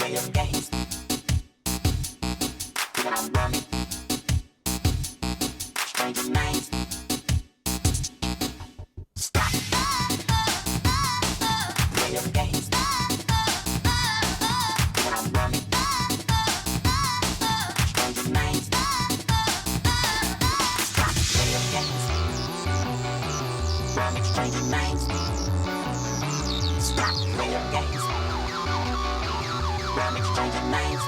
playing games. When I'm running, stranger minds. Stop playing games. When I'm running, stranger minds. Stop playing games. Running, stranger minds. Stop playing games. Running, stranger minds.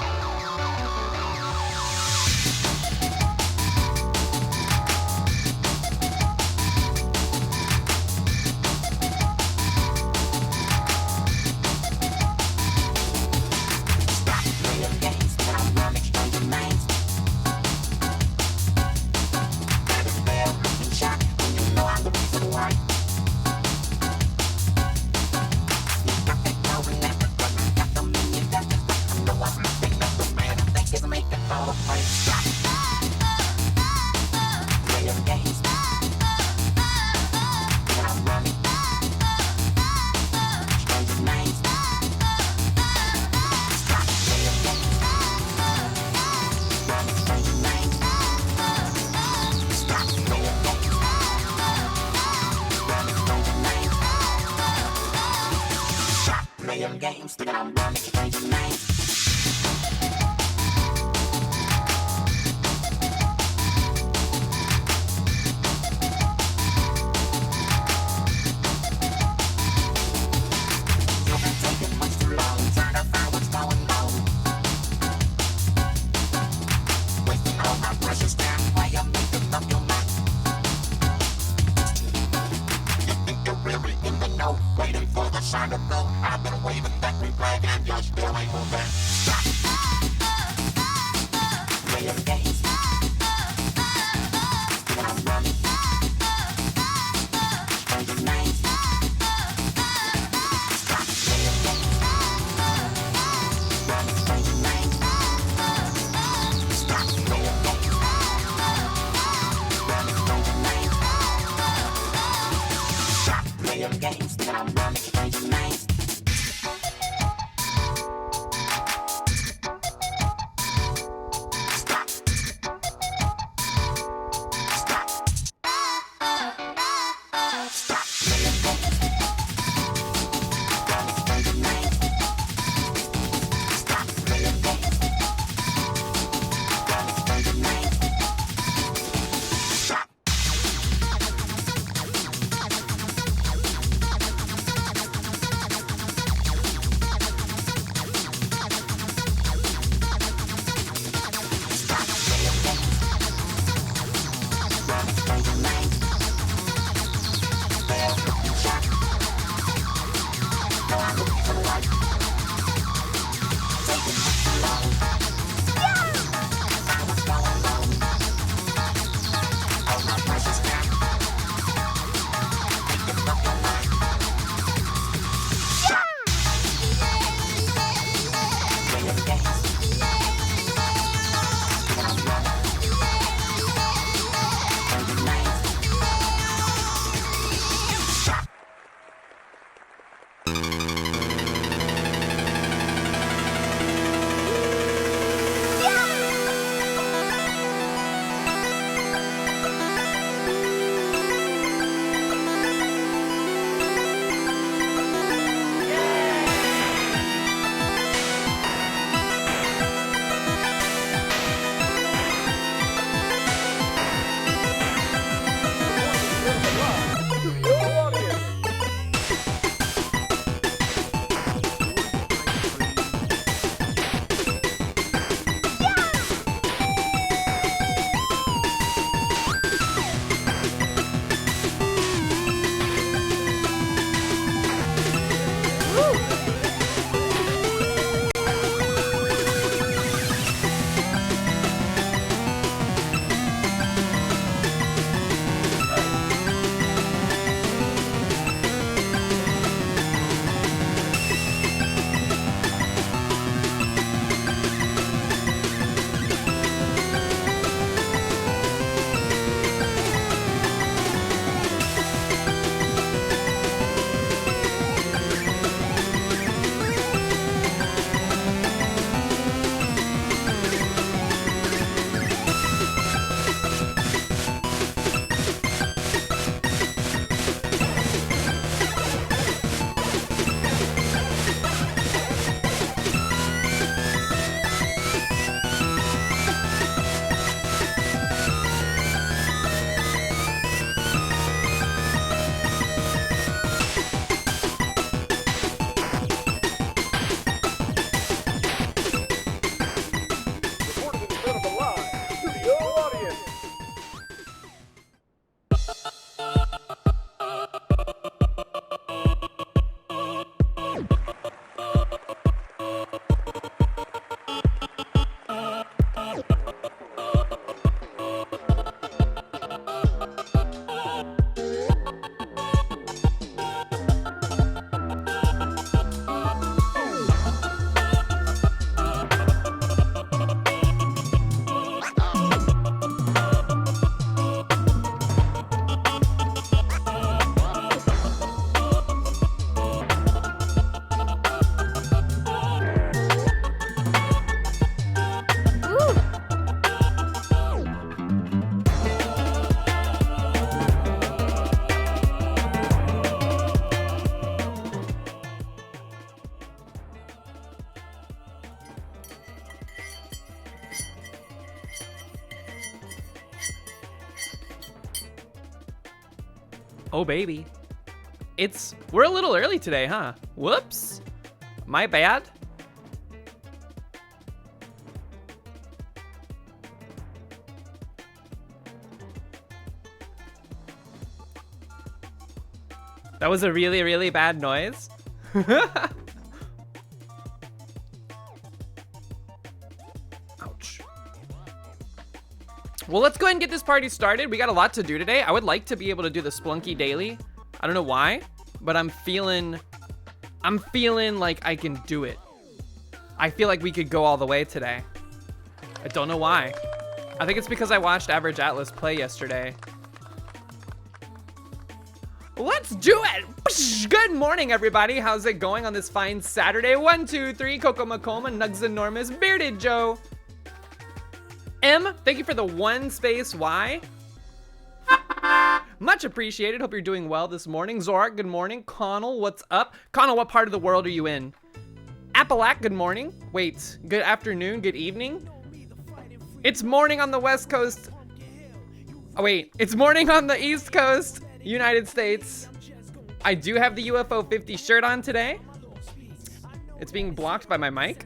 Games that I'm running, stranger minds. You've been taking much too long, trying to find what's going on. Wasting all my precious time while you're making up your mind. You think you're really in the know, waiting for the sign to go. I've been waving that green flag and you still ain't moving. Stop playing games. When I'm running, stranger minds. Stop playing games. Running, stranger minds. Stop playing games. Running, stranger minds. Stop playing games. When I'm running, stranger minds. Oh, baby. We're a little early today, huh? Whoops. My bad. That was a really, really bad noise. Ouch. Well, let's go ahead and get this party started. We got a lot to do today. I would like to be able to do the Spelunky daily. I don't know why, but I'm feeling like I can do it. I feel like we could go all the way today. I don't know why. I think it's because I watched Average Atlas play yesterday. Let's do it! Good morning, everybody. How's it going on this fine Saturday? 1, 2, 3, Coco Macoma, Nugs Enormous, Bearded Joe. M, thank you for the 1 space Y. Much appreciated. Hope you're doing well this morning. Zorak, good morning. Connell, what's up? Connell, what part of the world are you in? Appalach, good morning. Wait, good afternoon, good evening. It's morning on the West Coast. Oh, wait, it's morning on the East Coast. United States. I do have the UFO 50 shirt on today. It's being blocked by my mic.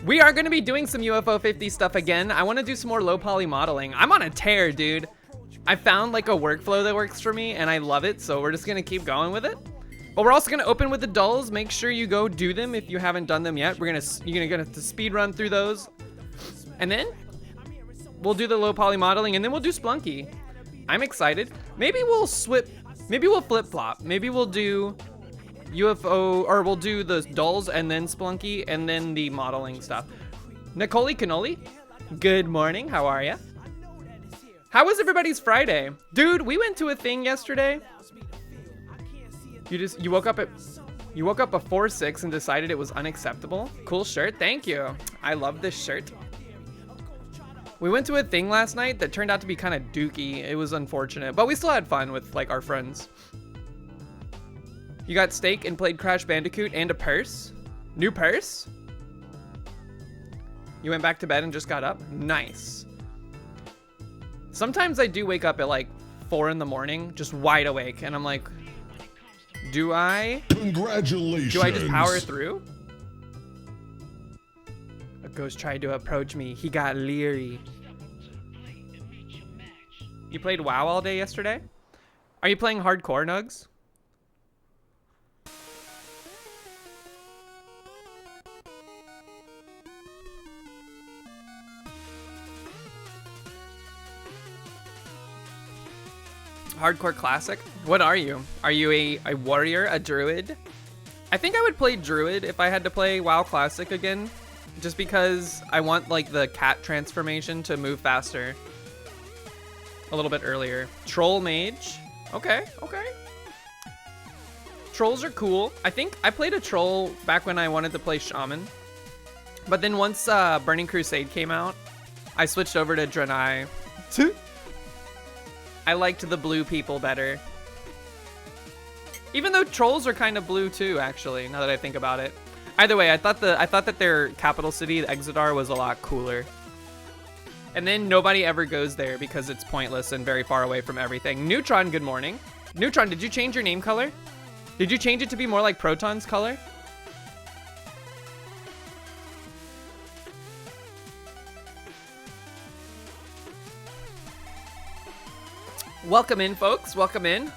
We are going to be doing some UFO 50 stuff again. I want to do some more low poly modeling. I'm on a tear, dude. I found like a workflow that works for me and I love it. So we're just going to keep going with it. But we're also going to open with the dulls. Make sure you go do them if you haven't done them yet. You're going to have to speed run through those. And then we'll do the low poly modeling and then we'll do Spelunky. I'm excited. Maybe we'll flip flop. Maybe we'll do UFO, or we'll do the dulls and then Spelunky and then the modeling stuff. Nicole Cannoli, good morning. How are ya? How was everybody's Friday? Dude, we went to a thing yesterday. You woke up before 6 and decided it was unacceptable. Cool shirt, thank you. I love this shirt. We went to a thing last night that turned out to be kind of dookie. It was unfortunate, but we still had fun with like our friends. You got steak and played Crash Bandicoot and a purse? New purse? You went back to bed and just got up? Nice. Sometimes I do wake up at like 4 in the morning, just wide awake, and I'm like, Congratulations. Do I just power through? A ghost tried to approach me. He got leery. You played WoW all day yesterday? Are you playing hardcore, Nugs? Hardcore classic? What are you? Are you a warrior, a druid? I think I would play druid if I had to play WoW classic again, just because I want like the cat transformation to move faster a little bit earlier. Troll mage. Okay. Trolls are cool. I think I played a troll back when I wanted to play shaman, but then once Burning Crusade came out, I switched over to Draenei. I liked the blue people better. Even though trolls are kind of blue too, actually, now that I think about it. Either way, I thought that their capital city, Exodar, was a lot cooler. And then nobody ever goes there because it's pointless and very far away from everything. Neutron, good morning. Neutron, did you change your name color? Did you change it to be more like Proton's color? Welcome in, folks. Welcome in.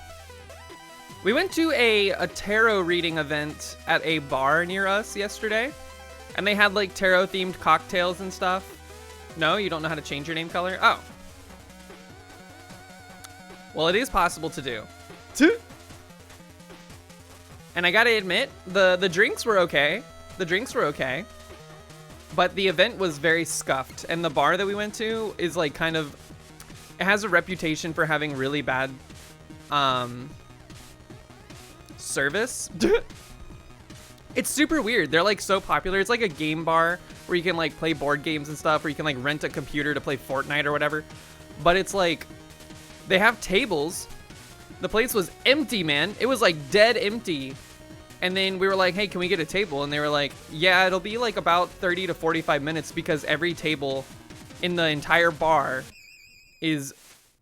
We went to a tarot reading event at a bar near us yesterday, and they had like tarot themed cocktails and stuff. No, you don't know how to change your name color? Oh. Well, it is possible to do. And I gotta admit, the drinks were okay. The drinks were okay. But the event was very scuffed, and the bar that we went to is like kind of, it has a reputation for having really bad service. It's super weird. They're like so popular. It's like a game bar where you can like play board games and stuff, or you can like rent a computer to play Fortnite or whatever. But it's like, they have tables. The place was empty, man. It was like dead empty. And then we were like, hey, can we get a table? And they were like, yeah, it'll be like about 30 to 45 minutes because every table in the entire bar is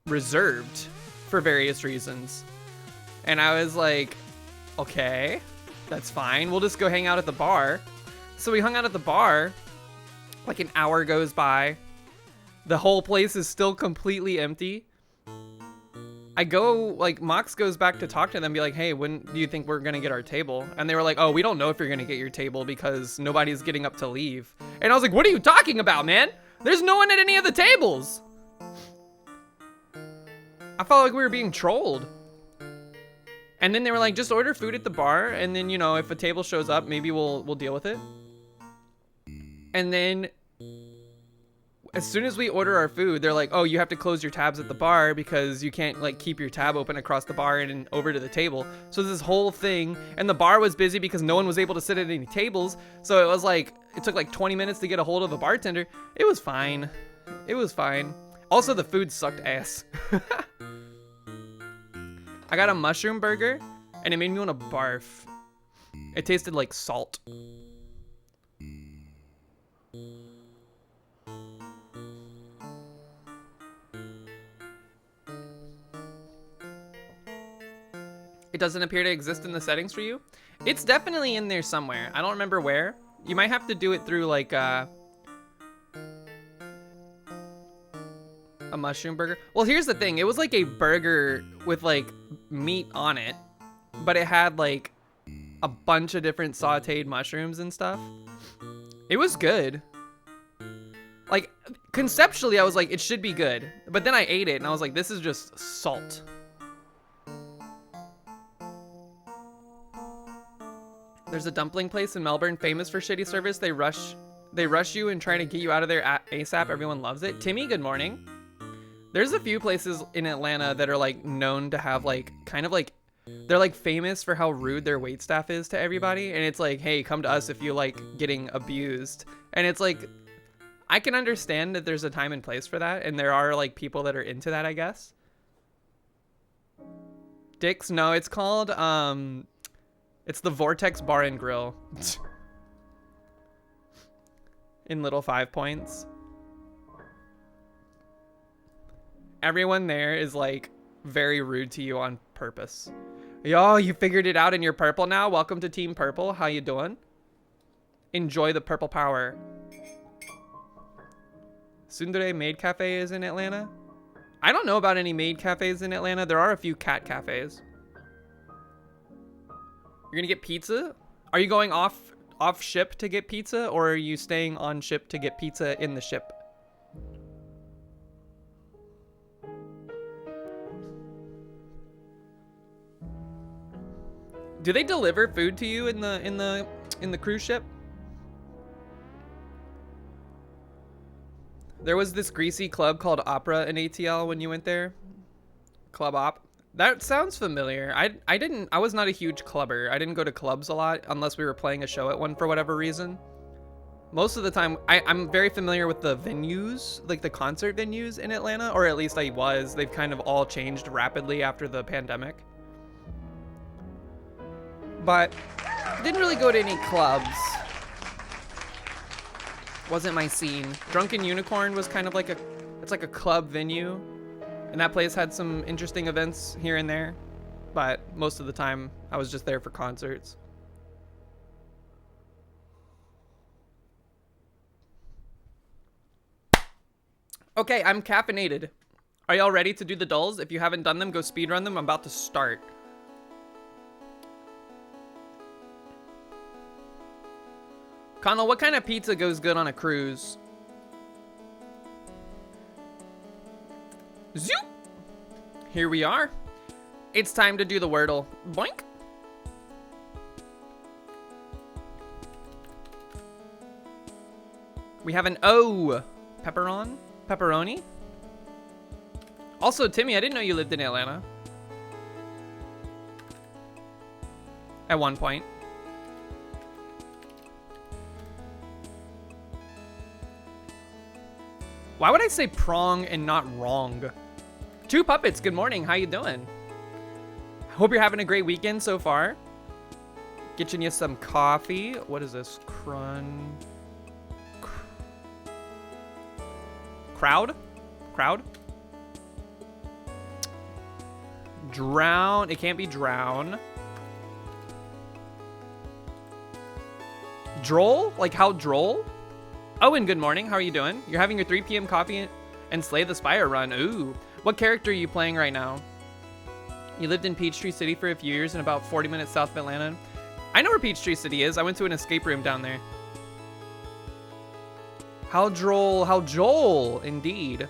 reserved for various reasons. And I was like, okay, that's fine. We'll just go hang out at the bar. So we hung out at the bar. Like an hour goes by. The whole place is still completely empty. I go, like, Mox goes back to talk to them, be like, hey, when do you think we're gonna get our table? And they were like, oh, we don't know if you're gonna get your table because nobody's getting up to leave. And I was like, what are you talking about, man? There's no one at any of the tables. I felt like we were being trolled. And then they were like, just order food at the bar, and then, you know, if a table shows up, maybe we'll deal with it. And then as soon as we order our food, they're like, oh, you have to close your tabs at the bar because you can't like keep your tab open across the bar and over to the table. So this whole thing, and the bar was busy because no one was able to sit at any tables. So it was like, it took like 20 minutes to get a hold of a bartender. It was fine. It was fine. Also, the food sucked ass. I got a mushroom burger and it made me want to barf. It tasted like salt. It doesn't appear to exist in the settings for you. It's definitely in there somewhere. I don't remember where. You might have to do it through like a mushroom burger. Well, here's the thing. It was like a burger with like meat on it, but it had like a bunch of different sauteed mushrooms and stuff. It was good. Like conceptually, I was like, it should be good. But then I ate it and I was like, this is just salt. There's a dumpling place in Melbourne famous for shitty service. They rush you and try to get you out of there ASAP. Everyone loves it. Timmy, good morning. There's a few places in Atlanta that are like known to have like kind of like, they're like famous for how rude their waitstaff is to everybody. And it's like, hey, come to us if you like getting abused. And it's like, I can understand that there's a time and place for that. And there are like people that are into that, I guess. Dick's, no, it's called, it's the Vortex Bar and Grill in Little 5 Points. Everyone there is like very rude to you on purpose. Yo, you figured it out and you're purple now? Welcome to Team Purple. How you doing? Enjoy the purple power. Sundere Maid Cafe is in Atlanta. I don't know about any maid cafes in Atlanta. There are a few cat cafes. You're gonna get pizza? Are you going off ship to get pizza, or are you staying on ship to get pizza in the ship? Do they deliver food to you in the cruise ship? There was this greasy club called Opera in ATL when you went there. Club Op. That sounds familiar. I was not a huge clubber. I didn't go to clubs a lot unless we were playing a show at one for whatever reason. Most of the time, I'm very familiar with the venues, like the concert venues in Atlanta, or at least I was. They've kind of all changed rapidly after the pandemic. But didn't really go to any clubs. Wasn't my scene. Drunken Unicorn was kind of like it's like a club venue. And that place had some interesting events here and there, but most of the time I was just there for concerts. Okay, I'm caffeinated. Are y'all ready to do the dulls? If you haven't done them, go speedrun them. I'm about to start. Connell, what kind of pizza goes good on a cruise? Zoop! Here we are. It's time to do the Wordle. Boink! We have an O. Pepperoni? Also, Timmy, I didn't know you lived in Atlanta. At one point. Why would I say prong and not wrong? Two Puppets, good morning. How you doing? Hope you're having a great weekend so far. Getting you some coffee. What is this? Crowd? Drown. It can't be drown. Droll? Like how droll? Owen, good morning. How are you doing? You're having your 3 p.m. coffee and Slay the Spire run. Ooh. What character are you playing right now? You lived in Peachtree City for a few years and about 40 minutes south of Atlanta. I know where Peachtree City is. I went to an escape room down there. How droll. How Joel, indeed.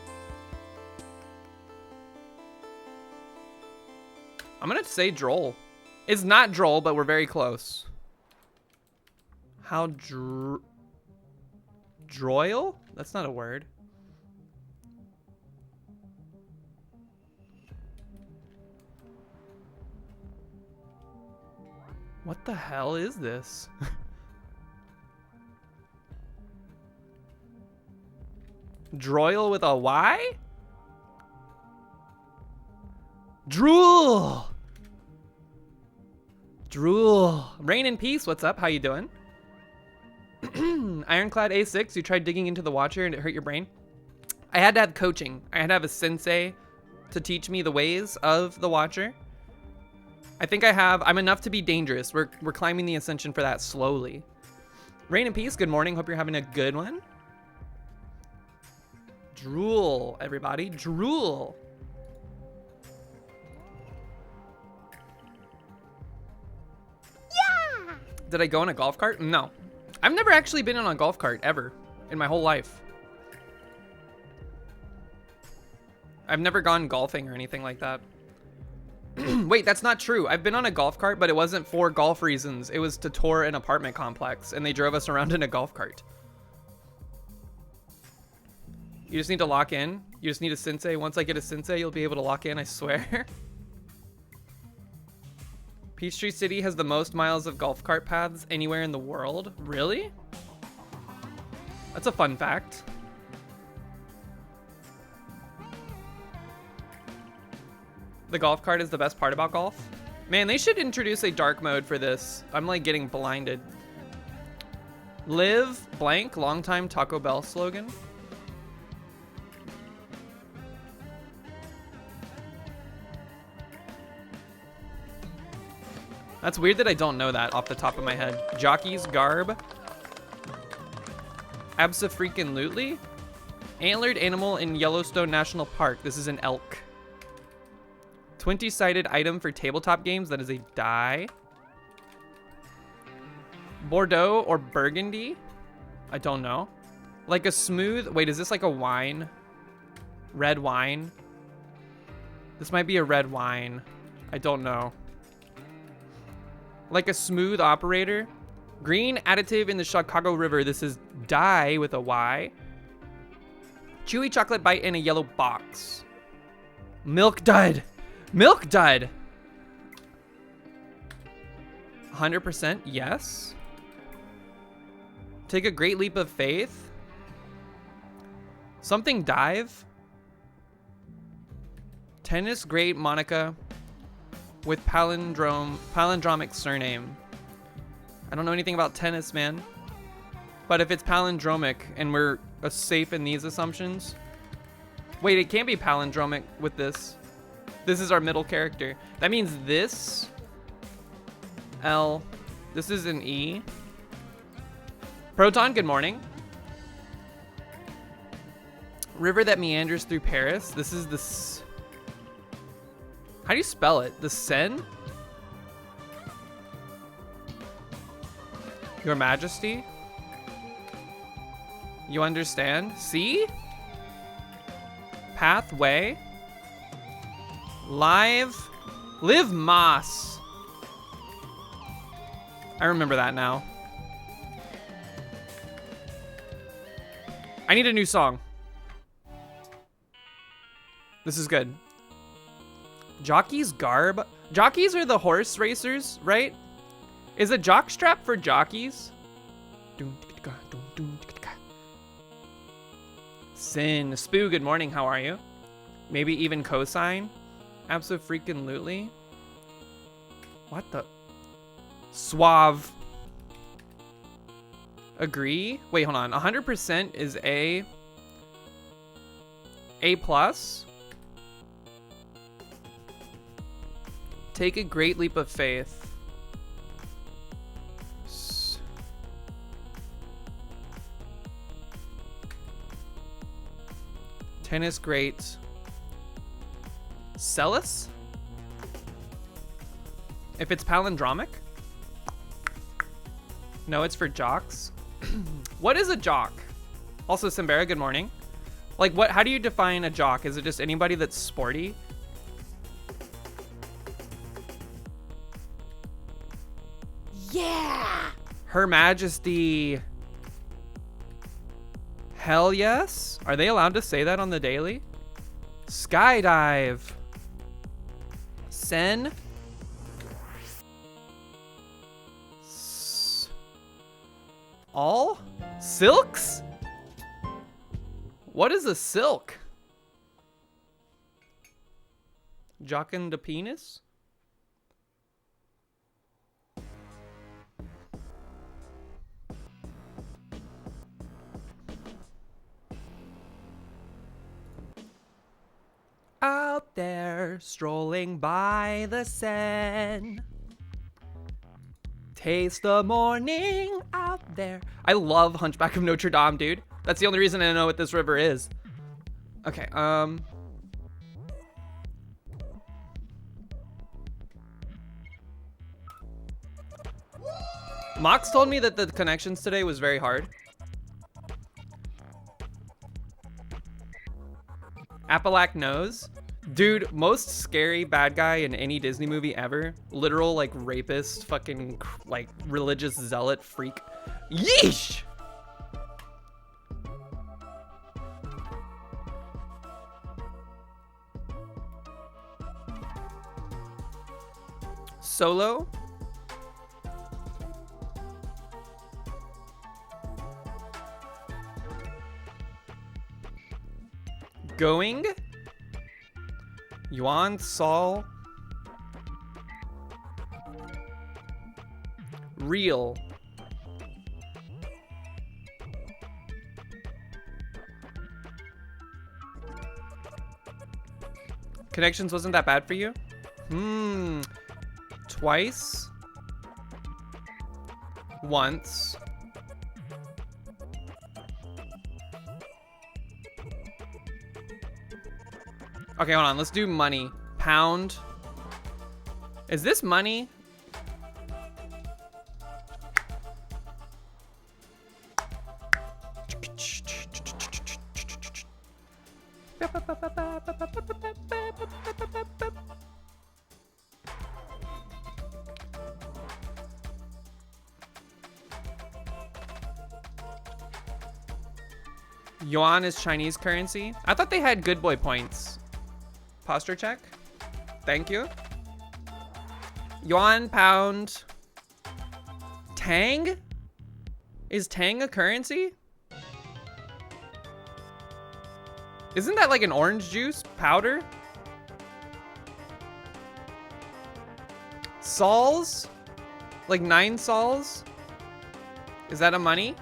I'm gonna say droll. It's not droll, but we're very close. How droil? That's not a word. What the hell is this? Droil with a Y? Drool. Drool. Rain in peace. What's up? How you doing? Ironclad A6. You tried digging into the Watcher and it hurt your brain? I had to have coaching. I had to have a sensei to teach me the ways of the Watcher. I think I'm enough to be dangerous. We're climbing the ascension for that slowly. Rain in peace. Good morning. Hope you're having a good one. Drool, everybody. Drool. Yeah. Did I go on a golf cart? No. I've never actually been on a golf cart ever in my whole life. I've never gone golfing or anything like that. Wait, that's not true. I've been on a golf cart, but it wasn't for golf reasons. It was to tour an apartment complex, and they drove us around in a golf cart. You just need to lock in. You just need a sensei. Once I get a sensei, you'll be able to lock in, I swear. Peachtree City has the most miles of golf cart paths anywhere in the world. Really? That's a fun fact. The golf cart is the best part about golf. Man, they should introduce a dark mode for this. I'm like getting blinded. Live blank, longtime Taco Bell slogan. That's weird that I don't know that off the top of my head. Jockey's garb. Abso-freaking-lutely. Antlered animal in Yellowstone National Park. This is an elk. 20-sided item for tabletop games. That is a die. Bordeaux or Burgundy? I don't know. Like a smooth... Wait, is this like a wine? Red wine? This might be a red wine. I don't know. Like a smooth operator. Green additive in the Chicago River. This is dye with a Y. Chewy chocolate bite in a yellow box. Milk dud. Milk dud. 100% yes. Take a great leap of faith. Something dive. Tennis great Monica with palindromic surname. I don't know anything about tennis, man. But if it's palindromic and we're safe in these assumptions. Wait, it can't be palindromic with this. This is our middle character. That means this L. This is an E. Proton, good morning. River that meanders through Paris. This is the... How do you spell it? The Seine? Your Majesty? You understand? See? Pathway? Live Moss. I remember that now. I need a new song. This is good. Jockey's garb. Jockeys are the horse racers, right? Is a jockstrap for jockeys? Sin. Spoo, good morning. How are you? Maybe even cosine? Abso-freaking-lutely. What the? Suave. Agree. Wait, hold on. 100% is A. A plus. Take a great leap of faith. Tennis great. Celis? If it's palindromic? No, it's for jocks. What is a jock? Also, Simbera, good morning. Like, what? How do you define a jock? Is it just anybody that's sporty? Yeah! Her Majesty. Hell yes? Are they allowed to say that on the daily? Skydive. Sen. All? Silks? What is a silk? Jockin de penis? Out there, strolling by the Seine. Taste the morning out there. I love Hunchback of Notre Dame, dude. That's the only reason I know what this river is. Okay, Mox told me that the connections today was very hard. Appalachian Nose. Dude, most scary bad guy in any Disney movie ever. Literal, like, rapist, fucking, like, religious zealot freak. Yeesh! Solo. Going. Yuan Sol. Real. Connections wasn't that bad for you? Twice. Once. Okay, hold on. Let's do money. Pound. Is this money? Yuan is Chinese currency. I thought they had good boy points. Posture check. Thank you. Yuan, pound. Tang? Is Tang a currency? Isn't that like an orange juice powder? Sols? Like 9 sols? Is that a money?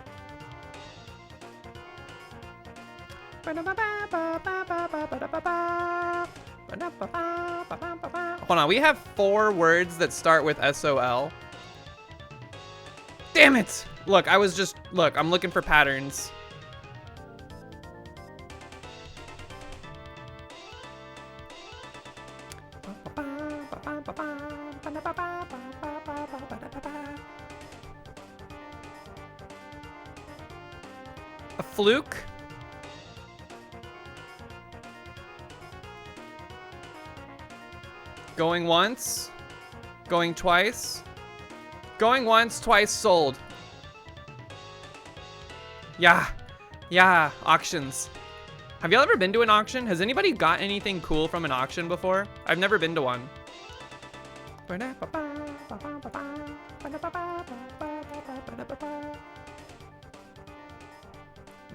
Hold on, we have 4 words that start with SOL. Damn it! Look, I'm looking for patterns. A fluke? Going once, going twice, going once, twice sold. Yeah, auctions. Have y'all ever been to an auction? Has anybody got anything cool from an auction before? I've never been to one.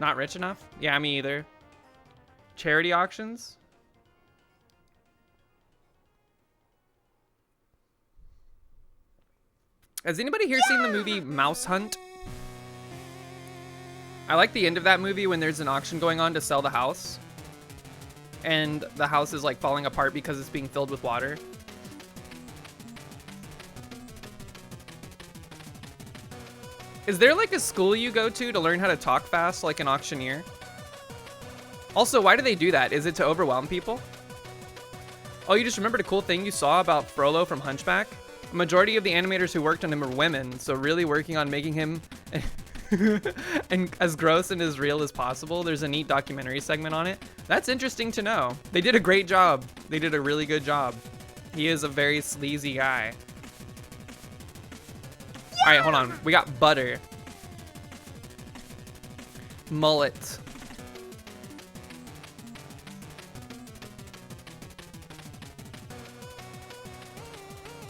Not rich enough? Yeah, me either. Charity auctions? Has anybody here seen the movie Mouse Hunt? I like the end of that movie when there's an auction going on to sell the house. And the house is like falling apart because it's being filled with water. Is there like a school you go to learn how to talk fast like an auctioneer? Also, why do they do that? Is it to overwhelm people? Oh, you just remembered a cool thing you saw about Frollo from Hunchback? A majority of the animators who worked on him are women, so really working on making him and as gross and as real as possible. There's a neat documentary segment on it. That's interesting to know. They did a great job. They did a really good job. He is a very sleazy guy. All right, hold on. We got butter. Mullet.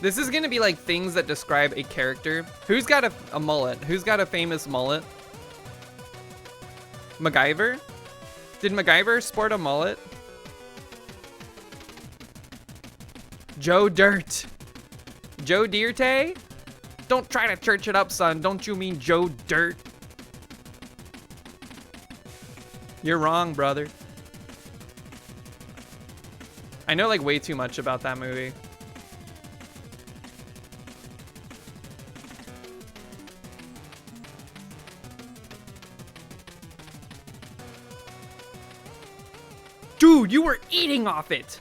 This is gonna be like things that describe a character. Who's got a mullet? Who's got a famous mullet? MacGyver? Did MacGyver sport a mullet? Joe Dirt. Joe Dirte? Don't try to church it up, son. Don't you mean Joe Dirt? You're wrong, brother. I know like way too much about that movie. Dude, you were eating off it.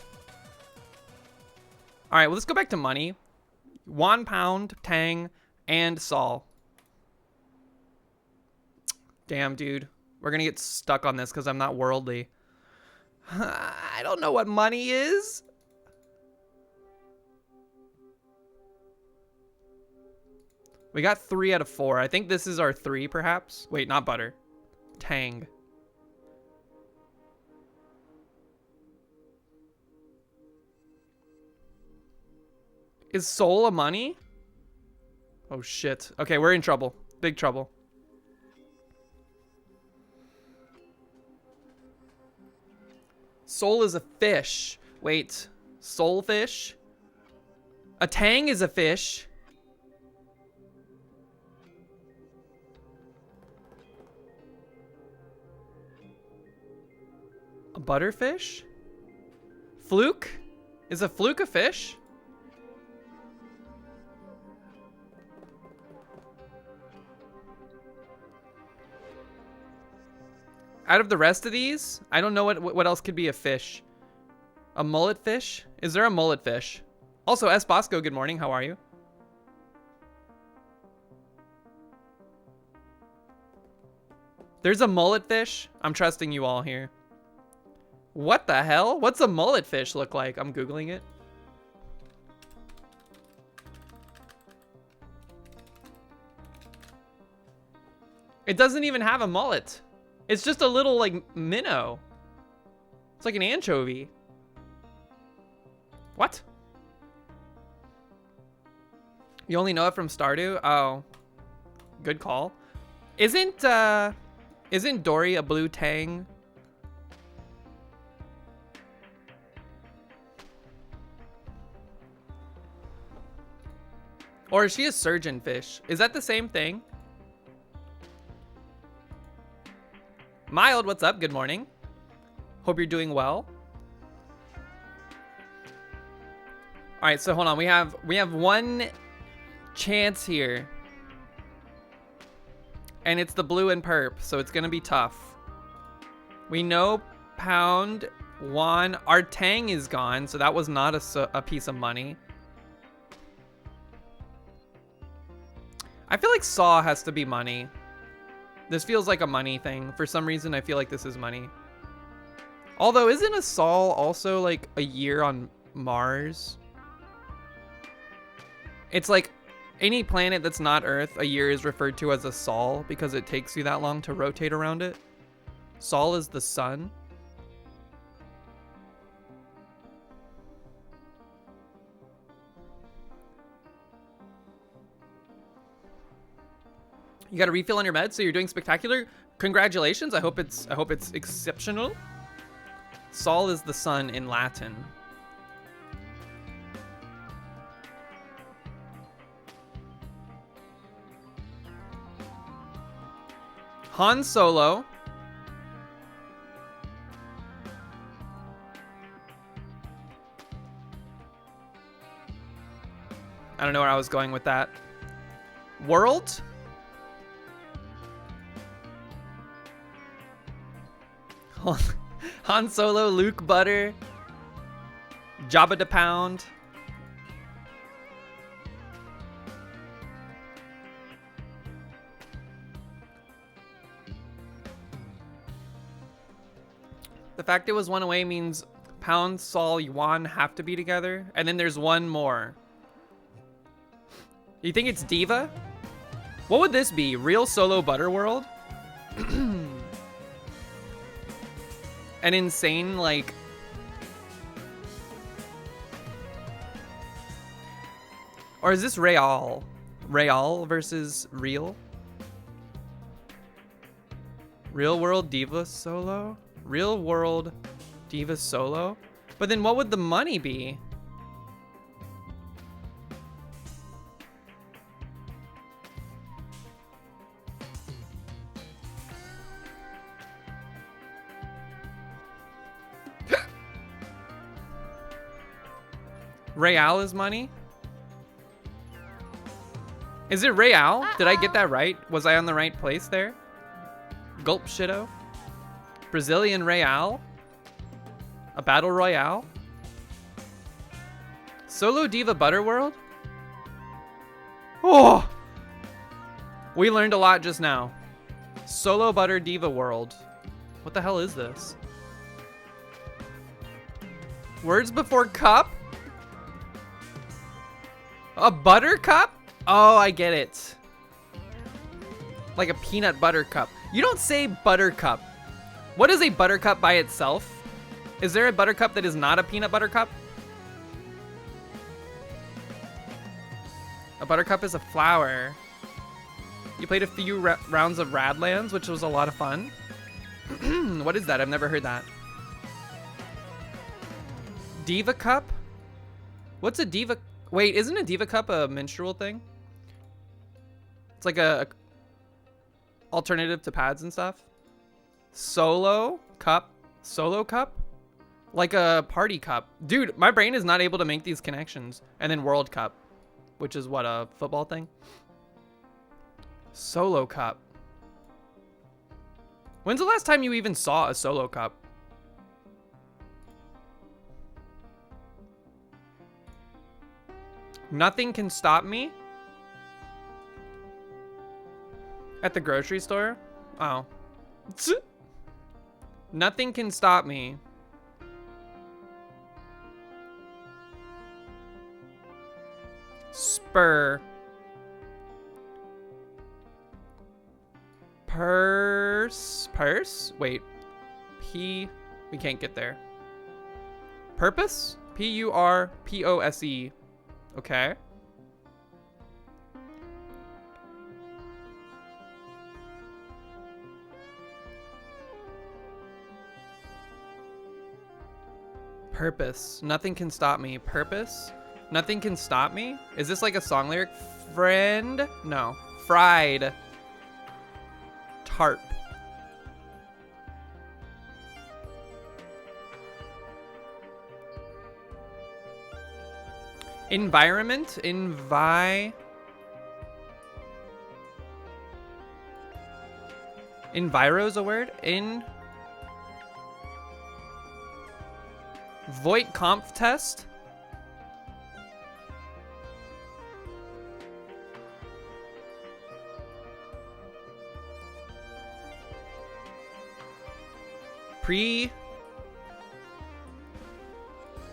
All right, well, let's go back to money. 1 pound, Tang, and Sol. Damn, dude. We're gonna get stuck on this because I'm not worldly. I don't know what money is. We got 3 out of 4. I think this is our 3, perhaps. Wait, not butter. Tang. Is Sol a money? Oh, shit. Okay, we're in trouble. Big trouble. Sol is a fish. Wait. Sol fish? A Tang is a fish. A butterfish? Fluke? Is a fluke a fish? Out of the rest of these, I don't know what else could be a fish. A mullet fish? Is there a mullet fish? Also, S. Bosco, good morning. How are you? There's a mullet fish. I'm trusting you all here. What the hell? What's a mullet fish look like? I'm Googling it. It doesn't even have a mullet. It's just a little, like, minnow. It's like an anchovy. What? You only know it from Stardew? Oh. Good call. Isn't Dory a blue Tang? Or is she a surgeon fish? Is that the same thing? Mild, what's up? Good morning. Hope you're doing well. All right, so hold on. We have one chance here. And it's the blue and perp, so it's gonna be tough. We know pound, won. Our Tang is gone, so that was not a piece of money. I feel like Saw has to be money. This feels like a money thing. For some reason, I feel like this is money. Although, isn't a Sol also like a year on Mars? It's like any planet that's not Earth, a year is referred to as a Sol because it takes you that long to rotate around it. Sol is the sun. You got a refill on your meds, so you're doing spectacular. Congratulations! I hope it's exceptional. Sol is the sun in Latin. Han Solo. I don't know where I was going with that. World? Han Solo, Luke Butter, Jabba the Pound. The fact it was one away means Pound, Sol, Yuan have to be together. And then there's one more. You think it's Diva? What would this be? Real Solo Butter World? An insane, like... Or is this Real? Real versus Real? Real World Diva Solo? Real World Diva Solo? But then what would the money be? Real is money? Is it Real? Did I get that right? Was I on the right place there? Gulp Shido? Brazilian Real? A Battle Royale? Solo Diva Butter World? Oh! We learned a lot just now. Solo Butter Diva World. What the hell is this? Words before cup? A butter cup? Oh, I get it. Like a peanut butter cup. You don't say buttercup. What is a buttercup by itself? Is there a buttercup that is not a peanut butter cup? A buttercup is a flower. You played a few rounds of Radlands, which was a lot of fun. What is that? I've never heard that. Diva cup? What's a diva? Wait, isn't a diva cup a menstrual thing? It's like a alternative to pads and stuff. Solo cup? Solo cup? Like a party cup. Dude, my brain is not able to make these connections. And then World Cup, which is what, a football thing? Solo cup. When's the last time you even saw a solo cup? Nothing can stop me? At the grocery store? Oh. Nothing can stop me. Spur. Purse? Purse? Wait. P. We can't get there. Purpose? P-U-R-P-O-S-E. Okay. Purpose. Nothing can stop me. Purpose? Nothing can stop me? Is this like a song lyric? Friend? No. Fried. Tarp. Environment? Enviro's a word? Voight Conf test?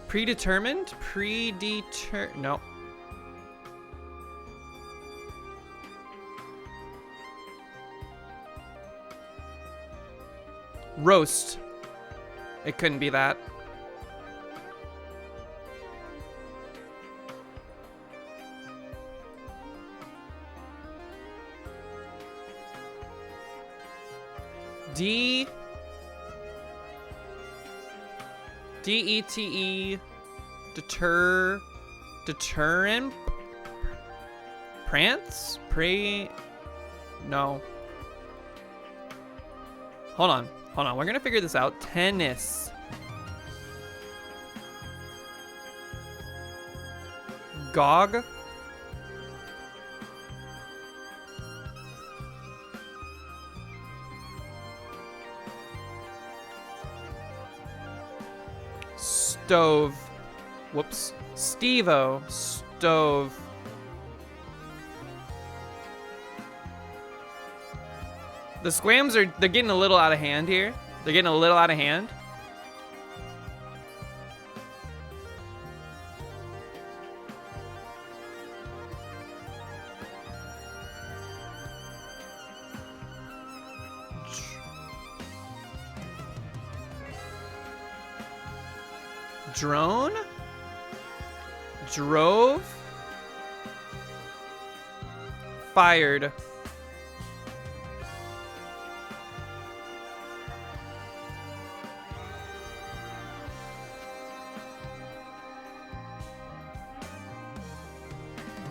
Predetermined? No. Roast. It couldn't be that. D-E-T-E, deterrent, prance, no. Hold on. Hold on. We're going to figure this out. Tennis. Gog. Stove. Whoops. Steve-O. Stove. The squams they're getting a little out of hand here. They're getting a little out of hand. Drone? Drove? Fired.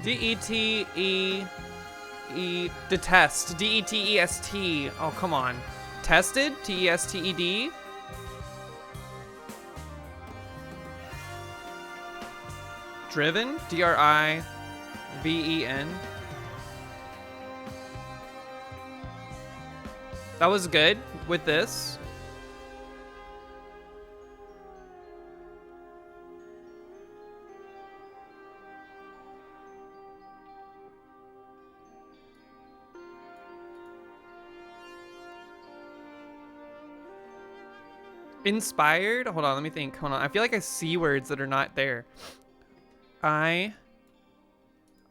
D-E-T-E-E, detest. D-E-T-E-S-T. Oh, come on. Tested? T-E-S-T-E-D? Driven? D-R-I-V-E-N. That was good with this. Inspired? Hold on, let me think. Hold on. I feel like I see words that are not there.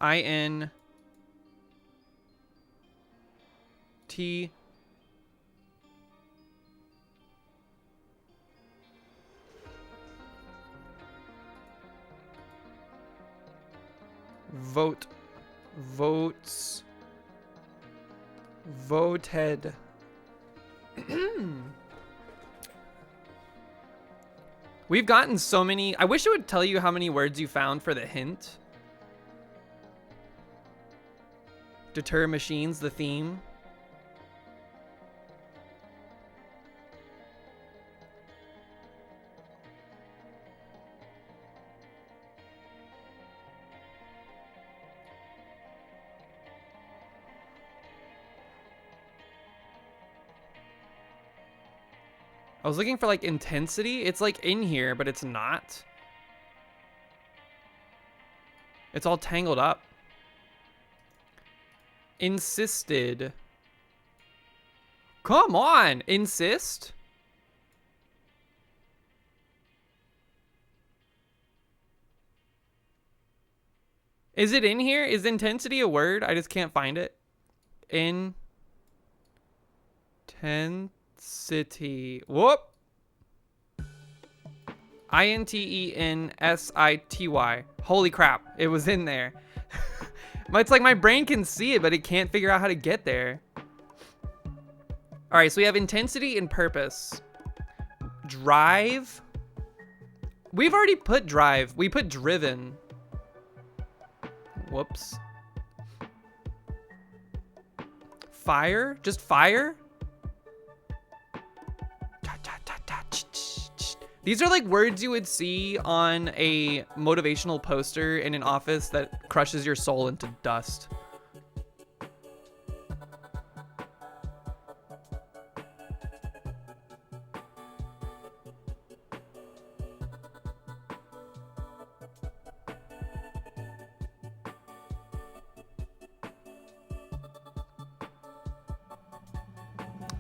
I-N-T. Vote. Votes. Voted. We've gotten so many. I wish it would tell you how many words you found for the hint. Deter machines, the theme. I was looking for like intensity. It's like in here, but it's not. It's all tangled up. Insisted. Come on, insist. Is it in here? Is intensity a word? I just can't find it. Intensity. Whoop. I-N-T-E-N-S-I-T-Y. Holy crap. It was in there. It's like my brain can see it, but it can't figure out how to get there. All right, so we have intensity and purpose. Drive. We've already put drive. We put driven. Whoops. Fire? Just fire? These are like words you would see on a motivational poster in an office that crushes your soul into dust.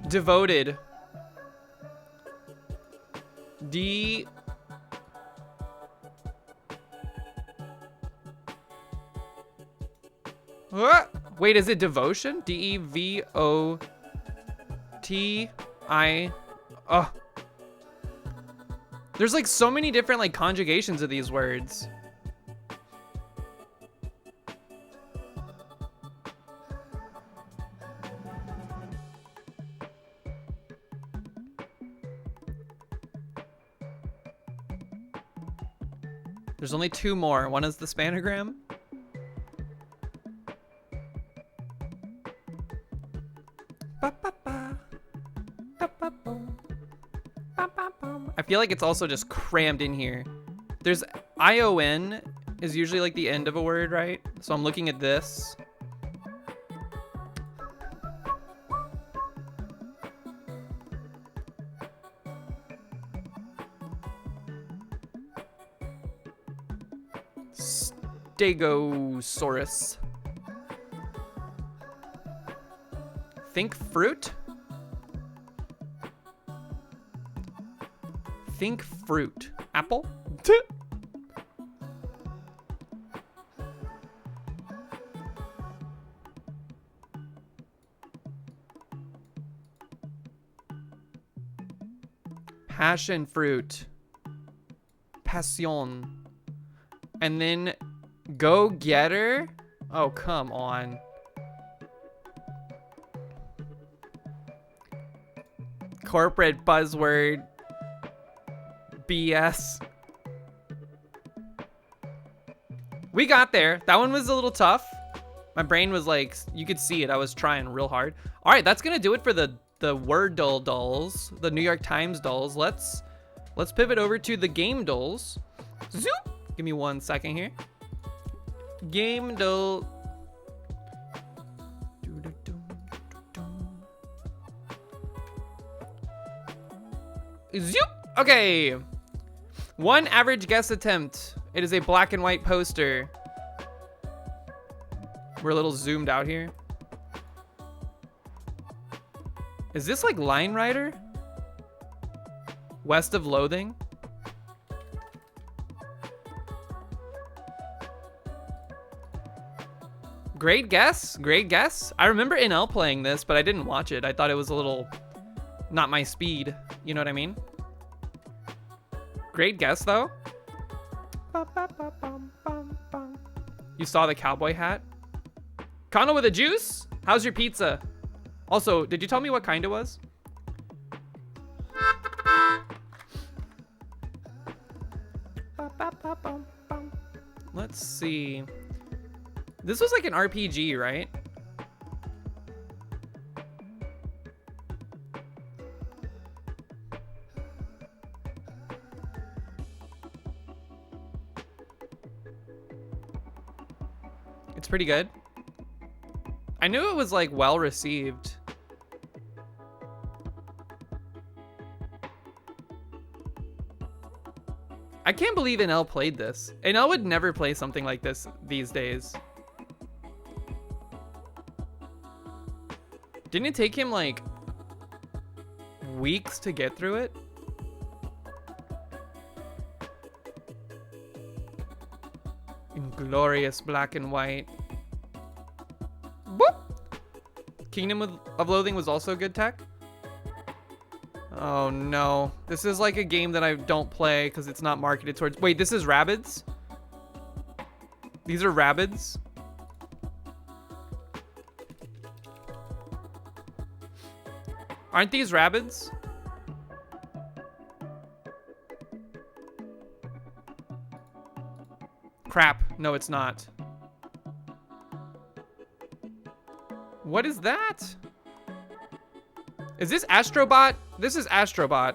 Devoted. D. What? Wait, is it devotion? D-E-V-O-T-I. Oh. There's like so many different like conjugations of these words. There's only two more. One is the spanogram. Ba, ba, ba. Ba, ba, feel like it's also just crammed in here. There's ION is usually like the end of a word, right? So I'm looking at this. Stegosaurus. Think fruit? Think fruit. Apple? Passion fruit. Passion. And then go getter? Oh, come on. Corporate buzzword. BS. We got there. That one was a little tough. My brain was like, you could see it. I was trying real hard. All right, that's gonna do it for the word dolls, the New York Times dolls. Let's pivot over to the game dolls. Zoop. Give me 1 second here. Game doll. Zoop. Okay. One average guess attempt. It is a black and white poster. We're a little zoomed out here. Is this like Line Rider? West of Loathing? Great guess. Great guess. I remember NL playing this, but I didn't watch it. I thought it was a little not my speed. You know what I mean? Great guess, though. You saw the cowboy hat? Connell with a juice? How's your pizza? Also, did you tell me what kind it was? Let's see. This was like an RPG, right? It's pretty good. I knew it was like well received. I can't believe NL played this. NL would never play something like this these days. Didn't it take him like weeks to get through it? In glorious black and white. Boop! Kingdom of Loathing was also good tech. Oh no. This is like a game that I don't play because it's not marketed towards... Wait, this is Rabbids? These are Rabbids? Aren't these Rabbids? Crap. No, it's not. What is that? Is this Astrobot? This is Astrobot.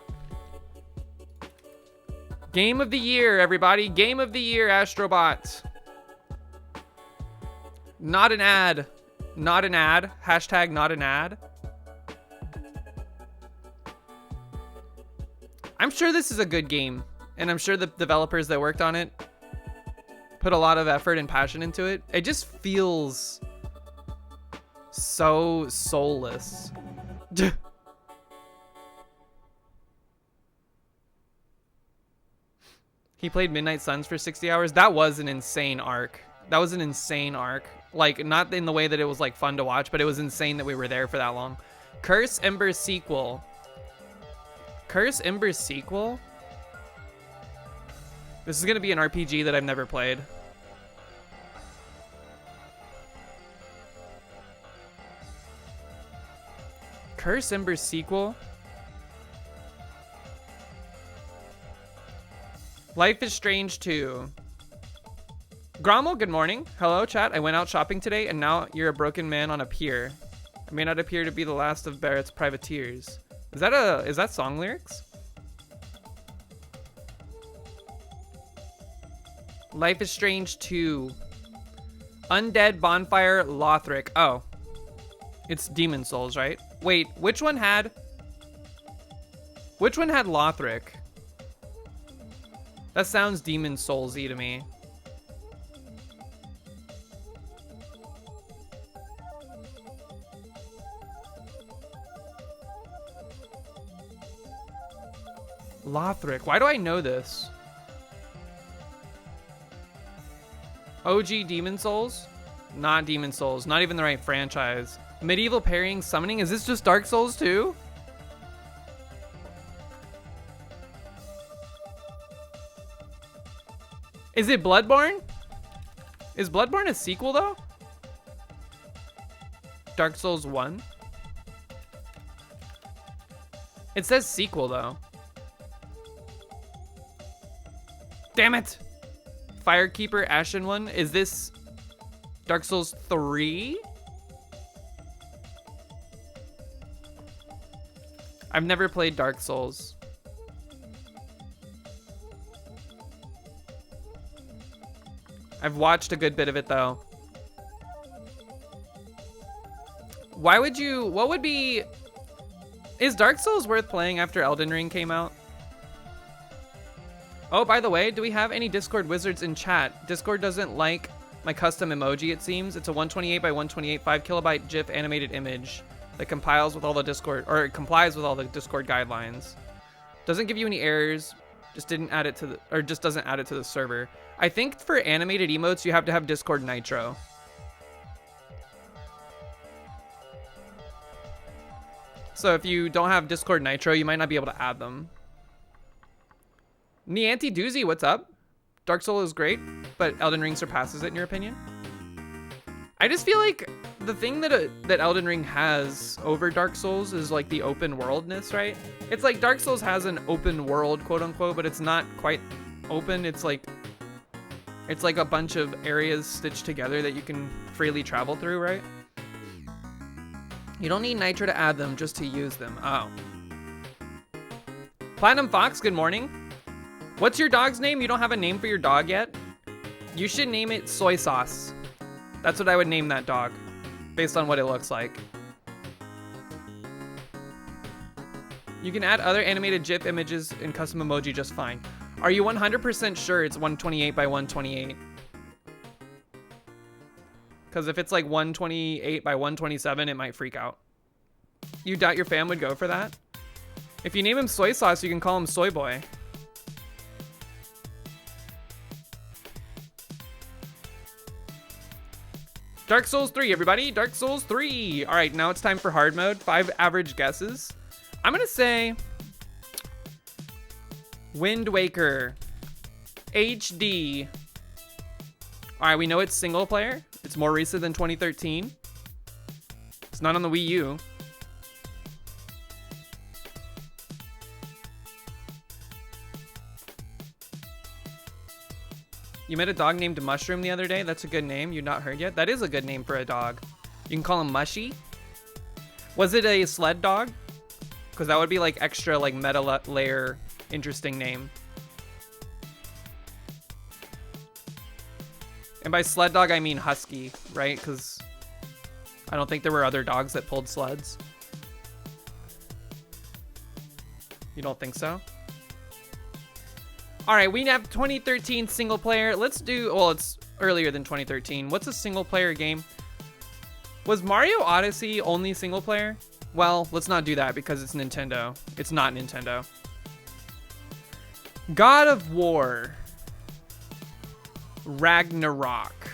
Game of the year, everybody. Game of the year, Astrobot. Not an ad. Not an ad. Hashtag not an ad. I'm sure this is a good game. And I'm sure the developers that worked on it put a lot of effort and passion into it. It just feels so soulless. He played Midnight Suns for 60 hours. That was an insane arc. That was an insane arc. Like, not in the way that it was like fun to watch, but it was insane that we were there for that long. Curse Ember sequel. Curse Ember sequel? This is gonna be an RPG that I've never played. Curse Ember sequel? Life is Strange 2. Grommel, good morning. Hello, chat. I went out shopping today, and now you're a broken man on a pier. I may not appear to be the last of Barrett's privateers. Is that song lyrics? Life is Strange 2. Undead Bonfire Lothric. Oh. It's Demon Souls, right? Wait, which one had Lothric? That sounds Demon Souls-y to me. Lothric. Why do I know this? OG Demon Souls? Not Demon Souls. Not even the right franchise. Medieval parrying summoning? Is this just Dark Souls 2? Is it Bloodborne? Is Bloodborne a sequel though? Dark Souls 1? It says sequel though. Damn it! Firekeeper Ashen One. Is this Dark Souls 3? I've never played Dark Souls. I've watched a good bit of it though. Why would you, what would be, is Dark Souls worth playing after Elden Ring came out? Oh, by the way, do we have any Discord wizards in chat? Discord doesn't like my custom emoji, it seems. It's a 128 by 128 5 kilobyte GIF animated image that compiles with all the Discord, or it complies with all the Discord guidelines. Doesn't give you any errors, just didn't add it to the, or just doesn't add it to the server. I think for animated emotes, you have to have Discord Nitro. So if you don't have Discord Nitro, you might not be able to add them. Nianti Doozy, what's up? Dark Souls is great, but Elden Ring surpasses it in your opinion? I just feel like the thing that Elden Ring has over Dark Souls is like the open worldness, right? It's like Dark Souls has an open world, quote unquote, but it's not quite open. It's like a bunch of areas stitched together that you can freely travel through, right? You don't need Nitro to add them, just to use them. Oh. Platinum Fox, good morning. What's your dog's name? You don't have a name for your dog yet? You should name it Soy Sauce. That's what I would name that dog, based on what it looks like. You can add other animated GIF images and custom emoji just fine. Are you 100% sure it's 128 by 128? Because if it's like 128 by 127, it might freak out. You doubt your fam would go for that? If you name him Soy Sauce, you can call him Soy Boy. Dark Souls 3, everybody. Dark Souls 3. All right, now it's time for hard mode. 5 average guesses. I'm going to say Wind Waker HD. All right, we know it's single player. It's more recent than 2013. It's not on the Wii U. You met a dog named Mushroom the other day. That's a good name. You've not heard yet? That is a good name for a dog. You can call him Mushy. Was it a sled dog? Because that would be like extra like meta layer interesting name. And by sled dog, I mean husky, right? Because I don't think there were other dogs that pulled sleds. You don't think so? All right, we have 2013 single player. Let's do, well, it's earlier than 2013. What's a single player game? Was Mario Odyssey only single player? Well, let's not do that because it's Nintendo. It's not Nintendo. God of War. Ragnarok.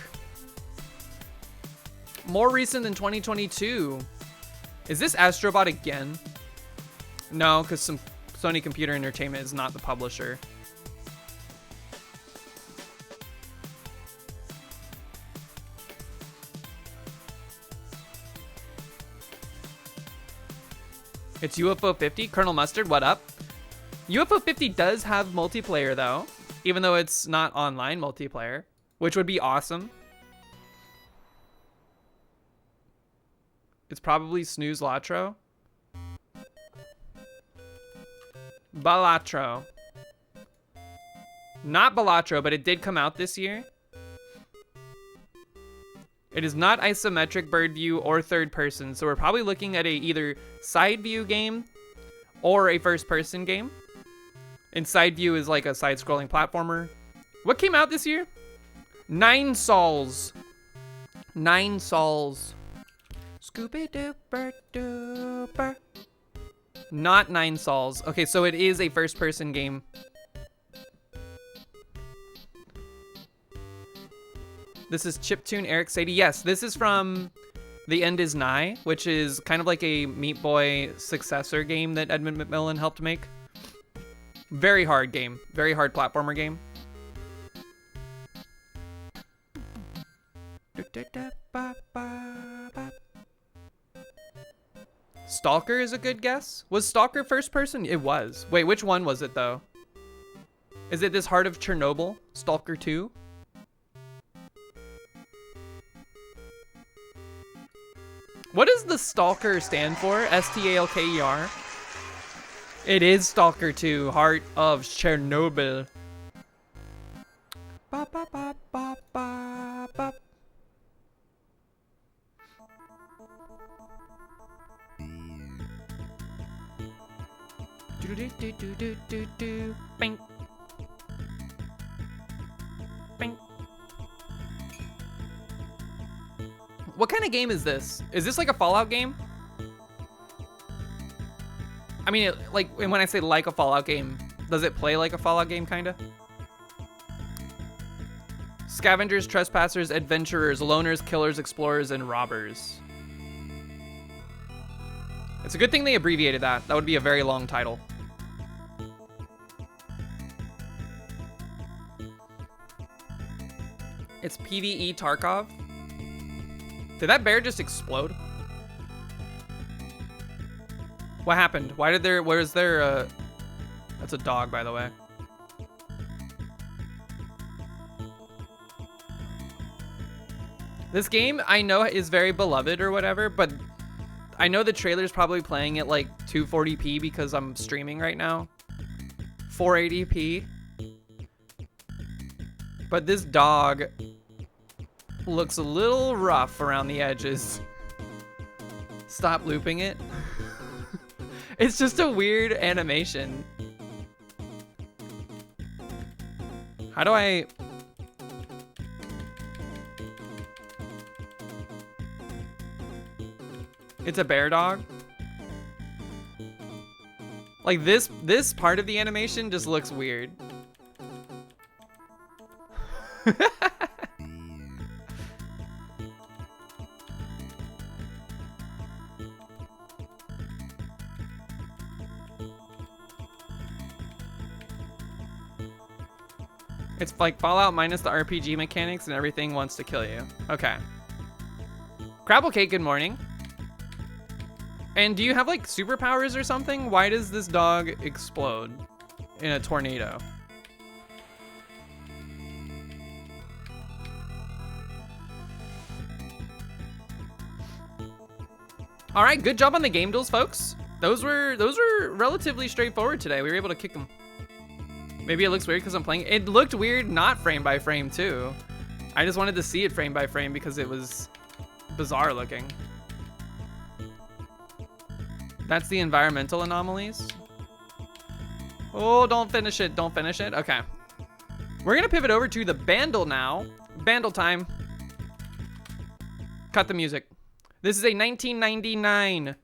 More recent than 2022. Is this Astrobot again? No, because some Sony Computer Entertainment is not the publisher. It's UFO 50. Colonel Mustard, what up? UFO 50 does have multiplayer though, even though it's not online multiplayer, which would be awesome. It's probably Snooze Latro. Balatro. Not Balatro, but it did come out this year. It is not isometric bird view or third person, so we're probably looking at a either side view game or a first person game. And side view is like a side scrolling platformer. What came out this year? Nine Sols. Nine Sols. Scooby Dooper Dooper. Not Nine Sols. Okay, so it is a first person game. This is Chiptune Eric Sadie. Yes, this is from The End Is Nigh, which is kind of like a Meat Boy successor game that Edmund McMillan helped make. Very hard game. Very hard platformer game. Stalker is a good guess. Was Stalker first person? It was. Wait, which one was it though? Is it this Heart of Chernobyl? Stalker 2? What does the Stalker stand for? S-T-A-L-K-E-R? It is Stalker 2, Heart of Chernobyl. Ba, ba, ba, ba, ba, ba. Do do do do do do do. Bing. Bing. What kind of game is this? Is this like a Fallout game? I mean, like, when I say like a Fallout game, does it play like a Fallout game, kinda? Scavengers, trespassers, adventurers, loners, killers, explorers, and robbers. It's a good thing they abbreviated that. That would be a very long title. It's PvE Tarkov. Did that bear just explode? What happened? Why did there, where's there, that's a dog, by the way. This game, I know, is very beloved or whatever, but I know the trailer's probably playing at like 240p because I'm streaming right now. 480p. But this dog looks a little rough around the edges. Stop looping it. It's just a weird animation. How do I... It's a bear dog. Like this part of the animation just looks weird. It's like Fallout minus the RPG mechanics and everything wants to kill you. Okay. Crabblecake, good morning. And do you have like superpowers or something? Why does this dog explode in a tornado? All right, good job on the game duels, folks. Those were relatively straightforward today. We were able to kick them. Maybe it looks weird because I'm playing. It looked weird not frame by frame too. I just wanted to see it frame by frame because it was bizarre looking. That's the environmental anomalies. Oh, don't finish it. Don't finish it. Okay. We're going to pivot over to the Bandle now. Bandle time. Cut the music. This is a 1999,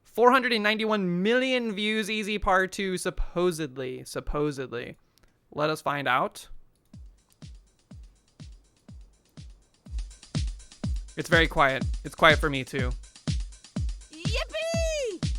491 million views Easy Par 2, supposedly. Supposedly. Let us find out. It's very quiet. It's quiet for me too. Yippee!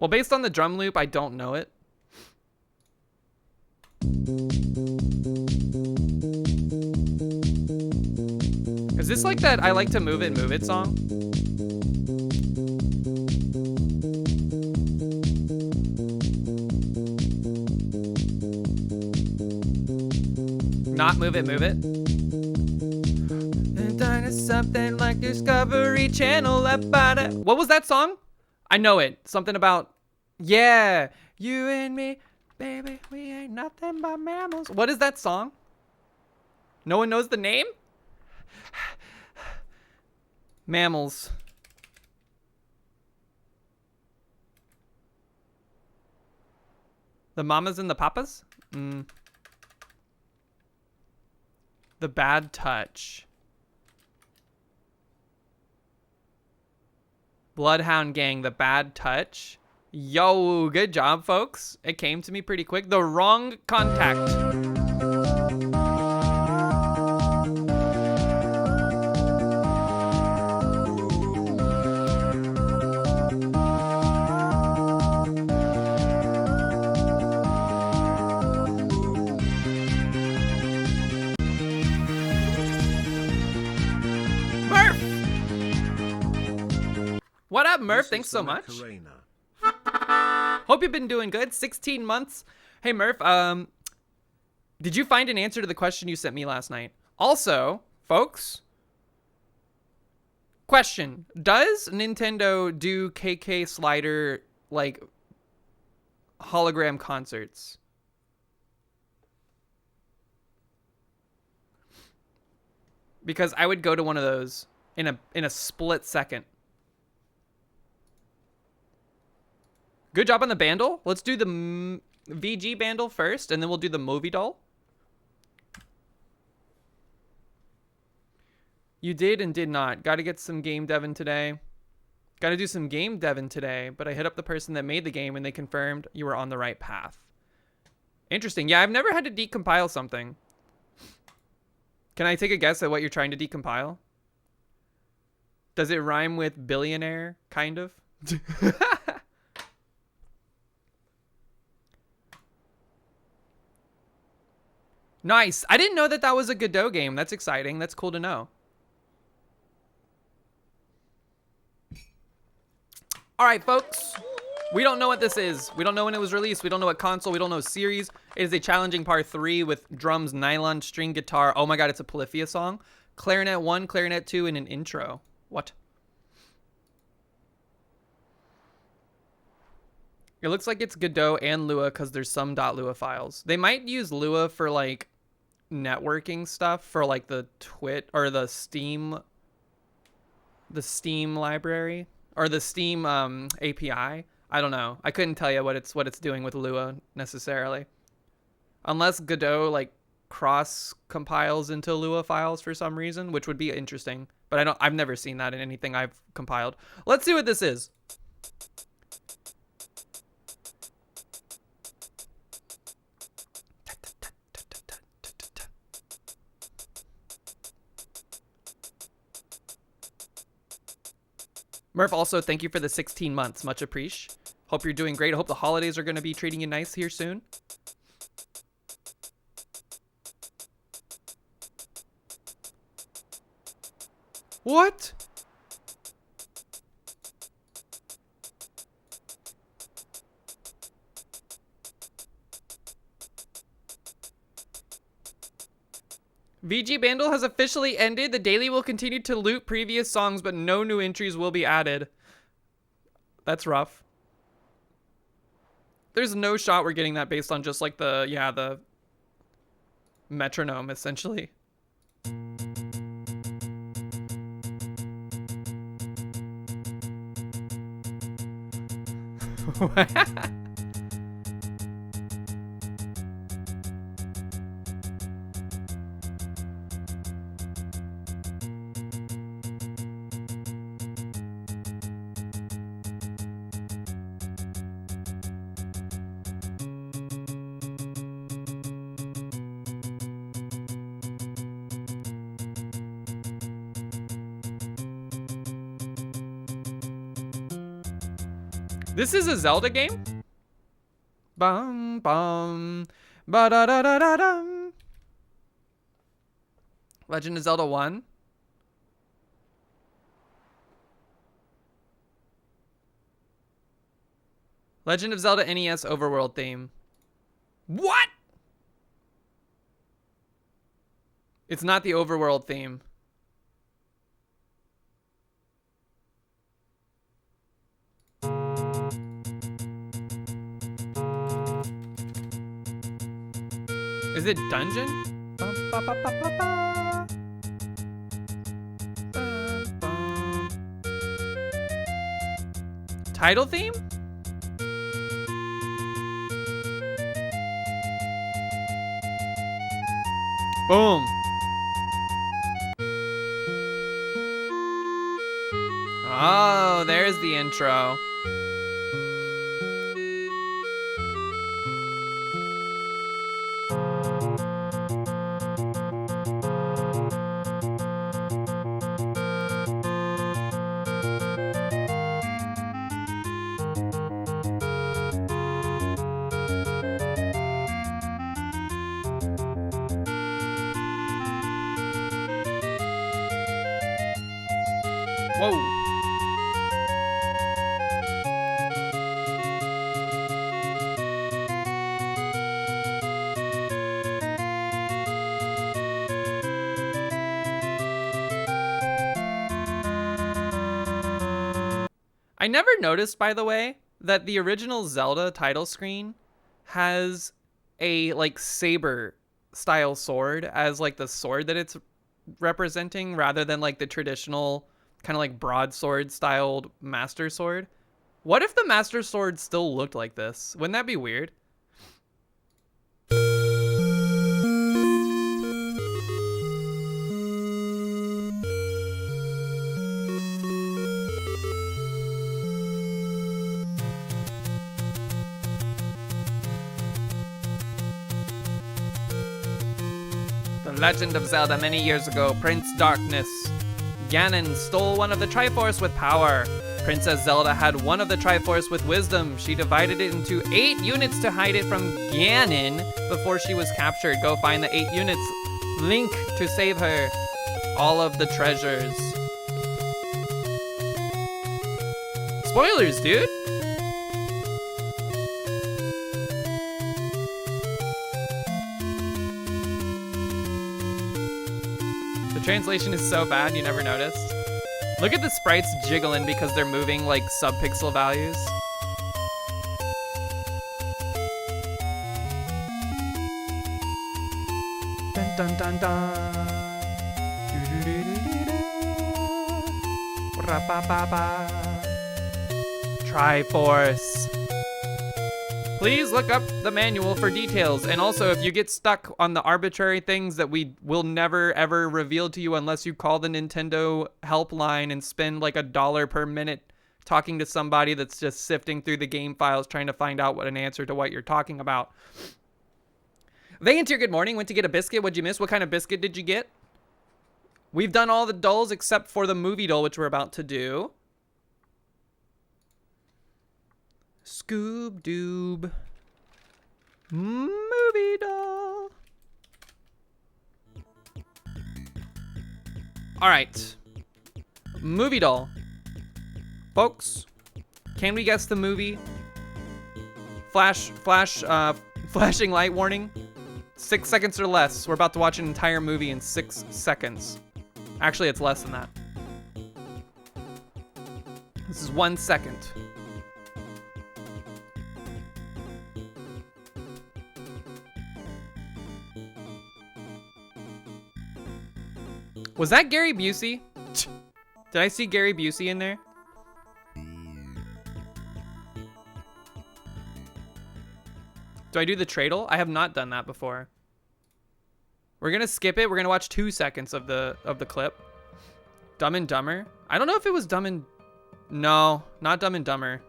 Well, based on the drum loop, I don't know it. Is this like that I Like to Move It song? not Move It, Move It. And it's something like Discovery Channel about it. What was that song? I know it. Something about, yeah, you and me, baby, we ain't nothing but mammals. What is that song? No one knows the name? Mammals. The Mamas and the Papas? The Bad Touch. Bloodhound Gang, The Bad Touch. Yo, good job, folks. It came to me pretty quick. The Wrong Contact. What up, Murph? Thanks so much. Hope you've been doing good. 16 months. Hey, Murph, did you find an answer to the question you sent me last night? Also, folks, question. Does Nintendo do KK Slider, like, hologram concerts? Because I would go to one of those in a split second. Good job on the bandle. Let's do the VG bandle first, and then we'll do the movie doll. You did and did not. Got to get some game devin today. Got to do some game devin today, but I hit up the person that made the game, and they confirmed you were on the right path. Interesting. Yeah, I've never had to decompile something. Can I take a guess at what you're trying to decompile? Does it rhyme with billionaire, kind of? Nice. I didn't know that that was a Godot game. That's exciting. That's cool to know. All right, folks. We don't know what this is. We don't know when it was released. We don't know what console. We don't know series. It is a challenging part 3 with drums, nylon, string guitar. Oh my god, it's a Polyphia song. Clarinet 1, Clarinet 2, and an intro. What? It looks like it's Godot and Lua because there's some .lua files. They might use Lua for like networking stuff for like the Twit or the Steam library or the Steam API. I don't know. I couldn't tell you what it's doing with Lua necessarily, unless Godot like cross compiles into Lua files for some reason, which would be interesting. But I've never seen that in anything I've compiled. Let's see what this is. Murph, also, thank you for the 16 months. Much appreciated. Hope you're doing great. I hope the holidays are going to be treating you nice here soon. What? VG Bandle has officially ended. The daily will continue to loop previous songs, but no new entries will be added. That's rough. There's no shot we're getting that based on just like the metronome, essentially. This is a Zelda game? Bum bum ba da da da da dum. Legend of Zelda 1. Legend of Zelda NES overworld theme. What? It's not the overworld theme. Is it dungeon? Title theme? Boom. Oh, there's the intro. Whoa. I never noticed, by the way, that the original Zelda title screen has a like saber style sword as like the sword that it's representing rather than like the traditional kind of like broadsword styled master sword. What if the master sword still looked like this? Wouldn't that be weird? The Legend of Zelda. Many years ago, Prince Darkness Ganon stole one of the Triforce with power. Princess Zelda had one of the Triforce with wisdom. She divided it into 8 units to hide it from Ganon before she was captured. Go find the 8 units. Link to save her. All of the treasures. Spoilers, dude. The translation is so bad you never noticed. Look at the sprites jiggling because they're moving like sub-pixel values. Dun dun dun dun. Ra-ba-ba-ba. Triforce. Please look up the manual for details. And also, if you get stuck on the arbitrary things that we will never ever reveal to you unless you call the Nintendo helpline and spend like $1 per minute talking to somebody that's just sifting through the game files trying to find out what an answer to what you're talking about. Vagantier, good morning. Went to get a biscuit. What'd you miss? What kind of biscuit did you get? We've done all the dulls except for the movie dull, which we're about to do. Scoob Doob. Movie doll. All right. Movie doll. Folks, can we guess the movie? Flashing light warning. 6 seconds or less. We're about to watch an entire movie in 6 seconds. Actually, it's less than that. This is 1 second. Was that Gary Busey? Did I see Gary Busey in there? Do I do the treadle? I have not done that before. We're gonna skip it. We're gonna watch 2 seconds of the clip. Dumb and Dumber. I don't know if it was Dumb and... No, not Dumb and Dumber.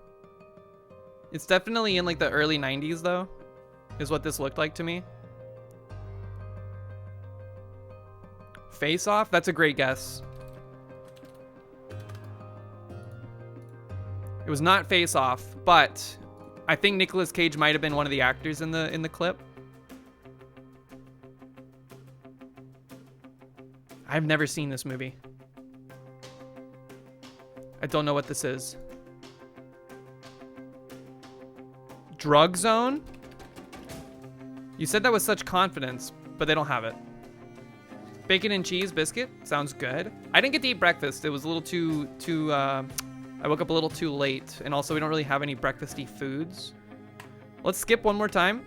It's definitely in like the early 90s though, is what this looked like to me. Face Off? That's a great guess. It was not Face Off, but I think Nicolas Cage might have been one of the actors in the clip. I've never seen this movie. I don't know what this is. Drug Zone? You said that with such confidence, but they don't have it. Bacon and cheese biscuit. Sounds good. I didn't get to eat breakfast. It was a little too I woke up a little too late. And also we don't really have any breakfasty foods. Let's skip one more time.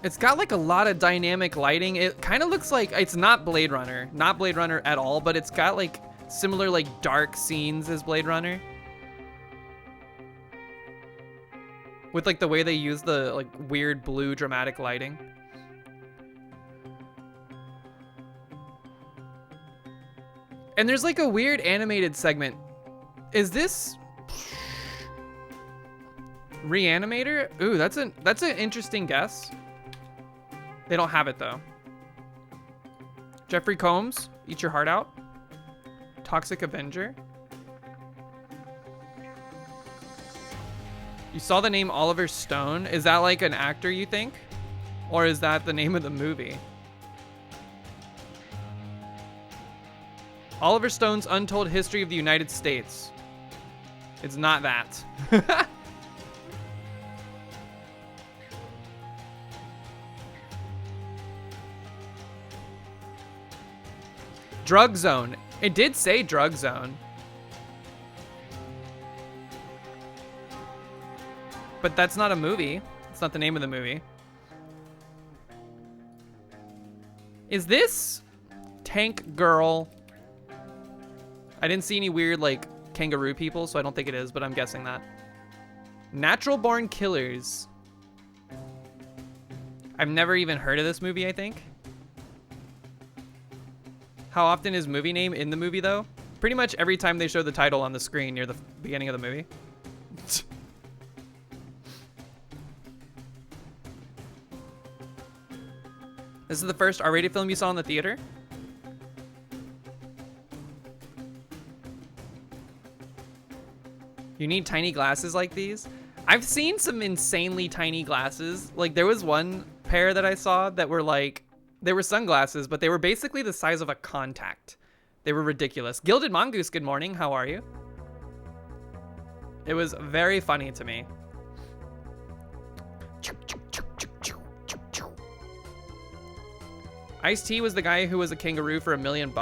It's got like a lot of dynamic lighting. It kind of looks like it's not Blade Runner. Not Blade Runner at all, but it's got like similar like dark scenes as Blade Runner. With like the way they use the like weird blue dramatic lighting. And there's like a weird animated segment. Is this Reanimator? Ooh, that's an interesting guess. They don't have it though. Jeffrey Combs, Eat Your Heart Out. Toxic Avenger. You saw the name Oliver Stone. Is that like an actor, you think? Or is that the name of the movie? Oliver Stone's Untold History of the United States. It's not that. Drug Zone. It did say Drug Zone. But that's not a movie. It's not the name of the movie. Is this Tank Girl? I didn't see any weird like kangaroo people, so I don't think it is, but I'm guessing that. Natural Born Killers. I've never even heard of this movie, I think. How often is movie name in the movie though? Pretty much every time they show the title on the screen near the beginning of the movie. This is the first R-rated film you saw in the theater? You need tiny glasses like these? I've seen some insanely tiny glasses. Like there was one pair that I saw that were like, they were sunglasses, but they were basically the size of a contact. They were ridiculous. Gilded Mongoose, good morning. How are you? It was very funny to me. Ice-T was the guy who was a kangaroo for $1 million.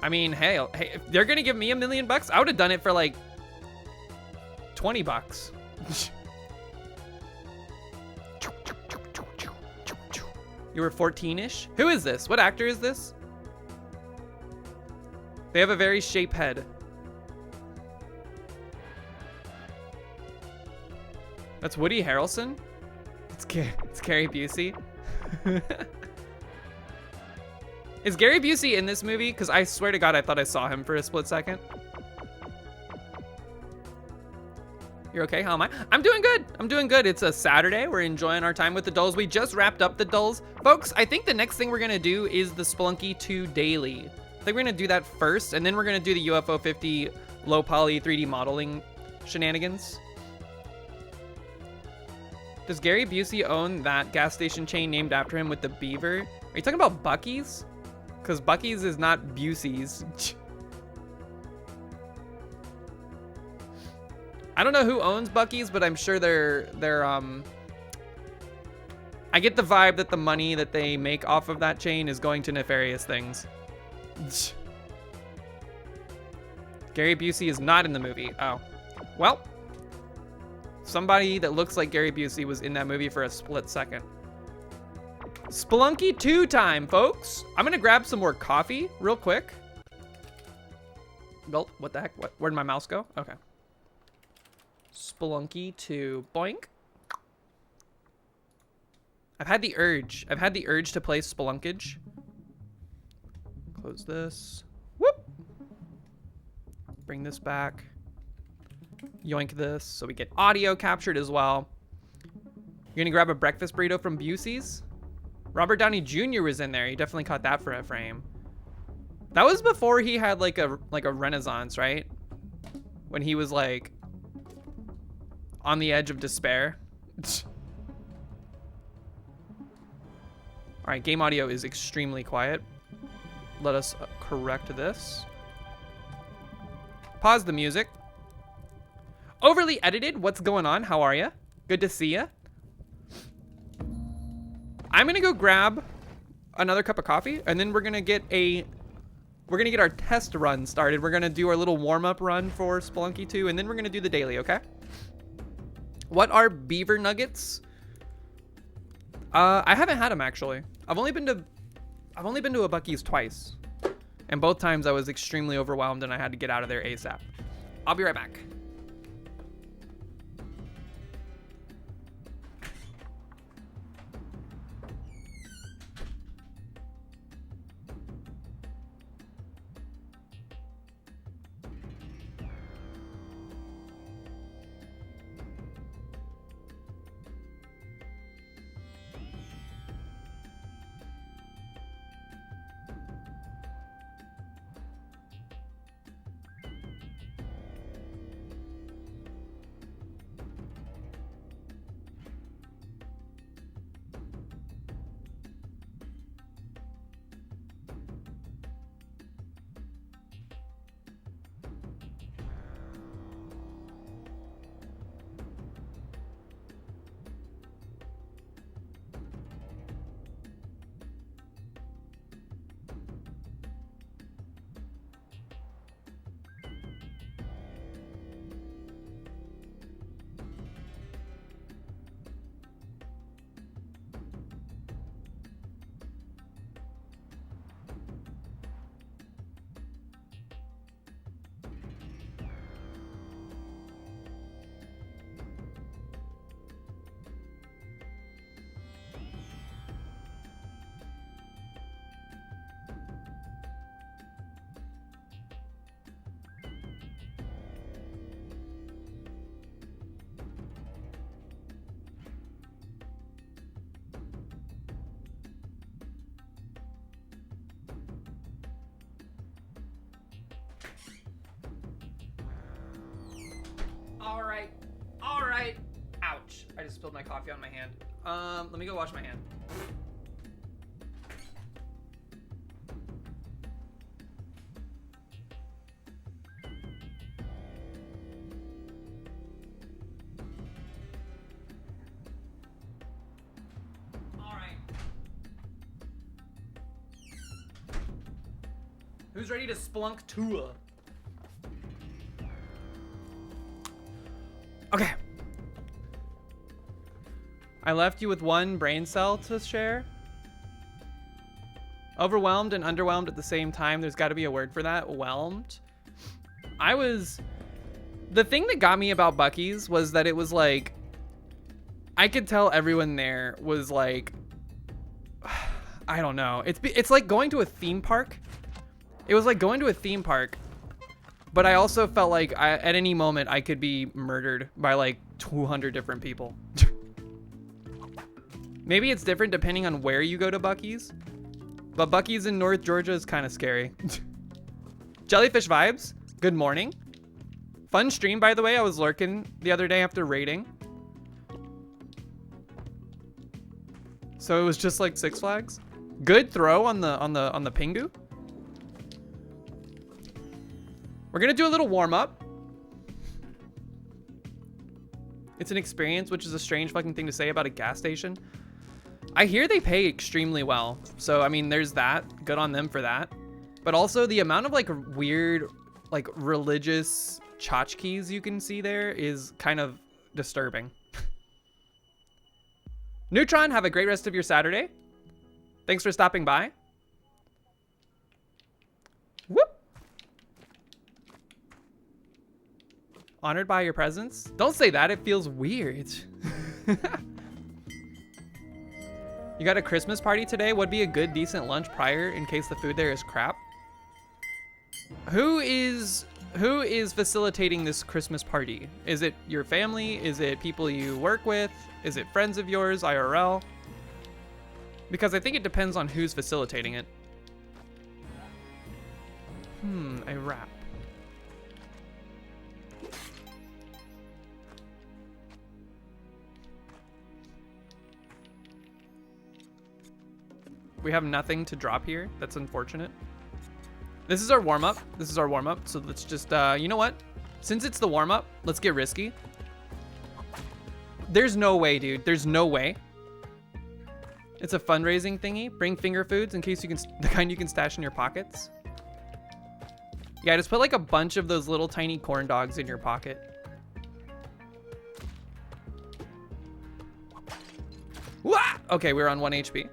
I mean, hey, if they're gonna give me $1 million, I would have done it for like $20. You were 14-ish? Who is this? What actor is this? They have a very shape head. That's Woody Harrelson? It's Gary Busey. Is Gary Busey in this movie? Because I swear to God, I thought I saw him for a split second. You're okay? How am I? I'm doing good. I'm doing good. It's a Saturday. We're enjoying our time with the dolls. We just wrapped up the dolls. Folks, I think the next thing we're going to do is the Spelunky 2 daily. I think we're going to do that first, and then we're going to do the UFO 50 low poly 3D modeling shenanigans. Does Gary Busey own that gas station chain named after him with the beaver? Are you talking about Buc-ee's? Because Buc-ee's is not Busey's. I don't know who owns Buc-ee's, but I'm sure they're I get the vibe that the money that they make off of that chain is going to nefarious things. Gary Busey is not in the movie. Oh. Well, somebody that looks like Gary Busey was in that movie for a split second. Spelunky 2 time, folks. I'm gonna grab some more coffee real quick. Well, what the heck? Where'd my mouse go? Okay. Spelunky 2. Boink. I've had the urge to play Spelunkage. Close this. Whoop. Bring this back. Yoink this so we get audio captured as well. You're gonna grab a breakfast burrito from Busey's? Robert Downey Jr. was in there. He definitely caught that for a frame. That was before he had like a renaissance, right? When he was like on the edge of despair. All right, game audio is extremely quiet. Let us correct this. Pause the music. Overly edited, what's going on? How are you? Good to see you. I'm gonna go grab another cup of coffee, and then we're gonna get our test run started. We're gonna do our little warm-up run for Spelunky 2, and then we're gonna do the daily, okay? What are beaver nuggets? I haven't had them actually. I've only been to a Buc-ee's twice, and both times I was extremely overwhelmed and I had to get out of there ASAP. I'll be right back. All right. Ouch. I just spilled my coffee on my hand. Let me go wash my hand. All right. Who's ready to Splunk Tua? Okay. I left you with one brain cell to share. Overwhelmed and underwhelmed at the same time. There's got to be a word for that. Whelmed. The thing that got me about Buc-ee's was that it was like, I could tell everyone there was like, I don't know. It's like going to a theme park. It was like going to a theme park. But I also felt like at any moment I could be murdered by like 200 different people. Maybe it's different depending on where you go to Buc-ee's. But Buc-ee's in North Georgia is kind of scary. Jellyfish vibes. Good morning. Fun stream, by the way. I was lurking the other day after raiding. So it was just like Six Flags. Good throw on the Pingu. We're gonna do a little warm up. It's an experience, which is a strange fucking thing to say about a gas station. I hear they pay extremely well. So, I mean, there's that. Good on them for that. But also the amount of like weird, like religious tchotchkes you can see there is kind of disturbing. Neutron, have a great rest of your Saturday. Thanks for stopping by. Whoop. Honored by your presence. Don't say that. It feels weird. You got a Christmas party today? Would be a good, decent lunch prior in case the food there is crap. Who is facilitating this Christmas party? Is it your family? Is it people you work with? Is it friends of yours, IRL? Because I think it depends on who's facilitating it. A wrap. We have nothing to drop here. That's unfortunate. This is our warm-up. So let's just, you know what? Since it's the warm-up, let's get risky. There's no way, dude. There's no way. It's a fundraising thingy. Bring finger foods in case you can, the kind you can stash in your pockets. Yeah, just put like a bunch of those little tiny corn dogs in your pocket. Wah! Okay, we're on 1 HP.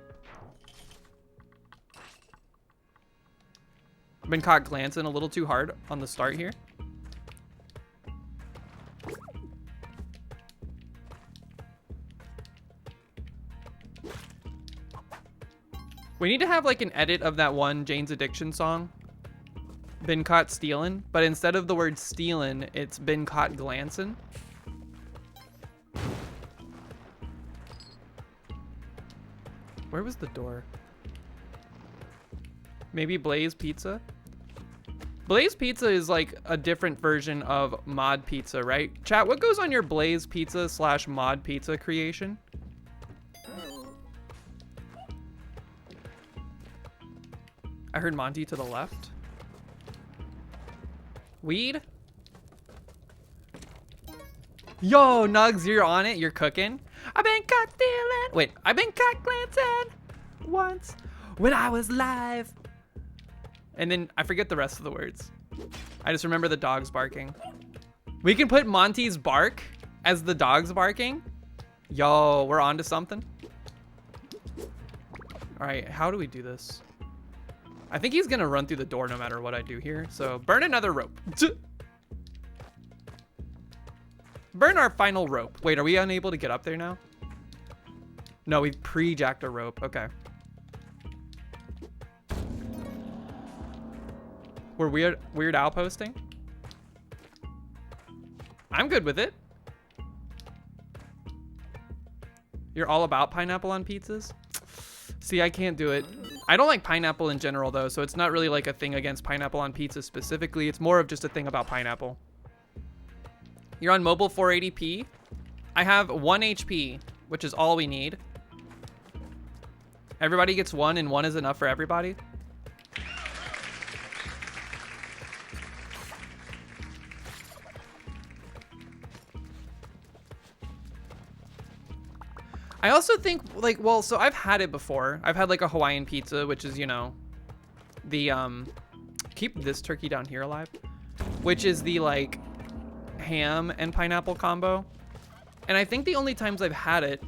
Been caught glancing a little too hard on the start here. We need to have like an edit of that one Jane's Addiction song. Been caught stealing, but instead of the word stealing, it's been caught glancing. Where was the door? Maybe Blaze Pizza? Blaze Pizza is like a different version of Mod Pizza, right? Chat, what goes on your Blaze Pizza / Mod Pizza creation? I heard Monty to the left. Weed? Yo, Nugs, you're on it. You're cooking. I've been caught stealing. Wait, I've been caught glancing once when I was live. And then I forget the rest of the words. I just remember the dogs barking. We can put Monty's bark as the dogs barking. Yo, we're on to something. All right, how do we do this? I think he's gonna run through the door no matter what I do here. So burn another rope. Burn our final rope. Wait, are we unable to get up there now? No, we've pre-jacked a rope. Okay. We're Weird Al posting. I'm good with it. You're all about pineapple on pizzas? See, I can't do it. I don't like pineapple in general, though, so it's not really like a thing against pineapple on pizza specifically. It's more of just a thing about pineapple. You're on mobile 480p. I have 1 HP, which is all we need. Everybody gets 1, and 1 is enough for everybody. I also think, like, well, so I've had it before. I've had, like, a Hawaiian pizza, which is, you know, the, keep this turkey down here alive, which is the, like, ham and pineapple combo. And I think the only times I've had it,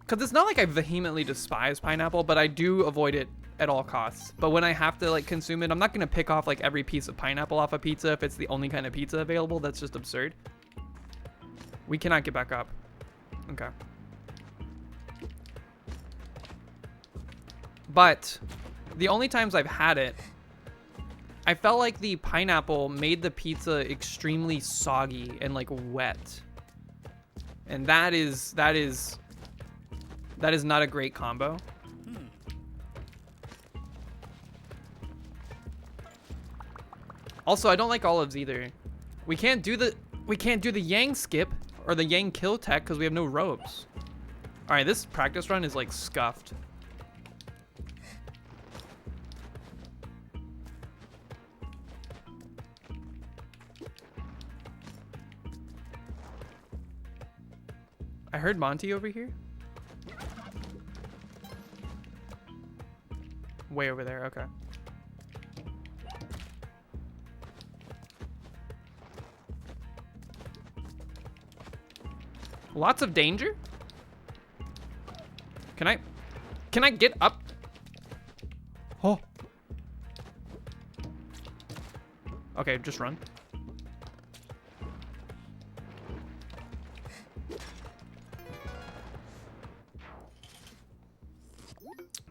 because it's not like I vehemently despise pineapple, but I do avoid it at all costs. But when I have to, like, consume it, I'm not going to pick off, like, every piece of pineapple off a pizza if it's the only kind of pizza available. That's just absurd. We cannot get back up. Okay. But the only times I've had it, I felt like the pineapple made the pizza extremely soggy and like wet. And that is not a great combo. Also, I don't like olives either. We can't do the yang skip or the yang kill tech because we have no ropes. All right, this practice run is like scuffed. I heard Monty over here. Way over there, okay. Lots of danger? Can I get up? Oh. Okay, just run.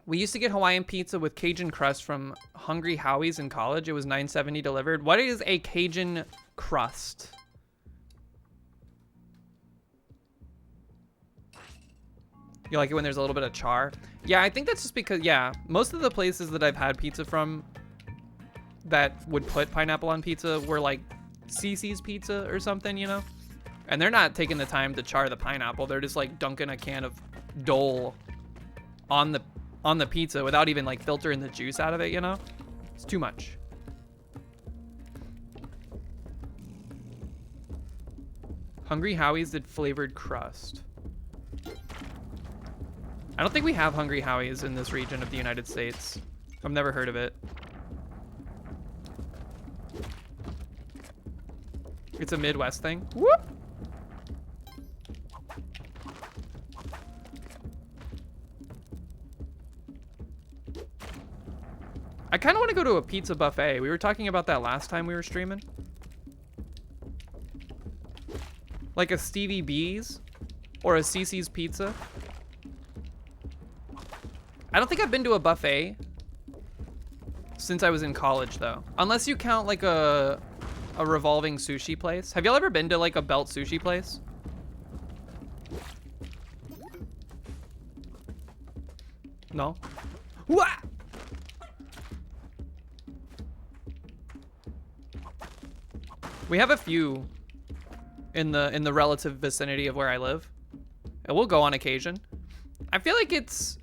We used to get Hawaiian pizza with Cajun crust from Hungry Howie's in college. It was $9.70 delivered. What is a Cajun crust? You like it when there's a little bit of char? Yeah, I think that's just because, yeah, most of the places that I've had pizza from that would put pineapple on pizza were like Cece's Pizza or something, you know? And they're not taking the time to char the pineapple. They're just like dunking a can of Dole on the pizza without even like filtering the juice out of it, you know? It's too much. Hungry Howie's did flavored crust. I don't think we have Hungry Howie's in this region of the United States. I've never heard of it. It's a Midwest thing. Whoop! I kind of want to go to a pizza buffet. We were talking about that last time we were streaming. Like a Stevie B's or a CC's Pizza. I don't think I've been to a buffet since I was in college, though. Unless you count like a revolving sushi place. Have y'all ever been to like a belt sushi place? No? Wah! We have a few in the relative vicinity of where I live. And we'll go on occasion. I feel like it's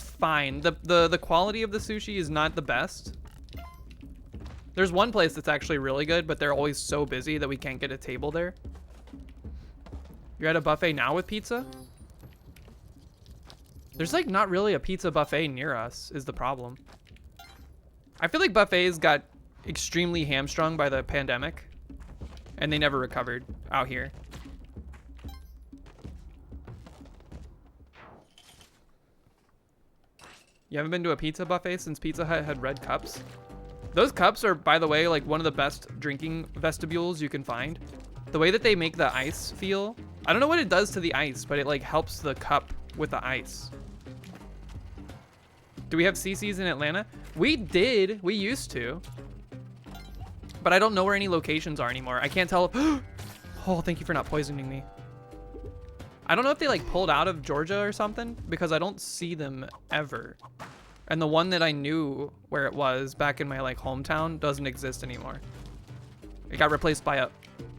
fine. The quality of the sushi is not the best. There's one place that's actually really good, but they're always so busy that we can't get a table there. You're at a buffet now with pizza? There's like not really a pizza buffet near us is the problem. I feel like buffets got extremely hamstrung by the pandemic. And they never recovered out here. You haven't been to a pizza buffet since Pizza Hut had red cups? Those cups are, by the way, like one of the best drinking vestibules you can find. The way that they make the ice feel, I don't know what it does to the ice, but it like helps the cup with the ice. Do we have CC's in Atlanta? We did, we used to. But I don't know where any locations are anymore. I can't tell if, oh, thank you for not poisoning me. I don't know if they like pulled out of Georgia or something because I don't see them ever. And the one that I knew where it was back in my like hometown doesn't exist anymore. It got replaced by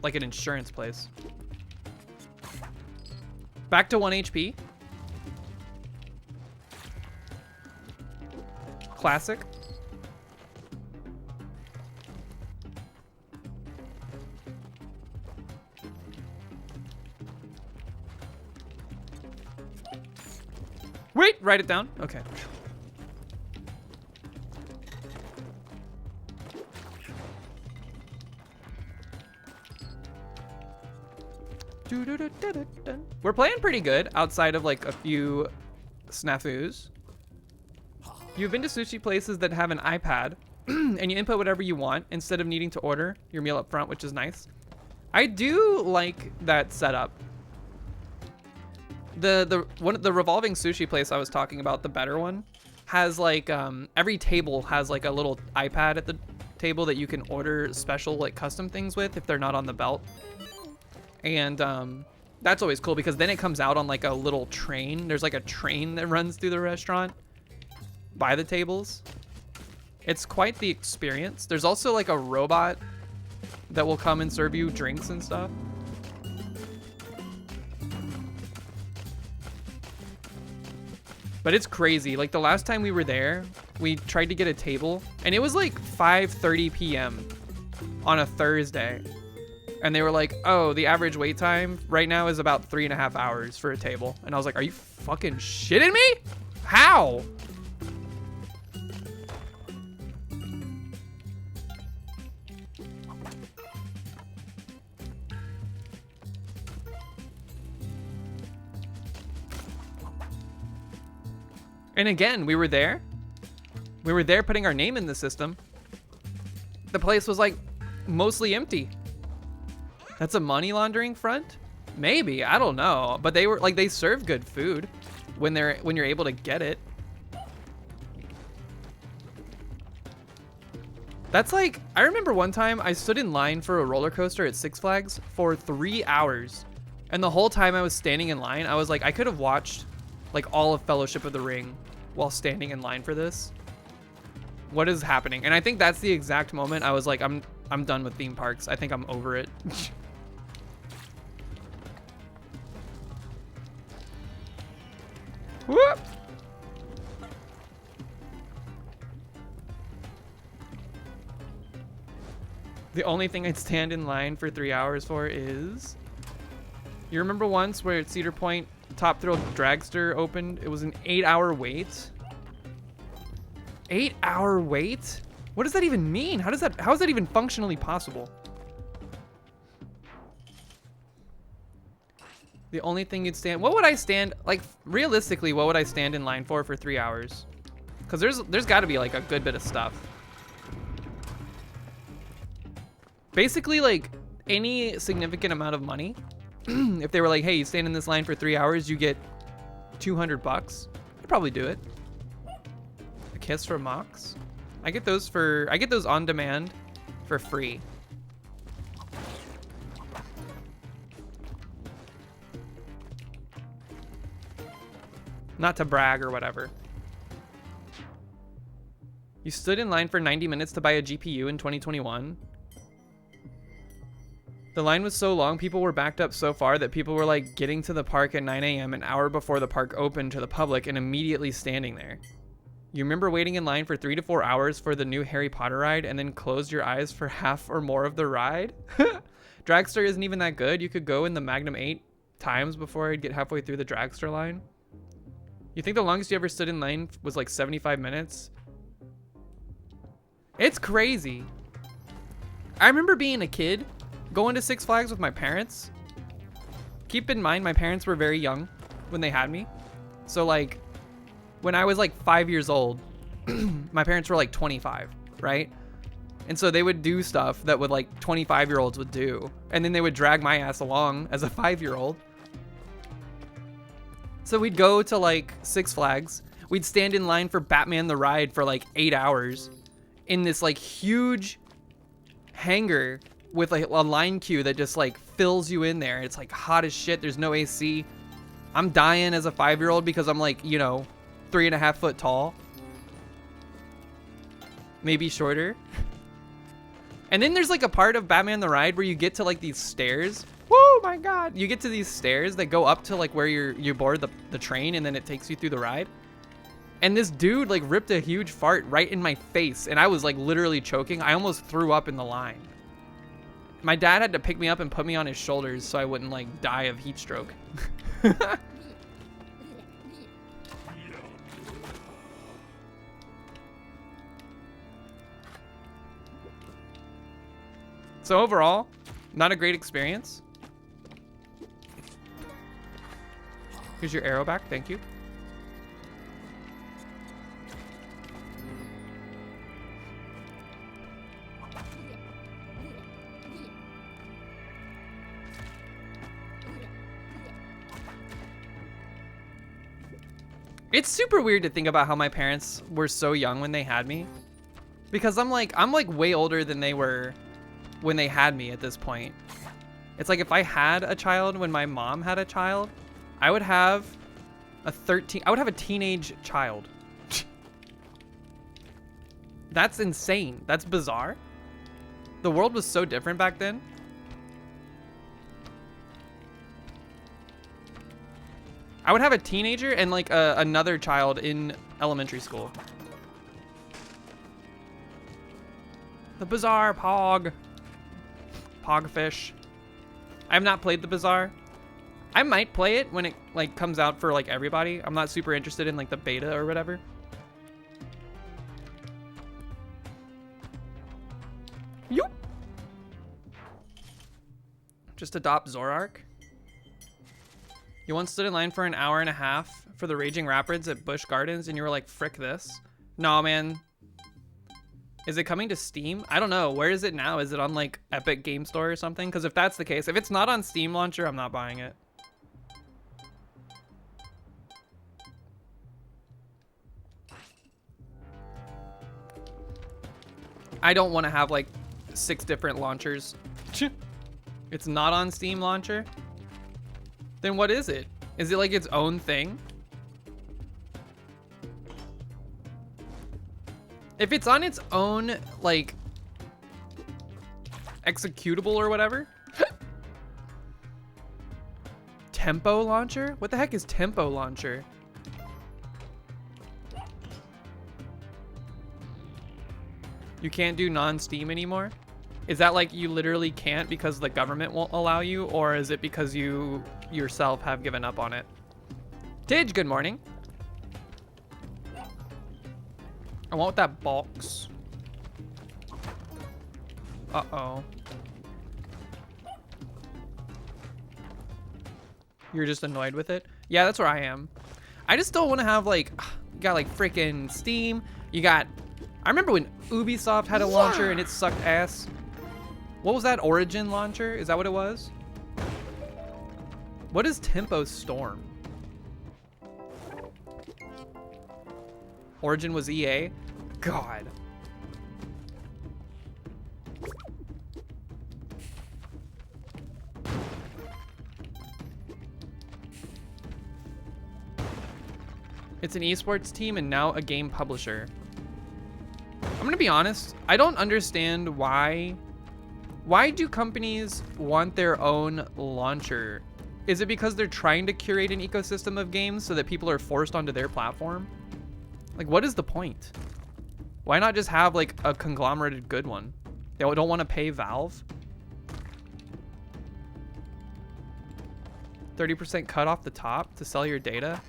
like an insurance place. Back to 1 HP. Classic. Wait, write it down. Okay. We're playing pretty good outside of like a few snafus. You've been to sushi places that have an iPad and you input whatever you want instead of needing to order your meal up front, which is nice. I do like that setup. The revolving sushi place I was talking about, the better one, has like every table has like a little iPad at the table that you can order special like custom things with if they're not on the belt. And that's always cool because then it comes out on like a little train. There's like a train that runs through the restaurant by the tables. It's quite the experience. There's also like a robot that will come and serve you drinks and stuff. But it's crazy. Like the last time we were there, we tried to get a table and it was like 5:30 p.m. on a Thursday. And they were like, oh, the average wait time right now is about 3.5 hours for a table. And I was like, are you fucking shitting me? How? And again, we were there. We were there putting our name in the system. The place was like mostly empty. That's a money laundering front? Maybe, I don't know. But they were like, they serve good food when you're able to get it. That's like, I remember one time I stood in line for a roller coaster at Six Flags for 3 hours. And the whole time I was standing in line, I was like, I could have watched like all of Fellowship of the Ring while standing in line for this. What is happening? And I think that's the exact moment I was like, I'm done with theme parks. I think I'm over it. Whoop. The only thing I'd stand in line for 3 hours for is You remember once where at Cedar Point, Top Thrill Dragster opened? It was an 8-hour wait. 8-hour wait? What does that even mean? How is that even functionally possible? The only thing you'd stand, what would I stand, like realistically, what would I stand in line for 3 hours? Because there's got to be like a good bit of stuff. Basically, like any significant amount of money, if they were like, hey, you stand in this line for 3 hours, you get $200. I'd probably do it. A kiss from Mox. I get those on demand for free. Not to brag or whatever. You stood in line for 90 minutes to buy a GPU in 2021. The line was so long, people were backed up so far that people were like getting to the park at 9 a.m. an hour before the park opened to the public and immediately standing there. You remember waiting in line for 3 to 4 hours for the new Harry Potter ride and then closed your eyes for half or more of the ride? Dragster isn't even that good. You could go in the Magnum 8 times before I'd get halfway through the Dragster line. You think the longest you ever stood in line was like 75 minutes? It's crazy. I remember being a kid, going to Six Flags with my parents. Keep in mind, my parents were very young when they had me. So like, when I was like 5 years old, my parents were like 25, right? And so they would do stuff that would like 25-year-olds would do. And then they would drag my ass along as a 5-year-old. So we'd go to like Six Flags. We'd stand in line for Batman the Ride for like 8 hours in this like huge hangar with like a line queue that just like fills you in there. It's like hot as shit. There's no AC. I'm dying as a 5-year-old because I'm like, you know, 3.5 foot tall. Maybe shorter. And then there's like a part of Batman the Ride where you get to like these stairs. Whoa, my God. You get to these stairs that go up to like where you board the train and then it takes you through the ride. And this dude like ripped a huge fart right in my face and I was like literally choking. I almost threw up in the line. My dad had to pick me up and put me on his shoulders so I wouldn't like die of heat stroke. So overall, not a great experience. Here's your arrow back, thank you. It's super weird to think about how my parents were so young when they had me. Because I'm like way older than they were when they had me at this point. It's like if I had a child when my mom had a child, I would have a teenage child. That's insane. That's bizarre. The world was so different back then. I would have a teenager and like another child in elementary school. The Bazaar Pog. Pogfish. I have not played the Bazaar. I might play it when it like comes out for like everybody. I'm not super interested in like the beta or whatever. Yoop. Just adopt Zorark. You once stood in line for an hour and a half for the Raging Rapids at Busch Gardens and you were like, frick this. No, man. Is it coming to Steam? I don't know. Where is it now? Is it on like Epic Game Store or something? Because if that's the case, if it's not on Steam Launcher, I'm not buying it. I don't want to have like 6 different launchers. It's not on Steam Launcher? Then what is it? Is it like its own thing? If it's on its own, like, executable or whatever. Tempo Launcher? What the heck is Tempo Launcher? You can't do non-Steam anymore? Is that like you literally can't because the government won't allow you, or is it because you yourself have given up on it? Tidge, good morning. I want that box. Uh-oh. You're just annoyed with it? Yeah, that's where I am. I just don't want to have like, you got like freaking Steam. You got, I remember when Ubisoft had a launcher and it sucked ass. What was that, Origin launcher? Is that what it was? What is Tempo Storm? Origin was EA? God. It's an esports team and now a game publisher. I'm gonna be honest, I don't understand why do companies want their own launcher? Is it because they're trying to curate an ecosystem of games so that people are forced onto their platform? Like, what is the point? Why not just have like a conglomerated good one? They don't want to pay Valve? 30% cut off the top to sell your data?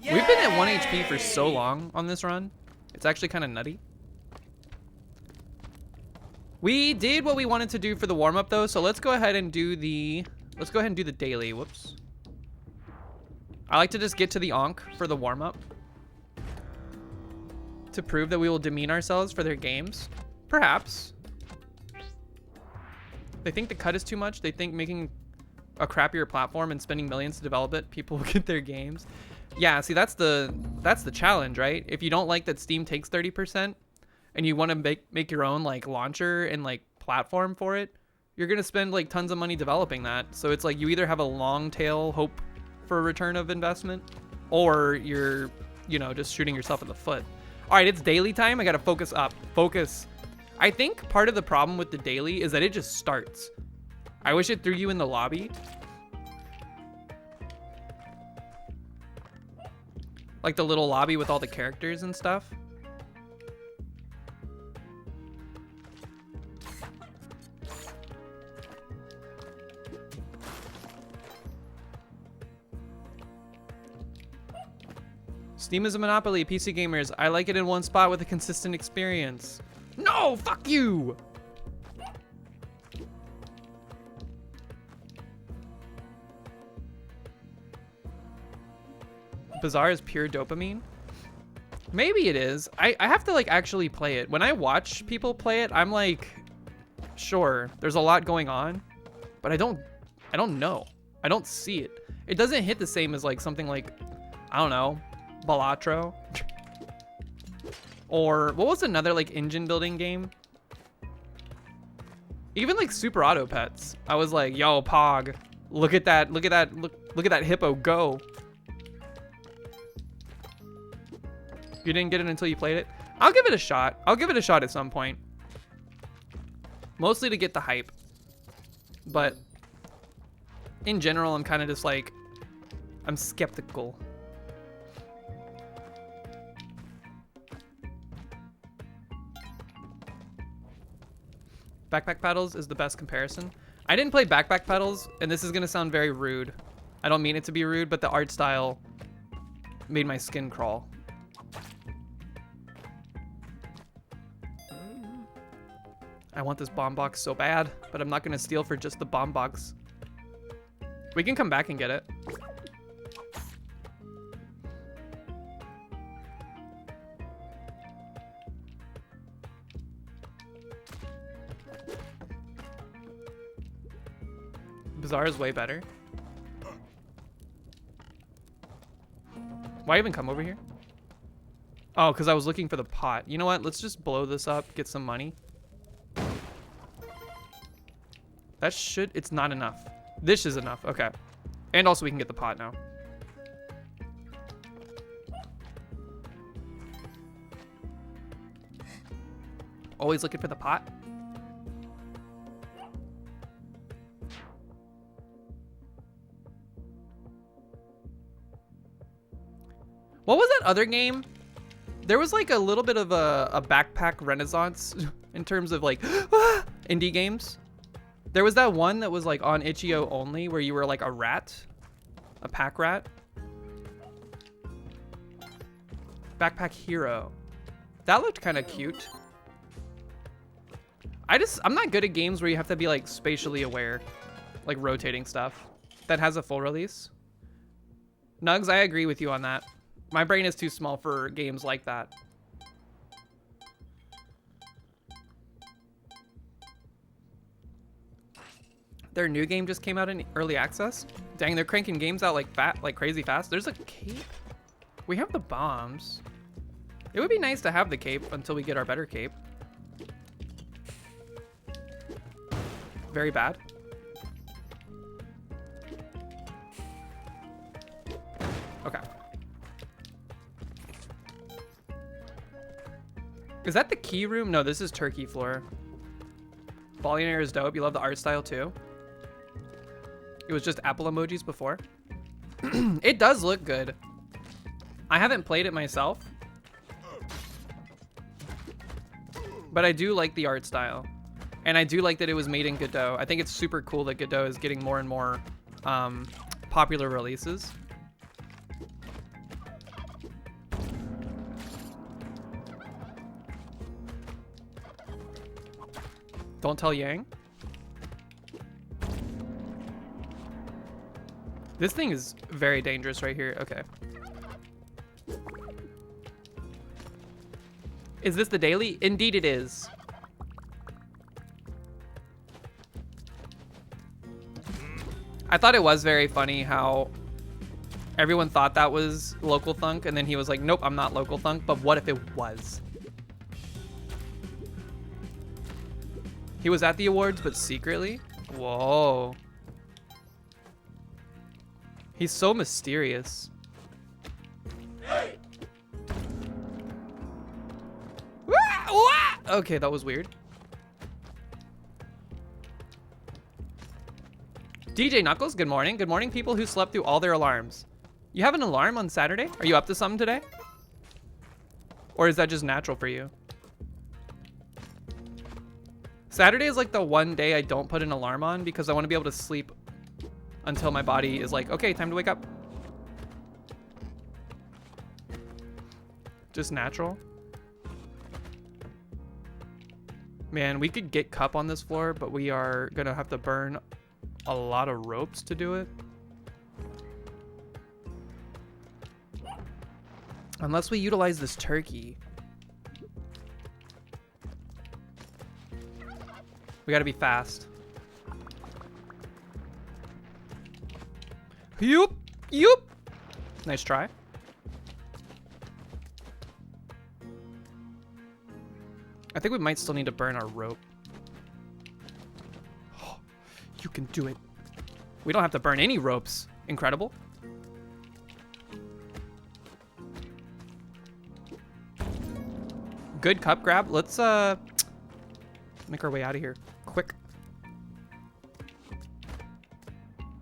Yay! We've been at 1 HP for so long on this run. It's actually kind of nutty. We did what we wanted to do for the warm-up though, so let's go ahead and do the daily. Whoops. I like to just get to the Ankh for the warm-up to prove that we will demean ourselves for their games. Perhaps. They think the cut is too much. They think making a crappier platform and spending millions to develop it, people will get their games. Yeah, see, that's the challenge, right? If you don't like that Steam takes 30% and you want to make your own like launcher and like platform for it, you're going to spend like tons of money developing that. So it's like you either have a long tail hope for a return of investment, or you're, you know, just shooting yourself in the foot. All right, it's daily time. I got to focus up. Focus. I think part of the problem with the daily is that it just starts. I wish it threw you in the lobby. Like the little lobby with all the characters and stuff. Steam is a monopoly, PC gamers. I like it in one spot with a consistent experience. No, fuck you! Bizarre is pure dopamine? Maybe it is. I have to like actually play it. When I watch people play it, I'm like, sure, there's a lot going on, but I don't know. I don't see it. It doesn't hit the same as like something like, I don't know, Balatro. Or what was another like engine building game? Even like Super Auto Pets. I was like, yo, Pog, look at that hippo go. You didn't get it until you played it? I'll give it a shot. I'll give it a shot at some point. Mostly to get the hype. But in general, I'm kind of just like, I'm skeptical. Backpack Paddles is the best comparison. I didn't play Backpack Paddles, and this is gonna sound very rude. I don't mean it to be rude, but the art style made my skin crawl. I want this bomb box so bad, but I'm not gonna steal for just the bomb box. We can come back and get it. Bizarre is way better. Why even come over here? Oh, because I was looking for the pot. You know what? Let's just blow this up, get some money. That should, it's not enough. This is enough, okay. And also we can get the pot now. Always looking for the pot. What was that other game There was like a little bit of a backpack renaissance in terms of like indie games. There was that one that was like on itch.io only where you were like a rat, a pack rat. Backpack Hero. That looked kind of cute. I'm not good at games where you have to be like spatially aware, like rotating stuff. That has a full release. Nugs, I agree with you on that. My brain is too small for games like that. Their new game just came out in early access. Dang, they're cranking games out like crazy fast. There's a cape. We have the bombs. It would be nice to have the cape until we get our better cape. Very bad. Okay. Is that the key room? No, this is Turkey floor. Volunteer is dope. You love the art style too. It was just Apple emojis before. It does look good. I haven't played it myself, but I do like the art style. And I do like that it was made in Godot. I think it's super cool that Godot is getting more and more popular releases. Don't tell Yang. This thing is very dangerous right here. Okay. Is this the daily? Indeed it is. I thought it was very funny how everyone thought that was Local Thunk, and then he was like, nope, I'm not Local Thunk, but what if it was? He was at the awards, but secretly? Whoa. He's so mysterious. Okay, that was weird. DJ Knuckles, good morning. Good morning, people who slept through all their alarms. You have an alarm on Saturday? Are you up to something today? Or is that just natural for you? Saturday is like the one day I don't put an alarm on because I want to be able to sleep until my body is like, okay, time to wake up. Just natural. Man, we could get Cup on this floor, but we are gonna have to burn a lot of ropes to do it. Unless we utilize this turkey. We gotta be fast. Yoop! Yoop! Nice try. I think we might still need to burn our rope. You can do it. We don't have to burn any ropes. Incredible. Good cup grab. Let's make our way out of here. Quick.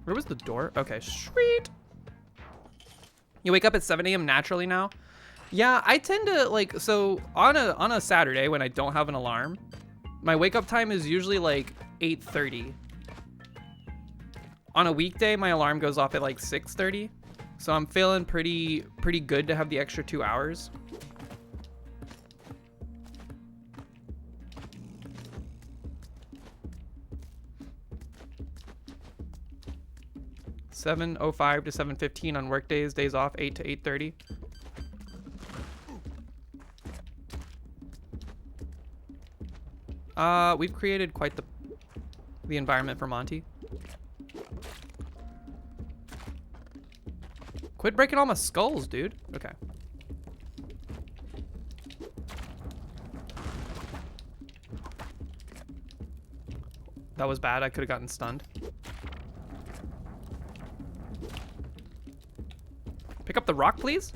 Where was the door? Okay, sweet. You wake up at 7 a.m. naturally now? Yeah, I tend to like, so on a Saturday when I don't have an alarm, my wake up time is usually like 8:30. On a weekday, my alarm goes off at like 6:30. So I'm feeling pretty good to have the extra 2 hours. (7:05 to 7:15) on work days, days off 8 to 8:30. We've created quite the environment for Monty. Quit breaking all my skulls, dude. Okay. That was bad. I could have gotten stunned. Pick up the rock, please.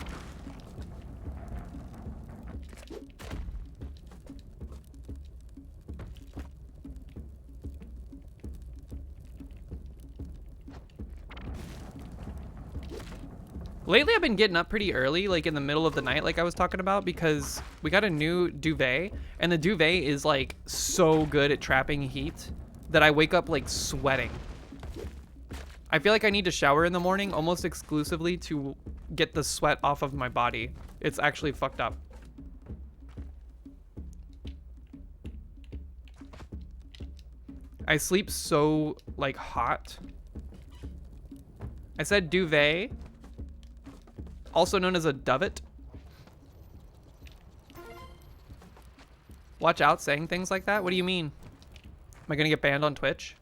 Lately, I've been getting up pretty early, like in the middle of the night, like I was talking about, because we got a new duvet, and the duvet is like so good at trapping heat that I wake up like sweating. I feel like I need to shower in the morning almost exclusively to get the sweat off of my body. It's actually fucked up. I sleep so like hot. I said duvet, also known as a dovet. Watch out saying things like that. What do you mean? Am I gonna get banned on Twitch?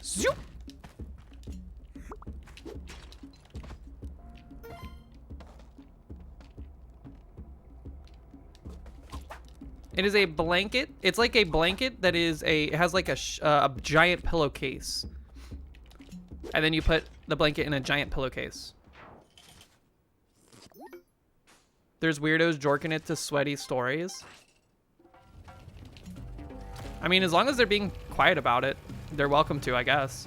Zoop. It is a blanket. It's like a blanket that is it has like a giant pillowcase. And then you put the blanket in a giant pillowcase. There's weirdos jorking it to sweaty stories. I mean, as long as they're being quiet about it, they're welcome to, I guess.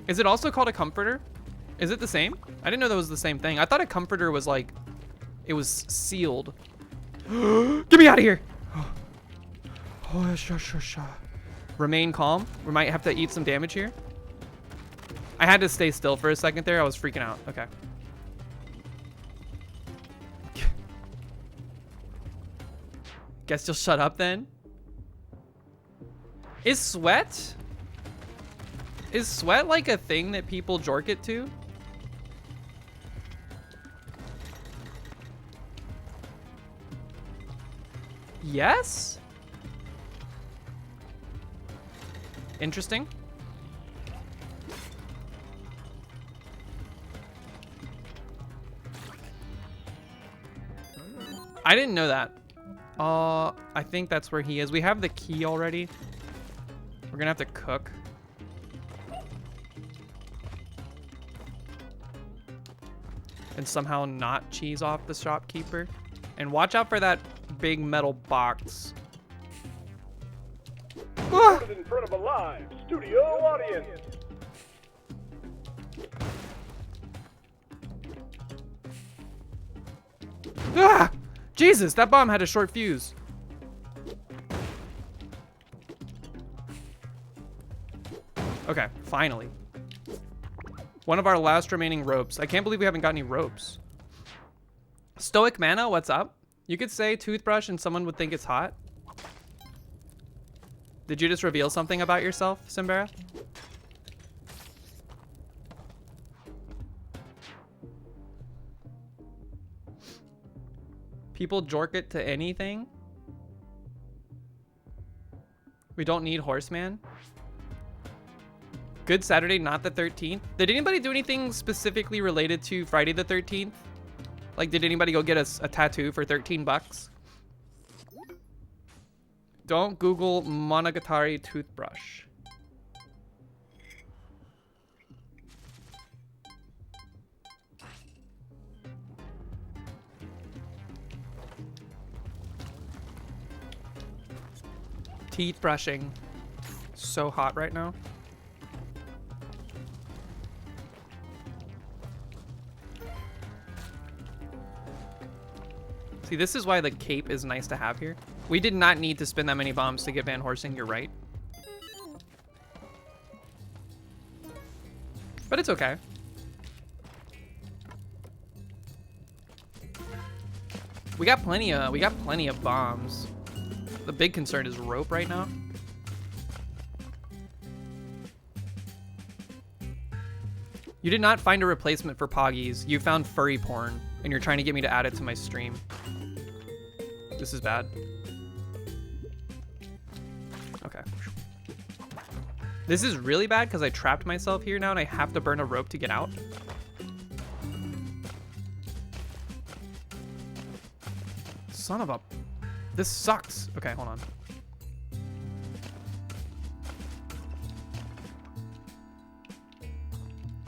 Is it also called a comforter? Is it the same? I didn't know that was the same thing. I thought a comforter was like, it was sealed. Get me out of here. Oh, remain calm. We might have to eat some damage here. I had to stay still for a second there. I was freaking out. Okay. Guess you'll shut up then. Is sweat like a thing that people jork it to? Yes? Interesting. I didn't know that. I think that's where he is. We have the key already. We're gonna have to cook. And somehow not cheese off the shopkeeper. And watch out for that big metal box. Recorded in front of a live studio audience. Ah! Jesus, that bomb had a short fuse. Okay, finally. One of our last remaining ropes. I can't believe we haven't got any ropes. Stoic Mana, what's up? You could say toothbrush and someone would think it's hot. Did you just reveal something about yourself, Simbera? People jork it to anything? We don't need Horseman. Good Saturday, not the 13th. Did anybody do anything specifically related to Friday the 13th? Like, did anybody go get a tattoo for 13 bucks? Don't Google Monogatari toothbrush. Teeth brushing. So hot right now. See, this is why the cape is nice to have here. We did not need to spend that many bombs to get Van Horsing, you're right. But it's okay. We got plenty of bombs. The big concern is rope right now. You did not find a replacement for Poggies. You found furry porn, and you're trying to get me to add it to my stream. This is bad. Okay. This is really bad because I trapped myself here now and I have to burn a rope to get out. Son of a... This sucks. Okay, hold on.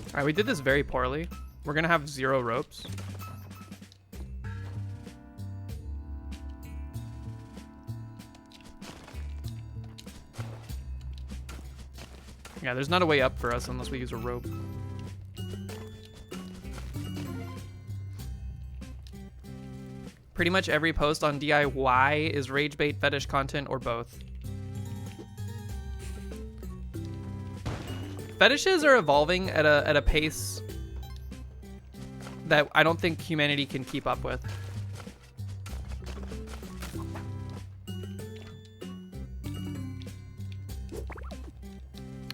All right, we did this very poorly. We're gonna have 0 ropes. Yeah, there's not a way up for us unless we use a rope. Pretty much every post on DIY is rage bait, fetish content, or both. Fetishes are evolving at a pace that I don't think humanity can keep up with.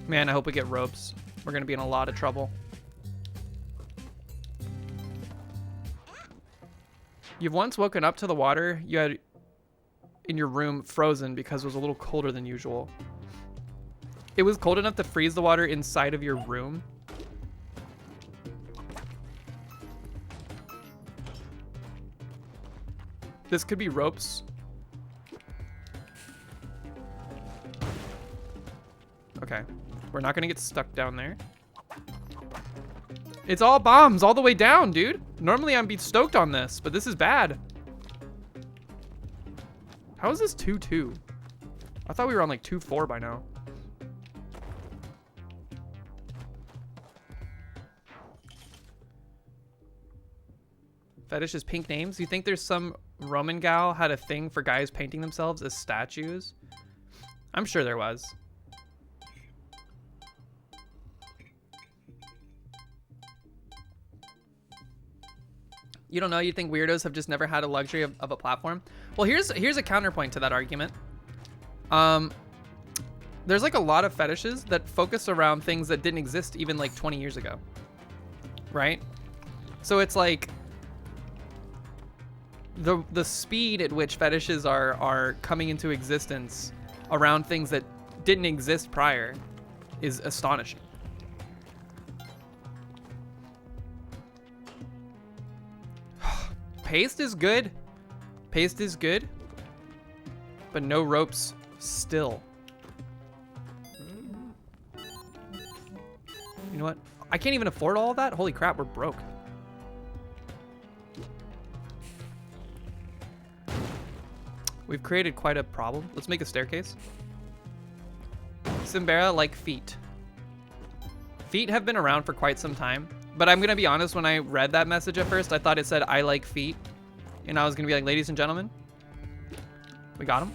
Man, I hope we get ropes. We're gonna be in a lot of trouble. You've once woken up to the water you had in your room frozen because it was a little colder than usual. It was cold enough to freeze the water inside of your room. This could be ropes. Okay. We're not gonna get stuck down there. It's all bombs all the way down, dude. Normally I'd be stoked on this, but this is bad. How is this 2-2? I thought we were on like 2-4 by now. Fetish is pink names. You think there's some Roman gal had a thing for guys painting themselves as statues? I'm sure there was. You don't know, you think weirdos have just never had a luxury of a platform? Well, here's a counterpoint to that argument. There's like a lot of fetishes that focus around things that didn't exist even like 20 years ago. Right? So it's like the speed at which fetishes are coming into existence around things that didn't exist prior is astonishing. Paste is good. Paste is good. But no ropes still. You know what? I can't even afford all of that? Holy crap, we're broke. We've created quite a problem. Let's make a staircase. Simbera like feet. Feet have been around for quite some time. But I'm going to be honest, when I read that message at first, I thought it said, I like feet. And I was going to be like, ladies and gentlemen, we got them.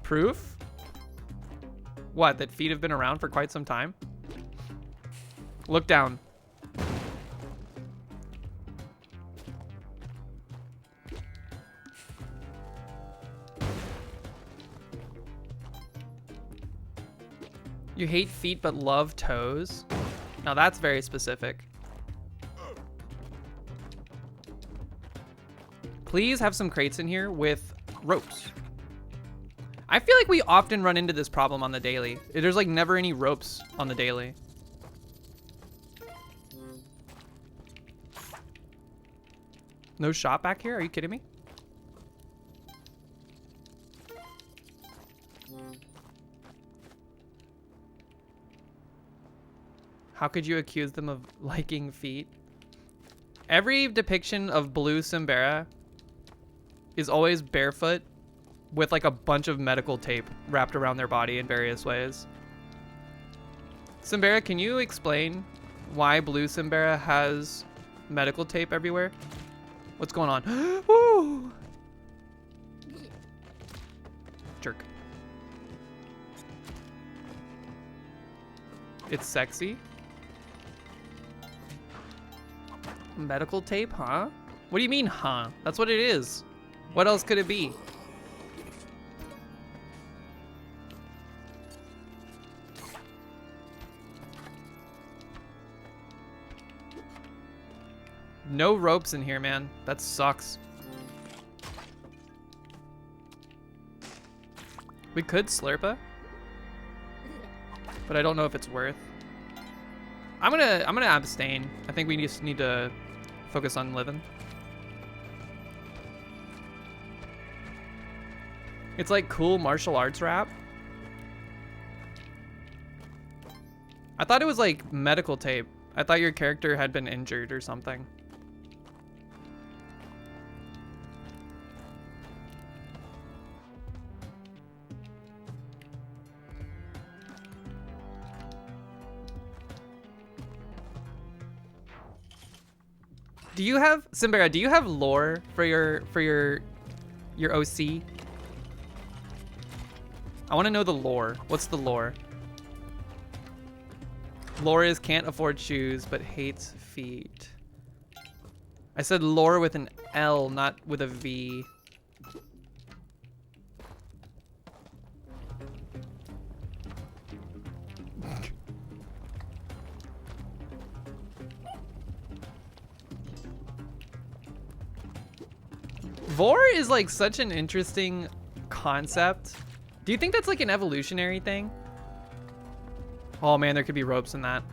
Proof? What, that feet have been around for quite some time? Look down. You hate feet but love toes? Now that's very specific. Please have some crates in here with ropes. I feel like we often run into this problem on the daily. There's like never any ropes on the daily. No shop back here? Are you kidding me? How could you accuse them of liking feet? Every depiction of blue Simbera is always barefoot with like a bunch of medical tape wrapped around their body in various ways. Simbera, can you explain why blue Simbera has medical tape everywhere? What's going on? Woo! Jerk. It's sexy. Medical tape, huh? What do you mean, huh? That's what it is. What else could it be? No ropes in here, man. That sucks. We could Slurpa, but I don't know if it's worth. I'm gonna abstain. I think we just need to focus on living. It's like cool martial arts rap. I thought it was like medical tape. I thought your character had been injured or something. Do you have Simbera? Do you have lore for your OC? I want to know the lore. What's the lore? Lore is can't afford shoes but hates feet. I said lore with an L, not with a V. Vor is like such an interesting concept. Do you think that's like an evolutionary thing? Oh man, there could be ropes in that.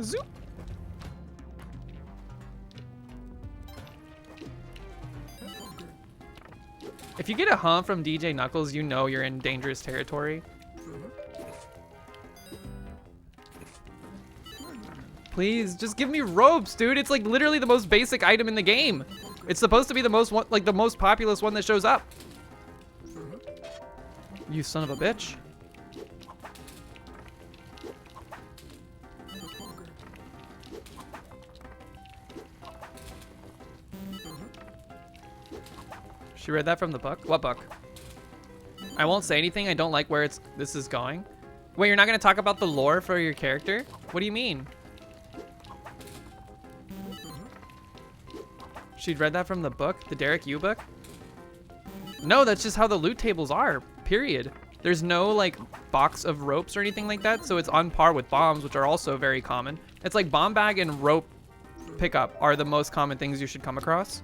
Zoop. If you get a hum from DJ Knuckles, you know you're in dangerous territory. Please, just give me ropes, dude. It's like literally the most basic item in the game. It's supposed to be the most the most populous one that shows up. You son of a bitch. She read that from the book? What book? I won't say anything. I don't like where this is going. Wait, you're not gonna talk about the lore for your character? What do you mean? She'd read that from the book? The Derek Yu book? No, that's just how the loot tables are, period. There's no like box of ropes or anything like that, so it's on par with bombs, which are also very common. It's like bomb bag and rope pickup are the most common things you should come across.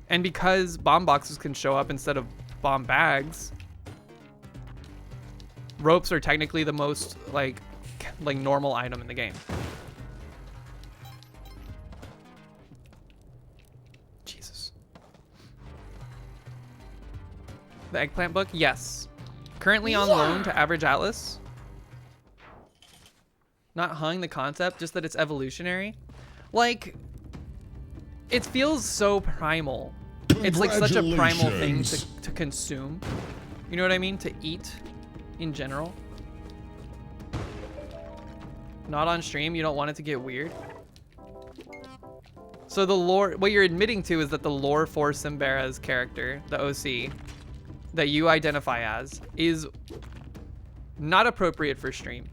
And because bomb boxes can show up instead of bomb bags, ropes are technically the most like normal item in the game. Jesus. The eggplant book? Yes. Currently on loan to Average Atlas. Not hung the concept, just that it's evolutionary. Like, it feels so primal. It's like such a primal thing to consume. You know what I mean? To eat in general. Not on stream, you don't want it to get weird. So the lore, what you're admitting to is that the lore for Simbera's character, the OC, that you identify as, is not appropriate for stream.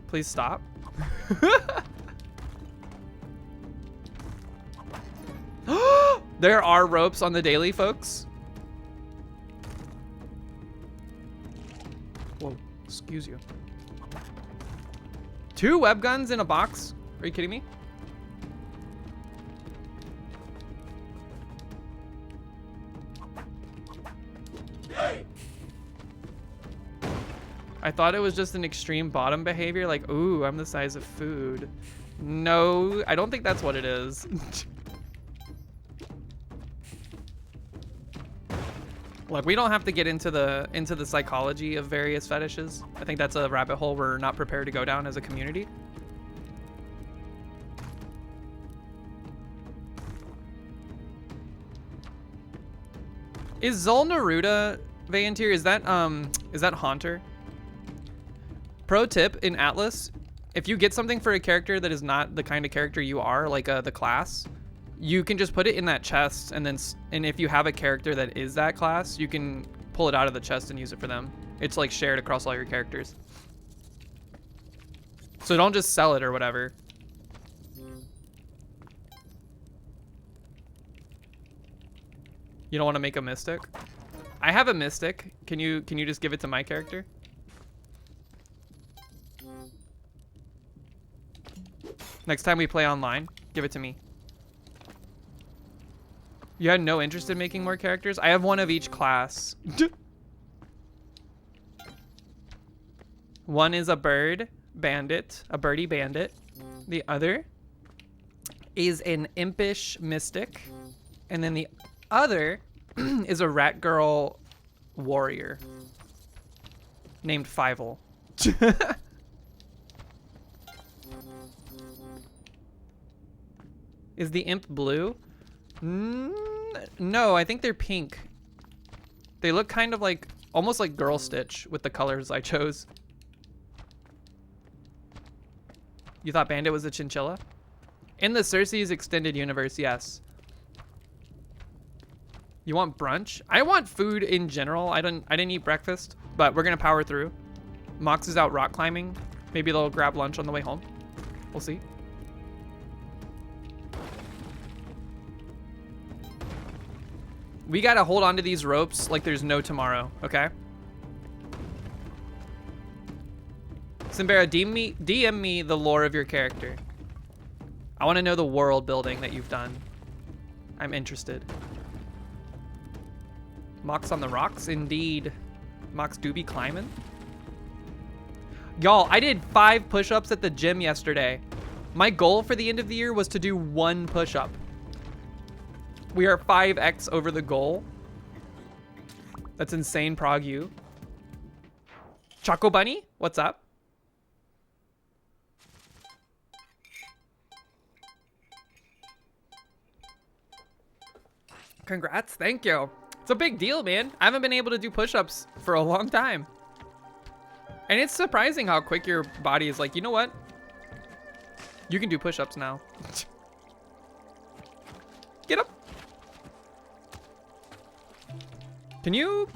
Please stop. There are ropes on the daily, folks. Whoa, excuse you. 2 web guns in a box? Are you kidding me? I thought it was just an extreme bottom behavior, like, ooh, I'm the size of food. No, I don't think that's what it is. Look, we don't have to get into the psychology of various fetishes. I think that's a rabbit hole we're not prepared to go down as a community. Is Zol Neruda Vayantir, is that Haunter? Pro tip in Atlas, if you get something for a character that is not the kind of character you are, like the class, you can just put it in that chest, and if you have a character that is that class, you can pull it out of the chest and use it for them. It's like shared across all your characters. So don't just sell it or whatever. You don't want to make a mystic? I have a mystic. Can you just give it to my character? Next time we play online, give it to me. You had no interest in making more characters? I have one of each class. One is a bird bandit, a birdie bandit. The other is an impish mystic. And then the other is a rat girl warrior named Fievel. Is the imp blue? No, I think they're pink. They look kind of like, almost like Girl Stitch with the colors I chose. You thought Bandit was a chinchilla? In the Cersei's extended universe, yes. You want brunch? I want food in general. I didn't eat breakfast, but we're gonna power through. Mox is out rock climbing. Maybe they'll grab lunch on the way home. We'll see. We gotta hold on to these ropes like there's no tomorrow, okay? Simbera, DM me the lore of your character. I want to know the world building that you've done. I'm interested. Mox on the rocks, indeed. Mox do be climbing. Y'all, I did 5 push-ups at the gym yesterday. My goal for the end of the year was to do 1 push-up. We are 5x over the goal. That's insane, Prog U. Choco Bunny, what's up? Congrats, thank you. It's a big deal, man. I haven't been able to do push-ups for a long time. And it's surprising how quick your body is like, you know what? You can do push-ups now. Get up. Can you?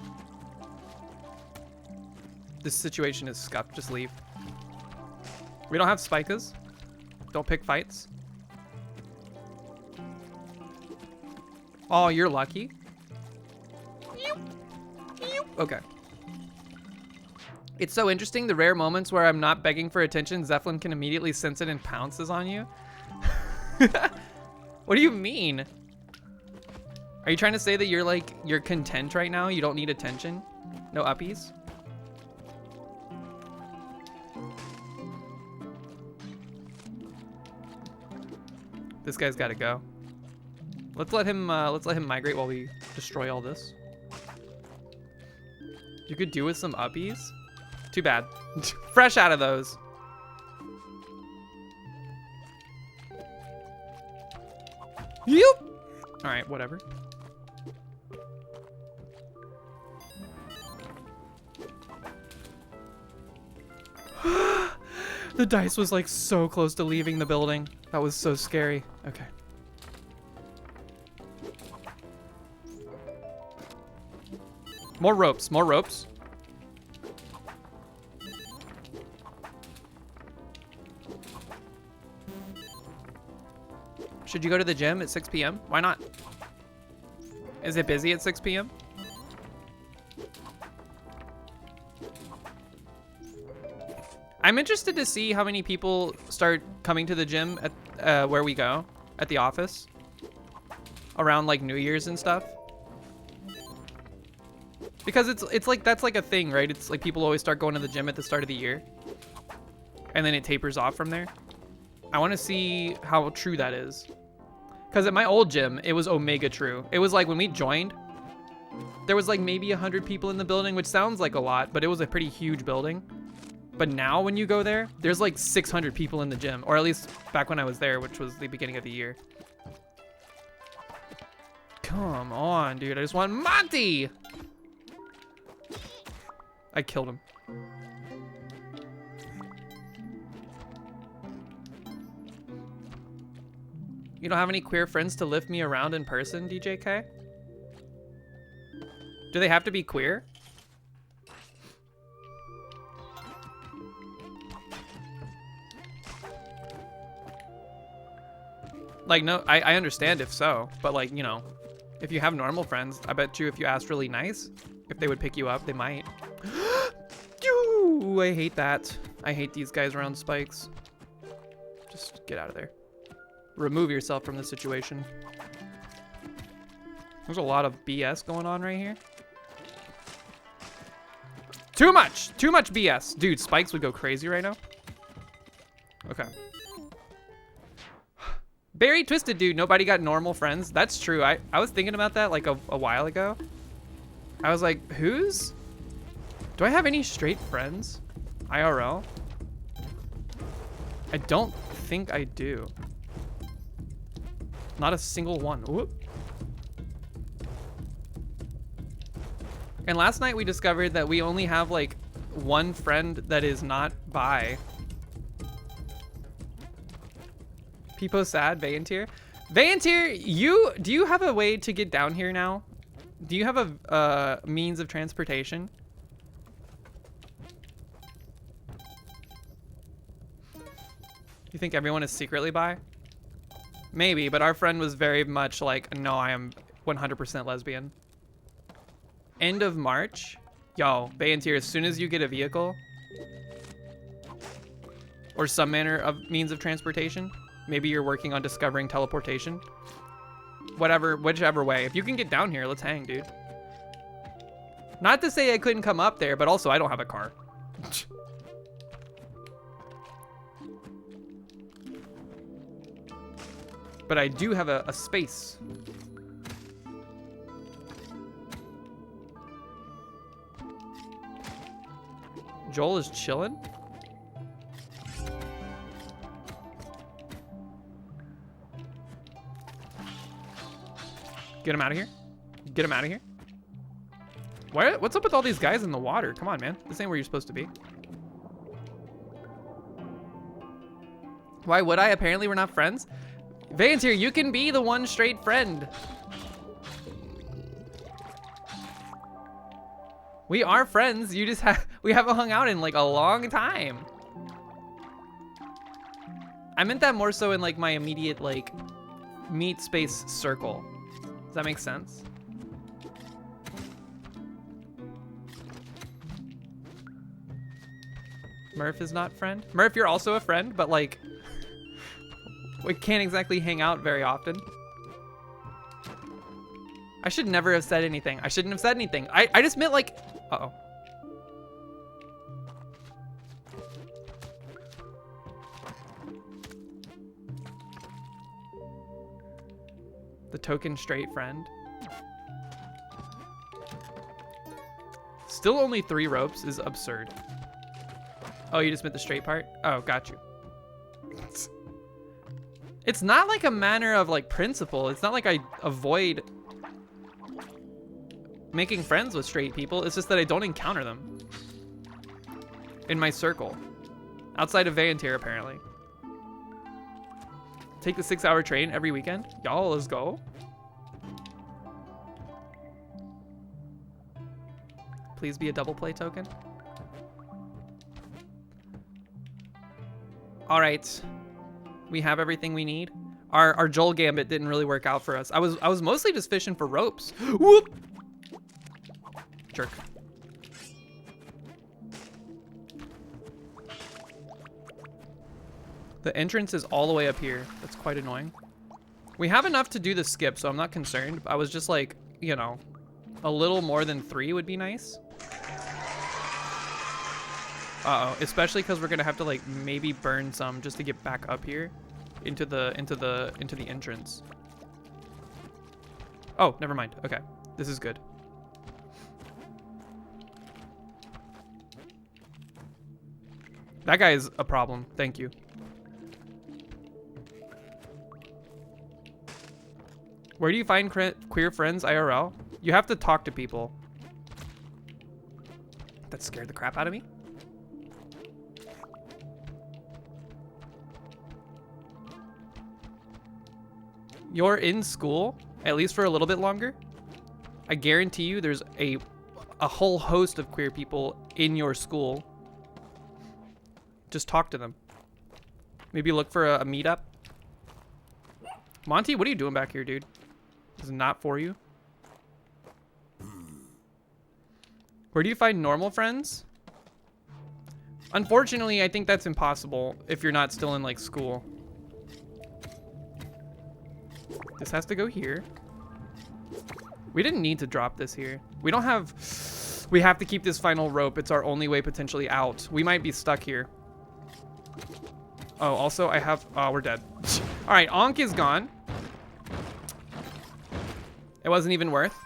This situation is scuffed. Just leave. We don't have spikas. Don't pick fights. Oh, you're lucky. Okay. It's so interesting, the rare moments where I'm not begging for attention, Zeppelin can immediately sense it and pounces on you. What do you mean? Are you trying to say that you're content right now? You don't need attention? No uppies? This guy's gotta go. Let's let him migrate while we destroy all this. You could do with some uppies? Too bad. Fresh out of those. Yep. All right, whatever. The dice was like so close to leaving the building. That was so scary. Okay. More ropes, more ropes. Should you go to the gym at 6 p.m.? Why not? Is it busy at 6 p.m.? I'm interested to see how many people start coming to the gym at where we go, at the office. Around like New Year's and stuff. Because it's like, that's like a thing, right? It's like people always start going to the gym at the start of the year. And then it tapers off from there. I want to see how true that is. Because at my old gym, it was omega true. It was like when we joined, there was like maybe 100 people in the building, which sounds like a lot, but it was a pretty huge building. But now when you go there, there's like 600 people in the gym, or at least back when I was there, which was the beginning of the year. Come on, dude. I just want Monty. I killed him. You don't have any queer friends to lift me around in person, DJK? Do they have to be queer? Like, no, I understand if so, but like, you know, if you have normal friends, I bet you if you asked really nice, if they would pick you up, they might. Ooh, I hate that. I hate these guys around spikes. Just get out of there. Remove yourself from the situation. There's a lot of BS going on right here. Too much BS. Dude, spikes would go crazy right now. Okay. Barry Twisted, dude, nobody got normal friends. That's true. I was thinking about that like a while ago. I was like, do I have any straight friends? IRL? I don't think I do. Not a single one. Whoop. And last night we discovered that we only have like one friend that is not bi. Peepo sad, Vayantir. Vayantir, do you have a way to get down here now? Do you have a means of transportation? You think everyone is secretly bi? Maybe, but our friend was very much like, no, I am 100% lesbian. End of March? Yo, Vayantir, as soon as you get a vehicle or some manner of means of transportation, maybe you're working on discovering teleportation. Whichever way. If you can get down here, let's hang, dude. Not to say I couldn't come up there, but also I don't have a car. But I do have a space. Joel is chilling. Get him out of here. Get him out of here. What's up with all these guys in the water? Come on, man. This ain't where you're supposed to be. Why would I? Apparently we're not friends. Vayantir, you can be the one straight friend. We are friends. You just we haven't hung out in like a long time. I meant that more so in like my immediate like meet space circle. Does that make sense? Murph is not friend. Murph, you're also a friend, but like we can't exactly hang out very often. I should never have said anything. I shouldn't have said anything. I just meant like, uh-oh. The token straight friend. Still only 3 ropes is absurd. Oh, you just meant the straight part? Oh, got you. It's not like a matter of like principle. It's not like I avoid making friends with straight people. It's just that I don't encounter them in my circle. Outside of Vayantir, apparently. Take the 6-hour train every weekend. Y'all, let's go. Please be a double play token. All right. We have everything we need. Our Joel Gambit didn't really work out for us. I was mostly just fishing for ropes. Whoop! Jerk. The entrance is all the way up here. That's quite annoying. We have enough to do the skip, so I'm not concerned. I was just like, you know, a little more than 3 would be nice. Uh-oh, especially because we're gonna have to like maybe burn some just to get back up here into the entrance. Oh, never mind. Okay, this is good. That guy is a problem. Thank you. Where do you find queer friends IRL? You have to talk to people. That scared the crap out of me. You're in school, at least for a little bit longer. I guarantee you there's a whole host of queer people in your school. Just talk to them. Maybe look for a meetup. Monty, what are you doing back here, dude? This is not for you. Where do you find normal friends? Unfortunately, I think that's impossible if you're not still in like school. This has to go here. We didn't need to drop this here. We don't have... We have to keep this final rope. It's our only way potentially out. We might be stuck here. Oh, also I have... Oh, we're dead. All right, Ankh is gone. It wasn't even worth.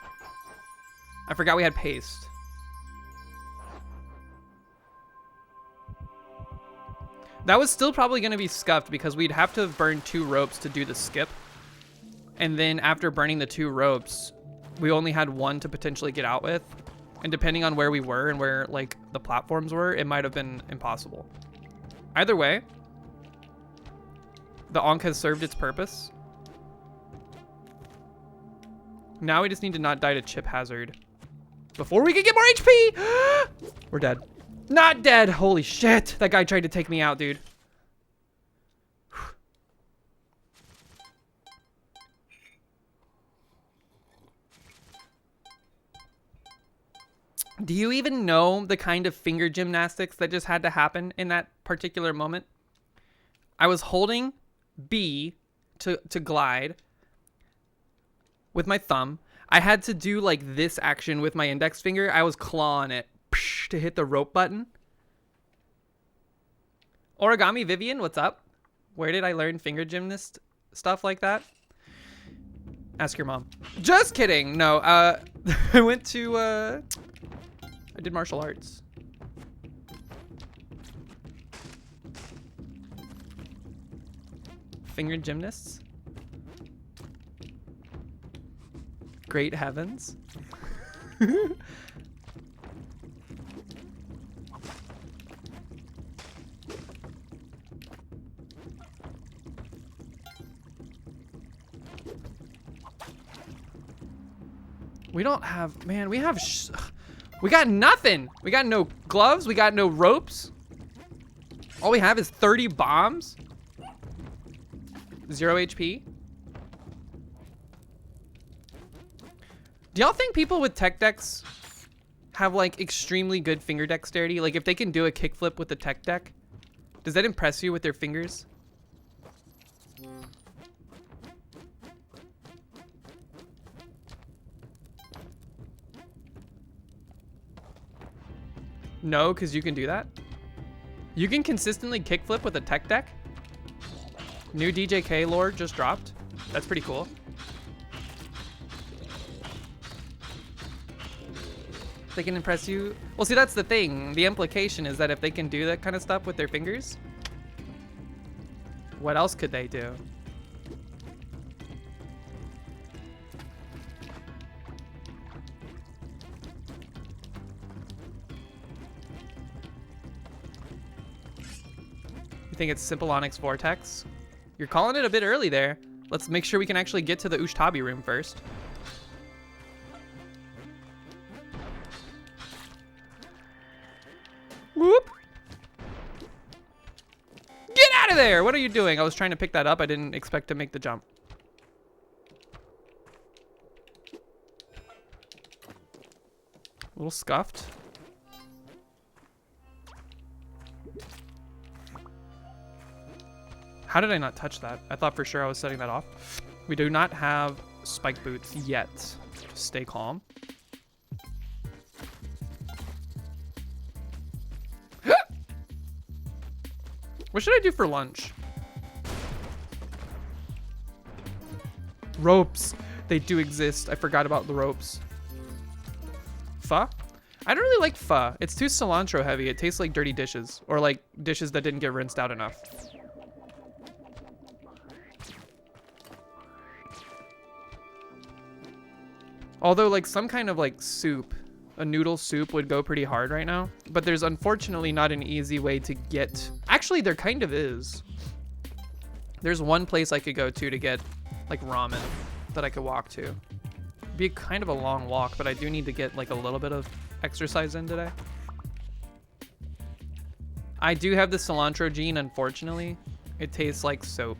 I forgot we had paste. That was still probably going to be scuffed because we'd have to burn 2 ropes to do the skip. And then after burning the 2 ropes, we only had 1 to potentially get out with. And depending on where we were and where like the platforms were, it might have been impossible. Either way, the Ankh has served its purpose. Now we just need to not die to chip hazard before we can get more HP. We're dead. Not dead. Holy shit. That guy tried to take me out, dude. Do you even know the kind of finger gymnastics that just had to happen in that particular moment? I was holding B to glide with my thumb. I had to do like this action with my index finger. I was clawing it to hit the rope button. Origami Vivian, what's up? Where did I learn finger gymnast stuff like that? Ask your mom. Just kidding. No, I went to, I did martial arts. Finger gymnasts? Great heavens. We don't have, man, we got nothing. We got no gloves. We got no ropes. All we have is 30 bombs. 0 HP. Do y'all think people with tech decks have like extremely good finger dexterity? Like if they can do a kickflip with the tech deck, does that impress you with their fingers? No, because you can do that. You can consistently kickflip with a tech deck. New DJK lore just dropped. That's pretty cool. They can impress you. Well, see, that's the thing. The implication is that if they can do that kind of stuff with their fingers, what else could they do? You think it's Simple Onyx Vortex? You're calling it a bit early there. Let's make sure we can actually get to the Ushtabi room first. Whoop! Get out of there! What are you doing? I was trying to pick that up. I didn't expect to make the jump. A little scuffed. How did I not touch that? I thought for sure I was setting that off. We do not have spike boots yet. Stay calm. What should I do for lunch? Ropes. They do exist. I forgot about the ropes. Pho? I don't really like pho. It's too cilantro heavy. It tastes like dirty dishes. Or like dishes that didn't get rinsed out enough. Although like some kind of like soup, a noodle soup would go pretty hard right now. But there's unfortunately not an easy way to get... Actually, there kind of is. There's one place I could go to get like ramen that I could walk to. It'd be kind of a long walk, but I do need to get like a little bit of exercise in today. I do have the cilantro gene, unfortunately. It tastes like soap.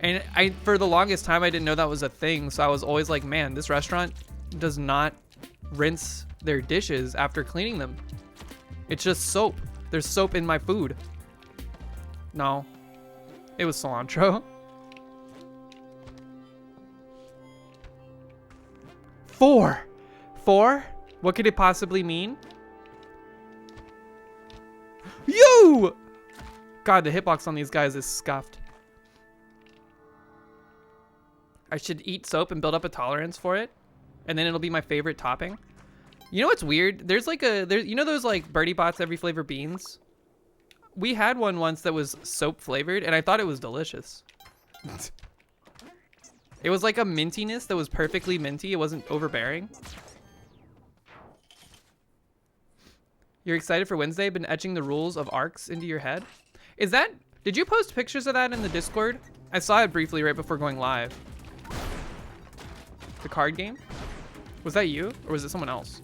And for the longest time, I didn't know that was a thing. So I was always like, man, this restaurant does not rinse their dishes after cleaning them. It's just soap. There's soap in my food. No, it was cilantro. 4. 4? What could it possibly mean? You! God, the hitbox on these guys is scuffed. I should eat soap and build up a tolerance for it, and then it'll be my favorite topping. You know what's weird? There's like you know those like Birdie Bots every flavor beans? We had one once that was soap flavored, and I thought it was delicious. It was like a mintiness that was perfectly minty. It wasn't overbearing. You're excited for Wednesday? Been etching the rules of arcs into your head? Is that... Did you post pictures of that in the Discord? I saw it briefly right before going live. The card game? Was that you? Or was it someone else?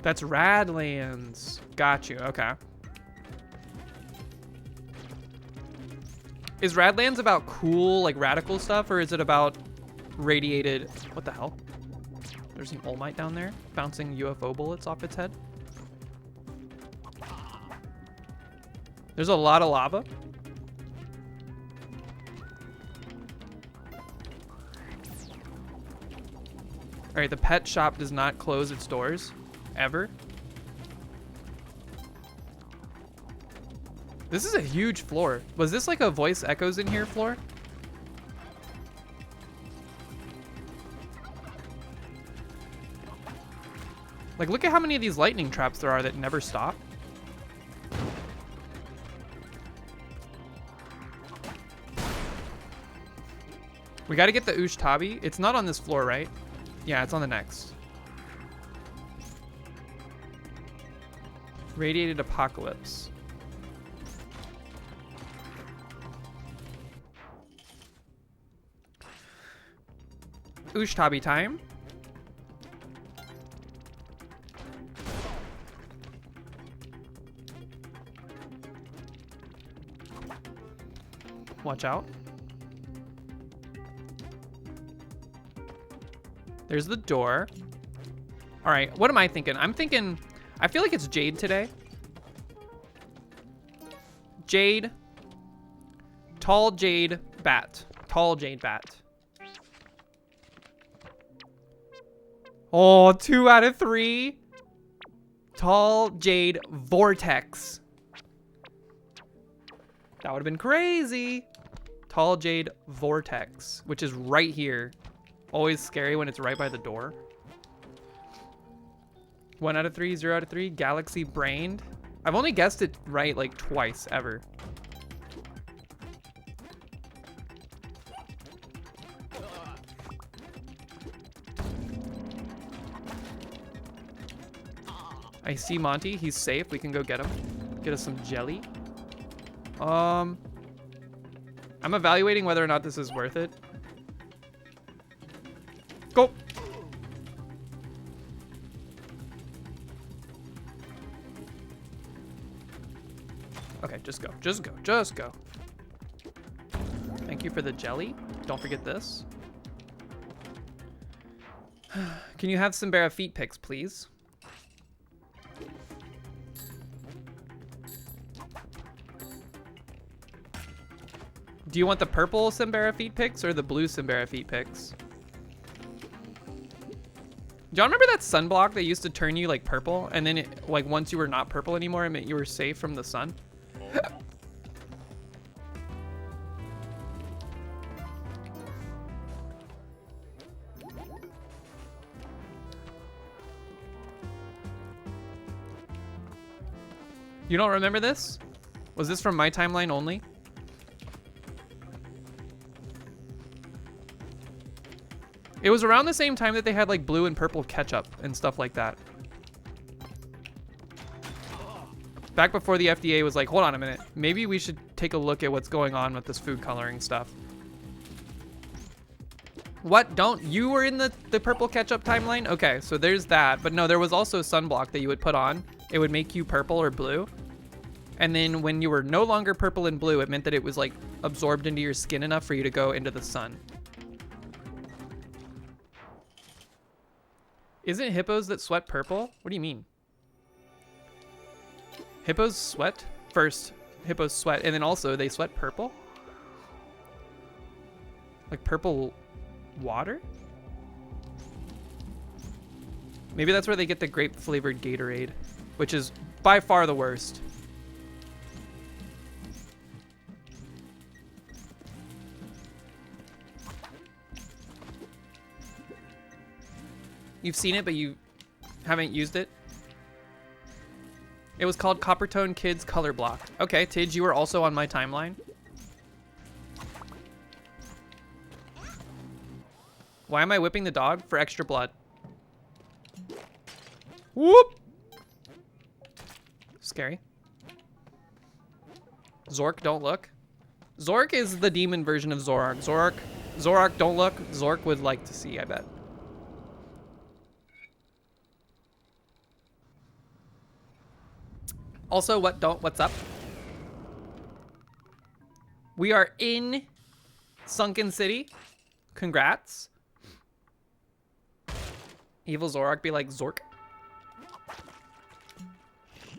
That's Radlands. Got you. Okay. Is Radlands about cool, like radical stuff, or is it about radiated? What the hell? There's an All Might down there bouncing UFO bullets off its head. There's a lot of lava. All right, the pet shop does not close its doors ever. This is a huge floor. Was this like a voice echoes in here floor? Like, look at how many of these lightning traps there are that never stop. We got to get the Ushtabi. It's not on this floor, right? Yeah, it's on the next. Radiated Apocalypse. Ushtabi time. Watch out. There's the door. All right, what am I thinking? I'm thinking, I feel like it's Jade today. Jade. Tall Jade bat. Tall Jade bat. Oh, 2 out of 3. Tall Jade Vortex. That would have been crazy. Tall Jade Vortex, which is right here. Always scary when it's right by the door. 1 out of 3, 0 out of 3. Galaxy Brained. I've only guessed it right like twice ever. I see Monty. He's safe. We can go get him. Get us some jelly. I'm evaluating whether or not this is worth it. Go. Okay, just go. Just go. Just go. Thank you for the jelly. Don't forget this. Can you have Simbera feet pics, please? Do you want the purple Simbera feet pics or the blue Simbera feet pics? Do y'all remember that sunblock that used to turn you like purple, and then it, like once you were not purple anymore, it meant you were safe from the sun? You don't remember this? Was this from my timeline only? It was around the same time that they had like blue and purple ketchup and stuff like that. Back before the FDA was like, hold on a minute. Maybe we should take a look at what's going on with this food coloring stuff. What? Don't? You were in the purple ketchup timeline? Okay, so there's that. But no, there was also sunblock that you would put on. It would make you purple or blue. And then when you were no longer purple and blue, it meant that it was like absorbed into your skin enough for you to go into the sun. Isn't hippos that sweat purple? What do you mean? Hippos sweat? First, hippos sweat, and then also they sweat purple? Like purple water? Maybe that's where they get the grape flavored Gatorade, which is by far the worst. You've seen it, but you haven't used it? It was called Coppertone Kids Color Block. Okay, Tidge, you were also on my timeline. Why am I whipping the dog? For extra blood. Whoop! Scary. Zork, don't look. Zork is the demon version of Zorark. Zorark, don't look. Zork would like to see, I bet. Also, what's up? We are in Sunken City. Congrats. Evil Zorark be like, Zork.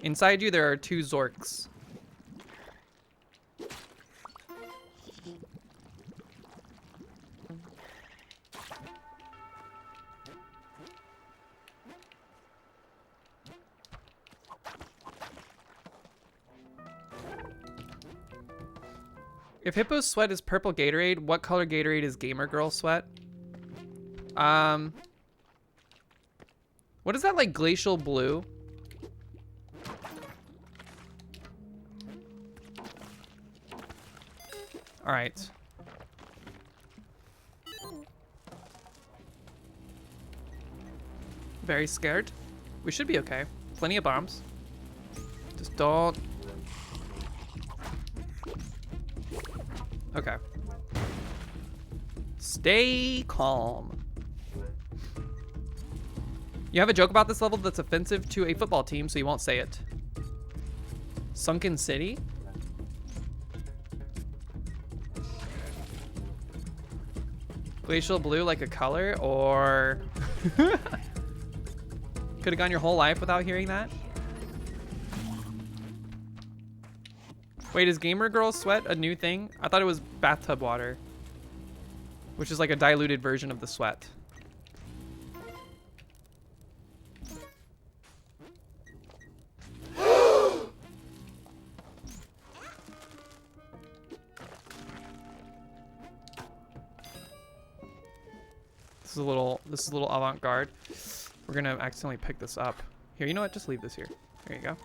Inside you, there are 2 Zorks. If Hippo's sweat is purple Gatorade, what color Gatorade is Gamer Girl sweat? What is that, like glacial blue? All right. Very scared. We should be okay. Plenty of bombs. Just don't. Okay. Stay calm. You have a joke about this level that's offensive to a football team, so you won't say it. Sunken City? Glacial blue like a color, or... Could have gone your whole life without hearing that? Wait, is Gamer Girl sweat a new thing? I thought it was bathtub water, which is like a diluted version of the sweat. This is a little avant-garde. We're gonna accidentally pick this up. Here, you know what? Just leave this here. There you go.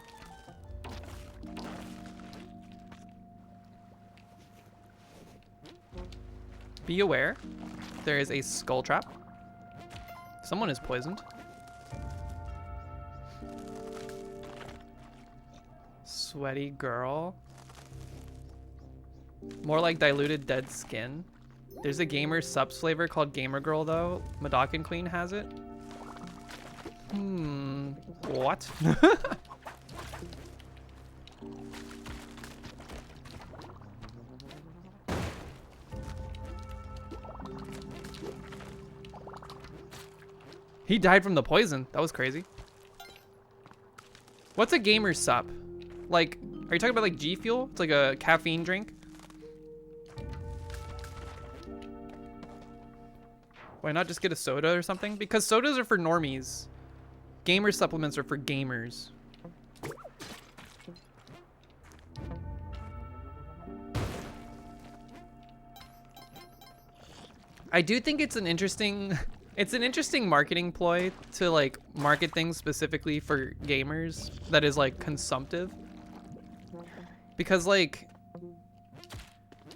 Be aware, there is a skull trap. Someone is poisoned. Sweaty girl. More like diluted dead skin. There's a gamer subs flavor called Gamer Girl though. Madokin Queen has it. What? He died from the poison. That was crazy. What's a gamer sup? Like, are you talking about like G Fuel? It's like a caffeine drink. Why not just get a soda or something? Because sodas are for normies. Gamer supplements are for gamers. I do think it's an interesting marketing ploy to like market things specifically for gamers that is like consumptive. Because like,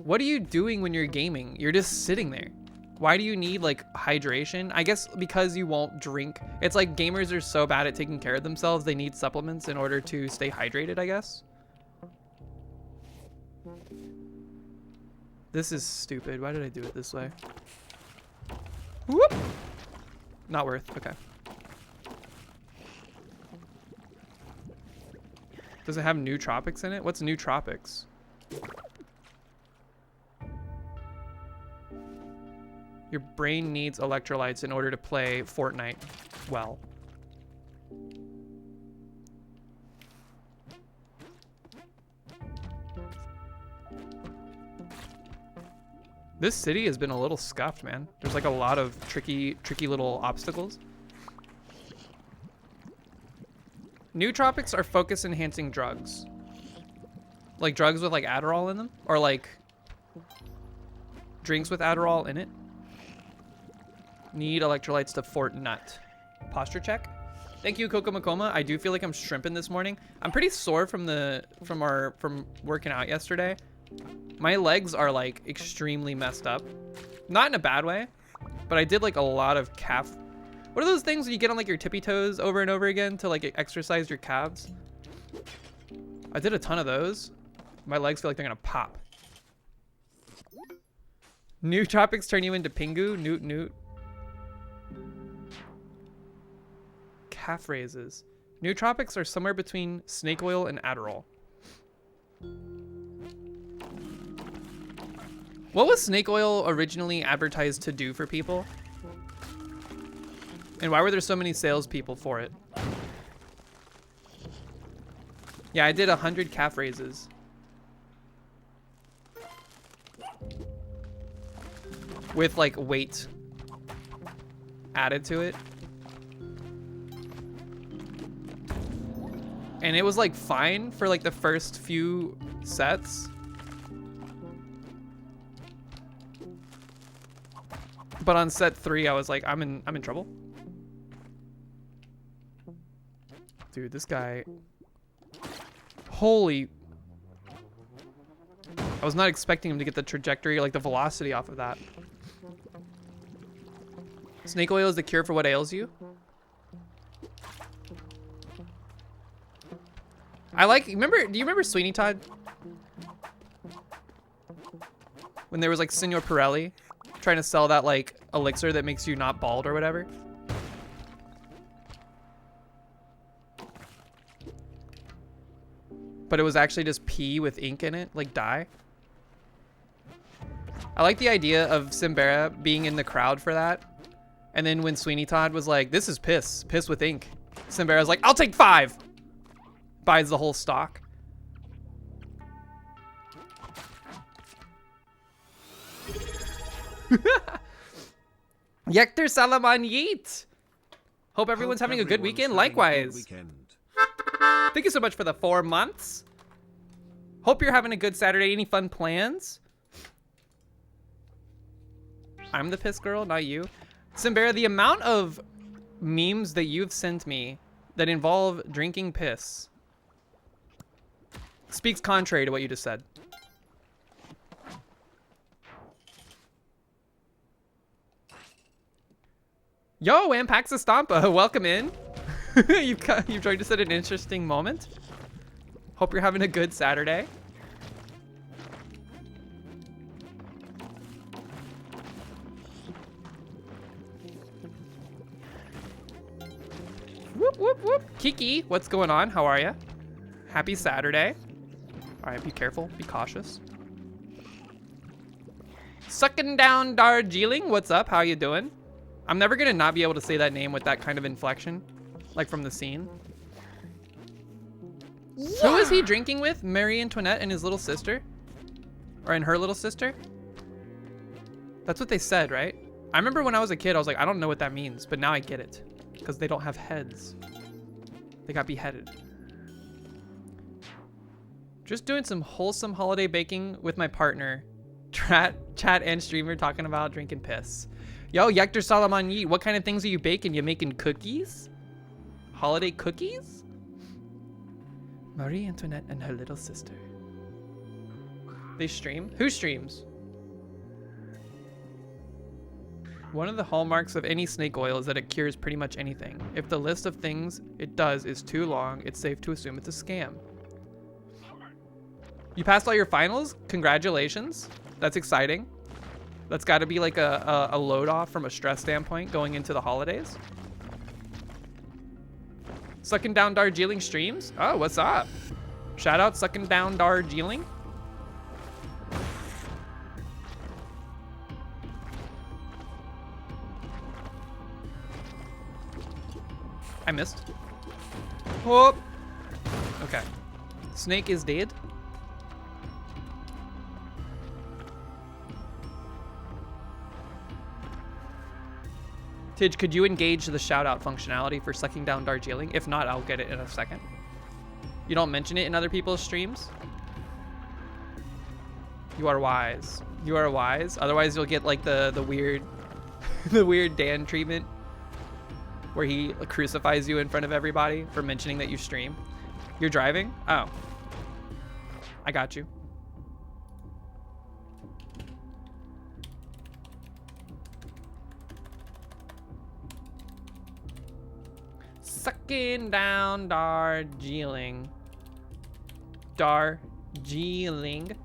what are you doing when you're gaming? You're just sitting there. Why do you need like hydration? I guess because you won't drink. It's like gamers are so bad at taking care of themselves, they need supplements in order to stay hydrated, I guess. This is stupid. Why did I do it this way? Whoop! Not worth. Okay. Does it have New Tropics in it? What's New Tropics? Your brain needs electrolytes in order to play Fortnite well. This city has been a little scuffed, man. There's like a lot of tricky little obstacles. Nootropics are focus enhancing drugs. Like drugs with like Adderall in them, or like drinks with Adderall in it. Need electrolytes to Fortnite. Posture check. Thank you, Coco Makoma. I do feel like I'm shrimping this morning. I'm pretty sore from working out yesterday. My legs are like extremely messed up. Not in a bad way, but I did like a lot of calf. What are those things you get on like your tippy toes over and over again to like exercise your calves? I did a ton of those. My legs feel like they're gonna pop. New tropics turn you into Pingu? Newt newt. Calf raises. Nootropics are somewhere between snake oil and Adderall. What was snake oil originally advertised to do for people? And why were there so many salespeople for it? Yeah, I did 100 calf raises. With like weight added to it. And it was like fine for like the first few sets. But on set 3, I was like, I'm in trouble. Dude, this guy. Holy. I was not expecting him to get the trajectory, like the velocity off of that. Snake oil is the cure for what ails you? I like, do you remember Sweeney Todd? When there was like Signor Pirelli trying to sell that like elixir that makes you not bald or whatever? But it was actually just pee with ink in it, like dye. I like the idea of Simbera being in the crowd for that. And then when Sweeney Todd was like, this is piss with ink. Simbera's like, I'll take 5. Buys the whole stock. Yekter Salaman Yeet. Hope everyone's having a good weekend. Likewise. Thank you so much for the 4 months. Hope you're having a good Saturday. Any fun plans? I'm the piss girl, not you. Simbera, the amount of memes that you've sent me that involve drinking piss speaks contrary to what you just said. Yo, Ampaxa Stampa, welcome in. You've joined us at an interesting moment. Hope you're having a good Saturday. Whoop, whoop, whoop. Kiki, what's going on? How are you? Happy Saturday. All right, be careful, be cautious. Sucking down Darjeeling, what's up? How you doing? I'm never gonna not be able to say that name with that kind of inflection, like from the scene. Yeah. Who is he drinking with? Marie Antoinette and his little sister? Or and her little sister? That's what they said, right? I remember when I was a kid, I was like, I don't know what that means, but now I get it. Because they don't have heads. They got beheaded. Just doing some wholesome holiday baking with my partner. Chat and streamer talking about drinking piss. Yo, Yekter Salaman Yeet, what kind of things are you baking? You making cookies? Holiday cookies? Marie Antoinette and her little sister. They stream? Who streams? One of the hallmarks of any snake oil is that it cures pretty much anything. If the list of things it does is too long, it's safe to assume it's a scam. You passed all your finals? Congratulations. That's exciting. That's got to be like a load off from a stress standpoint going into the holidays. Sucking down Darjeeling streams? Oh, what's up? Shout out Sucking down Darjeeling. I missed. Whoop. Okay. Snake is dead. Tidge, could you engage the shout out functionality for Sucking Down Darjeeling? If not, I'll get it in a second. You don't mention it in other people's streams? You are wise. You are wise. Otherwise, you'll get like the weird, the weird Dan treatment. where he crucifies you in front of everybody for mentioning that you stream. You're driving? Oh. I got you. Sucking down Darjeeling. Darjeeling.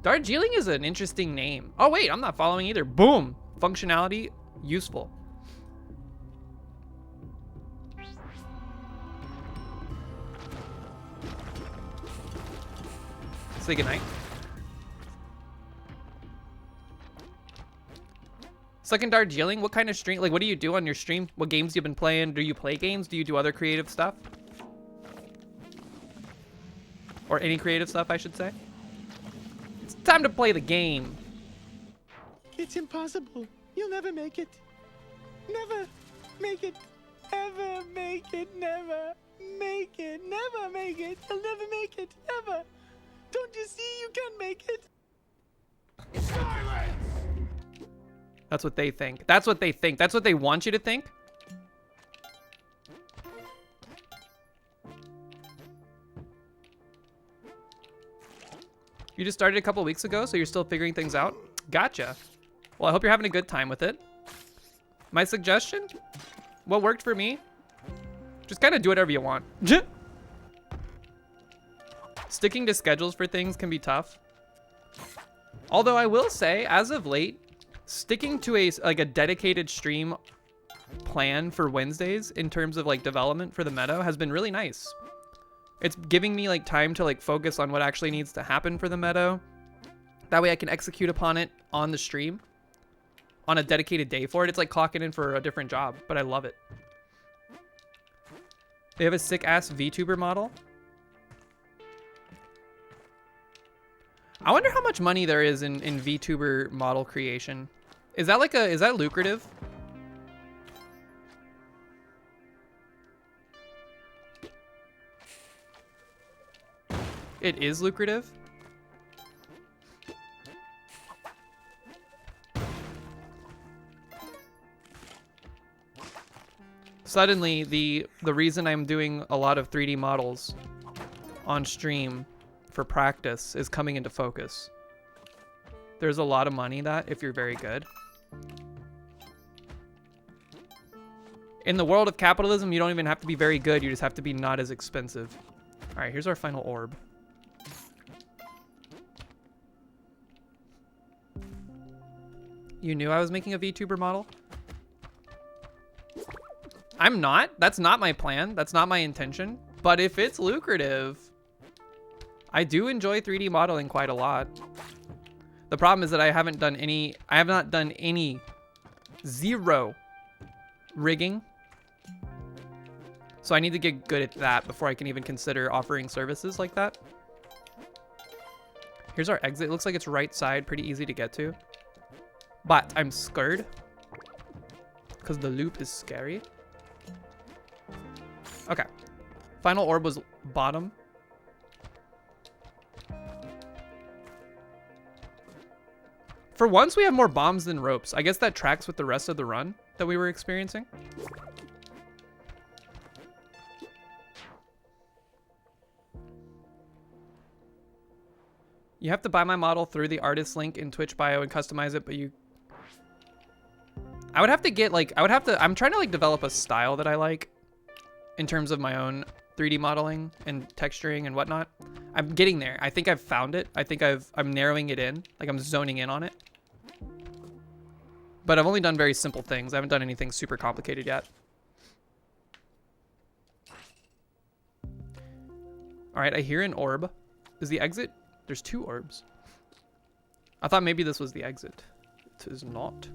Darjeeling is an interesting name. Oh wait, I'm not following either. Boom. Functionality, useful. Say goodnight. Second Darjeeling, what kind of stream? Like, what do you do on your stream? What games you been playing? Do you play games? Do you do other creative stuff? Or any creative stuff, I should say. It's time to play the game. It's impossible. You'll never make it. Never make it. Ever make it. Never make it. Never make it. You'll never make it. Ever. Don't you see you can make it? Silence! That's what they think. That's what they think. That's what they want you to think. You just started a couple weeks ago, so you're still figuring things out? Gotcha. Well, I hope you're having a good time with it. My suggestion? What worked for me? Just kind of do whatever you want. Sticking to schedules for things can be tough. Although I will say, as of late, sticking to a dedicated stream plan for Wednesdays in terms of like development for the Meadow has been really nice. It's giving me like time to like focus on what actually needs to happen for the Meadow. That way I can execute upon it on the stream on a dedicated day for it. It's like clocking in for a different job, but I love it. They have a sick ass VTuber model. I wonder how much money there is in VTuber model creation. Is that like is that lucrative? It is lucrative. Suddenly, the reason I'm doing a lot of 3D models on stream for practice is coming into focus. There's a lot of money in that if you're very good. In the world of capitalism, you don't even have to be very good. You just have to be not as expensive. All right, here's our final orb. You knew I was making a VTuber model? I'm not. That's not my plan. That's not my intention. But if it's lucrative, I do enjoy 3D modeling quite a lot. The problem is that I have not done any zero rigging. So I need to get good at that before I can even consider offering services like that. Here's our exit. It looks like it's right side, pretty easy to get to. But I'm scared because the loop is scary. Okay. Final orb was bottom. For once, we have more bombs than ropes. I guess that tracks with the rest of the run that we were experiencing. You have to buy my model through the artist link in Twitch bio and customize it, but I would have to get I'm trying to like develop a style that I like in terms of my own 3D modeling and texturing and whatnot. I'm getting there. I think I've found it. I think I'm narrowing it in. Like I'm zoning in on it. But I've only done very simple things. I haven't done anything super complicated yet. All right, I hear an orb. Is the exit? There's 2 orbs. I thought maybe this was the exit. It is not.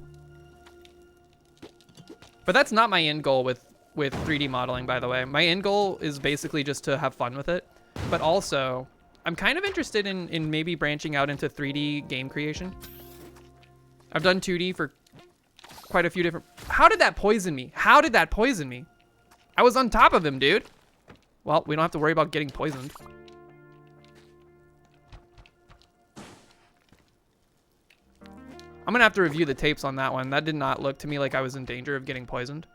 But that's not my end goal with 3D modeling, by the way. My end goal is basically just to have fun with it. But also, I'm kind of interested in maybe branching out into 3D game creation. I've done 2D for quite a few different... How did that poison me? How did that poison me? I was on top of him, dude. Well, we don't have to worry about getting poisoned. I'm gonna have to review the tapes on that one. That did not look to me like I was in danger of getting poisoned.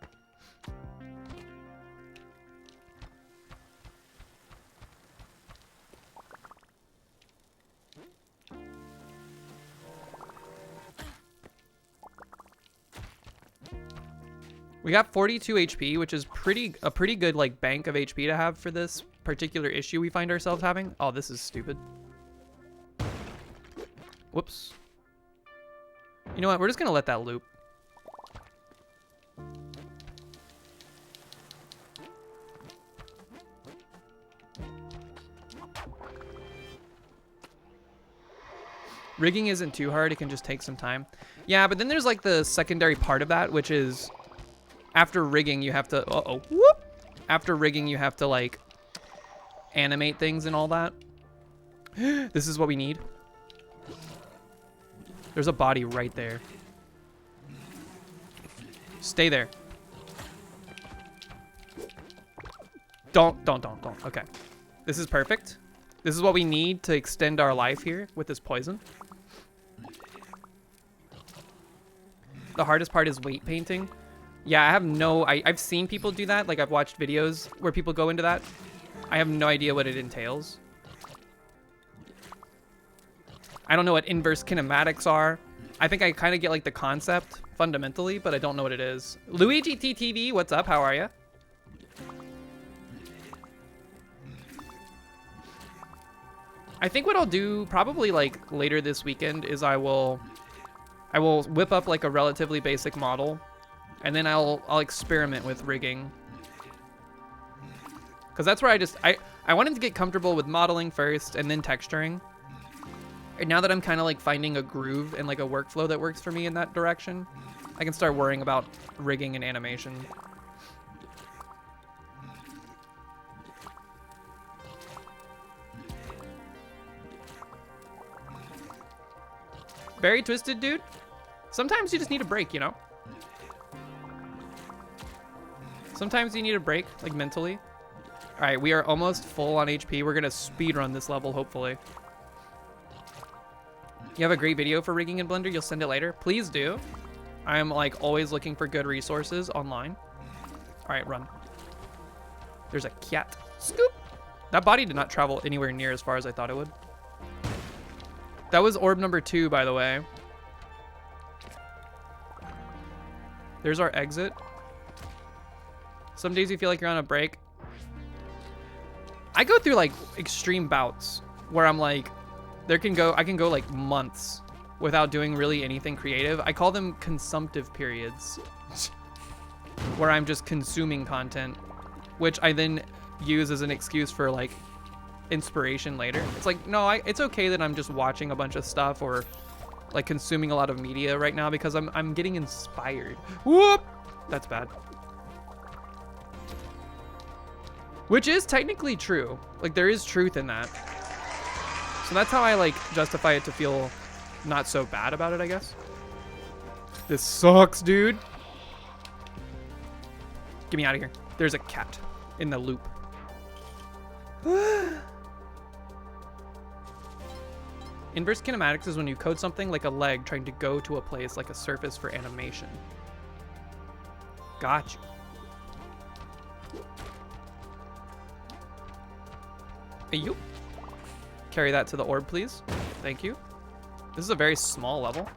We got 42 HP, which is a pretty good like bank of HP to have for this particular issue we find ourselves having. Oh, this is stupid. Whoops. You know what? We're just gonna let that loop. Rigging isn't too hard. It can just take some time. Yeah, but then there's like the secondary part of that, which is after rigging, you have to, whoop. After rigging, you have to like animate things and all that. This is what we need. There's a body right there. Stay there. Don't. Okay. This is perfect. This is what we need to extend our life here with this poison. The hardest part is weight painting. Yeah, I have no... I've seen people do that. Like, I've watched videos where people go into that. I have no idea what it entails. I don't know what inverse kinematics are. I think I kind of get, like, the concept fundamentally, but I don't know what it is. Luigi TTV, what's up? How are you? I think what I'll do probably, like, later this weekend is I will whip up, like, a relatively basic model. And then I'll experiment with rigging. Because that's where I wanted to get comfortable with modeling first and then texturing. And now that I'm kind of like finding a groove and like a workflow that works for me in that direction, I can start worrying about rigging and animation. Very twisted, dude. Sometimes you just need a break, you know? Sometimes you need a break, like mentally. All right, we are almost full on HP. We're gonna speed run this level, hopefully. You have a great video for rigging in Blender? You'll send it later? Please do. I'm like always looking for good resources online. All right, run. There's a cat. Scoop. That body did not travel anywhere near as far as I thought it would. That was orb number 2, by the way. There's our exit. Some days you feel like you're on a break. I go through like extreme bouts where I'm like, I can go like months without doing really anything creative. I call them consumptive periods where I'm just consuming content, which I then use as an excuse for like inspiration later. It's like, no, it's okay that I'm just watching a bunch of stuff or like consuming a lot of media right now because I'm getting inspired. Whoop! That's bad. Which is technically true. Like, there is truth in that. So that's how I, like, justify it to feel not so bad about it, I guess. This sucks, dude. Get me out of here. There's a cat in the loop. Inverse kinematics is when you code something like a leg trying to go to a place like a surface for animation. Gotcha. Hey, you. Carry that to the orb, please. Thank you. This is a very small level.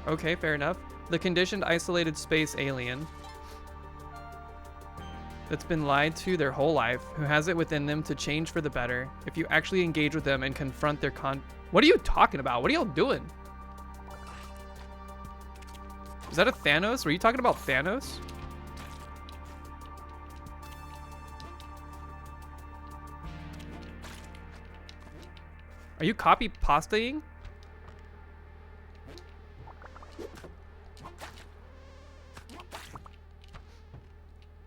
Okay, fair enough. The conditioned isolated space alien that's been lied to their whole life, who has it within them to change for the better. If you actually engage with them and confront their What are you talking about? What are y'all doing? Is that a Thanos? Were you talking about Thanos? Are you copy pastaing?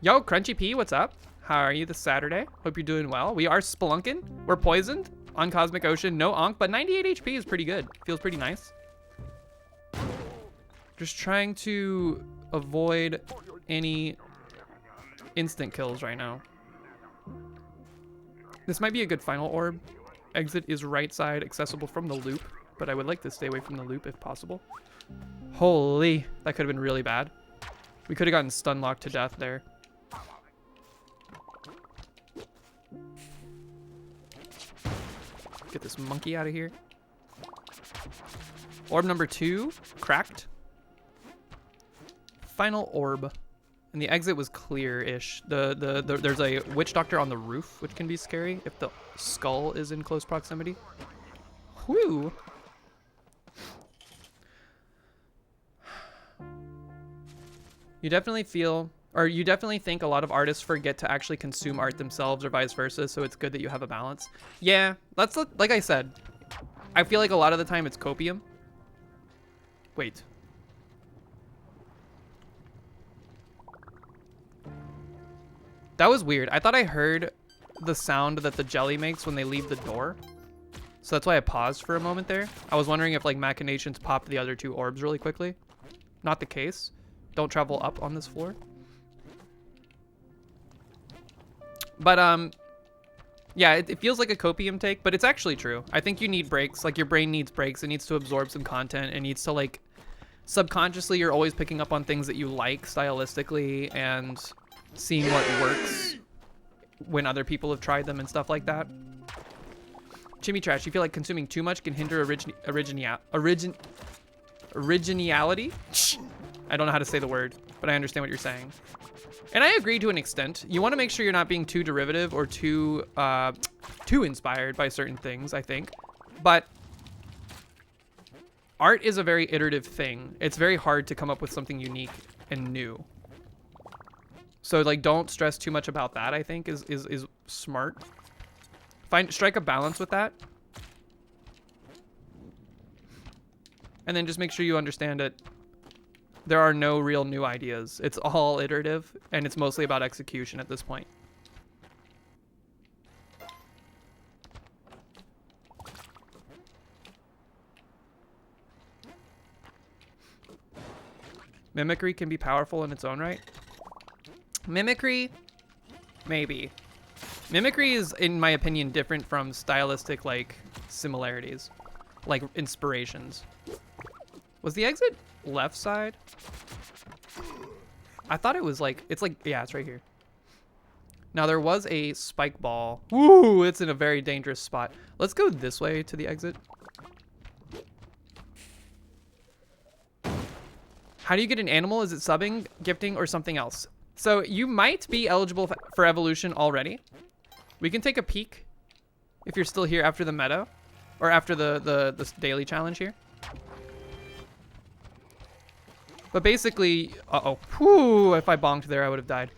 Yo, Crunchy P, what's up? How are you this Saturday? Hope you're doing well. We are spelunking. We're poisoned on Cosmic Ocean. No onk, but 98 HP is pretty good. Feels pretty nice. Just trying to avoid any instant kills right now. This might be a good final orb. Exit is right side, accessible from the loop, but I would like to stay away from the loop if possible. Holy, that could have been really bad. We could have gotten stun locked to death there. Get this monkey out of here. Orb number 2, cracked. Final orb. And the exit was clear-ish. There's a witch doctor on the roof, which can be scary if the skull is in close proximity. Whew. You definitely think a lot of artists forget to actually consume art themselves or vice versa, so it's good that you have a balance. Yeah, like I said, I feel like a lot of the time it's copium. Wait. That was weird. I thought I heard the sound that the jelly makes when they leave the door. So that's why I paused for a moment there. I was wondering if like machinations popped the other 2 orbs really quickly. Not the case. Don't travel up on this floor. But yeah, it feels like a copium take, but it's actually true. I think you need breaks. Like your brain needs breaks. It needs to absorb some content. It needs to like subconsciously you're always picking up on things that you like stylistically and seeing what works when other people have tried them and stuff like that. Chimmy Trash, you feel like consuming too much can hinder originality? I don't know how to say the word, but I understand what you're saying. And I agree to an extent. You want to make sure you're not being too derivative or too inspired by certain things, I think. But art is a very iterative thing. It's very hard to come up with something unique and new. So like don't stress too much about that, I think is smart. Strike a balance with that. And then just make sure you understand it. There are no real new ideas. It's all iterative and it's mostly about execution at this point. Mimicry can be powerful in its own right. Mimicry, maybe. Mimicry is, in my opinion, different from stylistic, like, similarities. Like, inspirations. Was the exit left side? I thought it was, like, it's like, yeah, it's right here. Now, there was a spike ball. Woo, it's in a very dangerous spot. Let's go this way to the exit. How do you get an animal? Is it subbing, gifting, or something else? So you might be eligible for evolution already. We can take a peek if you're still here after the meta or after the daily challenge here. But basically, whew, if I bonked there, I would have died.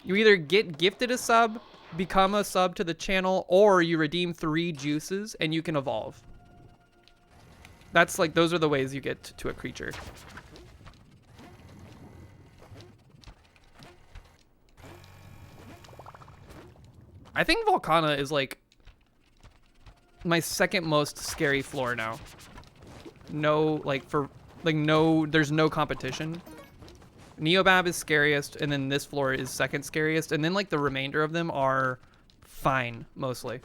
You either get gifted a sub, become a sub to the channel, or you redeem 3 juices and you can evolve. That's like, those are the ways you get to a creature. I think Volcana is like my second most scary floor now. No, like there's no competition. Neobab is scariest, and then this floor is second scariest, and then like the remainder of them are fine, mostly.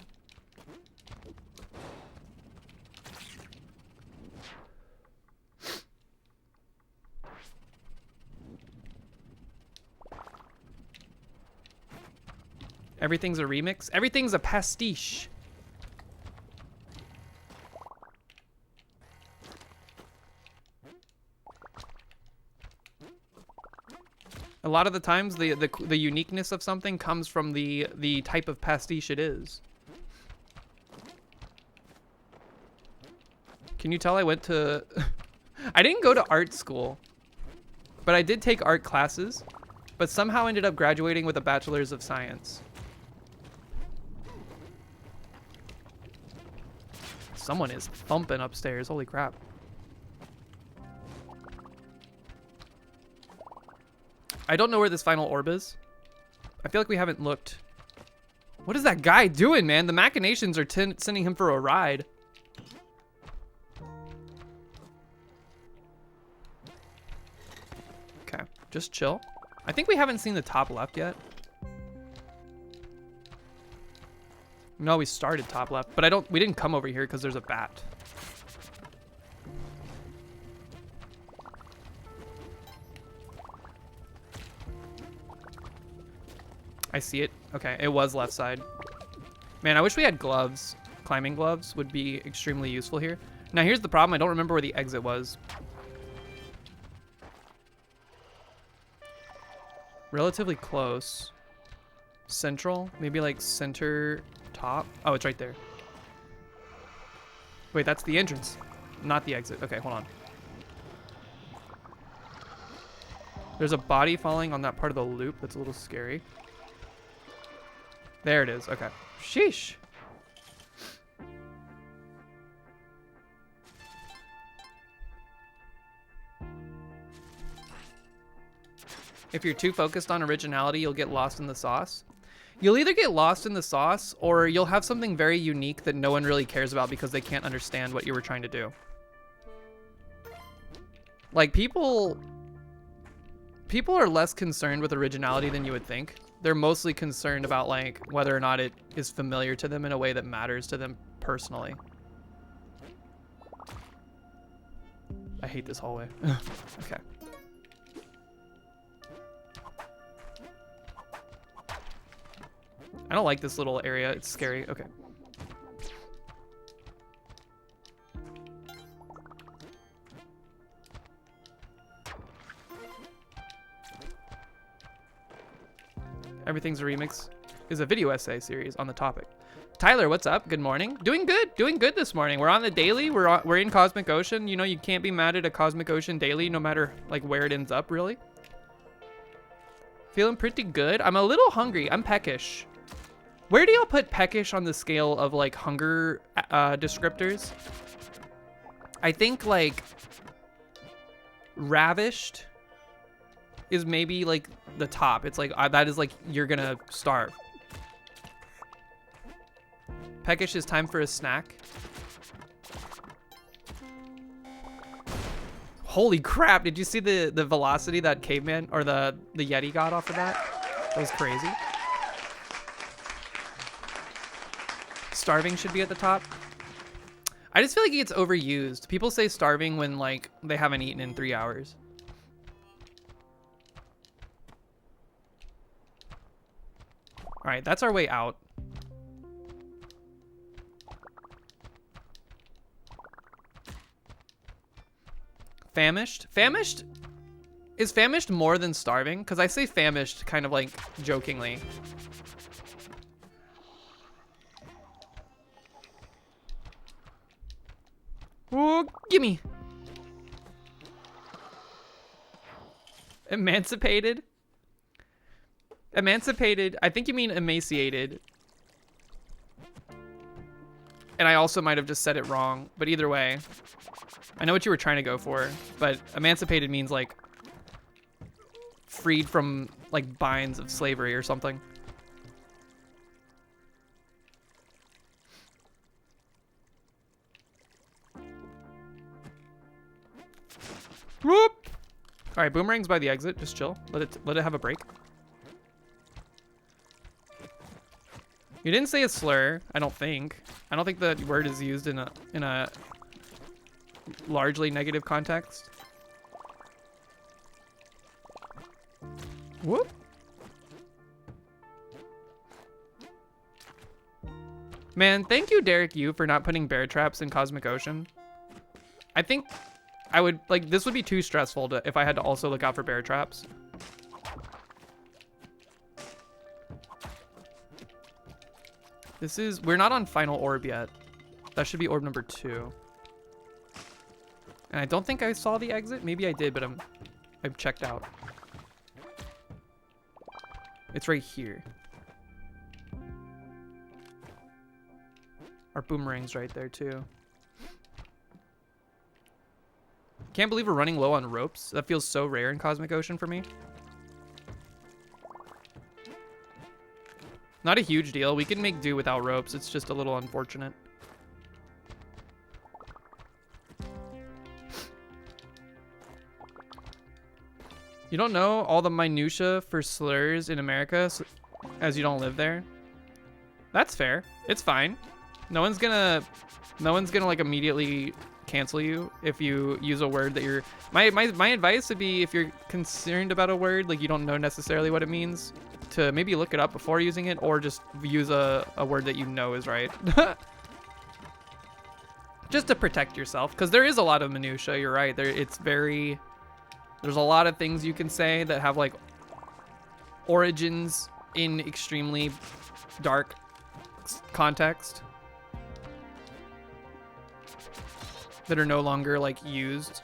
Everything's a remix. Everything's a pastiche. A lot of the times, the uniqueness of something comes from the type of pastiche it is. Can you tell I went to... I didn't go to art school, but I did take art classes, but somehow ended up graduating with a bachelor's of science. Someone is thumping upstairs. Holy crap. I don't know where this final orb is. I feel like we haven't looked. What is that guy doing, man? The machinations are sending him for a ride. Okay, just chill. I think we haven't seen the top left yet. No, we started top left, but we didn't come over here because there's a bat. I see it. Okay, it was left side. Man, I wish we had gloves. climbing gloves would be extremely useful here. Now here's the problem. I don't remember where the exit was. Relatively close. Central? Maybe like center top? Oh, it's right there. Wait, that's the entrance, not the exit. Okay, hold on. There's a body falling on that part of the loop. That's a little scary. There it is. Okay. Sheesh. If you're too focused on originality, you'll get lost in the sauce. You'll either get lost in the sauce or you'll have something very unique that no one really cares about because they can't understand what you were trying to do. Like people are less concerned with originality than you would think. They're mostly concerned about like whether or not it is familiar to them in a way that matters to them personally. I hate this hallway. Okay. I don't like this little area. It's scary. Okay. Everything's a Remix is a video essay series on the topic. Tyler, what's up? Good morning. Doing good this morning. We're on the daily. We're in Cosmic Ocean. You know, you can't be mad at a Cosmic Ocean daily no matter like where it ends up, really. Feeling pretty good. I'm a little hungry. I'm peckish. Where do y'all put peckish on the scale of like hunger descriptors? I think like ravished is maybe like the top. It's like that is like you're gonna starve. Peckish is time for a snack. Holy crap, did you see the velocity that caveman or the Yeti got off of that? That was crazy. Starving should be at the top. I just feel like it gets overused. People say starving when like they haven't eaten in 3 hours. All right, that's our way out. Famished? Famished? Is famished more than starving? Because I say famished kind of like jokingly. Oh, gimme. Emancipated? Emancipated, I think you mean emaciated. And I also might have just said it wrong, but either way, I know what you were trying to go for, but emancipated means like freed from like binds of slavery or something. Whoop! All right, boomerang's by the exit. Just chill. Let it have a break. You didn't say a slur. I don't think. I don't think the word is used in a largely negative context. Whoop! Man, thank you, Derek Yu, for not putting bear traps in Cosmic Ocean. I think I would, like, this would be too stressful if I had to also look out for bear traps. We're not on final orb yet. That should be orb number 2. And I don't think I saw the exit. Maybe I did, but I've checked out. It's right here. Our boomerang's right there too. Can't believe we're running low on ropes. That feels so rare in Cosmic Ocean for me. Not a huge deal. We can make do without ropes. It's just a little unfortunate. You don't know all the minutia for slurs in America as you don't live there? That's fair. It's fine. No one's gonna like immediately cancel you if you use a word that you're... My advice would be, if you're concerned about a word, like you don't know necessarily what it means, to maybe look it up before using it, or just use a word that you know is right. Just to protect yourself, because there is a lot of minutia. You're right. There's a lot of things you can say that have like origins in extremely dark context that are no longer like used.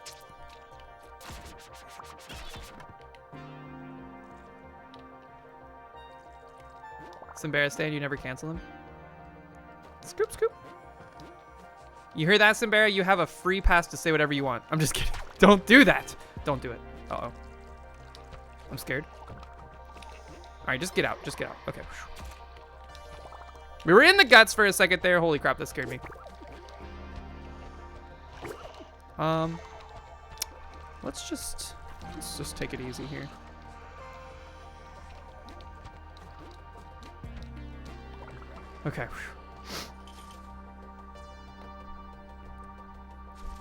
Simbara, you never cancel them. Scoop, scoop. You hear that, Simbara? You have a free pass to say whatever you want. I'm just kidding. Don't do that. Don't do it. Uh-oh. I'm scared. All right, just get out. Just get out. Okay. We were in the guts for a second there. Holy crap, that scared me. Let's just take it easy here. Okay.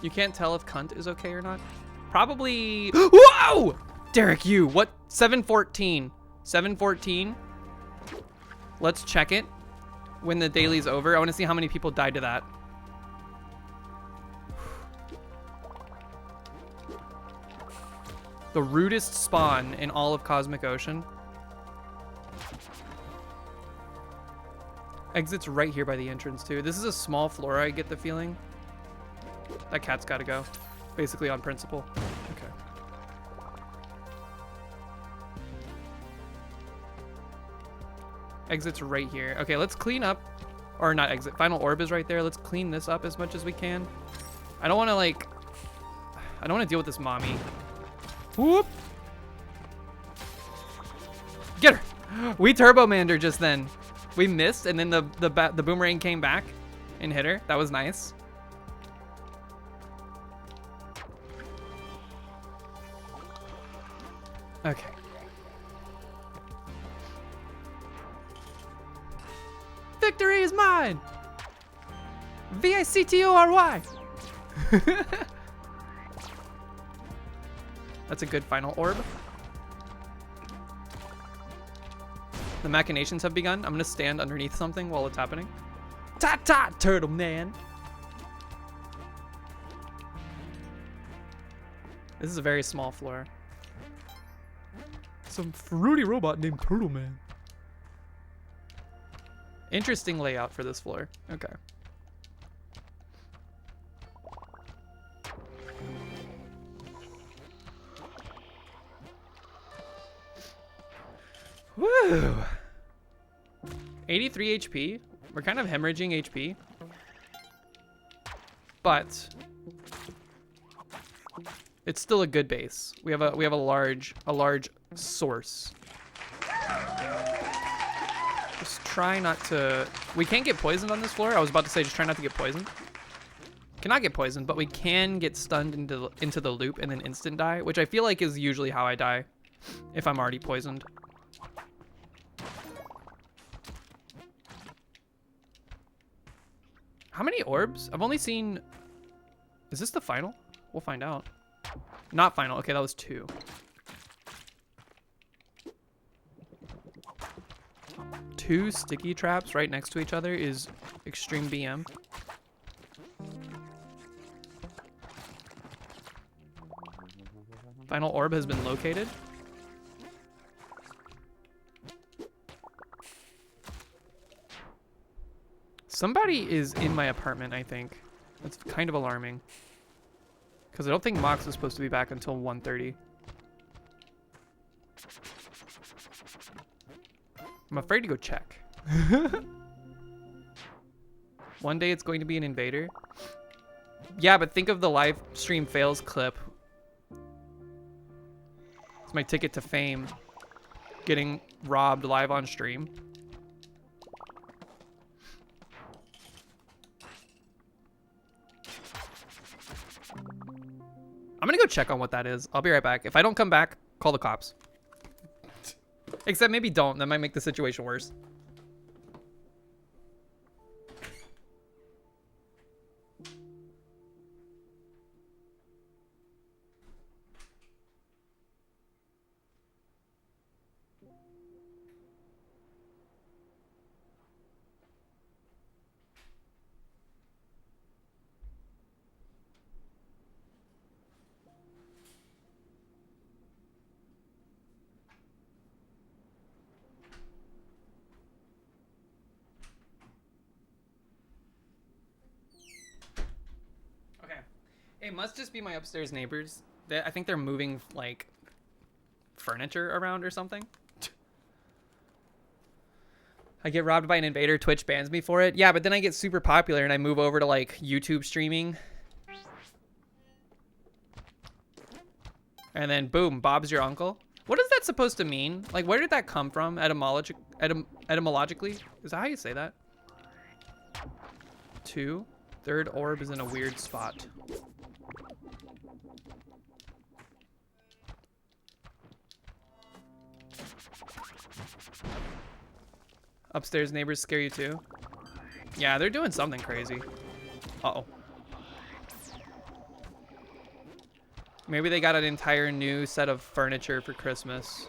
You can't tell if cunt is okay or not? Probably. Whoa! Derek, you. What? 714. 714. Let's check it when the daily's over. I want to see how many people died to that. The rudest spawn in all of Cosmic Ocean. Exit's right here by the entrance too. This is a small floor, I get the feeling. That cat's gotta go. Basically on principle. Okay. Exit's right here. Okay, let's clean up. Or not exit. Final orb is right there. Let's clean this up as much as we can. I don't want to like... I don't want to deal with this mommy. Whoop! Get her! We turbo-manned her just then. We missed, and then the boomerang came back and hit her. That was nice. Okay. Victory is mine! V-I-C-T-O-R-Y! That's a good final orb. The machinations have begun. I'm gonna stand underneath something while it's happening. Ta-ta, turtle man! This is a very small floor. Some fruity robot named Turtle Man. Interesting layout for this floor. Okay. Woo! 83 HP. We're kind of hemorrhaging HP. But it's still a good base. We have a large source. Just try not to... We can't get poisoned on this floor. I was about to say just try not to get poisoned. Cannot get poisoned, but we can get stunned into the loop and then instant die, which I feel like is usually how I die if I'm already poisoned. How many orbs? I've only seen... Is this the final? We'll find out. Not final. Okay, that was 2. Two sticky traps right next to each other is extreme BM. Final orb has been located. Somebody is in my apartment, I think. That's kind of alarming. Because I don't think Mox is supposed to be back until 1:30. I'm afraid to go check. One day it's going to be an invader. Yeah, but think of the live stream fails clip. It's my ticket to fame. Getting robbed live on stream. I'm gonna go check on what that is. I'll be right back. If I don't come back, call the cops. Except maybe don't. That might make the situation worse. It must just be my upstairs neighbors. I think they're moving, like, furniture around or something. I get robbed by an invader, Twitch bans me for it. Yeah, but then I get super popular and I move over to, like, YouTube streaming. And then, boom, Bob's your uncle. What is that supposed to mean? Like, where did that come from etymologically? Is that how you say that? 2. Third orb is in a weird spot. Upstairs neighbors scare you too? Yeah, they're doing something crazy. Uh-oh. Maybe they got an entire new set of furniture for Christmas.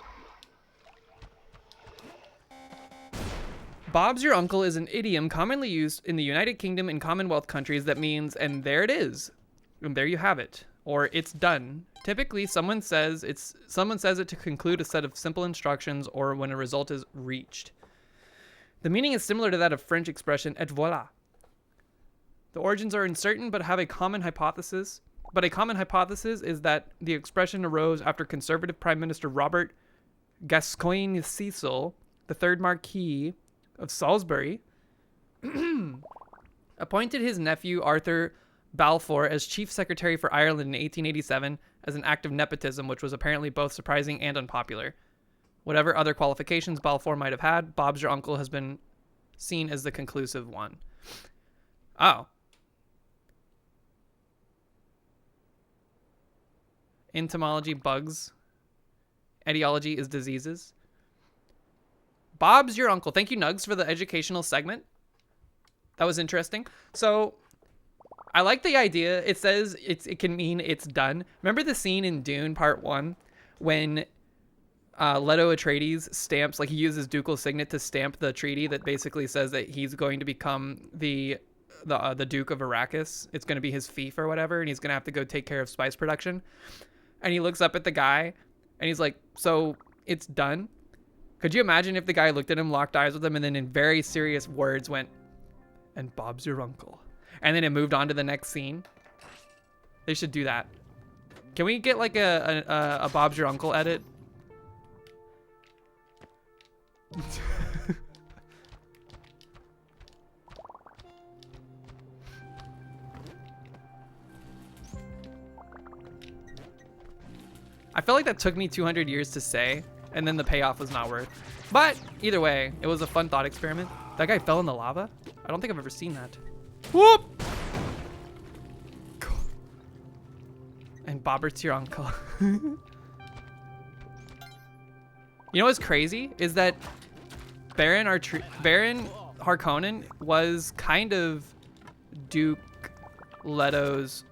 Bob's your uncle is an idiom commonly used in the United Kingdom and Commonwealth countries that means, and there it is. And there you have it. Or it's done. Typically, someone says it to conclude a set of simple instructions or when a result is reached. The meaning is similar to that of French expression et voilà. The origins are uncertain but have a common hypothesis. But a common hypothesis is that the expression arose after Conservative Prime Minister Robert Gascoigne Cecil, the third Marquis of Salisbury, appointed his nephew Arthur Balfour as Chief Secretary for Ireland in 1887 as an act of nepotism, which was apparently both surprising and unpopular. Whatever other qualifications Balfour might have had, Bob's your uncle has been seen as the conclusive one. Oh. Entomology, bugs. Etiology is diseases. Bob's your uncle. Thank you, Nugs, for the educational segment. That was interesting. So, I like the idea. It says it can mean it's done. Remember the scene in Dune Part 1 when Leto Atreides stamps, like he uses ducal signet to stamp the treaty that basically says that he's going to become the Duke of Arrakis. It's going to be his fief or whatever, and he's going to have to go take care of spice production. And he looks up at the guy, and he's like, so it's done? Could you imagine if the guy looked at him, locked eyes with him, and then in very serious words went, and Bob's your uncle. And then it moved on to the next scene. They should do that. Can we get like a Bob's your uncle edit? I feel like that took me 200 years to say, and then the payoff was not worth. But either way, it was a fun thought experiment. That guy fell in the lava? I don't think I've ever seen that. Whoop! And Bobbert's your uncle. You know what's crazy? Is that Baron Harkonnen was kind of Duke Leto's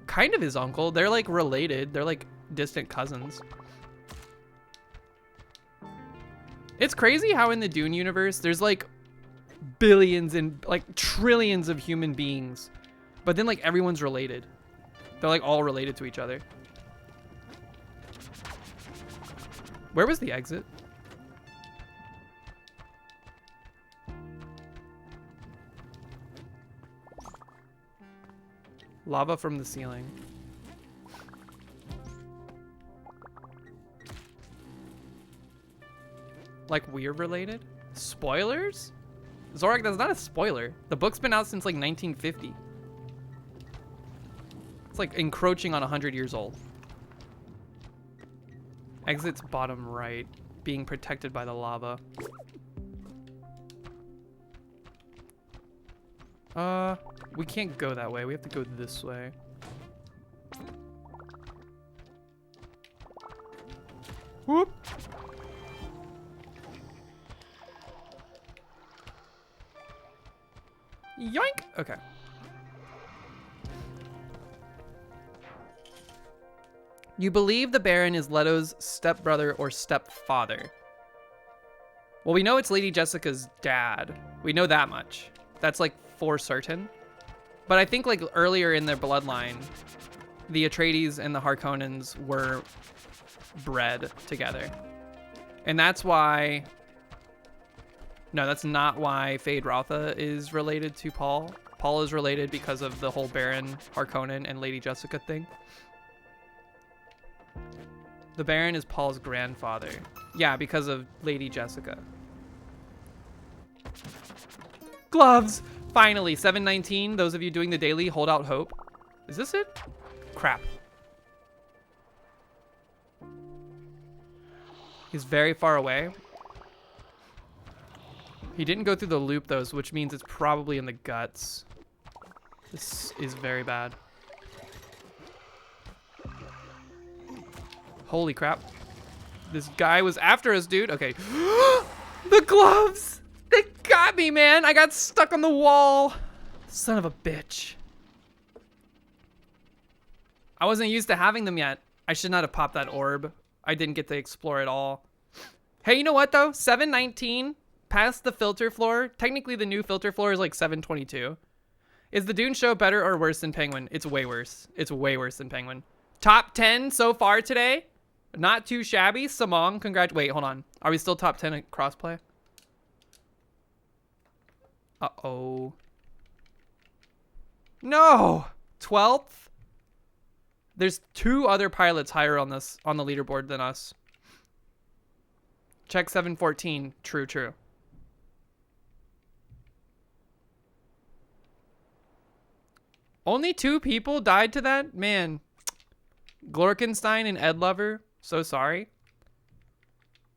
kind of his uncle. They're like related. They're like distant cousins. It's crazy how in the Dune universe there's like billions and like trillions of human beings, but then like everyone's related. They're like all related to each other. Where was the exit? Lava from the ceiling. Like we're related? Spoilers? Zorak, that's not a spoiler. The book's been out since like 1950. It's like encroaching on 100 years old. Exit's bottom right, being protected by the lava. We can't go that way. We have to go this way. Whoop. Yoink! Okay. You believe the Baron is Leto's stepbrother or stepfather. Well, we know it's Lady Jessica's dad. We know that much. That's like for certain. But I think like earlier in their bloodline, the Atreides and the Harkonnens were bred together. And that's why... No, that's not why Fade Rotha is related to Paul. Paul is related because of the whole Baron Harkonnen and Lady Jessica thing. The Baron is Paul's grandfather. Yeah, because of Lady Jessica. Gloves! Finally, 719. Those of you doing the daily, hold out hope. Is this it? Crap. He's very far away. He didn't go through the loop, though, which means it's probably in the guts. This is very bad. Holy crap. This guy was after us, dude. Okay. The gloves! They got me, man. I got stuck on the wall. Son of a bitch. I wasn't used to having them yet. I should not have popped that orb. I didn't get to explore it all. Hey, you know what, though? 719 past the filter floor. Technically, the new filter floor is like 722. Is the Dune show better or worse than Penguin? It's way worse. It's way worse than Penguin. Top 10 so far today. Not too shabby. Samong, wait, hold on. Are we still top 10 at crossplay? Uh-oh. No! 12th? There's 2 other pilots higher on the leaderboard than us. Check 714. True, true. Only 2 people died to that? Man. Glorkenstein and Ed Lover. So sorry.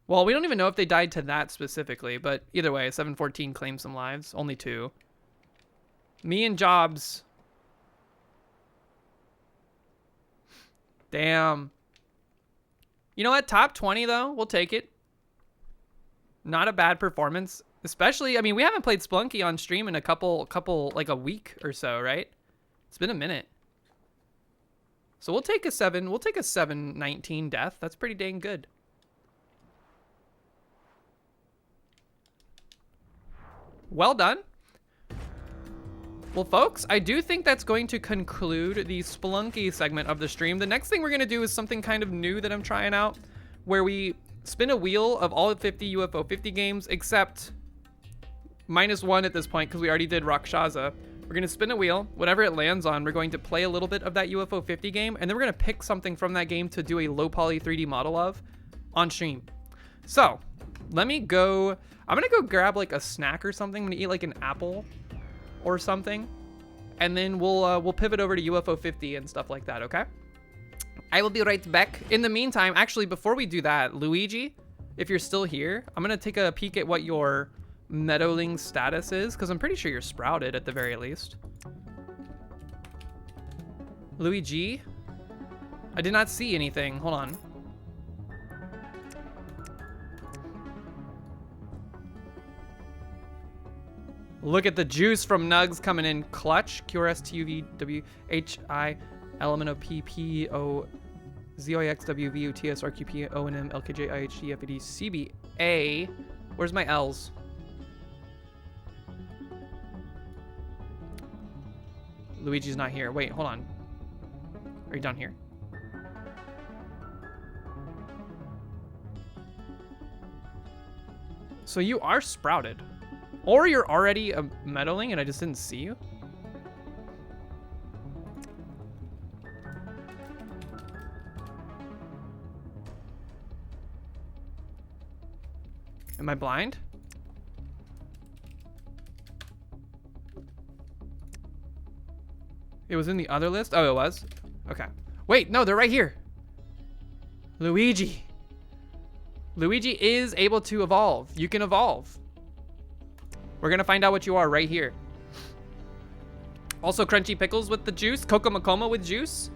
Well, we don't even know if they died to that specifically, but either way, 714 claimed some lives. Only 2. Me and Jobs. Damn. You know what? Top 20, though. We'll take it. Not a bad performance. Especially, I mean, we haven't played Spelunky on stream in a couple, like a week or so, right? It's been a minute. So we'll take a 719 death. That's pretty dang good. Well done. Well, folks, I do think that's going to conclude the Spelunky segment of the stream. The next thing we're going to do is something kind of new that I'm trying out, where we spin a wheel of all 50 UFO 50 games, except -1 at this point, because we already did Rakshasa. We're going to spin a wheel. Whatever it lands on, we're going to play a little bit of that UFO 50 game, and then we're going to pick something from that game to do a low poly 3D model of on stream. So, let me go. I'm going to go grab like a snack or something. I'm going to eat like an apple or something, and then we'll pivot over to UFO 50 and stuff like that, okay? I will be right back. In the meantime, actually, before we do that, Luigi, if you're still here, I'm going to take a peek at what your meadowling status is, because I'm pretty sure you're sprouted at the very least. Luigi, I did not see anything. Hold on. Look at the juice from Nugs coming in clutch. QRS TUV WHI LMNOPPOZOXWVUTSRQPONM LKJ IHD FED CBA. Where's my L's? Luigi's not here. Wait, hold on. Are you down here? So you are sprouted. Or you're already a meddling and I just didn't see you? Am I blind? It was in the other list? Oh, it was? Okay. Wait, no, they're right here. Luigi. Luigi is able to evolve. You can evolve. We're gonna find out what you are right here. Also, Crunchy Pickles with the juice. Coco Makoma with juice.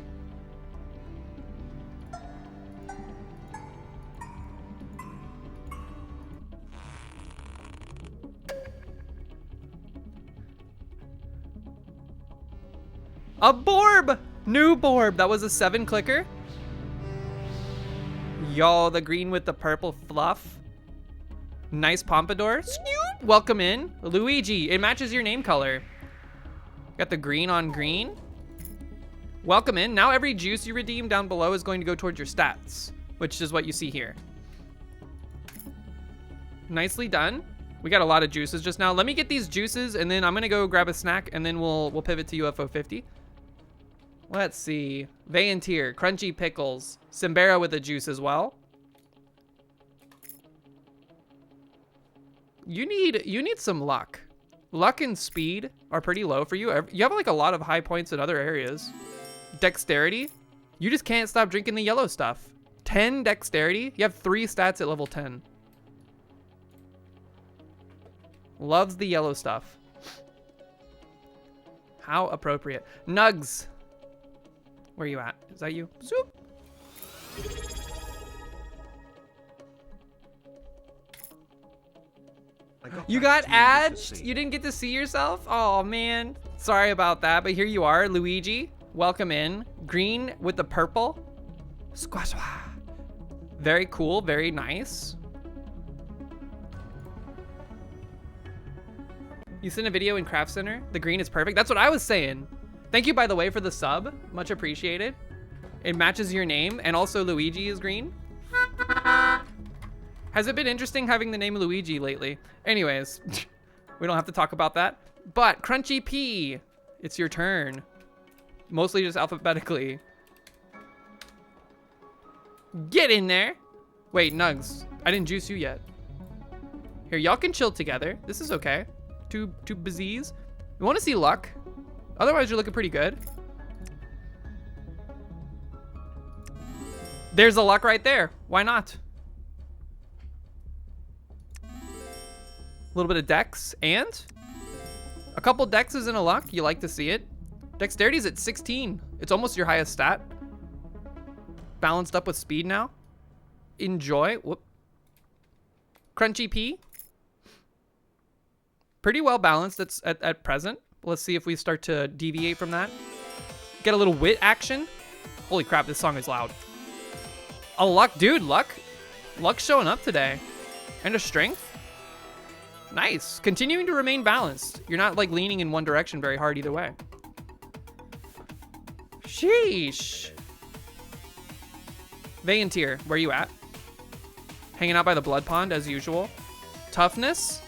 A Borb! New Borb. That was a 7 clicker. Yo, the green with the purple fluff. Nice pompadour. Snoop! Welcome in. Luigi, it matches your name color. Got the green on green. Welcome in. Now every juice you redeem down below is going to go towards your stats, which is what you see here. Nicely done. We got a lot of juices just now. Let me get these juices, and then I'm gonna go grab a snack, and then we'll pivot to UFO 50. Let's see. Veyantir, Crunchy Pickles, Simbera with a juice as well. You need some luck. Luck and speed are pretty low for you. You have like a lot of high points in other areas. Dexterity, you just can't stop drinking the yellow stuff. 10 dexterity, you have 3 stats at level 10. Loves the yellow stuff. How appropriate. Nugs. Where are you at? Is that you? Zoop. You got ads? You didn't get to see yourself? Oh man. Sorry about that, but here you are, Luigi. Welcome in. Green with the purple. Squash. Very cool, very nice. You sent a video in Craft Center. The green is perfect. That's what I was saying. Thank you, by the way, for the sub. Much appreciated. It matches your name, and also Luigi is green. Has it been interesting having the name Luigi lately? Anyways, we don't have to talk about that. But Crunchy P, it's your turn. Mostly just alphabetically. Get in there. Wait, Nugs, I didn't juice you yet. Here, y'all can chill together. This is okay. Two bizzies. You want to see luck? Otherwise, you're looking pretty good. There's a luck right there. Why not? A little bit of dex and a couple dexes and a luck. You like to see it. Dexterity's at 16. It's almost your highest stat. Balanced up with speed now. Enjoy. Whoop. Crunchy P. Pretty well balanced at present. Let's see if we start to deviate from that. Get a little wit action. Holy crap, this song is loud. A luck, dude, luck. Luck's showing up today. And a strength. Nice. Continuing to remain balanced. You're not like leaning in one direction very hard either way. Sheesh. Veyantir, where you at? Hanging out by the blood pond as usual. Toughness.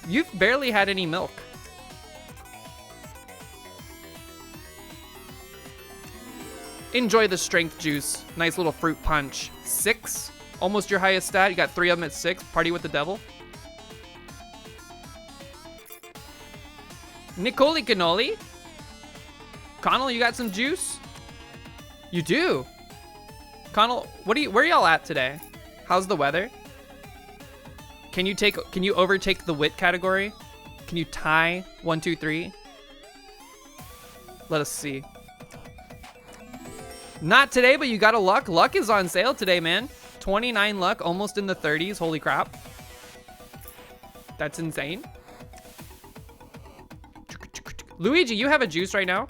You've barely had any milk. Enjoy the strength juice. Nice little fruit punch. 6. Almost your highest stat. You got 3 of them at 6. Party with the devil. Nicoli Cannoli. Connell, you got some juice? You do. Connell, where are y'all at today? How's the weather? Can you overtake the wit category? Can you tie 1, 2, 3? Let us see. Not today, but you got a luck. Luck is on sale today, man. 29 luck, almost in the 30s. Holy crap. That's insane. Luigi, you have a juice right now.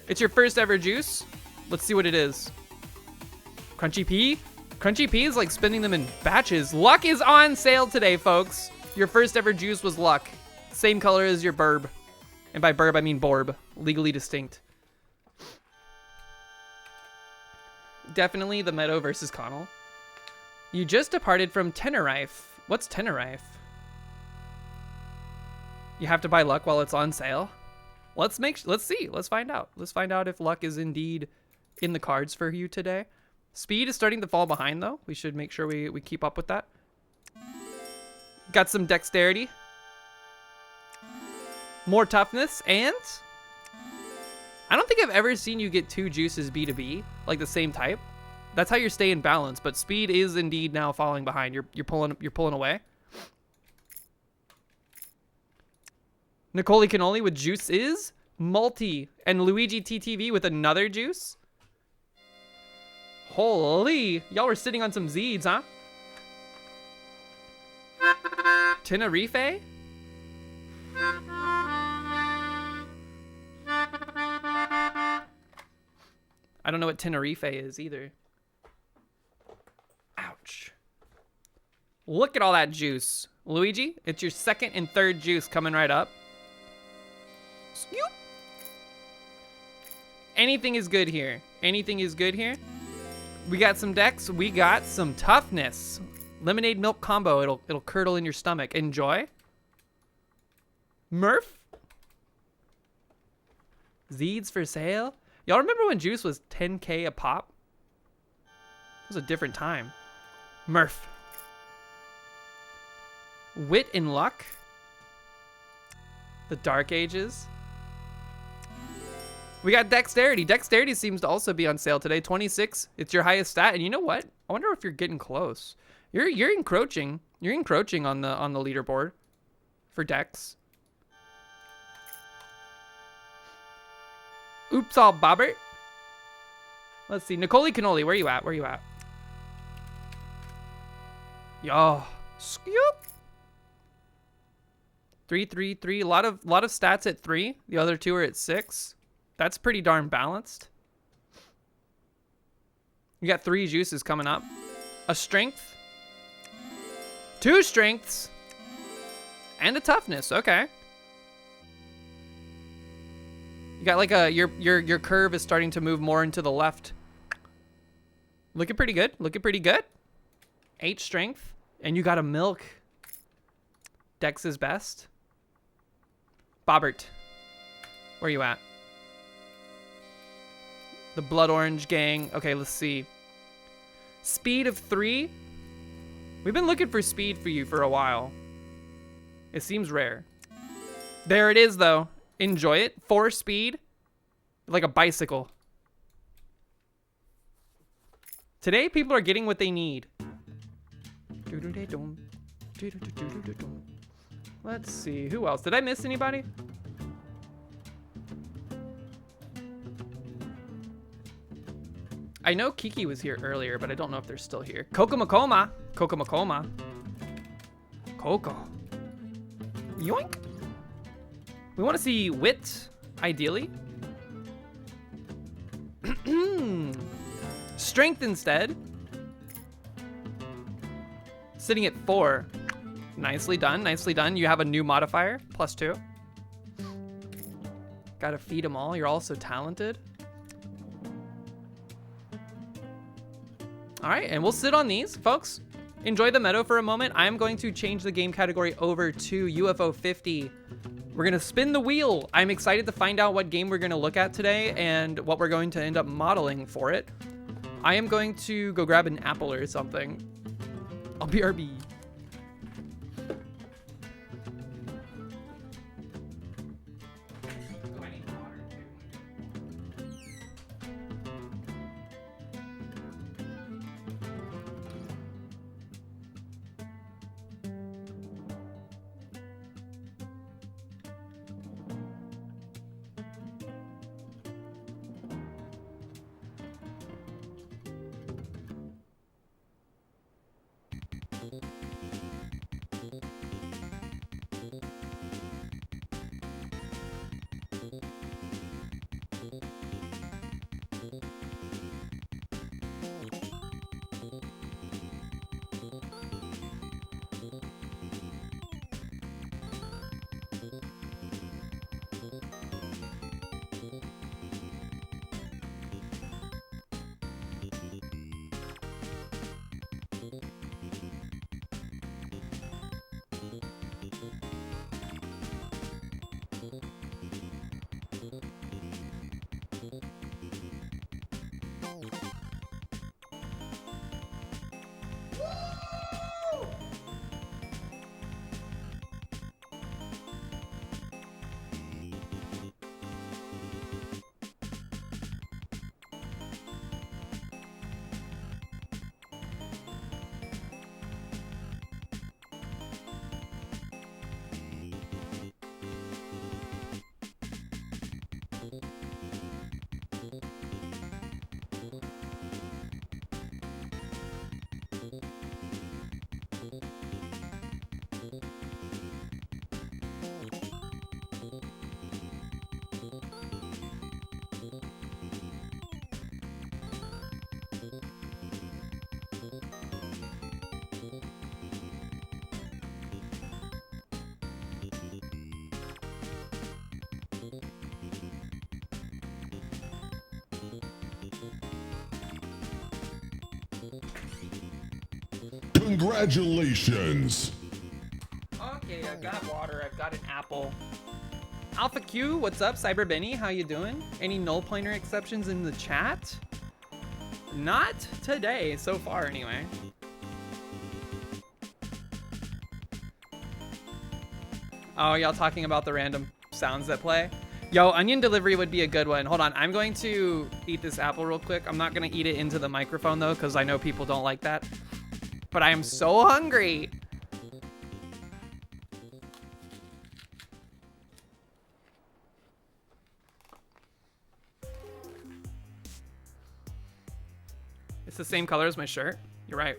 It's your first ever juice. Let's see what it is. Crunchy P. Crunchy P is like spending them in batches. Luck is on sale today, folks. Your first ever juice was luck. Same color as your burb. And by burb, I mean borb. Legally distinct. Definitely the Meadow versus Connell. You just departed from Tenerife. What's Tenerife? You have to buy luck while it's on sale. Let's see. Let's find out. Let's find out if luck is indeed in the cards for you today. Speed is starting to fall behind though. We should make sure we keep up with that. Got some dexterity. More toughness, and I don't think I've ever seen you get 2 juices B to B, like the same type. That's how you're staying balanced, but speed is indeed now falling behind. You're pulling away. Nicoli Cannoli with juice is multi, and Luigi TTV with another juice. Holy, y'all were sitting on some Zeds, huh? Tenerife? I don't know what Tenerife is either. Ouch. Look at all that juice. Luigi, it's your 2nd and 3rd juice coming right up. Scoop. Anything is good here. Anything is good here. We got some dex. We got some toughness. Lemonade milk combo. It'll curdle in your stomach. Enjoy. Murph. Zeeds for sale. Y'all remember when juice was 10K a pop? It was a different time. Murph. Wit and luck. The Dark Ages. We got dexterity. Dexterity seems to also be on sale today. 26. It's your highest stat. And you know what? I wonder if you're getting close. You're encroaching. You're encroaching on the leaderboard for dex. Oops, all bobbert. Let's see. Nicole Cannoli, where you at? Where you at? Yo. Scoop. 3, 3, 3. A lot of stats at 3. The other 2 are at 6. That's pretty darn balanced. You got 3 juices coming up. A strength. 2 strengths. And a toughness. Okay. You got like a your curve is starting to move more into the left. Looking pretty good. Looking pretty good. 8 strength. And you got a milk. Dex is best. Bobbert. Where you at? The Blood Orange gang. Okay, let's see. Speed of 3. We've been looking for speed for you for a while. It seems rare. There it is, though. Enjoy it. 4 speed. Like a bicycle. Today, people are getting what they need. Let's see. Who else? Did I miss anybody? I know Kiki was here earlier, but I don't know if they're still here. Coco Makoma. Coco Makoma. Coco. Yoink. We want to see wit, ideally. Strength instead. Sitting at 4. Nicely done, nicely done. You have a new modifier, +2. Gotta feed them all. You're all so talented. All right, and we'll sit on these, folks. Enjoy the meadow for a moment. I'm going to change the game category over to UFO 50. We're gonna spin the wheel. I'm excited to find out what game we're gonna look at today and what we're going to end up modeling for it. I am going to go grab an apple or something. I'll be RB. Congratulations! Okay, I've got water. I've got an apple. Alpha Q, what's up? Cyber Benny, how you doing? Any null pointer exceptions in the chat? Not today, so far anyway. Oh, y'all talking about the random sounds that play? Yo, onion delivery would be a good one. Hold on, I'm going to eat this apple real quick. I'm not gonna eat it into the microphone though, because I know people don't like that. But I am so hungry. It's the same color as my shirt. You're right.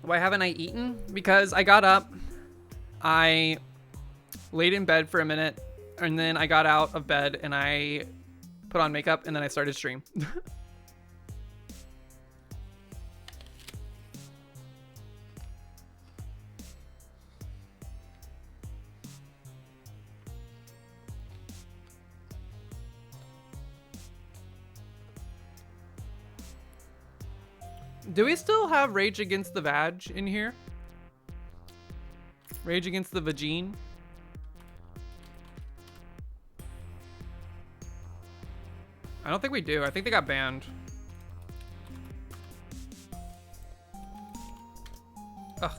Why haven't I eaten? Because I got up, I laid in bed for a minute, and then I got out of bed and I put on makeup and then I started stream. Do we still have Rage Against the Vag in here? Rage Against the Vagine? I don't think we do. I think they got banned. Ugh.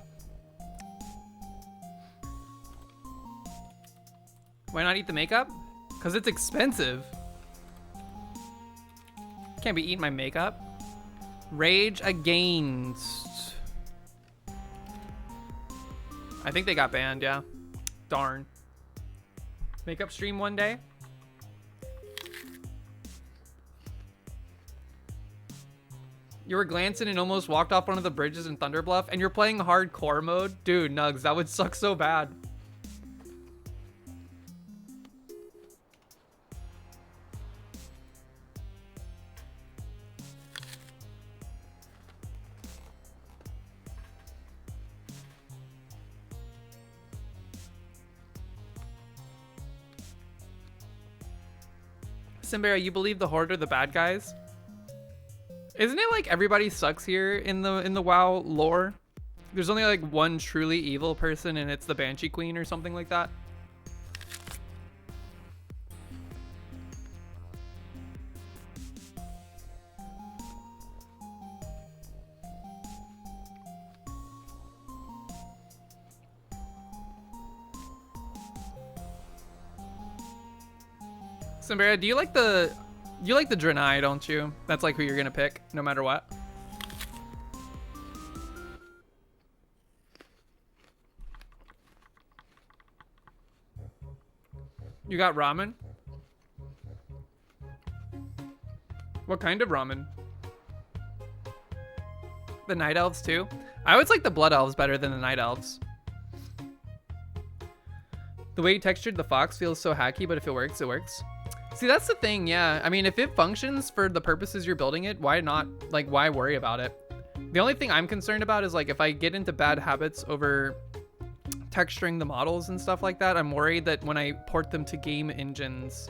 Why not eat the makeup? Because it's expensive. Can't be eating my makeup. Rage Against. I think they got banned, yeah. Darn. Makeup stream one day. You were glancing and almost walked off one of the bridges in Thunderbluff, and you're playing hardcore mode? Dude, Nugs, that would suck so bad. Simbera, you believe the Horde are the bad guys? Isn't it like everybody sucks here in the WoW lore? There's only like one truly evil person and it's the Banshee Queen or something like that. Simbera, do you like the Draenei, don't you? That's like who you're gonna pick, no matter what. You got ramen? What kind of ramen? The Night Elves too? I always like the Blood Elves better than the Night Elves. The way you textured the fox feels so hacky, but if it works, it works. See, that's the thing, yeah. I mean, if it functions for the purposes you're building it, why not? Like, why worry about it? The only thing I'm concerned about is, like, if I get into bad habits over texturing the models and stuff like that, I'm worried that when I port them to game engines,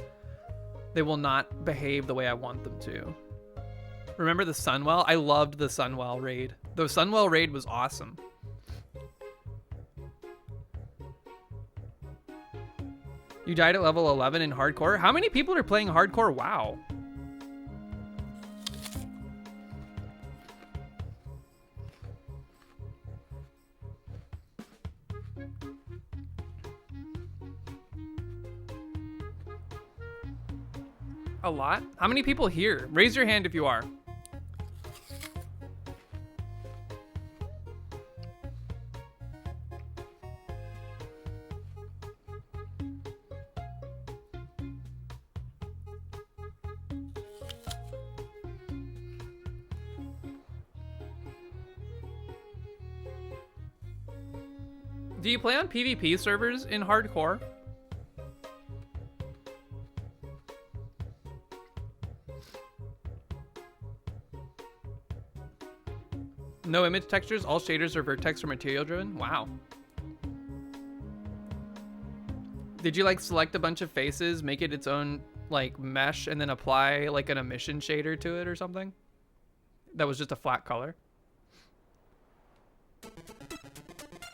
they will not behave the way I want them to. Remember the Sunwell? I loved the Sunwell raid. The Sunwell raid was awesome. You died at level 11 in hardcore? How many people are playing hardcore WoW? A lot? How many people here? Raise your hand if you are. Do you play on PvP servers in hardcore? No image textures, all shaders are vertex or material driven? Wow. Did you like select a bunch of faces, make it its own like mesh, and then apply like an emission shader to it or something? that was just a flat color.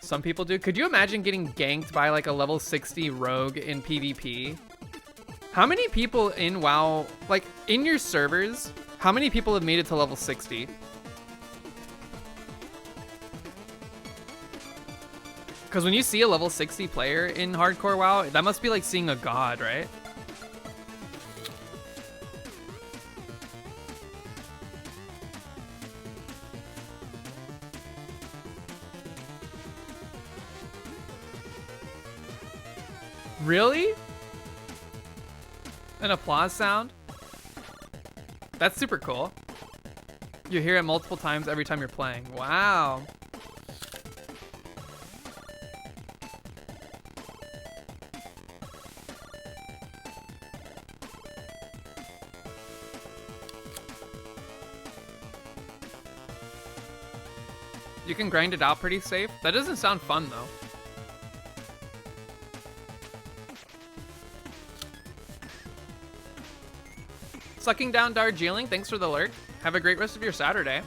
Some people do. Could you imagine getting ganked by like a level 60 rogue in PvP? How many people in WoW, like in your servers, how many people have made it to level 60? Because when you see a level 60 player in hardcore WoW, that must be like seeing a god, right? Really? An applause sound? That's super cool. You hear it multiple times every time you're playing. Wow. You can grind it out pretty safe. That doesn't sound fun though. Sucking down Darjeeling, thanks for the lurk. Have a great rest of your Saturday.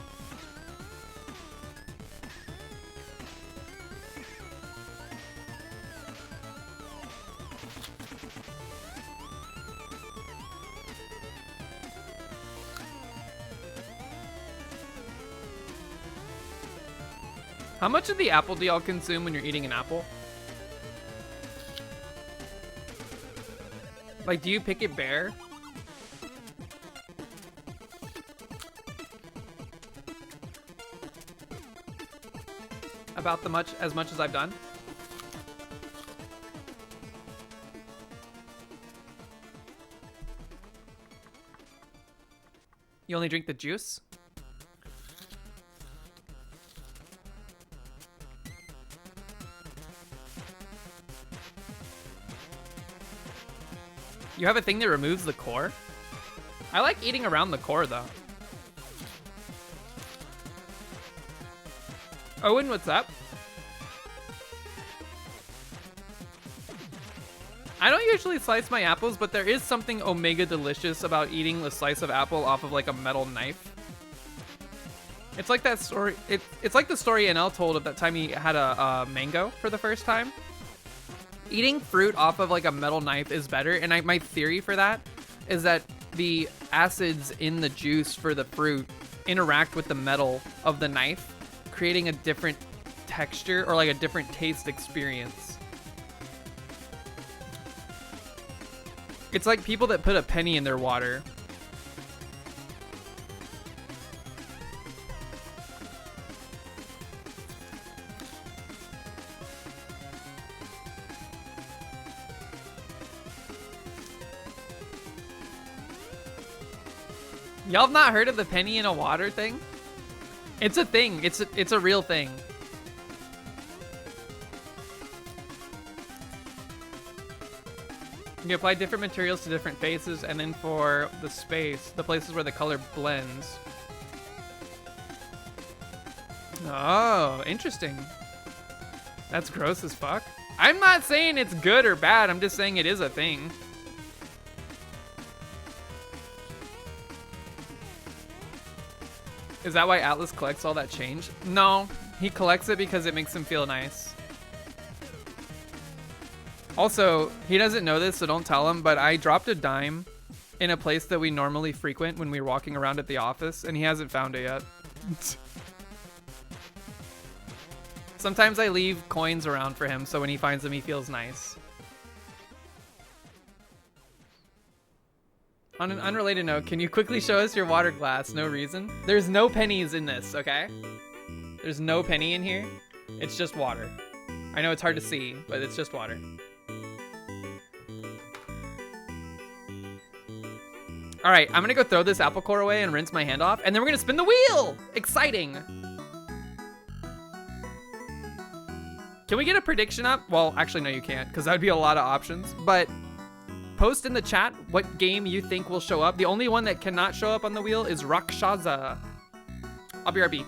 How much of the apple do y'all consume when you're eating an apple? Like, do you pick it bare? About as much as I've done. You only drink the juice? You have a thing that removes the core? I like eating around the core though. Owen, what's up? I don't usually slice my apples, but there is something omega delicious about eating a slice of apple off of like a metal knife. It's like that story. It's like the story NL told of that time he had a mango for the first time. Eating fruit off of like a metal knife is better, and my theory for that is that the acids in the juice for the fruit interact with the metal of the knife, creating a different texture or like a different taste experience. It's like people that put a penny in their water. Y'all have not heard of the penny in a water thing? It's a thing. It's a real thing. You apply different materials to different faces, and then for the space, the places where the color blends. Oh, interesting. That's gross as fuck. I'm not saying it's good or bad. I'm just saying it is a thing. Is that why Atlas collects all that change? No, he collects it because it makes him feel nice. Also, he doesn't know this, so don't tell him, but I dropped a dime in a place that we normally frequent when we're walking around at the office, and he hasn't found it yet. Sometimes I leave coins around for him, so when he finds them, he feels nice. On an unrelated note, can you quickly show us your water glass? No reason. There's no pennies in this, okay? There's no penny in here. It's just water. I know it's hard to see, but it's just water. All right, I'm gonna go throw this apple core away and rinse my hand off, and then we're gonna spin the wheel! Exciting! Can we get a prediction up? Well, actually, no, you can't, because that'd be a lot of options, but post in the chat what game you think will show up. The only one that cannot show up on the wheel is Rakshaza. I'll be RB.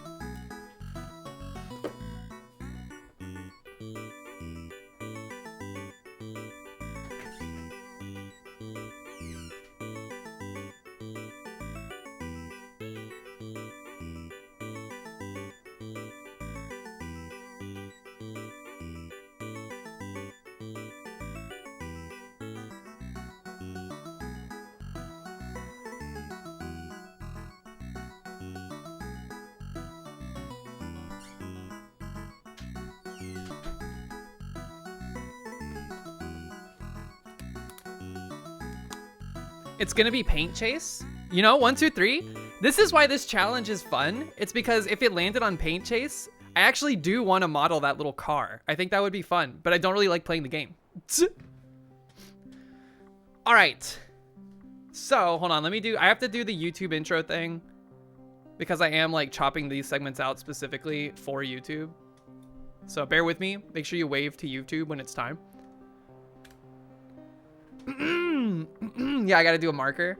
It's gonna be paint chase. You know, 1, 2, 3. This is why this challenge is fun. It's because if it landed on paint chase, I actually do want to model that little car. I think that would be fun, but I don't really like playing the game. All right. So hold on, I have to do the YouTube intro thing because I am like chopping these segments out specifically for YouTube. So bear with me. Make sure you wave to YouTube when it's time. Yeah, I gotta do a marker.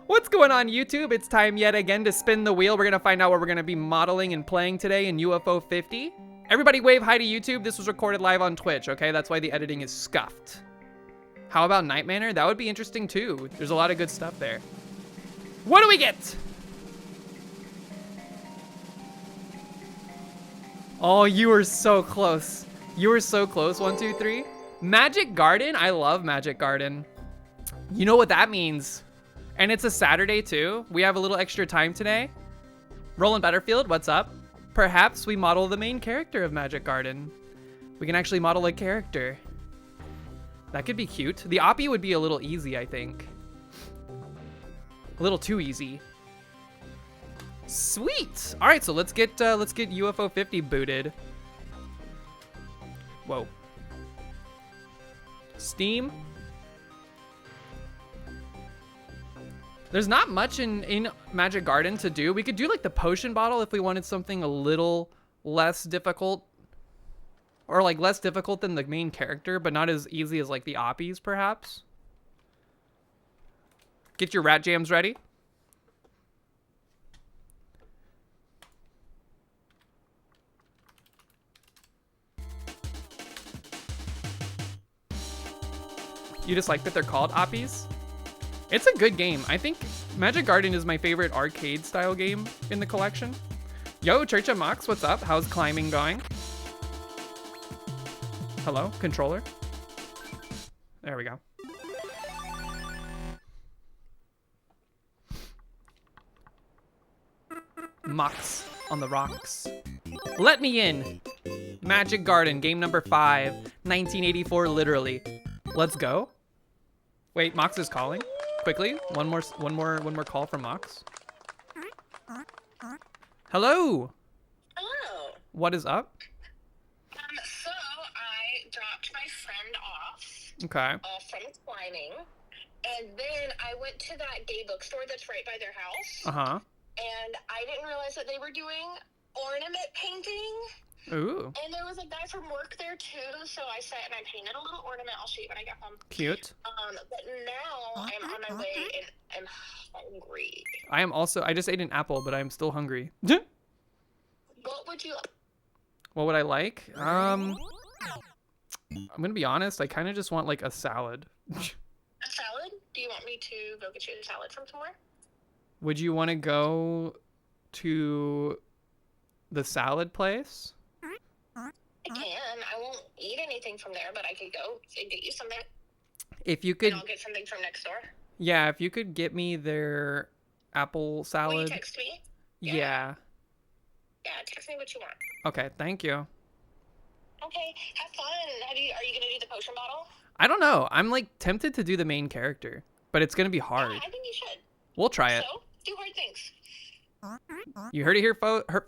What's going on, YouTube? It's time yet again to spin the wheel. We're gonna find out what we're gonna be modeling and playing today in UFO 50. Everybody wave hi to YouTube. This was recorded live on Twitch, okay? That's why the editing is scuffed. How about Night Manor? That would be interesting too. There's a lot of good stuff there. What do we get? Oh, you were so close. You were so close, 1, 2, 3. Magic Garden? I love Magic Garden. You know what that means. And it's a Saturday too. We have a little extra time today. Roland Butterfield, what's up? Perhaps we model the main character of Magic Garden. We can actually model a character. That could be cute. The Oppie would be a little easy, I think. A little too easy. Sweet. All right, so let's get UFO 50 booted. Whoa. Steam. There's not much in Magic Garden to do. We could do like the potion bottle if we wanted something a little less difficult. Or like less difficult than the main character, but not as easy as like the Oppies, perhaps. Get your rat jams ready. You just like that they're called Oppies? It's a good game. I think Magic Garden is my favorite arcade style game in the collection. Yo, Church of Mox, what's up? How's climbing going? Hello, controller? There we go. Mox on the rocks. Let me in. Magic Garden, game number 5, 1984, literally. Let's go. Wait, Mox is calling. Quickly, one more call from Mox. Hello. Hello. What is up? So I dropped my friend off. Okay. From climbing, and then I went to that gay bookstore that's right by their house. Uh-huh. And I didn't realize that they were doing ornament painting. Ooh. And there was a guy from work there too, so I sat and I painted a little ornament. I'll show you when I get home. Cute. But now I'm on my way and I'm hungry. I am also, I just ate an apple, but I'm still hungry. What would you? What would I like? I'm gonna be honest, I kind of just want like a salad. A salad? Do you want me to go get you a salad from somewhere? Would you want to go to the salad place? I can. I won't eat anything from there, but I could go and get you something. If you could, And I'll get something from next door. yeah, if you could get me their apple salad. Will you text me? Yeah. Yeah, text me what you want. Okay, thank you. Okay, have fun. Are you gonna do the potion bottle? I don't know. I'm like tempted to do the main character, but it's gonna be hard. Yeah, I think you should. We'll try it. So, do hard things. You heard it here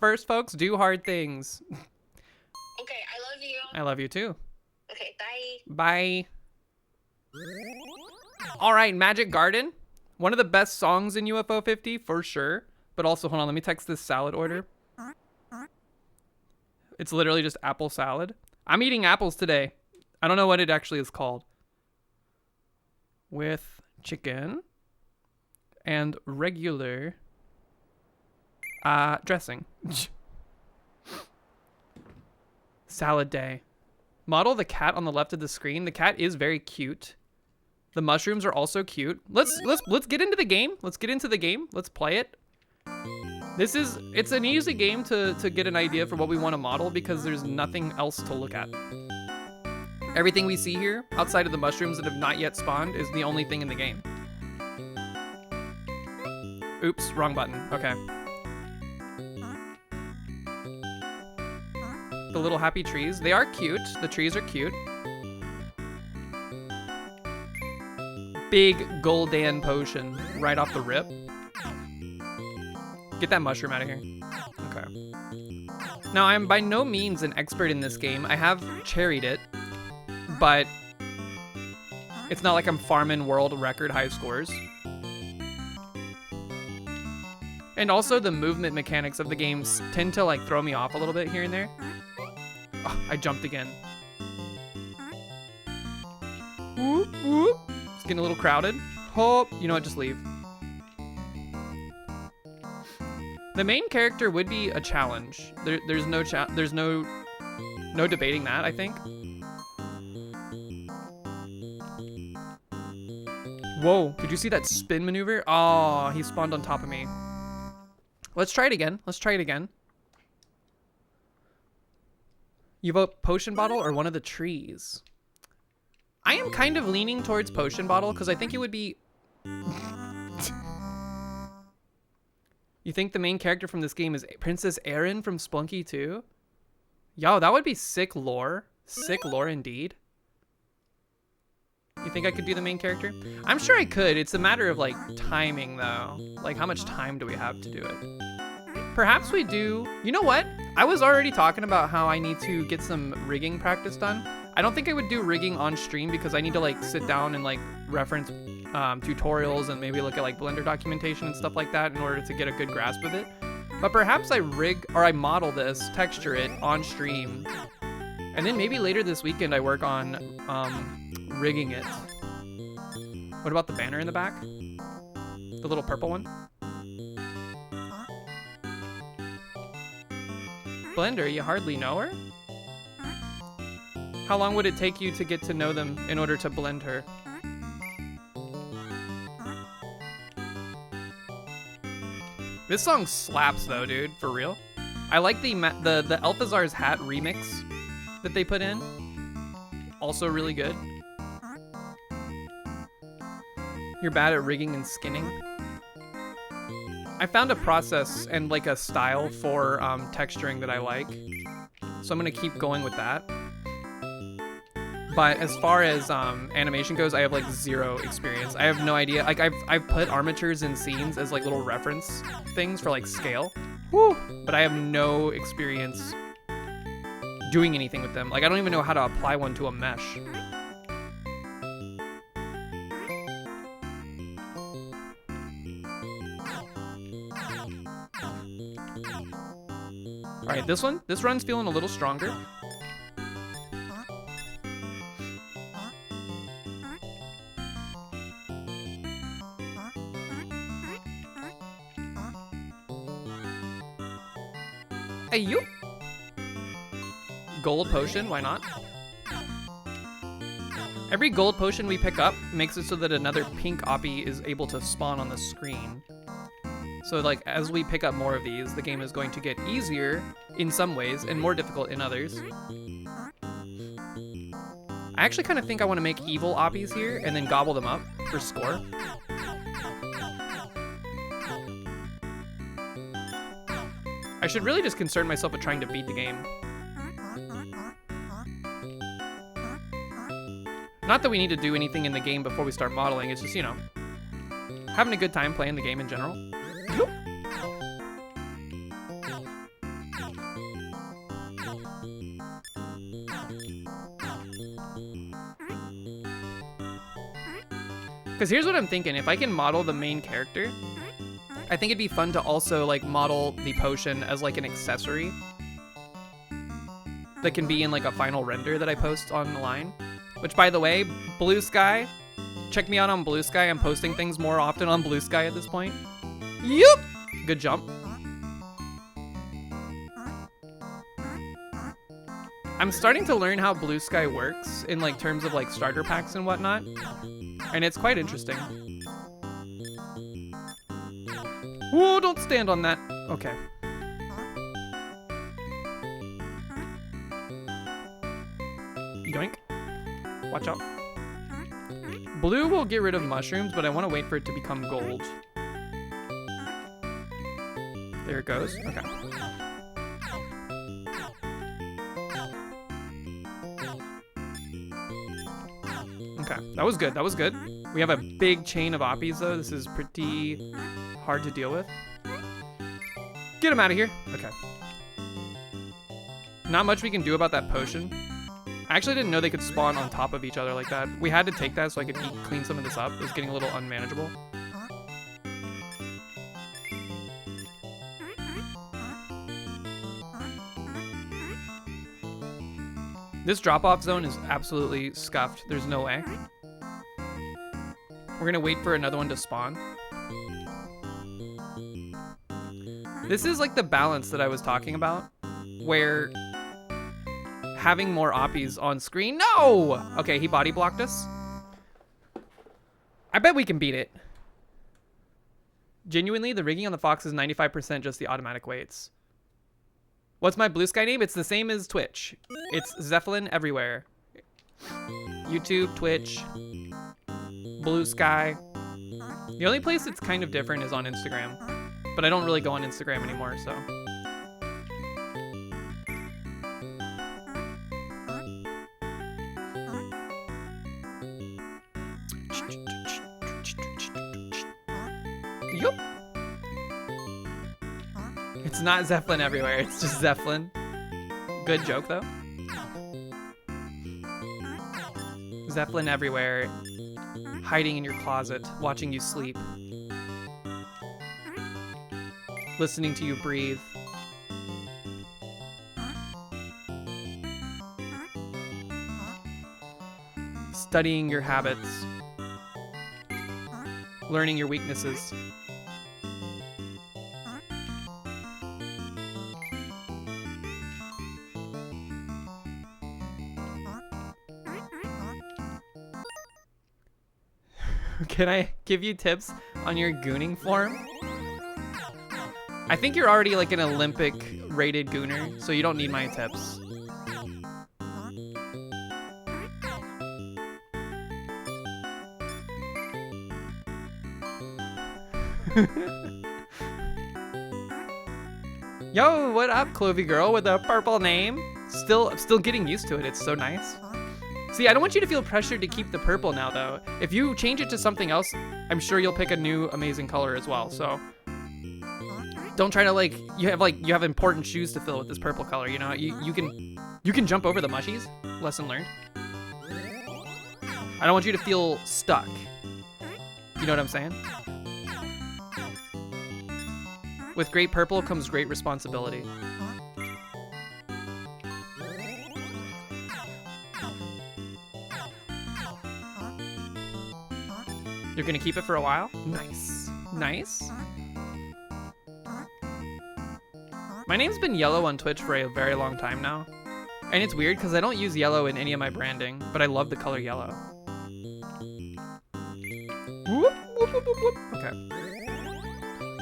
first, folks. Do hard things. Okay, I love you. I love you too. Okay, bye. Bye. All right, Magic Garden. One of the best songs in UFO 50 for sure. But also, hold on, let me text this salad order. It's literally just apple salad. I'm eating apples today. I don't know what it actually is called. With chicken and regular dressing. Salad day. Model the cat on the left of the screen. The cat is very cute. The mushrooms are also cute. Let's get into the game. Let's get into the game. Let's play it. It's an easy game to get an idea for what we want to model because there's nothing else to look at. Everything we see here, outside of the mushrooms that have not yet spawned, is the only thing in the game. Oops, wrong button. Okay. The little happy trees. They are cute. The trees are cute. Big Golden potion right off the rip. Get that mushroom out of here. Okay. Now, I'm by no means an expert in this game. I have cherried it, but it's not like I'm farming world record high scores. And also, the movement mechanics of the games tend to like throw me off a little bit here and there. Oh, I jumped again. Whoop, whoop. It's getting a little crowded. Oh, you know what? Just leave. The main character would be a challenge. There's no debating that, I think. Whoa, did you see that spin maneuver? Oh, he spawned on top of me. Let's try it again. Let's try it again. You vote potion bottle or one of the trees? I am kind of leaning towards potion bottle because I think it would be... You think the main character from this game is Princess Erin from Spelunky 2? Yo, that would be sick lore. Sick lore indeed. You think I could do the main character? I'm sure I could. It's a matter of like timing though. Like how much time do we have to do it? Perhaps we do. You know what? I was already talking about how I need to get some rigging practice done. I don't think I would do rigging on stream because I need to like sit down and like reference tutorials and maybe look at like Blender documentation and stuff like that in order to get a good grasp of it. But perhaps I rig or I model this, texture it on stream, and then maybe later this weekend I work on rigging it. What about the banner in the back? The little purple one? Blender, you hardly know her? How long would it take you to get to know them in order to blend her? This song slaps though, dude, for real. I like the Elphazar's Hat remix that they put in. Also really good. You're bad at rigging and skinning. I found a process and like a style for texturing that I like. So I'm gonna keep going with that. But as far as animation goes, I have like zero experience. I have no idea. Like I've put armatures in scenes as like little reference things for like scale. Woo! But I have no experience doing anything with them. Like I don't even know how to apply one to a mesh. All right, this run's feeling a little stronger. Hey, you. Gold potion, why not? Every gold potion we pick up makes it so that another pink oppie is able to spawn on the screen. So like, as we pick up more of these, the game is going to get easier in some ways and more difficult in others. I actually kind of think I want to make evil oppies here and then gobble them up for score. I should really just concern myself with trying to beat the game. Not that we need to do anything in the game before we start modeling, it's just, you know, having a good time playing the game in general. Because here's what I'm thinking, if I can model the main character, I think it'd be fun to also like model the potion as like an accessory that can be in like a final render that I post online. Which, by the way, Blue Sky, check me out on Blue Sky. I'm posting things more often on Blue Sky at this point. Yup! Good jump. I'm starting to learn how Blue Sky works in like terms of like starter packs and whatnot. And it's quite interesting. Whoa, don't stand on that. Okay. Yoink. Watch out. Blue will get rid of mushrooms, but I want to wait for it to become gold. There it goes. Okay. Okay, that was good. That was good. We have a big chain of oppies, though. This is pretty hard to deal with. Get him out of here. Okay. Not much we can do about that potion. I actually didn't know they could spawn on top of each other like that. We had to take that so I could clean some of this up. It's getting a little unmanageable. This drop-off zone is absolutely scuffed. There's no way. We're gonna wait for another one to spawn. This is like the balance that I was talking about, where having more oppies on screen. No! Okay, he body blocked us. I bet we can beat it. Genuinely, the rigging on the Fox is 95% just the automatic weights. What's my blue sky name? It's the same as Twitch. It's Zeppelin everywhere. YouTube, Twitch, Blue Sky. The only place that's kind of different is on Instagram. But I don't really go on Instagram anymore, so. Yup. It's not Zeppelin everywhere, it's just Zeppelin. Good joke, though. Zeppelin everywhere, hiding in your closet, watching you sleep. Listening to you breathe. Studying your habits. Learning your weaknesses. Can I give you tips on your gooning form? I think you're already like an Olympic rated gooner, so you don't need my tips. Yo, what up, Clovey girl with a purple name? Still getting used to it. It's so nice. See, I don't want you to feel pressured to keep the purple now, though. If you change it to something else, I'm sure you'll pick a new amazing color as well. So don't try to you have important shoes to fill with this purple color. You know, you can jump over the mushies. Lesson learned. I don't want you to feel stuck. You know what I'm saying? With great purple comes great responsibility. You're gonna keep it for a while? Nice. Nice. My name's been yellow on Twitch for a very long time now. And it's weird because I don't use yellow in any of my branding, but I love the color yellow. Whoop, whoop, whoop, whoop, whoop. Okay.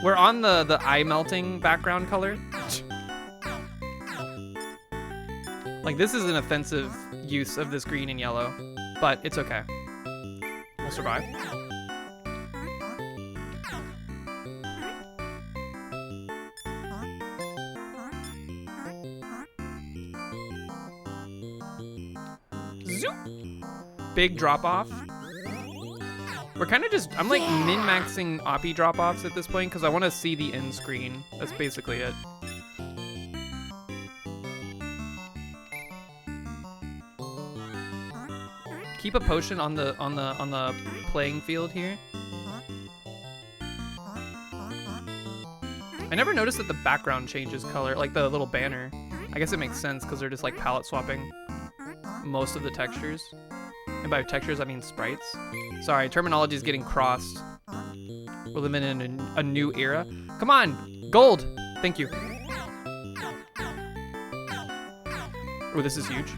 We're on the eye melting background color. Like, this is an offensive use of this green and yellow, but it's okay. We'll survive. Zoop. Big drop off. We're kind of just, I'm like min-maxing Oppie drop-offs at this point because I want to see the end screen. That's basically it. Keep a potion on the playing field here. I never noticed that the background changes color, like the little banner. I guess it makes sense because they're just like palette swapping most of the textures. And by textures, I mean sprites. Sorry, terminology is getting crossed. We're living in a new era. Come on, gold. Thank you. Oh, this is huge.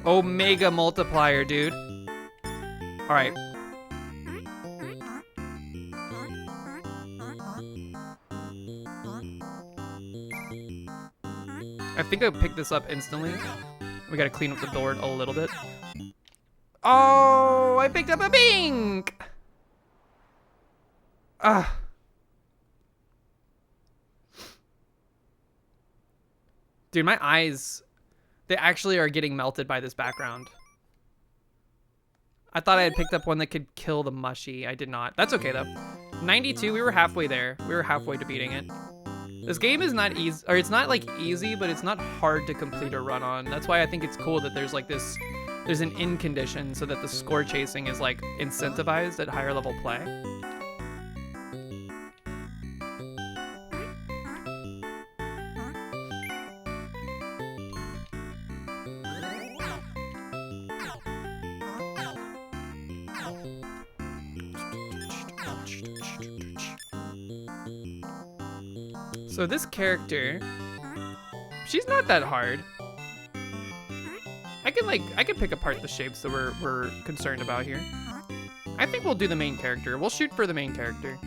Omega multiplier, dude. All right. I think I picked this up instantly. We gotta clean up the board a little bit. Oh, I picked up a pink! Ah. Dude, my eyes, they actually are getting melted by this background. I thought I had picked up one that could kill the mushy. I did not. That's okay, though. 92, we were halfway there. We were halfway to beating it. This game is not easy, or it's not, like, easy, but it's not hard to complete a run on. That's why I think it's cool that there's, like, this, there's an in condition so that the score chasing is, like, incentivized at higher level play. So this character, she's not that hard. I can pick apart the shapes that we're concerned about here. I think we'll do the main character. We'll shoot for the main character.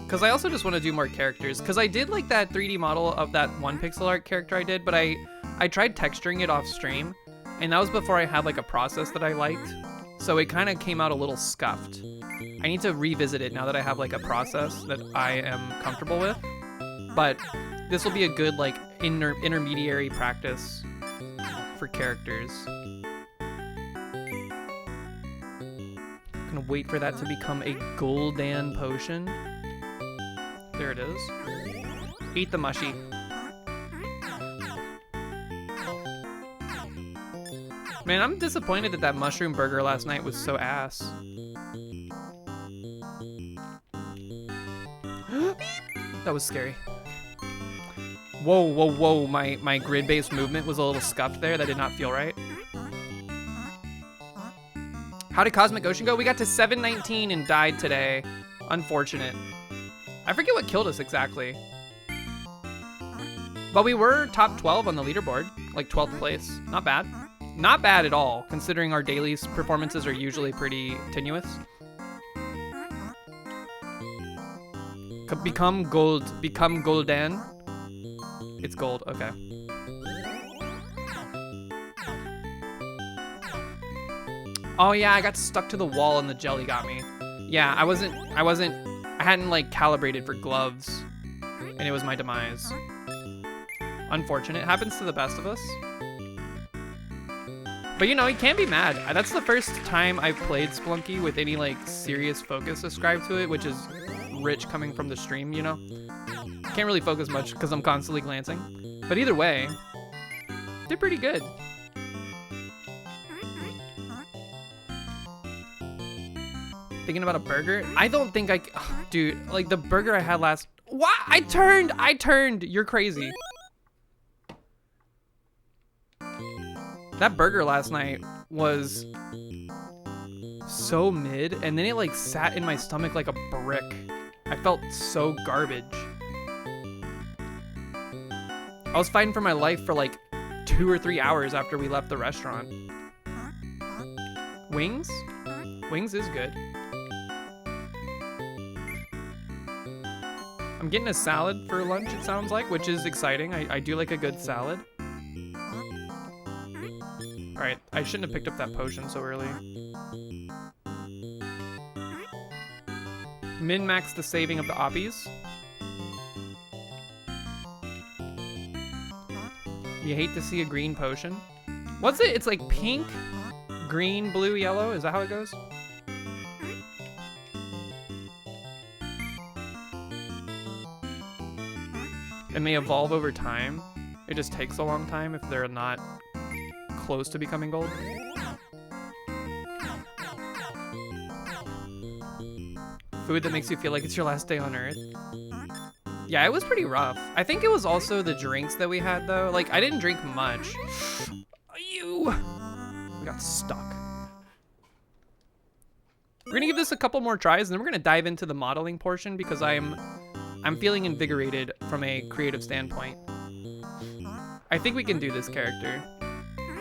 Because I also just want to do more characters. Because I did like that 3D model of that one pixel art character I did, but I tried texturing it off stream. And that was before I had like a process that I liked. So it kind of came out a little scuffed. I need to revisit it now that I have like a process that I am comfortable with. But this will be a good like intermediary practice for characters. Gonna wait for that to become a golden potion. There it is. Eat the mushy. Man, I'm disappointed that mushroom burger last night was so ass. That was scary. Whoa, whoa, whoa. My grid-based movement was a little scuffed there. That did not feel right. How did Cosmic Ocean go? We got to 719 and died today. Unfortunate. I forget what killed us exactly. But we were top 12 on the leaderboard. Like 12th place. Not bad. Not bad at all, considering our daily performances are usually pretty tenuous. Become gold. Become golden. It's gold. Okay. Oh yeah, I got stuck to the wall and the jelly got me. Yeah, I hadn't like calibrated for gloves, and it was my demise. Unfortunate. Happens to the best of us. But you know, you can't be mad. That's the first time I've played Spelunky with any like serious focus ascribed to it, which is rich coming from the stream, you know? Can't really focus much because I'm constantly glancing. But either way, did pretty good. Thinking about a burger? I don't think dude, like the burger I had last, what? I turned, you're crazy. That burger last night was so mid, and then it like sat in my stomach like a brick. I felt so garbage. I was fighting for my life for like 2 or 3 hours after we left the restaurant. Wings? Wings is good. I'm getting a salad for lunch, it sounds like, which is exciting. I do like a good salad. Alright, I shouldn't have picked up that potion so early. Min-max the saving of the oppies. You hate to see a green potion. What's it? It's like pink, green, blue, yellow. Is that how it goes? It may evolve over time. It just takes a long time if they're not close to becoming gold. Food that makes you feel like it's your last day on Earth. Yeah, it was pretty rough. I think it was also the drinks that we had, though. Like, I didn't drink much. We got stuck. We're gonna give this a couple more tries, and then we're gonna dive into the modeling portion because I'm feeling invigorated from a creative standpoint. I think we can do this character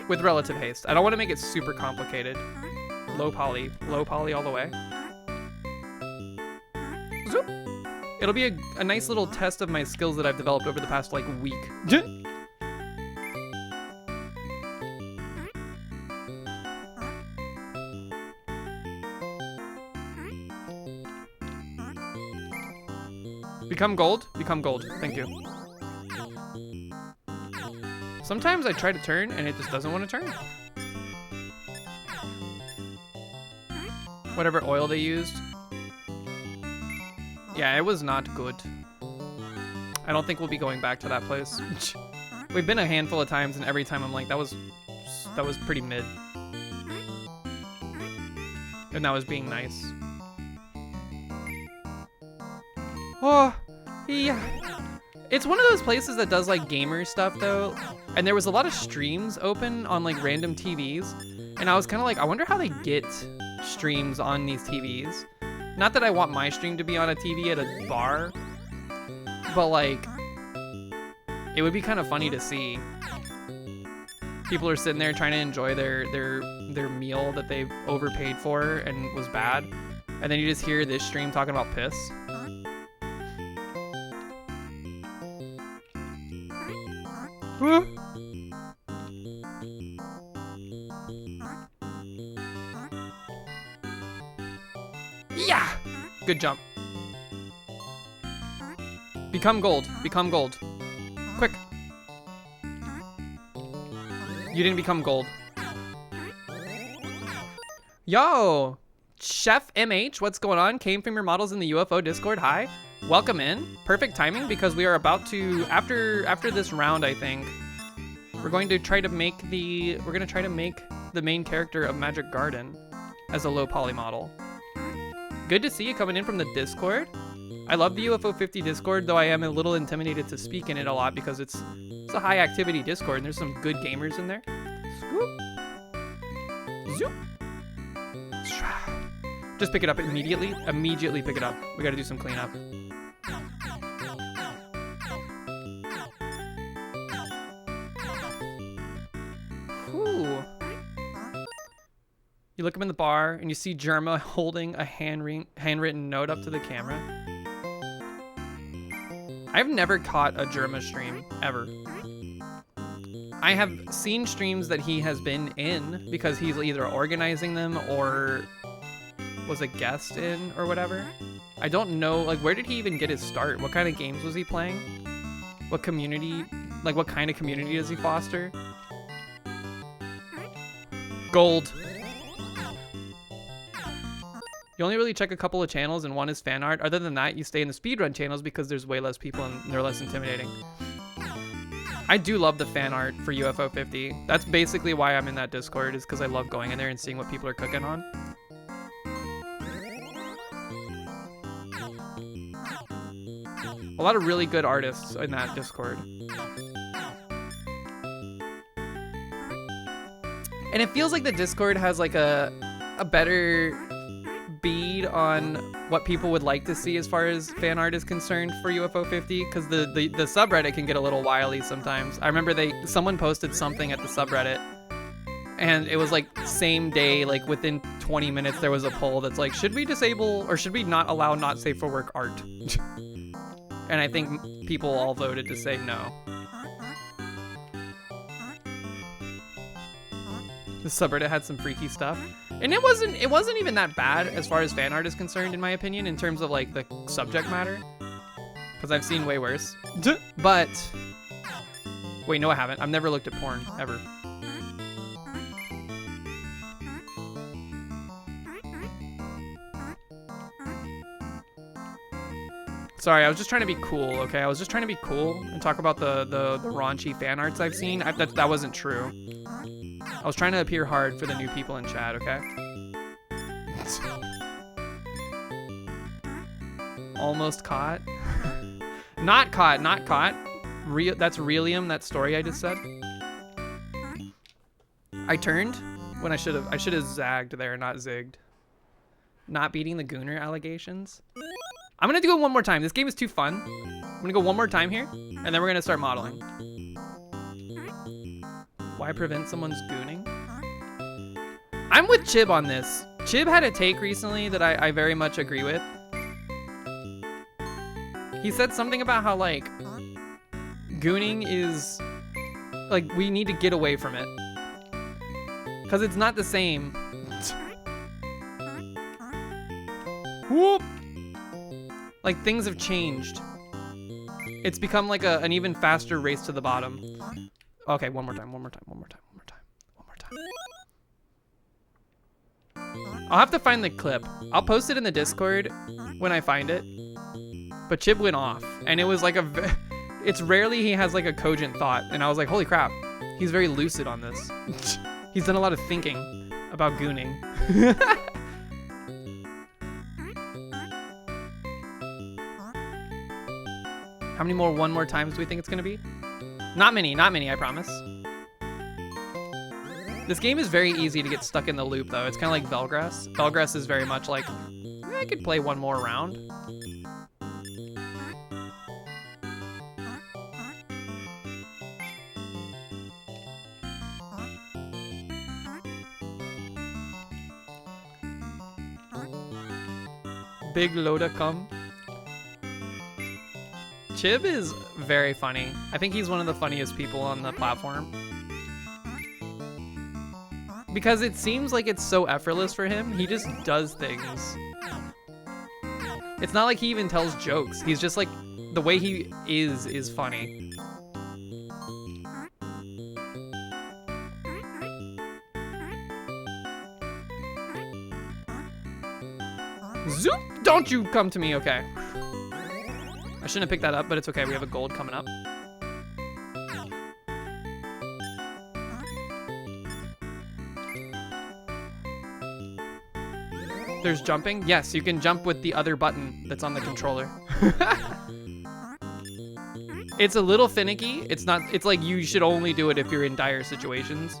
with relative haste. I don't want to make it super complicated. Low poly all the way. Zoop. It'll be a nice little test of my skills that I've developed over the past like week. Become gold? Become gold. Thank you. Sometimes I try to turn and it just doesn't want to turn. Whatever oil they used. Yeah, it was not good. I don't think we'll be going back to that place. We've been a handful of times and every time I'm like, that was pretty mid. And that was being nice. Oh, yeah. It's one of those places that does like gamer stuff though. And there was a lot of streams open on like random TVs. And I was kind of like, I wonder how they get streams on these TVs. Not that I want my stream to be on a TV at a bar, but like, it would be kind of funny to see. People are sitting there trying to enjoy their meal that they overpaid for and was bad. And then you just hear this stream talking about piss. Yeah! Good jump. Become gold. Become gold. Quick. You didn't become gold. Yo! Chef MH, what's going on? Came from your models in the UFO Discord. Hi. Welcome in. Perfect timing because we are about to, after this round, I think, we're going to try to make the main character of Magic Garden as a low poly model. Good to see you coming in from the Discord. I love the UFO 50 Discord, though I am a little intimidated to speak in it a lot because it's a high activity Discord and there's some good gamers in there. Scoop. Zoop. Just pick it up immediately. Immediately pick it up. We gotta do some cleanup. Whew. You look up in the bar and you see Germa holding a handwritten note up to the camera. I've never caught a Germa stream, ever. I have seen streams that he has been in because he's either organizing them or was a guest in or whatever. I don't know, like, where did he even get his start? What kind of games was he playing? What community, like, what kind of community does he foster? Gold. You only really check a couple of channels and one is fan art. Other than that, you stay in the speedrun channels because there's way less people and they're less intimidating. I do love the fan art for UFO 50. That's basically why I'm in that Discord, is because I love going in there and seeing what people are cooking on. A lot of really good artists in that Discord. And it feels like the Discord has like a better bead on what people would like to see as far as fan art is concerned for UFO 50, because the subreddit can get a little wily sometimes. I remember someone posted something at the subreddit and it was like same day, like within 20 minutes there was a poll that's like, should we disable or should we not allow not safe for work art? And I think people all voted to say no. The subreddit had some freaky stuff. And it wasn't even that bad as far as fan art is concerned, in my opinion, in terms of like the subject matter. Because I've seen way worse. But wait, no I haven't. I've never looked at porn, ever. Sorry, I was just trying to be cool, okay? I was just trying to be cool and talk about the raunchy fan arts I've seen. That wasn't true. I was trying to appear hard for the new people in chat, okay? Almost caught. Not caught, not caught. That's Realium, that story I just said. I turned when I should have zagged there, not zigged. Not beating the Gooner allegations. I'm gonna do it one more time. This game is too fun. I'm gonna go one more time here, and then we're gonna start modeling. Why prevent someone's gooning? I'm with Chib on this. Chib had a take recently that I very much agree with. He said something about how, like, gooning is, like, we need to get away from it. Because it's not the same. Whoop! Like, things have changed. It's become like an even faster race to the bottom. Okay, one more time. I'll have to find the clip. I'll post it in the Discord when I find it. But Chib went off, and it was like it's rarely he has like a cogent thought, and I was like, holy crap, he's very lucid on this. He's done a lot of thinking about gooning. How many more one more times do we think it's gonna be? Not many, I promise. This game is very easy to get stuck in the loop though. It's kind of like Velgrass. Velgrass is very much like, I could play one more round. Big Loda come. Chib is very funny. I think he's one of the funniest people on the platform. Because it seems like it's so effortless for him. He just does things. It's not like he even tells jokes. He's just like, the way he is funny. Zoop! Don't you come to me, okay. I shouldn't have picked that up, but it's okay. We have a gold coming up. There's jumping. Yes, you can jump with the other button that's on the controller. It's a little finicky. It's like you should only do it if you're in dire situations.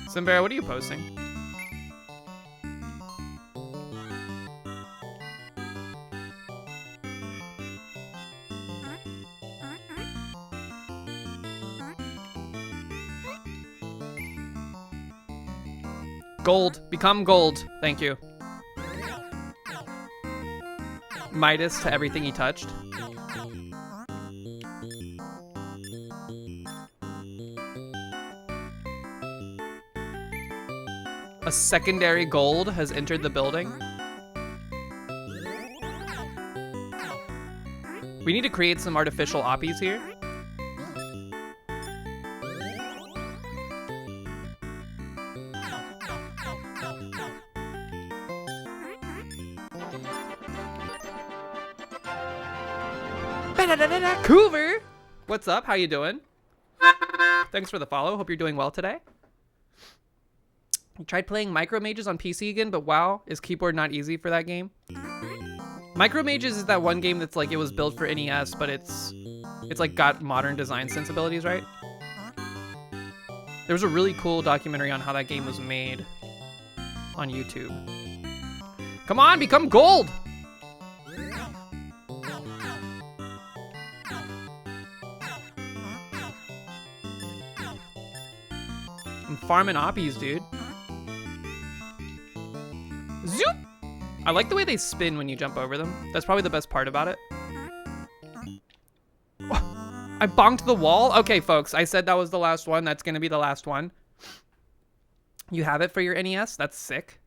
Simbera, what are you posting? Gold. Become gold. Thank you. Midas to everything he touched. A secondary gold has entered the building. We need to create some artificial oppies here. Coover! What's up? How you doing? Thanks for the follow. Hope you're doing well today. I tried playing Micro Mages on PC again, but wow, is keyboard not easy for that game? Micro Mages is that one game that's like, it was built for NES, but it's like got modern design sensibilities, right? There was a really cool documentary on how that game was made on YouTube. Come on, become gold! I'm farming oppies, dude. Zoop! I like the way they spin when you jump over them. That's probably the best part about it. I bonked the wall? Okay, folks, I said that was the last one. That's gonna be the last one. You have it for your NES? That's sick.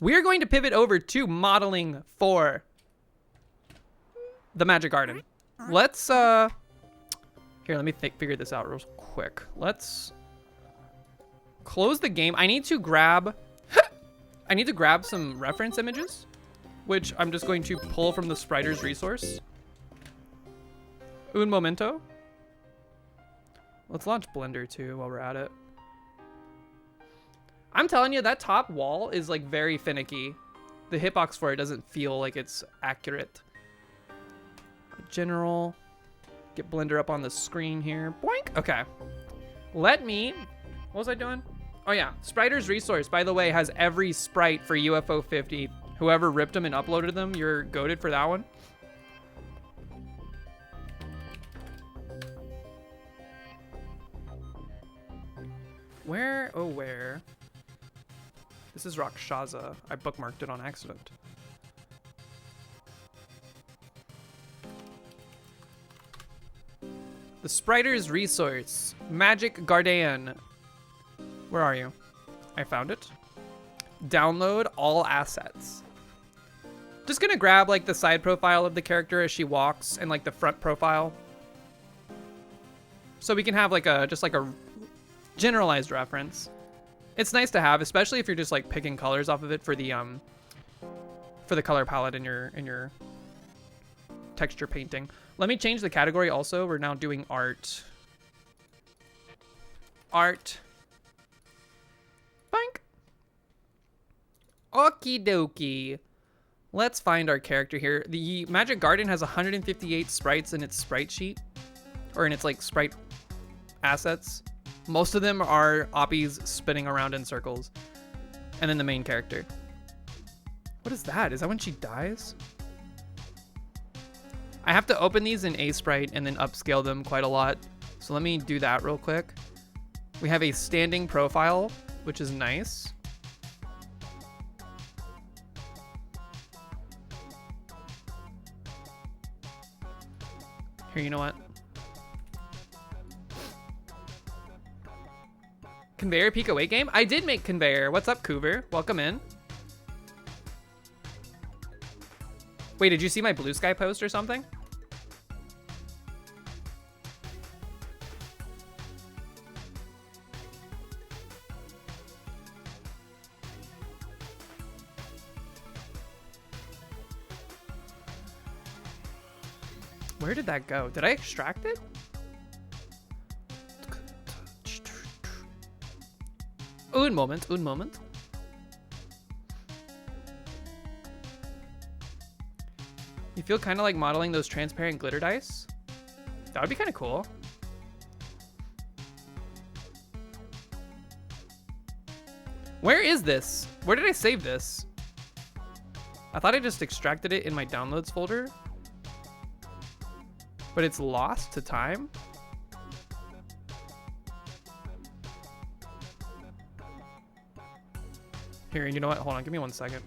We're going to pivot over to modeling for the Magic Garden. Let's, here, let me figure this out real quick. Let's close the game. I need to grab some reference images, which I'm just going to pull from the Spriter's resource. Un momento. Let's launch Blender too while we're at it. I'm telling you, that top wall is like very finicky. The hitbox for it doesn't feel like it's accurate. General. Get Blender up on the screen here. Boink. Okay. Let me... What was I doing? Oh yeah, Spriter's resource, by the way, has every sprite for UFO 50. Whoever ripped them and uploaded them, you're goated for that one. Where? Oh, where? This is Rakshasa. I bookmarked it on accident. The Spriter's resource. Magic Garden. Where are you? I found it. Download all assets. Just gonna grab like the side profile of the character as she walks and like the front profile. So we can have like just like a generalized reference. It's nice to have, especially if you're just like picking colors off of it for the color palette in your texture painting. Let me change the category also. We're now doing art. Art. Boink. Okie dokie. Let's find our character here. The Magic Garden has 158 sprites in its sprite sheet, or in its like sprite assets. Most of them are oppies spinning around in circles, and then the main character. What is that? Is that when she dies? I have to open these in A sprite and then upscale them quite a lot. So let me do that real quick. We have a standing profile, which is nice. Here, you know what? Conveyor peek away game? I did make Conveyor. What's up, Coover? Welcome in. Wait, did you see my Blue Sky post or something? Where did that go? Did I extract it? Un moment, un moment. You feel kind of like modeling those transparent glitter dice? That would be kind of cool. Where is this? Where did I save this? I thought I just extracted it in my downloads folder. But it's lost to time? Here, you know what? Hold on, give me 1 second.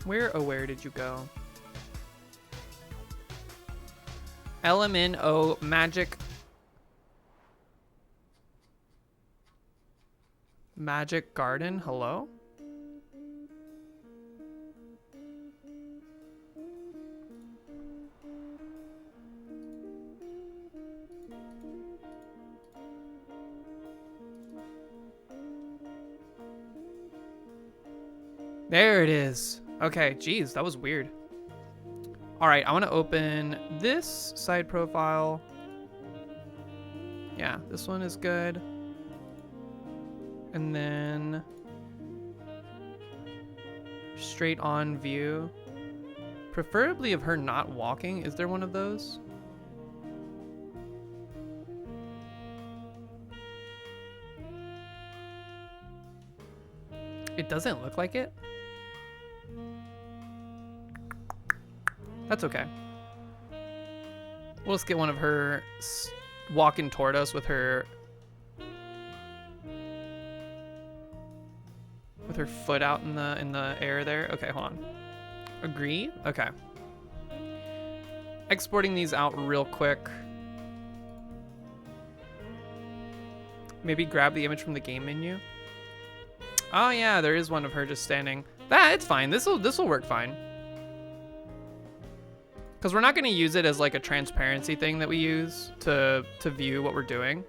Where did you go? LMNO Magic Garden, hello? There it is. Okay, geez, that was weird. All right, I want to open this side profile. Yeah, this one is good. And then straight on view. Preferably of her not walking. Is there one of those? It doesn't look like it. That's okay. We'll just get one of her walking toward us with her foot out in the air there. Okay, hold on. Agree? Okay. Exporting these out real quick. Maybe grab the image from the game menu. Oh yeah, there is one of her just standing. It's fine. This'll work fine. Because we're not going to use it as like a transparency thing that we use to view what we're doing.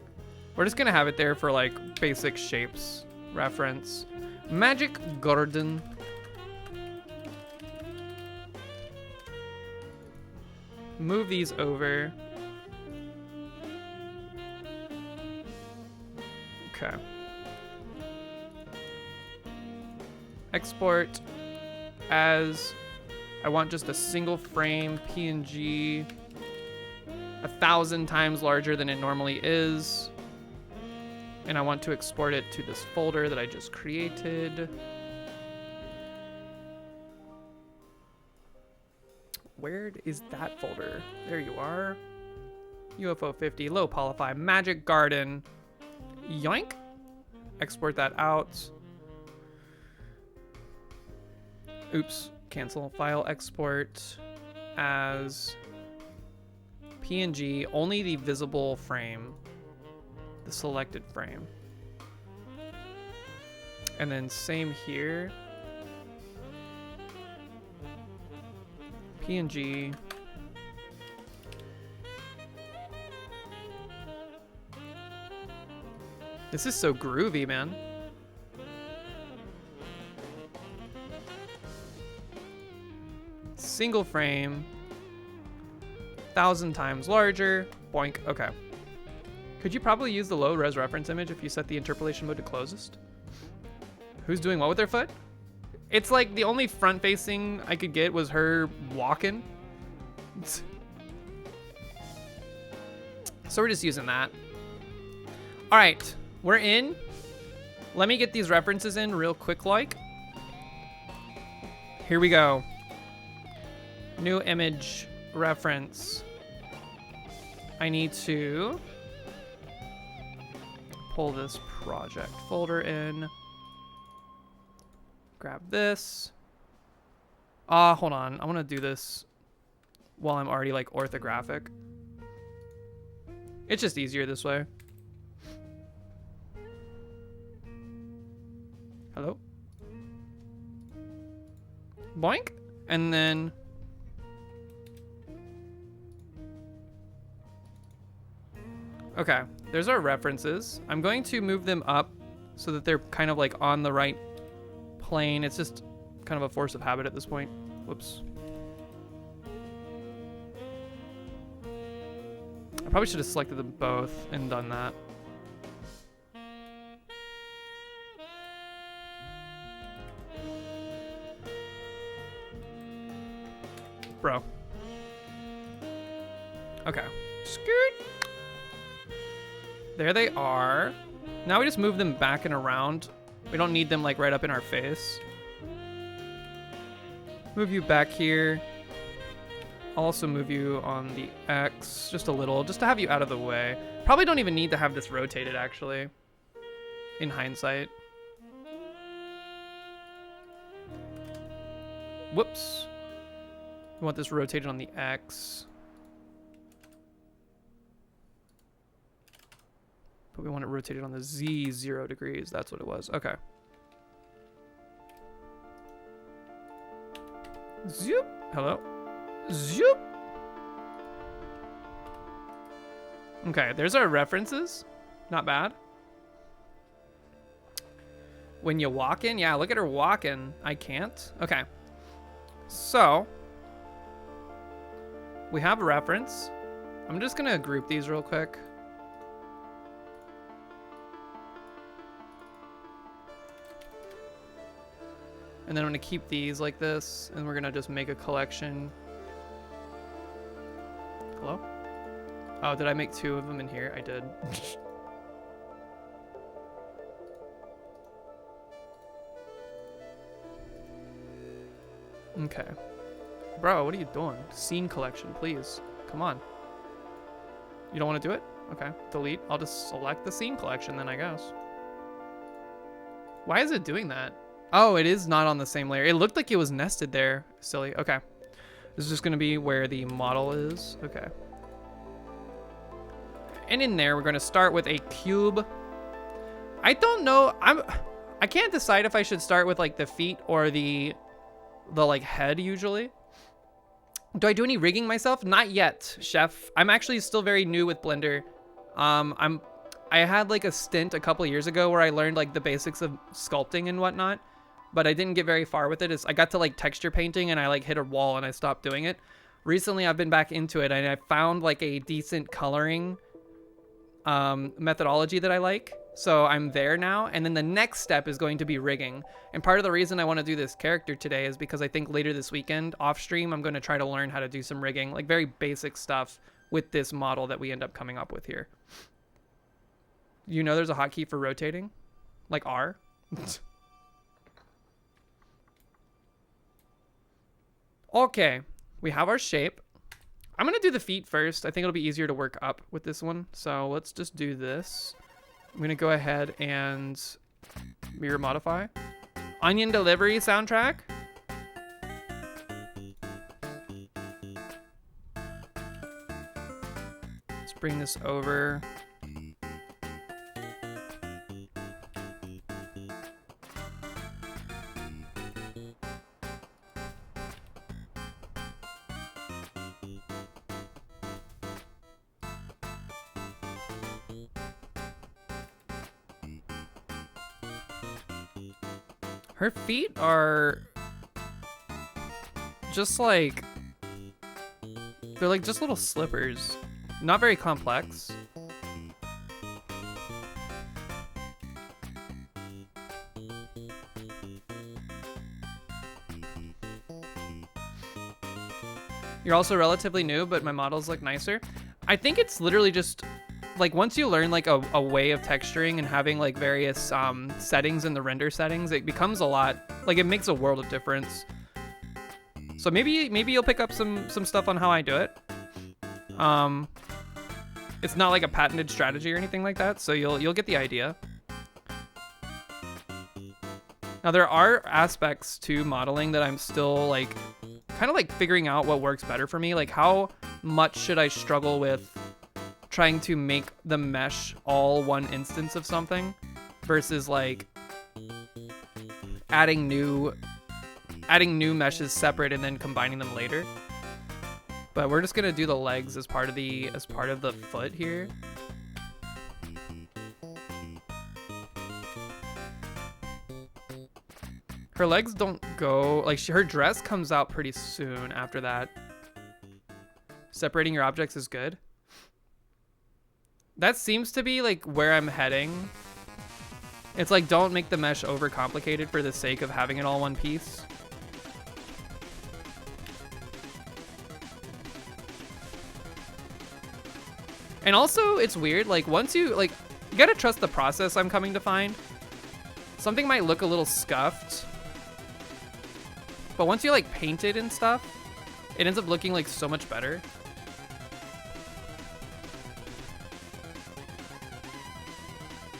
We're just going to have it there for like basic shapes reference. Magic Garden. Move these over. Okay. Export as... I want just a single frame PNG, 1,000 times larger than it normally is. And I want to export it to this folder that I just created. Where is that folder? There you are. UFO 50, low polyfy, Magic Garden. Yoink. Export that out. Oops. Cancel. File export as PNG, only the visible frame, the selected frame. And then same here. PNG. This is so groovy, man. Single frame. 1,000 times larger. Boink. Okay. Could you probably use the low res reference image if you set the interpolation mode to closest? Who's doing what with their foot? It's like the only front facing I could get was her walking. So we're just using that. All right, we're in. Let me get these references in real quick like. Here we go. New image reference. I need to pull this project folder in. Grab this. Hold on. I want to do this while I'm already like orthographic. It's just easier this way. Hello? Boink. And then okay, there's our references. I'm going to move them up so that they're kind of like on the right plane. It's just kind of a force of habit at this point. Whoops. I probably should have selected them both and done that. Bro. Okay. Scoot. There they are. Now we just move them back and around. We don't need them like right up in our face. Move you back here. I'll also move you on the X just a little, just to have you out of the way. Probably don't even need to have this rotated actually, in hindsight. Whoops. We want this rotated on the X. But we want it rotated on the Z 0 degrees. That's what it was. Okay. Zoop. Hello. Zoop. Okay, there's our references. Not bad. When you walk in, yeah, look at her walking. I can't. Okay. So we have a reference. I'm just gonna group these real quick. And then I'm gonna keep these like this, and we're gonna just make a collection. Hello? Oh, did I make 2 of them in here? I did. Okay. Bro, what are you doing? Scene collection, please. Come on. You don't want to do it? Okay, delete. I'll just select the scene collection then, I guess. Why is it doing that? Oh, it is not on the same layer. It looked like it was nested there. Silly. Okay. This is just going to be where the model is. Okay. And in there, we're going to start with a cube. I don't know. I can't decide if I should start with like the feet or the like head usually. Do I do any rigging myself? Not yet, chef. I'm actually still very new with Blender. I had like a stint a couple years ago where I learned like the basics of sculpting and whatnot, but I didn't get very far with it. I got to like texture painting and I like hit a wall and I stopped doing it. Recently, I've been back into it and I found like a decent coloring methodology that I like. So I'm there now. And then the next step is going to be rigging. And part of the reason I want to do this character today is because I think later this weekend off stream, I'm going to try to learn how to do some rigging, like very basic stuff with this model that we end up coming up with here. You know, there's a hotkey for rotating, like R. Okay, we have our shape. I'm going to do the feet first. I think it'll be easier to work up with this one. So let's just do this. I'm going to go ahead and mirror modify. Onion Delivery soundtrack. Let's bring this over. Her feet are just like, they're like just little slippers. Not very complex. You're also relatively new, but my models look nicer. I think it's literally just like once you learn like a way of texturing and having like various settings in the render settings, it becomes a lot, like it makes a world of difference. So maybe you'll pick up some stuff on how I do it. It's not like a patented strategy or anything like that, so you'll get the idea. Now there are aspects to modeling that I'm still like kind of like figuring out what works better for me. Like how much should I struggle with trying to make the mesh all one instance of something versus like adding new meshes separate and then combining them later. But we're just gonna do the legs as part of the foot here. Her legs don't go like her dress comes out pretty soon after that. Separating your objects is good. That seems to be like where I'm heading. It's like don't make the mesh overcomplicated for the sake of having it all one piece. And also it's weird, like once you gotta trust the process, I'm coming to find. Something might look a little scuffed, but once you like paint it and stuff, it ends up looking like so much better.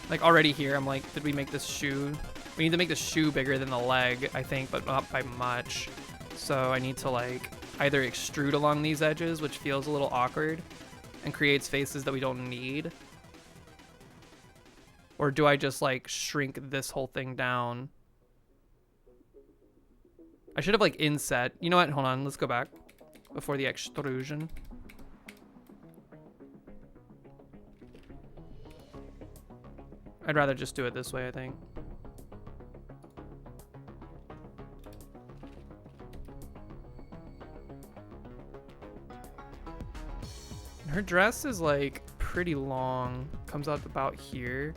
Like already here, I'm like, did we make this shoe? We need to make the shoe bigger than the leg, I think, but not by much. So I need to like either extrude along these edges, which feels a little awkward and creates faces that we don't need. Or do I just like shrink this whole thing down? I should have like inset. You know what? Hold on, let's go back before the extrusion. I'd rather just do it this way, I think. Her dress is like pretty long. Comes out about here.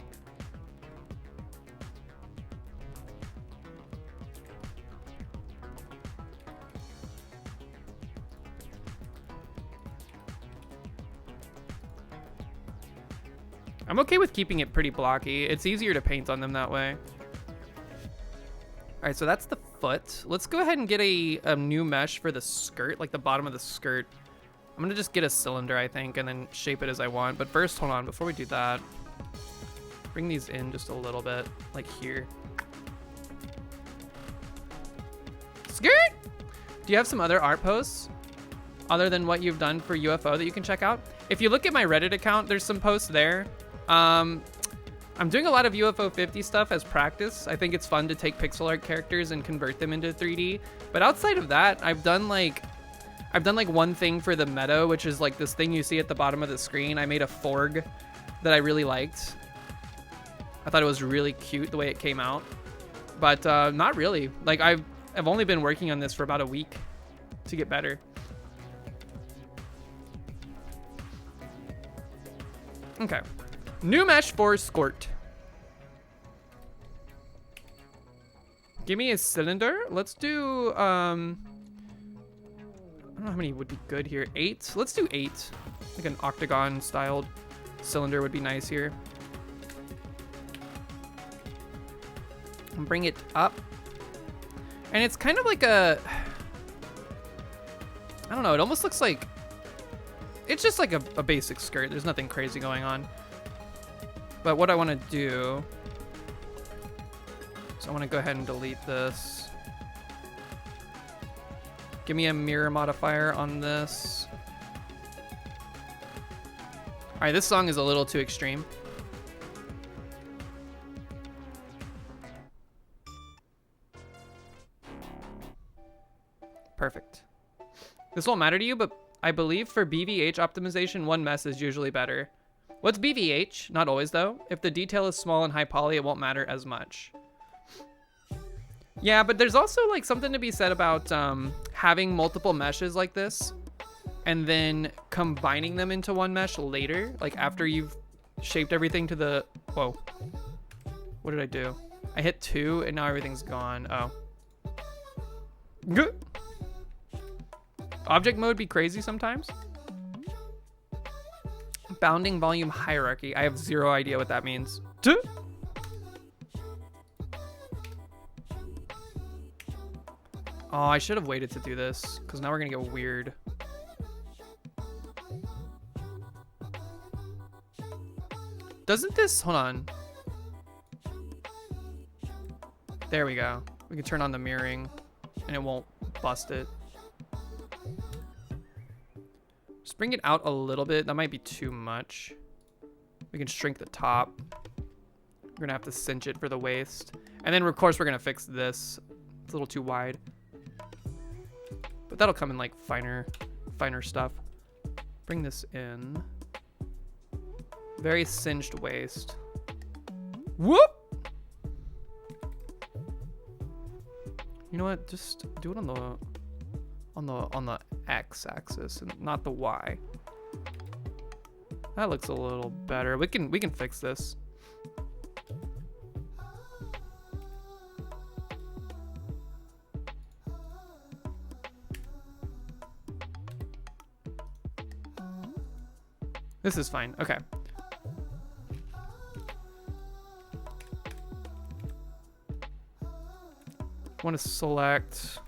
I'm okay with keeping it pretty blocky. It's easier to paint on them that way. All right, so that's the foot. Let's go ahead and get a new mesh for the skirt, like the bottom of the skirt. I'm gonna just get a cylinder, I think, and then shape it as I want. But first, hold on, before we do that, bring these in just a little bit, like here. Skirt! Do you have some other art posts other than what you've done for UFO that you can check out? If you look at my Reddit account, there's some posts there. I'm doing a lot of UFO 50 stuff as practice. I think it's fun to take pixel art characters and convert them into 3D. But outside of that, I've done like one thing for the meta, which is like this thing you see at the bottom of the screen. I made a forg that I really liked. I thought it was really cute the way it came out, but not really. Like I've only been working on this for about a week to get better. Okay, new mesh for skirt. Give me a cylinder. Let's do I don't know how many would be good here. 8. Let's do 8. Like an octagon styled cylinder would be nice here. And bring it up. And it's kind of like a, I don't know, it almost looks like, it's just like a basic skirt. There's nothing crazy going on. But what I want to do, so I want to go ahead and delete this. Give me a mirror modifier on this. right, this song is a little too extreme. Perfect. This won't matter to you, but I believe for BVH optimization, one mesh is usually better. What's BVH? Not always, though. If the detail is small and high poly, it won't matter as much. Yeah, but there's also like something to be said about having multiple meshes like this and then combining them into one mesh later, like after you've shaped everything to the... Whoa. What did I do? I hit 2 and now everything's gone. Oh. Good. Object mode be crazy sometimes. Bounding volume hierarchy. I have zero idea what that means. Oh, I should have waited to do this because now we're gonna get weird. Doesn't this, hold on. There we go. We can turn on the mirroring and it won't bust it. Just bring it out a little bit. That might be too much. We can shrink the top. We're gonna have to cinch it for the waist. And then of course we're gonna fix this. It's a little too wide. But that'll come in like finer stuff. Bring this in. Very cinched waist. Whoop! You know what? Just do it on the X axis and not the Y. That looks a little better. We can fix this. This is fine. Okay. Want to select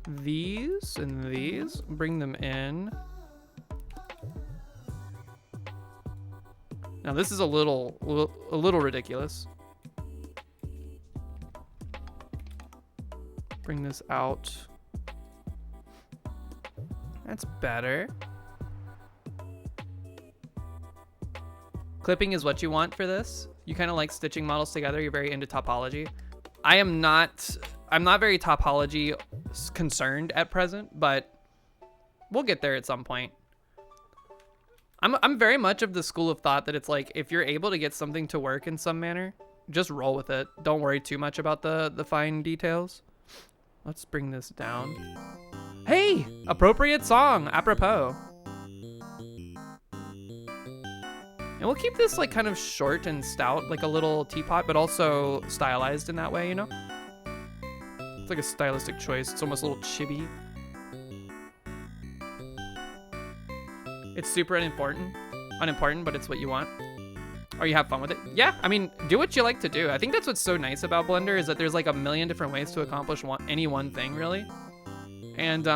these and these, bring them in. Now this is a little ridiculous. Bring this out. That's better. Clipping is what you want for this. You kind of like stitching models together. You're very into topology. I'm not very topology concerned at present, but we'll get there at some point. I'm very much of the school of thought that it's like, if you're able to get something to work in some manner, just roll with it. Don't worry too much about the fine details. Let's bring this down. Hey, appropriate song, apropos. And we'll keep this like kind of short and stout, like a little teapot, but also stylized in that way, you know? It's like a stylistic choice. It's almost a little chibi. It's super unimportant, but it's what you want. Or you have fun with it. Yeah, I mean, do what you like to do. I think that's what's so nice about Blender is that there's like a million different ways to accomplish any one thing, really. And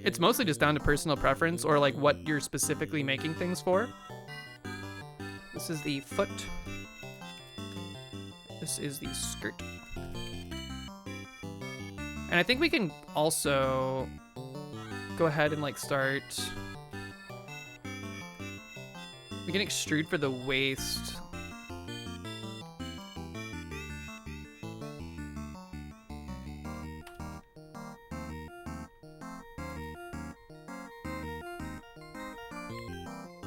it's mostly just down to personal preference or like what you're specifically making things for. This is the foot. This is the skirt. And I think we can also go ahead and like start. We can extrude for the waist.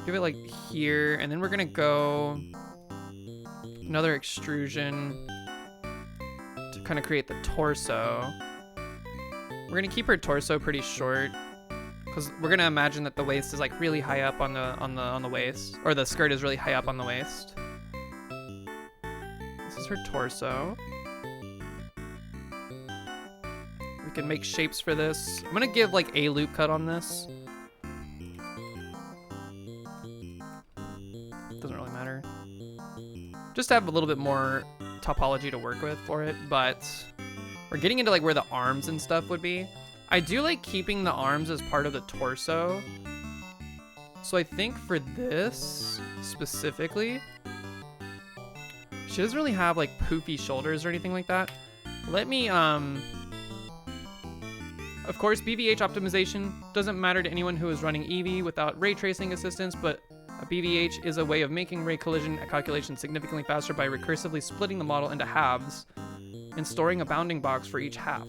Give it like here, and then we're gonna go another extrusion to kind of create the torso. We're gonna keep her torso pretty short because we're gonna imagine that the waist is like really high up on the waist, or the skirt is really high up on the waist. This is her torso. We can make shapes for this. I'm gonna give like a loop cut on this. Doesn't really matter. Just to have a little bit more topology to work with for it, but we're getting into like where the arms and stuff would be. I do like keeping the arms as part of the torso. So I think for this specifically, she doesn't really have like poofy shoulders or anything like that. Let me, of course, BVH optimization doesn't matter to anyone who is running Eevee without ray tracing assistance, but a A BVH is a way of making ray collision calculations significantly faster by recursively splitting the model into halves and storing a bounding box for each half.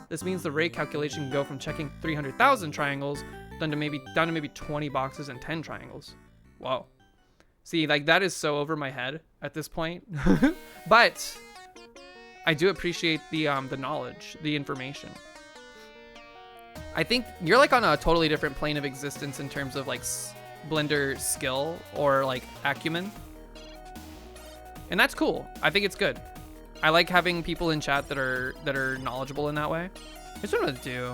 This means the ray calculation can go from checking 300,000 triangles down to maybe 20 boxes and 10 triangles. Whoa. See, like that is so over my head at this point. But I do appreciate the knowledge, the information. I think you're like on a totally different plane of existence in terms of like Blender skill or like acumen. And that's cool. I think it's good. I like having people in chat that are knowledgeable in that way. Here's what I'm gonna do.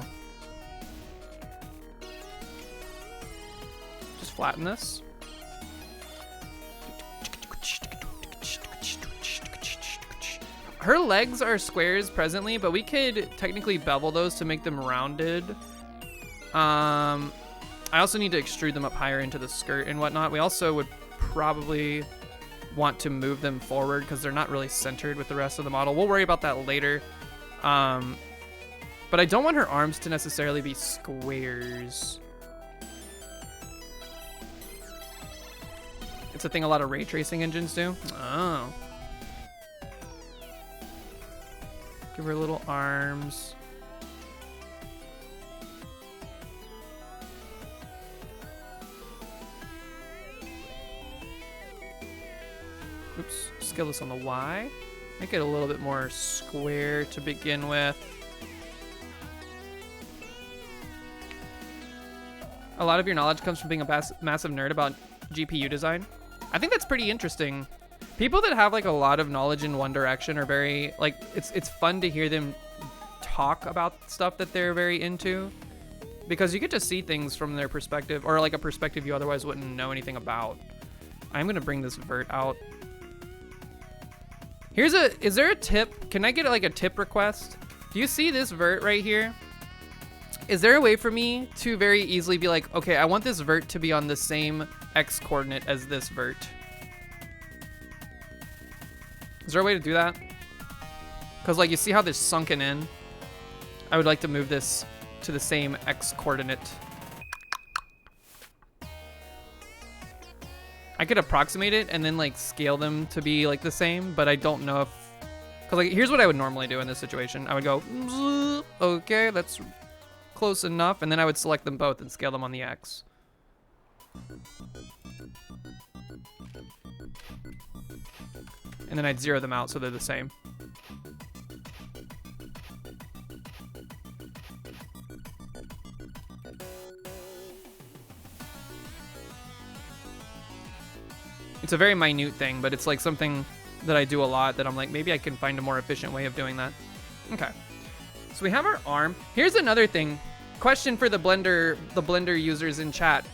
Just flatten this. Her legs are squares presently, but we could technically bevel those to make them rounded. I also need to extrude them up higher into the skirt and whatnot. We also would probably want to move them forward because they're not really centered with the rest of the model. We'll worry about that later. But I don't want her arms to necessarily be squares. It's a thing a lot of ray tracing engines do. Oh. Give her little arms. Oops, scale this on the Y. Make it a little bit more square to begin with. A lot of your knowledge comes from being a massive nerd about GPU design. I think that's pretty interesting. People that have like a lot of knowledge in one direction are very like it's fun to hear them talk about stuff that they're very into because you get to see things from their perspective or like a perspective you otherwise wouldn't know anything about. I'm gonna bring this vert out. Is there a tip? Can I get like a tip request? Do you see this vert right here? Is there a way for me to very easily be like, okay, I want this vert to be on the same X coordinate as this vert? Is there a way to do that? Because like you see how this sunken in? I would like to move this to the same X coordinate. I could approximate it and then like scale them to be like the same, but I don't know if, because like here's what I would normally do in this situation. I would go, okay, that's close enough, and then I would select them both and scale them on the X. And then I'd zero them out so they're the same. It's a very minute thing, but it's like something that I do a lot that I'm like, maybe I can find a more efficient way of doing that. Okay. So we have our arm. Here's another thing. Question for the Blender users in chat.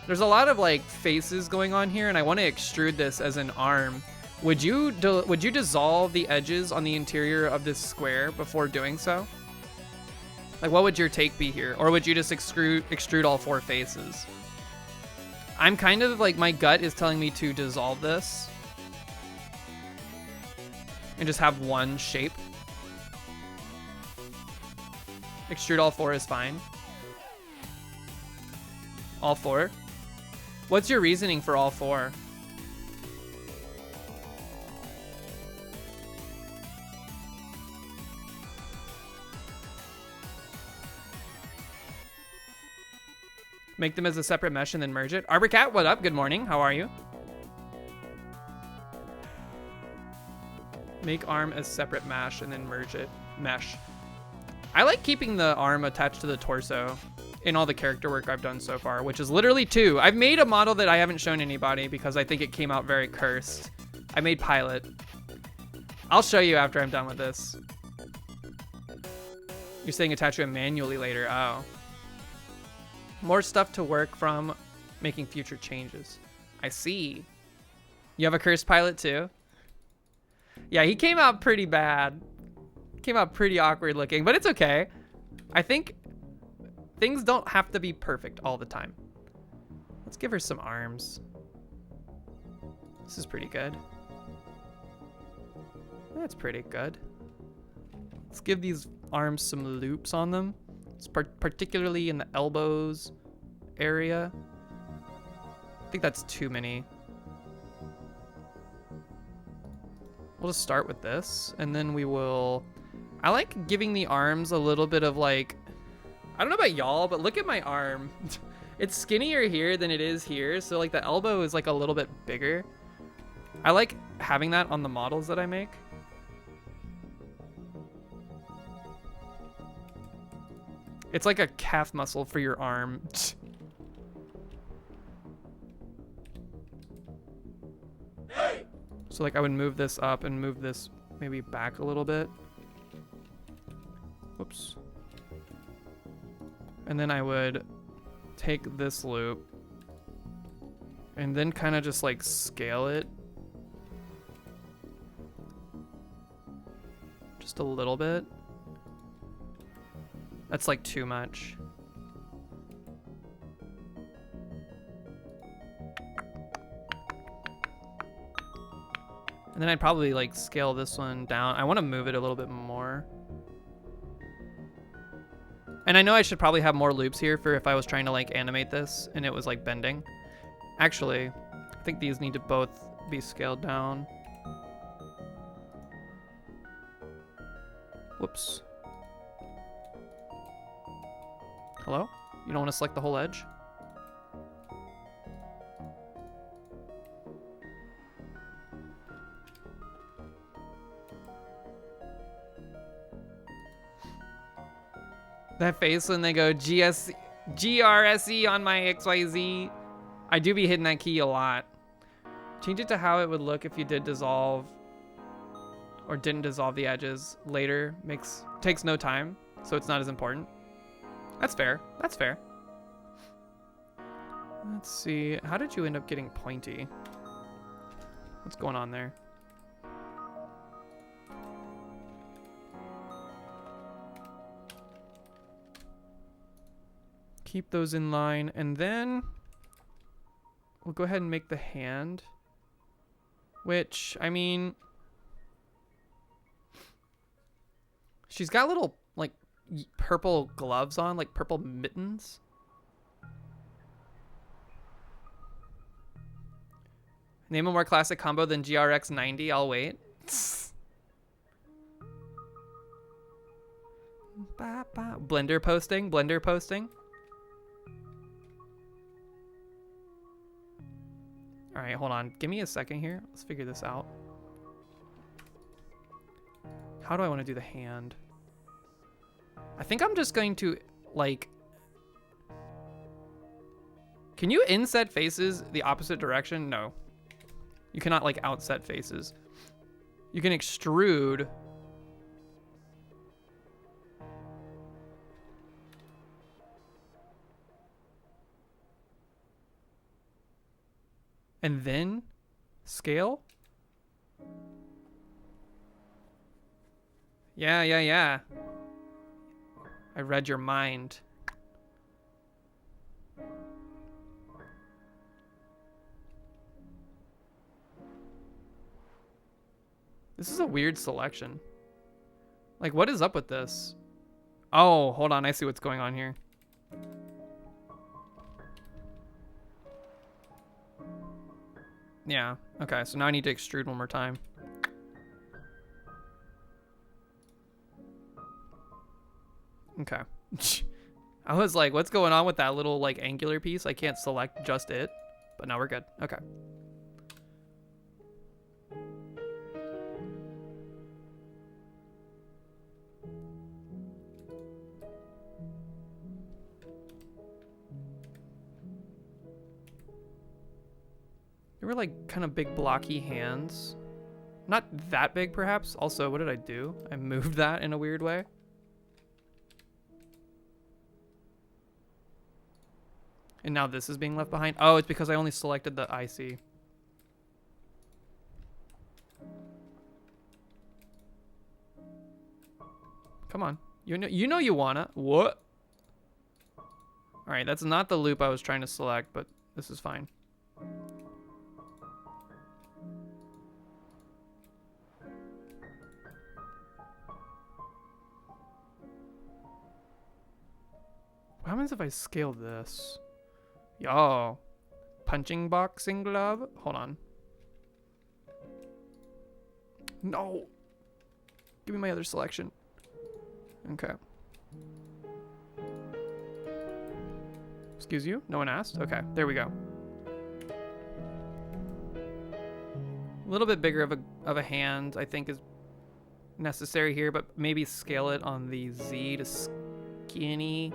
There's a lot of like faces going on here, and I want to extrude this as an arm. Would you dissolve the edges on the interior of this square before doing so? Like, what would your take be here? Or would you just extrude all four faces? I'm kind of like, my gut is telling me to dissolve this and just have one shape. Extrude all four is fine. All four? What's your reasoning for all four? Make them as a separate mesh and then merge it. Arborcat, what up? Good morning. How are you? Make arm as separate mesh and then merge it. Mesh. I like keeping the arm attached to the torso in all the character work I've done so far, which is literally 2. I've made a model that I haven't shown anybody because I think it came out very cursed. I made Pilot. I'll show you after I'm done with this. You're saying attach to it manually later. Oh. More stuff to work from, making future changes. I see. You have a cursed Pilot too? Yeah, he came out pretty bad. Came out pretty awkward looking, but it's okay. I think things don't have to be perfect all the time. Let's give her some arms. This is pretty good. That's pretty good. Let's give these arms some loops on them. It's particularly in the elbows area. I think that's too many. We'll just start with this, and then we will... I like giving the arms a little bit of like... I don't know about y'all, but look at my arm. It's skinnier here than it is here, so like the elbow is like a little bit bigger. I like having that on the models that I make. It's like a calf muscle for your arm. So like I would move this up and move this maybe back a little bit. Whoops. And then I would take this loop and then kind of just like scale it just a little bit. That's like too much. And then I'd probably like scale this one down. I want to move it a little bit more. And I know I should probably have more loops here for if I was trying to like animate this and it was like bending. Actually, I think these need to both be scaled down. Whoops. Hello? You don't want to select the whole edge? That face when they go GRSE on my XYZ. I do be hitting that key a lot. Change it to how it would look if you did dissolve or didn't dissolve the edges later. Takes no time, so it's not as important. That's fair. That's fair. Let's see. How did you end up getting pointy? What's going on there? Keep those in line, and then we'll go ahead and make the hand, which, I mean, she's got little, like, purple gloves on, like purple mittens. Name a more classic combo than GRX 90. I'll wait. Blender posting, Blender posting. All right, hold on. Give me a second here. Let's figure this out. How do I want to do the hand? I think I'm just going to, like... Can you inset faces the opposite direction? No. You cannot, like, outset faces. You can extrude... and then scale? Yeah. I read your mind. This is a weird selection. Like, what is up with this? Oh, hold on. I see what's going on here. Yeah, okay, so now I need to extrude one more time. Okay. I was like, what's going on with that little, like, angular piece? I can't select just it, but now we're good. Okay. They were like kind of big blocky hands. Not that big perhaps. Also, what did I do? I moved that in a weird way. And now this is being left behind. Oh, it's because I only selected the IC. Come on. You know you wanna. What? All right, that's not the loop I was trying to select, but this is fine. What happens if I scale this? Yo. punching boxing glove. Hold on. No. Give me my other selection. Okay. Excuse you? No one asked? Okay, there we go. A little bit bigger of a hand, I think, is necessary here, but maybe scale it on the Z to skinny.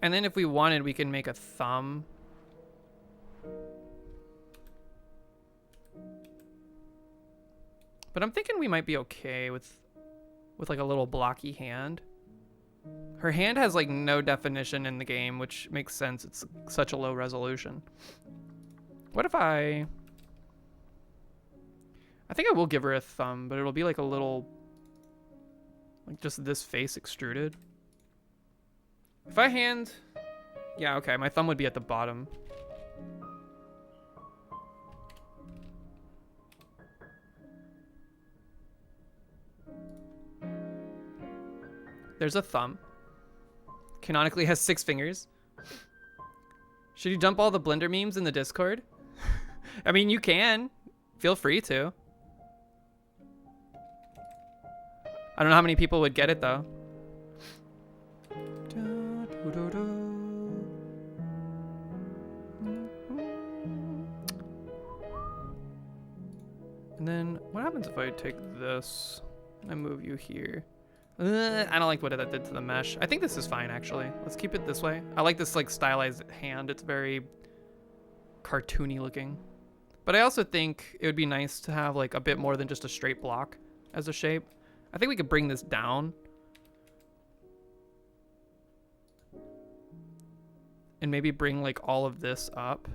And then if we wanted, we can make a thumb. But I'm thinking we might be okay with like a little blocky hand. Her hand has like no definition in the game, which makes sense. It's such a low resolution. What if I think I will give her a thumb, but it'll be like a little, like just this face extruded. If I hand, yeah, okay, my thumb would be at the bottom. There's a thumb. Canonically has 6 fingers. Should you dump all the Blender memes in the Discord? I mean, you can. Feel free to. I don't know how many people would get it, though. And then, what happens if I take this and I move you here? I don't like what that did to the mesh. I think this is fine, actually. Let's keep it this way. I like this like stylized hand. It's very cartoony looking. But I also think it would be nice to have like a bit more than just a straight block as a shape. I think we could bring this down. And maybe bring like all of this up.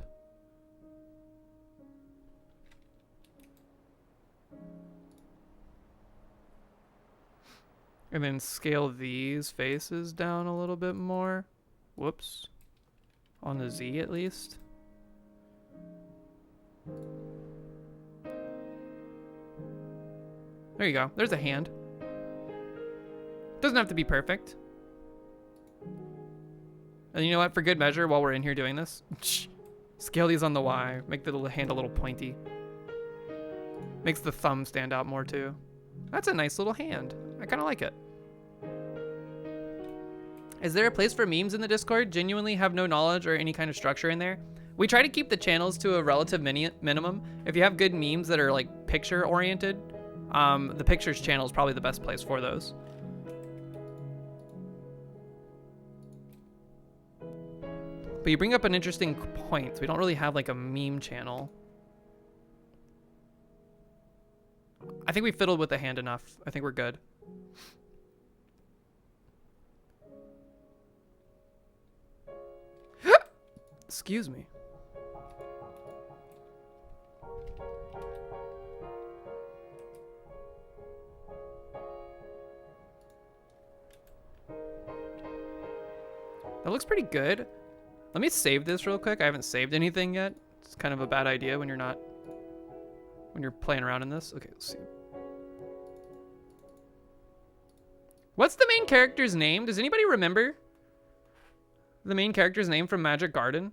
And then scale these faces down a little bit more. Whoops. On the Z at least. There you go. There's a hand. Doesn't have to be perfect. And you know what? For good measure, while we're in here doing this, scale these on the Y. Make the hand a little pointy. Makes the thumb stand out more too. That's a nice little hand. I kind of like it. Is there a place for memes in the Discord? Genuinely have no knowledge or any kind of structure in there. We try to keep the channels to a relative minimum. If you have good memes that are like picture oriented, the pictures channel is probably the best place for those. But you bring up an interesting point. We don't really have like a meme channel. I think we fiddled with the hand enough. I think we're good. Excuse me. That looks pretty good. Let me save this real quick. I haven't saved anything yet. It's kind of a bad idea when you're playing around in this. Okay, let's see. What's the main character's name? Does anybody remember the main character's name from Magic Garden?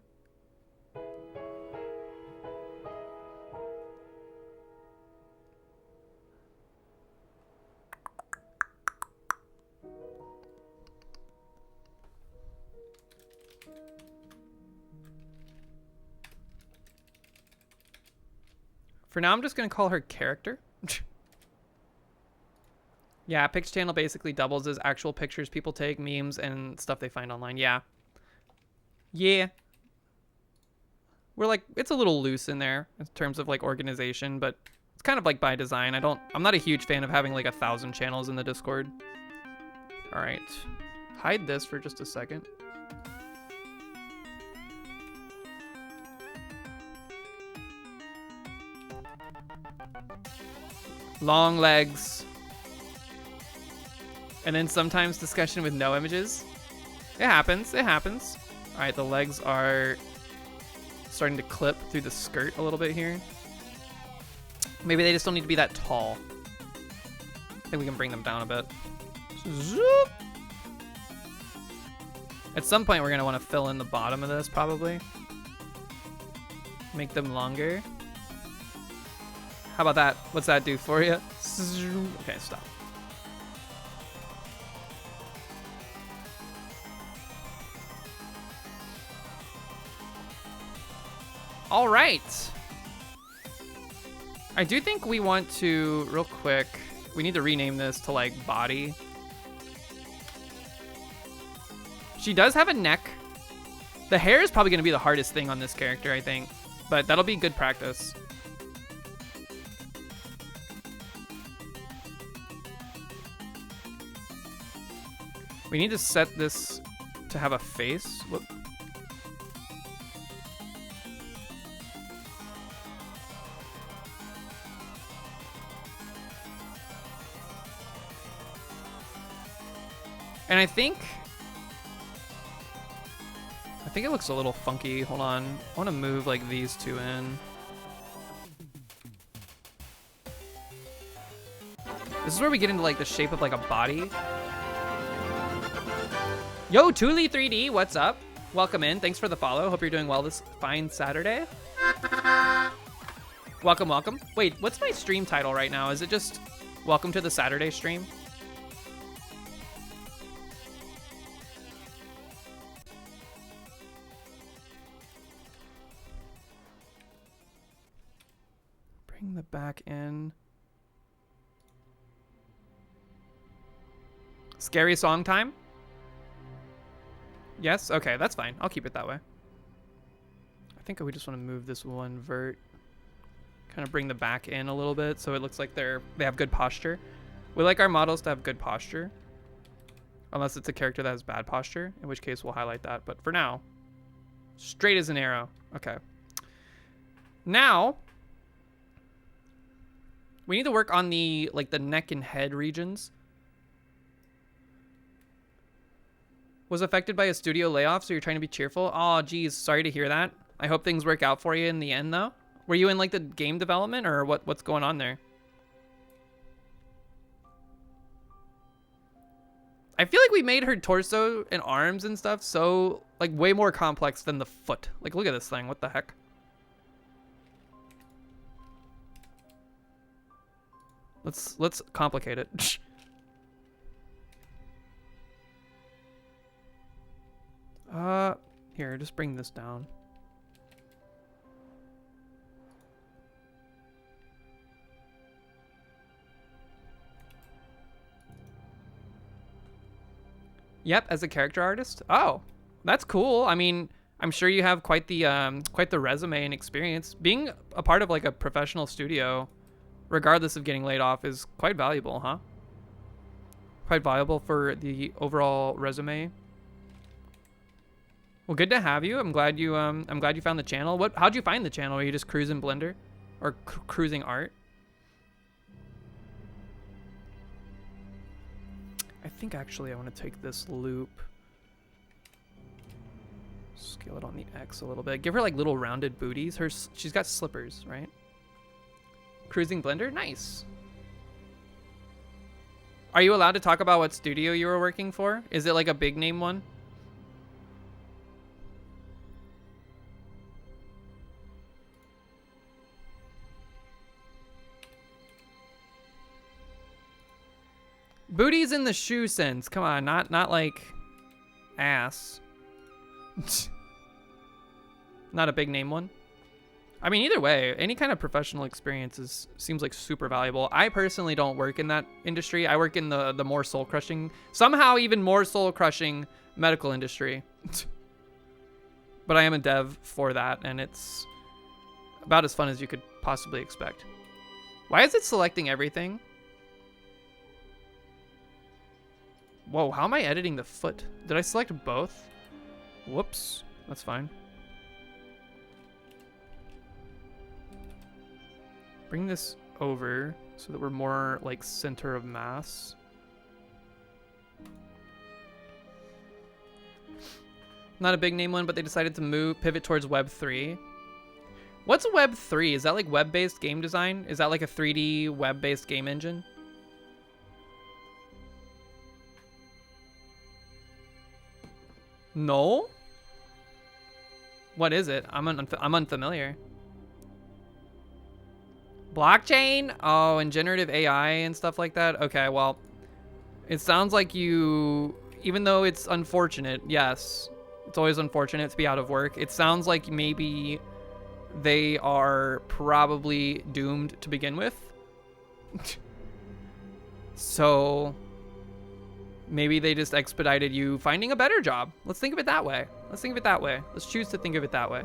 For now, I'm just going to call her character. Yeah, Pix channel basically doubles as actual pictures people take, memes, and stuff they find online. Yeah. Yeah. We're like, it's a little loose in there in terms of like organization, but it's kind of like by design. I'm not a huge fan of having like 1,000 channels in the Discord. All right. Hide this for just a second. Long legs. And then sometimes discussion with no images. It happens. It happens. All right, the legs are starting to clip through the skirt a little bit here. Maybe they just don't need to be that tall. I think we can bring them down a bit. Zoop. At some point, we're gonna want to fill in the bottom of this, probably. Make them longer. How about that? What's that do for you? Okay, stop. All right. I do think we want to, real quick, we need to rename this to like body. She does have a neck. The hair is probably going to be the hardest thing on this character, I think. But that'll be good practice. We need to set this to have a face. Whoop. And I think it looks a little funky. Hold on. I want to move like these two in. This is where we get into like the shape of like a body. Yo, Thule3D, what's up? Welcome in. Thanks for the follow. Hope you're doing well this fine Saturday. Welcome, welcome. Wait, what's my stream title right now? Is it just welcome to the Saturday stream? Bring the back in. Scary song time? Yes? Okay, that's fine. I'll keep it that way. I think we just want to move this one vert. Kind of bring the back in a little bit so it looks like they have good posture. We like our models to have good posture. Unless it's a character that has bad posture, in which case we'll highlight that. But for now, straight as an arrow. Okay. Now, we need to work on the neck and head regions. Was affected by a studio layoff, so you're trying to be cheerful. Oh, geez, sorry to hear that. I hope things work out for you in the end, though. Were you in like the game development, or what's going on there? I feel like we made her torso and arms and stuff so like way more complex than the foot. Like, look at this thing. What the heck? Let's complicate it. Here, just bring this down. Yep, as a character artist. Oh, that's cool. I mean, I'm sure you have quite the resume and experience. Being a part of like a professional studio, regardless of getting laid off, is quite valuable, huh? Quite valuable for the overall resume. Well, good to have you. I'm glad you found the channel. How'd you find the channel? Are you just cruising Blender or cruising art? I think actually I want to take this loop, scale it on the X a little bit. Give her like little rounded booties. She's got slippers, right? Cruising Blender, nice. Are you allowed to talk about what studio you were working for? Is it like a big name one? Booties in the shoe sense. Come on, not like ass. Not a big name one. I mean, either way, any kind of professional experience seems like super valuable. I personally don't work in that industry. I work in the more soul crushing, somehow even more soul crushing medical industry. But I am a dev for that, and it's about as fun as you could possibly expect. Why is it selecting everything? Whoa, how am I editing the foot? Did I select both? Whoops, that's fine. Bring this over so that we're more like center of mass. Not a big name one, but they decided to pivot towards Web 3. What's Web 3? Is that like web-based game design? Is that like a 3D web-based game engine? No? What is it? I'm unfamiliar. Blockchain? Oh, and generative AI and stuff like that? Okay, well, it sounds like you, even though it's unfortunate, yes, it's always unfortunate to be out of work. It sounds like maybe they are probably doomed to begin with. So maybe they just expedited you finding a better job. Let's think of it that way. Let's think of it that way. Let's choose to think of it that way.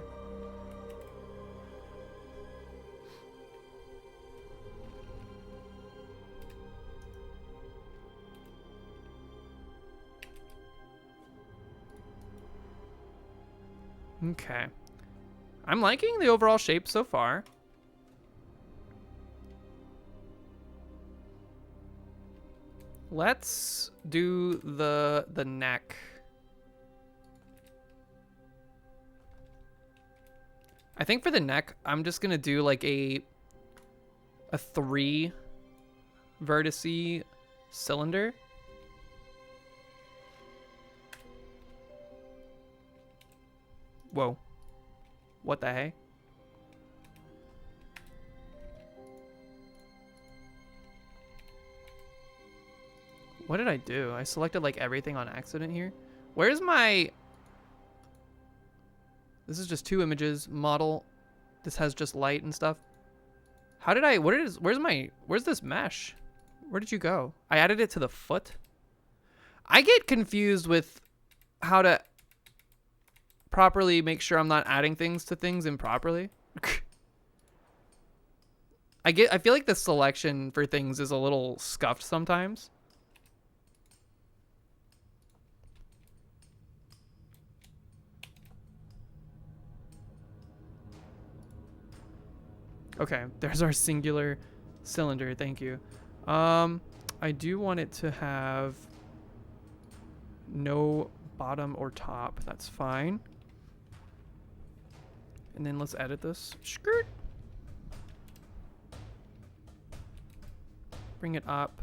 Okay. I'm liking the overall shape so far. Let's do the neck. I think for the neck, I'm just gonna do like a 3 vertice cylinder. Whoa. What the hey? What did I do? I selected like everything on accident here. Where's my... This is just 2 images. Model. This has just light and stuff. How did I... Where's this mesh? Where did you go? I added it to the foot. I get confused with how to properly make sure I'm not adding things to things improperly. I feel like the selection for things is a little scuffed sometimes. Okay, there's our singular cylinder. Thank you. I do want it to have no bottom or top. That's fine. And then let's edit this. Skirt. Bring it up.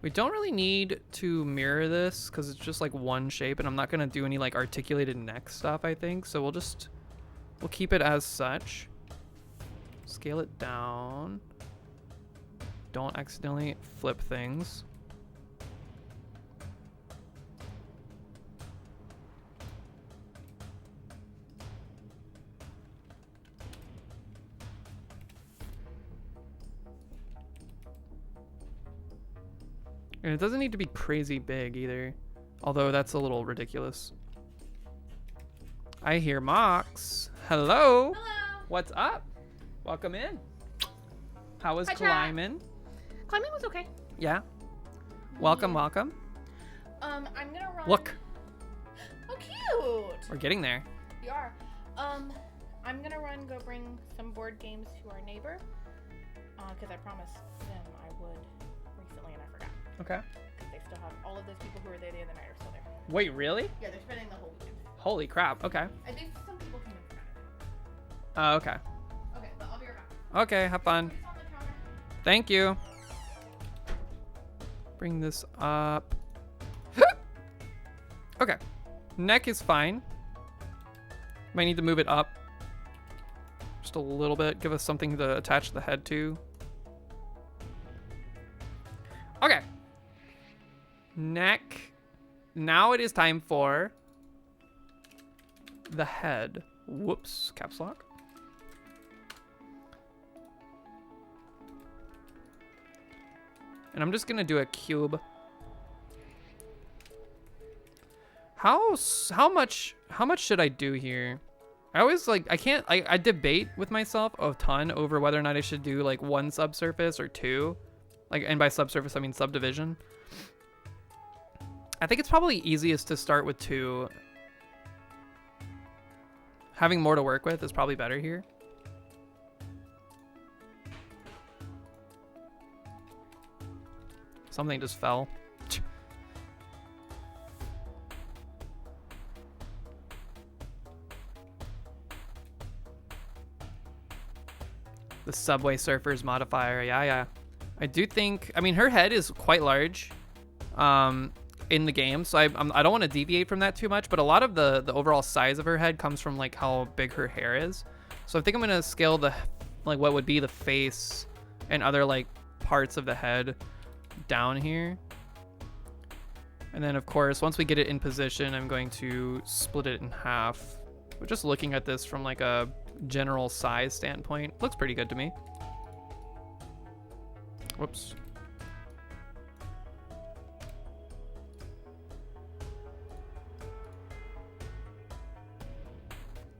We don't really need to mirror this because it's just like one shape, and I'm not gonna do any like articulated neck stuff, I think. So we'll keep it as such. Scale it down. Don't accidentally flip things. And it doesn't need to be crazy big either, although that's a little ridiculous. I hear Mox. Hello. Hello. What's up? Welcome in. How was Hi, chat. climbing? Climbing was okay. Yeah. Welcome, welcome. I'm gonna run. Look, Oh, cute. we're getting there. You are. I'm gonna go bring some board games to our neighbor. Because I promised them I would recently and I forgot. Okay. Because they still have all of those people who were there the other night are still there. Wait, really? Yeah, they're spending the whole weekend. Holy crap. Okay. I think some people came in for Saturday. Okay. Okay, but I'll be right back. Okay, have fun. It's on the counter. Thank you. Bring this up. Okay. Neck is fine. Might need to move it up just a little bit. Give us something to attach the head to. Okay. Neck. Now it is time for the head. Whoops. Caps lock. And I'm just gonna do a cube. How much should I do here? I always like, I debate with myself a ton over whether or not I should do like 1 subsurface or 2. Like, and by subsurface I mean subdivision. I think it's probably easiest to start with 2. Having more to work with is probably better here. Something just fell. The Subway Surfers modifier, yeah. I do think, I mean, her head is quite large. in the game, so I don't want to deviate from that too much, but a lot of the overall size of her head comes from like how big her hair is. So I think I'm gonna scale the like what would be the face and other like parts of the head down here. And then of course, once we get it in position, I'm going to split it in half. But just looking at this from like a general size standpoint, looks pretty good to me. Whoops.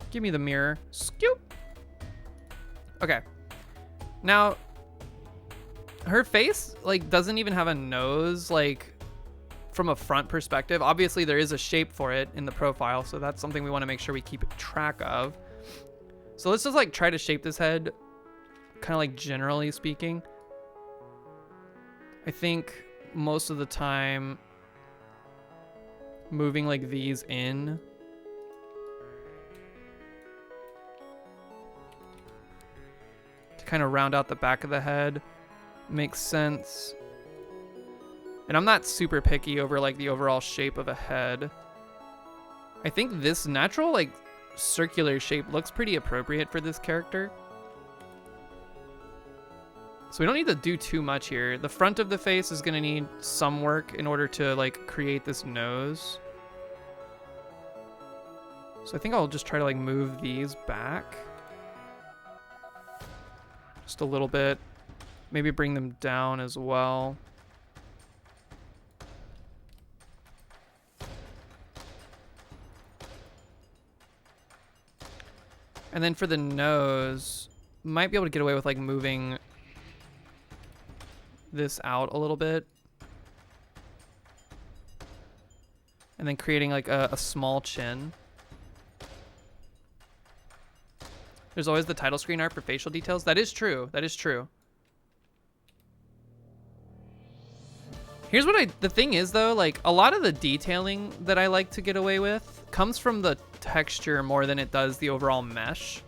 Give me the mirror. Scoop. Okay. Now, her face like doesn't even have a nose like from a front perspective. Obviously, there is a shape for it in the profile, so that's something we want to make sure we keep track of. So let's just like try to shape this head kind of like generally speaking. I think most of the time moving like these in to kind of round out the back of the head makes sense. And I'm not super picky over like the overall shape of a head. I think this natural like circular shape looks pretty appropriate for this character. So we don't need to do too much here. The front of the face is gonna need some work in order to like create this nose. So I think I'll just try to like move these back just a little bit. Maybe bring them down as well. And then for the nose, might be able to get away with like moving this out a little bit. And then creating like a small chin. There's always the title screen art for facial details. That is true. That is true. Here's what the thing is though, like a lot of the detailing that I like to get away with comes from the texture more than it does the overall mesh.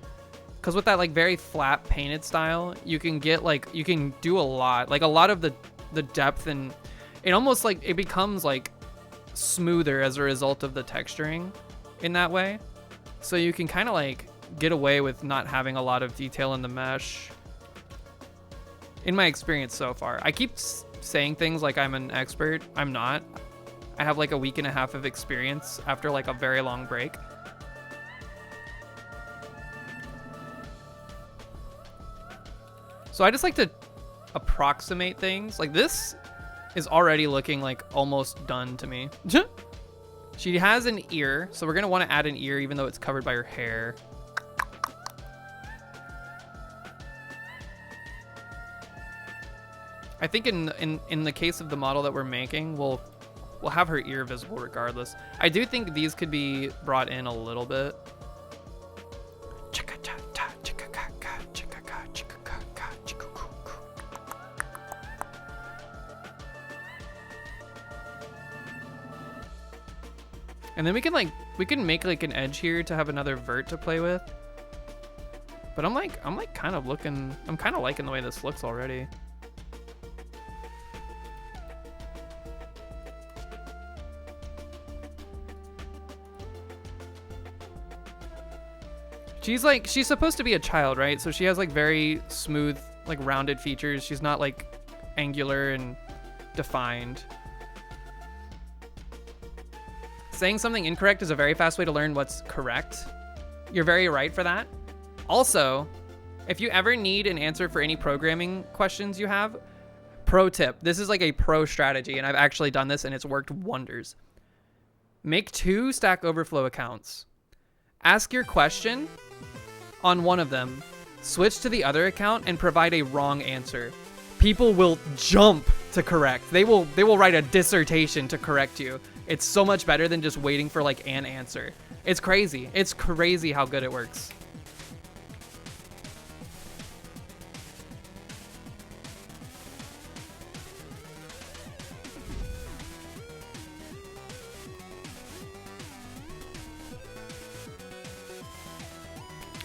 Because with that like very flat painted style, you can get like, you can do a lot. Like a lot of the depth, and it almost like, it becomes like smoother as a result of the texturing in that way. So you can kind of like get away with not having a lot of detail in the mesh. In my experience so far. I keep saying things like I'm an expert. I'm not. I have like a week and a half of experience after like a very long break. So I just like to approximate things. Like this is already looking like almost done to me. She has an ear, so we're gonna want to add an ear even though it's covered by her hair. I think in the case of the model that we're making, we'll have her ear visible regardless. I do think these could be brought in a little bit. And then we can make like an edge here to have another vert to play with. But I'm kind of liking the way this looks already. She's supposed to be a child, right? So she has like very smooth, like rounded features. She's not like angular and defined. Saying something incorrect is a very fast way to learn what's correct. You're very right for that. Also, if you ever need an answer for any programming questions you have, pro tip, this is like a pro strategy, and I've actually done this and it's worked wonders. Make 2 Stack Overflow accounts. Ask your question on one of them, switch to the other account and provide a wrong answer. People will jump to correct. They will write a dissertation to correct you. It's so much better than just waiting for like an answer. It's crazy. It's crazy how good it works.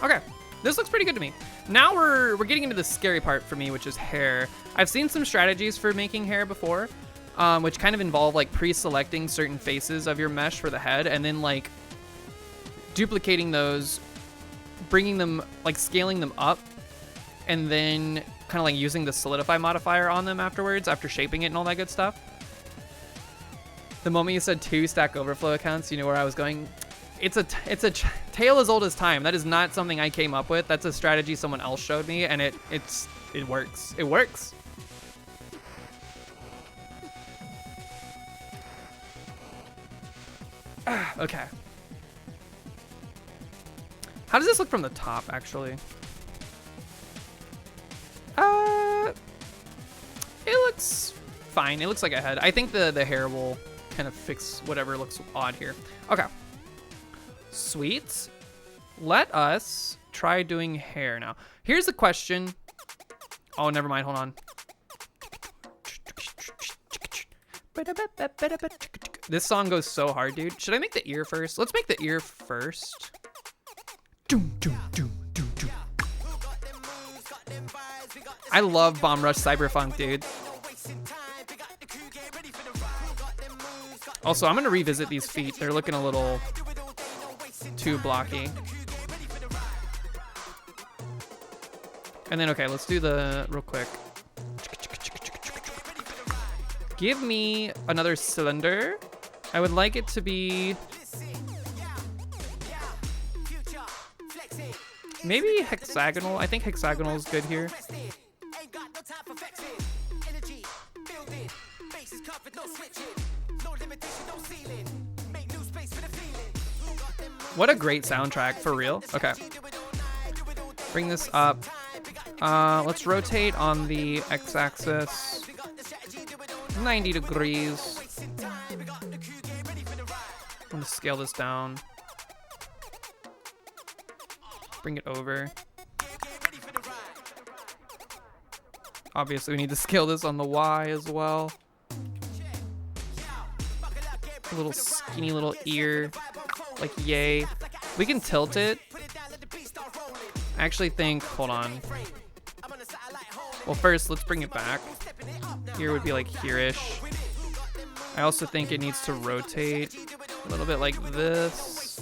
Okay, this looks pretty good to me. Now we're getting into the scary part for me, which is hair. I've seen some strategies for making hair before. which kind of involve like pre-selecting certain faces of your mesh for the head and then like duplicating those, bringing them, like scaling them up, and then kind of like using the solidify modifier on them afterwards after shaping it and all that good stuff. The moment you said 2 Stack Overflow accounts, you know where I was going. It's a tale as old as time. That is not something I came up with. That's a strategy someone else showed me, and it works. It works. Okay. How does this look from the top, actually? It looks fine. It looks like a head. I think the hair will kind of fix whatever looks odd here. Okay. Sweet. Let us try doing hair now. Here's the question. Oh, never mind. Hold on. This song goes so hard, dude. Should I make the ear first? Let's make the ear first. I love Bomb Rush Cyberfunk, dude. Also, I'm gonna revisit these feet. They're looking a little too blocky. And then, okay, let's do the real quick. Give me another cylinder. I would like it to be maybe hexagonal. I think hexagonal is good here. What a great soundtrack, for real. Okay. Bring this up. Let's rotate on the x-axis 90 degrees. I'm gonna scale this down. Bring it over. Obviously, we need to scale this on the Y as well. A little skinny little ear. Like, yay. We can tilt it. I actually think, hold on. Well, first, let's bring it back. Here would be like here-ish. I also think it needs to rotate a little bit like this.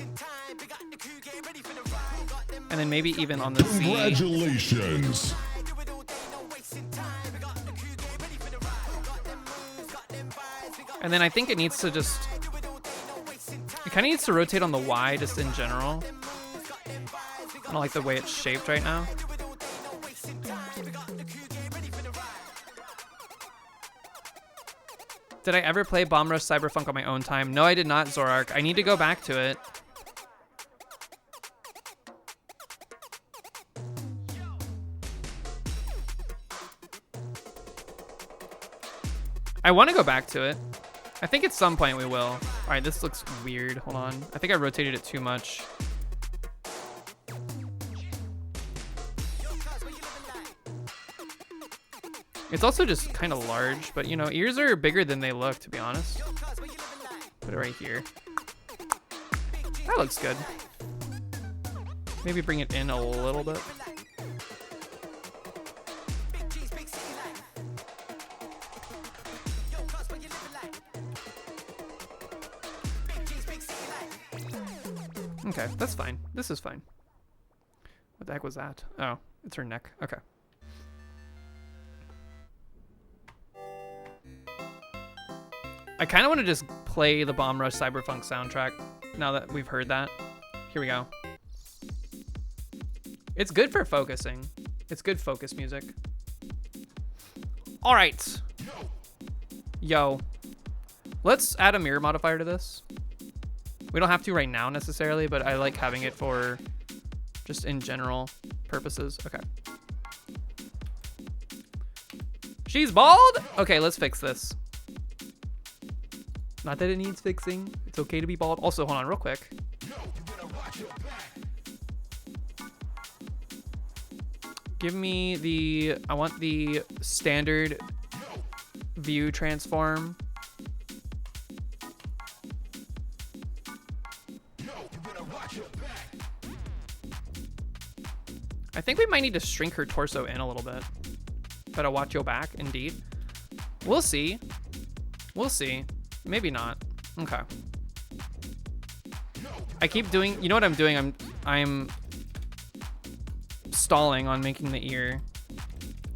And then maybe even on the Z. Congratulations. And then I think it needs to just, it kind of needs to rotate on the Y just in general. I don't like the way it's shaped right now. Did I ever play Bomb Rush Cyberfunk on my own time? No, I did not, Zorark. I need to go back to it. I want to go back to it. I think at some point we will. All right, this looks weird. Hold on. I think I rotated it too much. It's also just kind of large, but you know, ears are bigger than they look, to be honest. Put it right here. That looks good. Maybe bring it in a little bit. Okay, that's fine. This is fine. What the heck was that? Oh, it's her neck. Okay. I kind of want to just play the Bomb Rush Cyberfunk soundtrack now that we've heard that. Here we go. It's good for focusing. It's good focus music. All right. Yo. Let's add a mirror modifier to this. We don't have to right now necessarily, but I like having it for just in general purposes. Okay. She's bald? Okay, let's fix this. Not that it needs fixing. It's okay to be bald. Also, hold on real quick. Give me the, I want the standard view transform. I think we might need to shrink her torso in a little bit. Better watch your back, indeed. We'll see. We'll see. Maybe not. Okay. I keep doing, you know what I'm doing? I'm stalling on making the ear,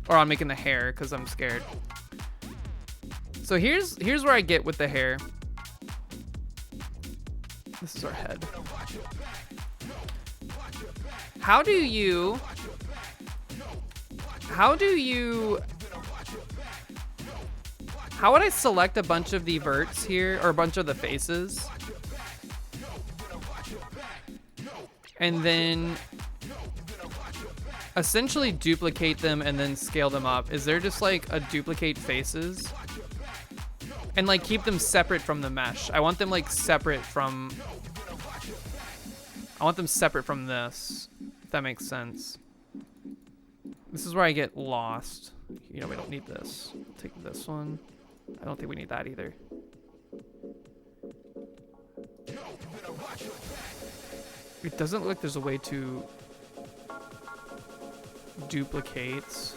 or on making the hair, because I'm scared. So here's where I get with the hair. This is our head. How would I select a bunch of the verts here, or a bunch of the faces? And then essentially duplicate them and then scale them up. Is there just like a duplicate faces? And like keep them separate from the mesh. I want them like separate from, this, if that makes sense. This is where I get lost. You know, we don't need this. Take this one. I don't think we need that either. It doesn't look like there's a way to duplicate.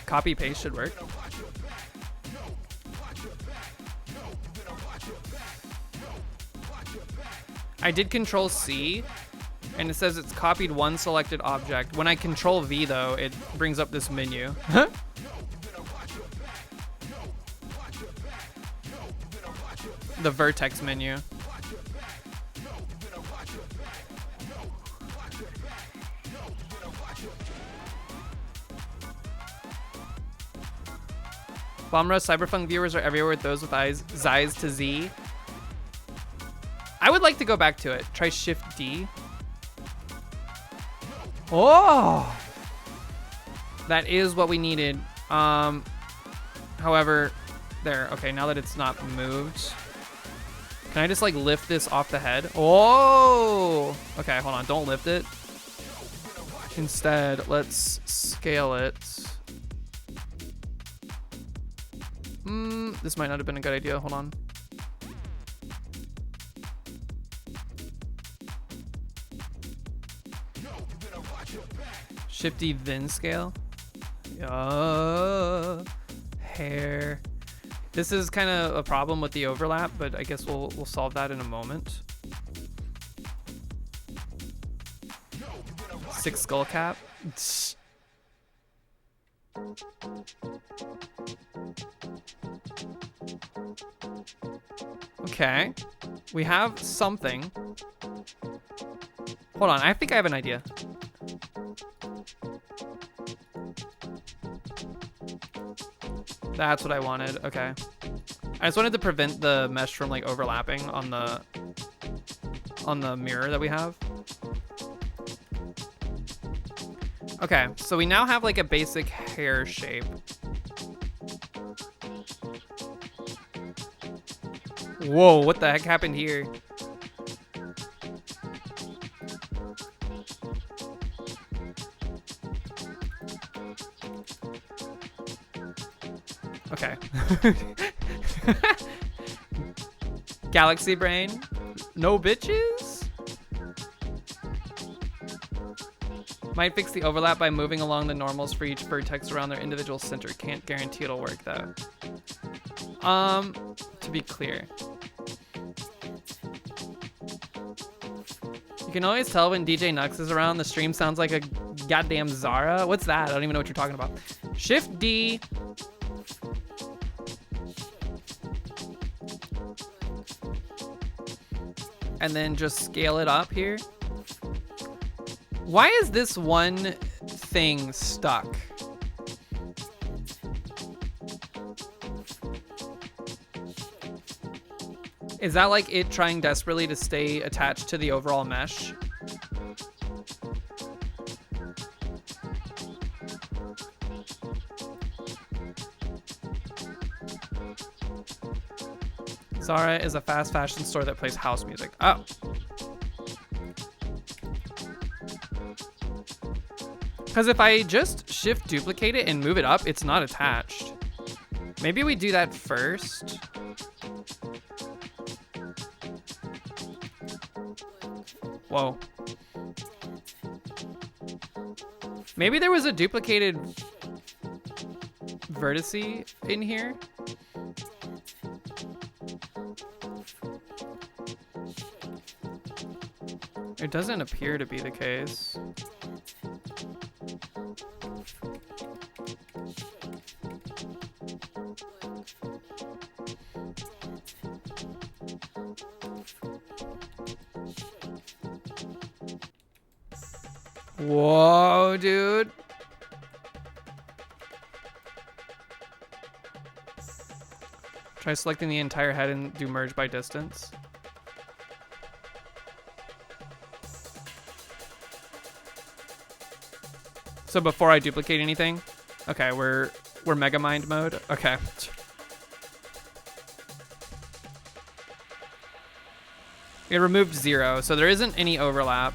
Copy paste should work. I did Control C, and it says it's copied one selected object. When I Control V, though, it brings up this menu. The vertex menu. Bomra Cyberpunk viewers are everywhere with those with Z's to Z. I would like to go back to it. Try Shift D. Oh! That is what we needed. However, there. Okay, now that it's not moved. Can I just like lift this off the head? Oh! Okay, hold on. Don't lift it. Instead, let's scale it. This might not have been a good idea. Hold on. Shift D, then scale. Hair. This is kind of a problem with the overlap, but I guess we'll solve that in a moment. 6 skull cap. Okay, we have something. Hold on, I think I have an idea. That's what I wanted. Okay, I just wanted to prevent the mesh from like overlapping on the mirror that we have. Okay, so we now have like a basic hair shape. Whoa, what the heck happened here? Okay. Galaxy brain? No bitches? Might fix the overlap by moving along the normals for each vertex around their individual center. Can't guarantee it'll work though. To be clear. You can always tell when DJ Nux is around. The stream sounds like a goddamn Zara. What's that? I don't even know what you're talking about. Shift D. And then just scale it up here. Why is this one thing stuck? Is that like it trying desperately to stay attached to the overall mesh? Zara is a fast fashion store that plays house music. Oh. Because if I just shift duplicate it and move it up, it's not attached. Maybe we do that first. Whoa. Maybe there was a duplicated vertice in here. It doesn't appear to be the case. Whoa, dude. Try selecting the entire head and do merge by distance. So before I duplicate anything, okay, we're Mega Mind mode. Okay. It removed 0, so there isn't any overlap.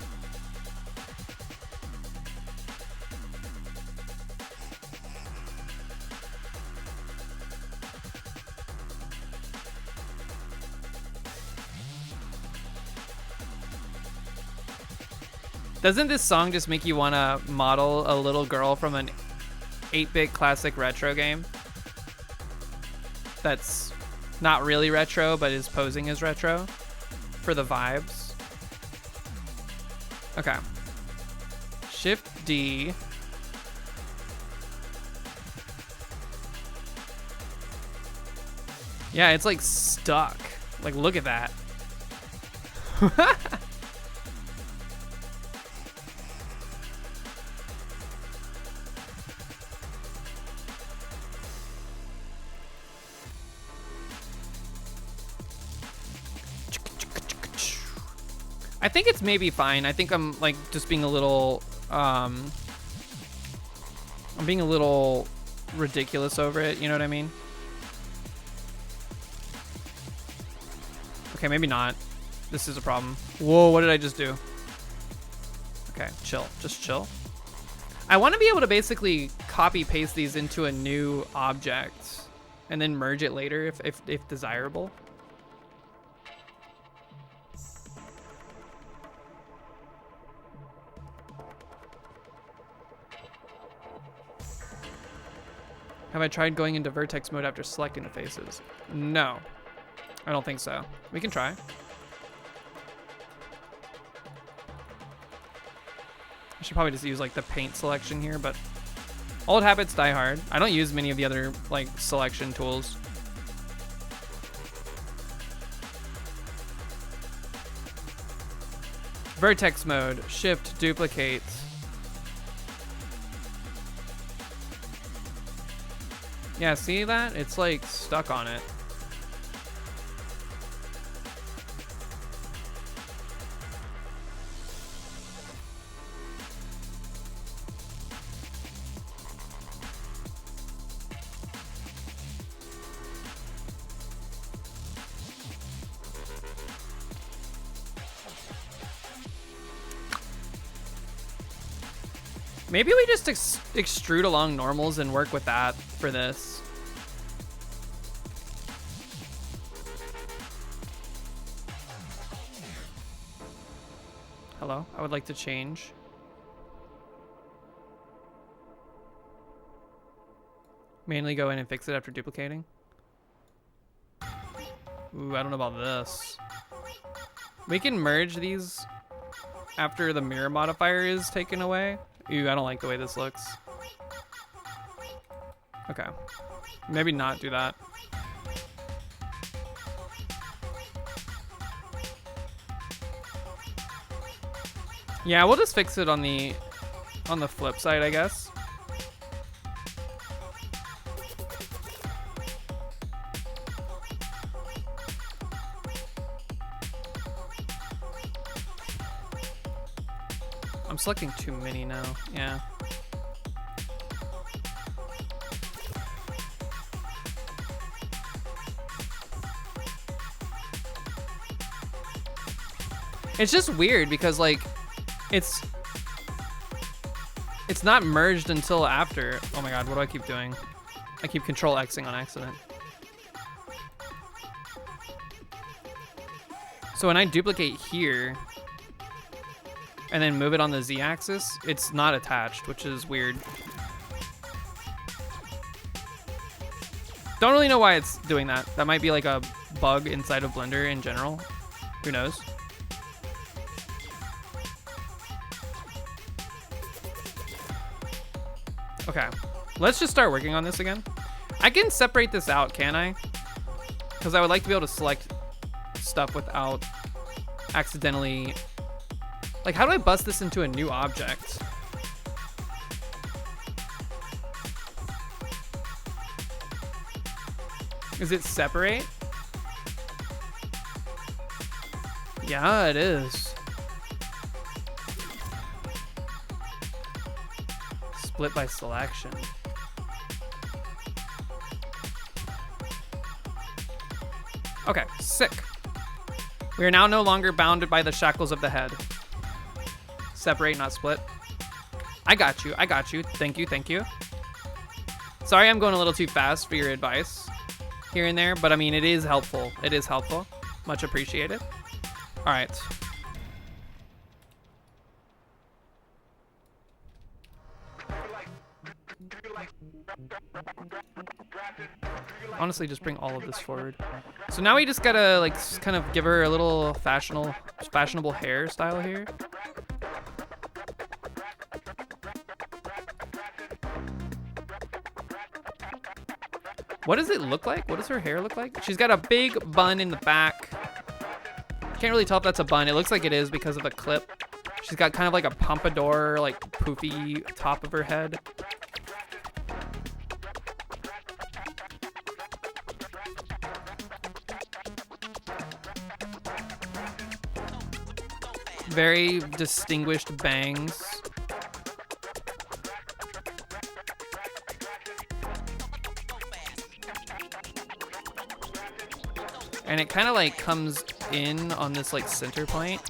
Doesn't this song just make you want to model a little girl from an 8-bit classic retro game? That's not really retro, but is posing as retro for the vibes. Okay. Shift D. Yeah, it's like stuck. Like, look at that. I think it's maybe fine. I think I'm like just being a little, I'm being a little ridiculous over it. You know what I mean? Okay, maybe not. This is a problem. Whoa, what did I just do? Okay, chill, just chill. I want to be able to basically copy paste these into a new object and then merge it later if desirable. Have I tried going into vertex mode after selecting the faces? No, I don't think so. We can try. I should probably just use like the paint selection here, but old habits die hard. I don't use many of the other like selection tools. Vertex mode, shift, duplicate. Yeah, see that? It's like stuck on it. Maybe we just extrude along normals and work with that for this. Hello, I would like to change. Manually go in and fix it after duplicating. Ooh, I don't know about this. We can merge these after the mirror modifier is taken away. Ooh, I don't like the way this looks. Okay. Maybe not do that. Yeah, we'll just fix it on the flip side, I guess. I'm selecting too many now. Yeah. It's just weird because like it's not merged until after. Oh my god, what do I keep doing? I keep control Xing on accident. So when I duplicate here, and then move it on the Z-axis, it's not attached, which is weird. Don't really know why it's doing that. That might be like a bug inside of Blender in general. Who knows? Okay, let's just start working on this again. I can separate this out, can I? Because I would like to be able to select stuff without accidentally... Like, how do I bust this into a new object? Is it separate? Yeah, it is. Split by selection. Okay, sick. We are now no longer bounded by the shackles of the head. Separate, not split. I got you, I got you. Thank you, thank you. Sorry I'm going a little too fast for your advice here and there, but I mean, it is helpful. It is helpful. Much appreciated. All right. Honestly, just bring all of this forward. So now we just gotta like kind of give her a little fashionable hairstyle here. What does it look like? What does her hair look like? She's got a big bun in the back. Can't really tell if that's a bun. It looks like it is because of the clip. She's got kind of like a pompadour, like poofy top of her head. Very distinguished bangs. And it kind of like comes in on this like center point.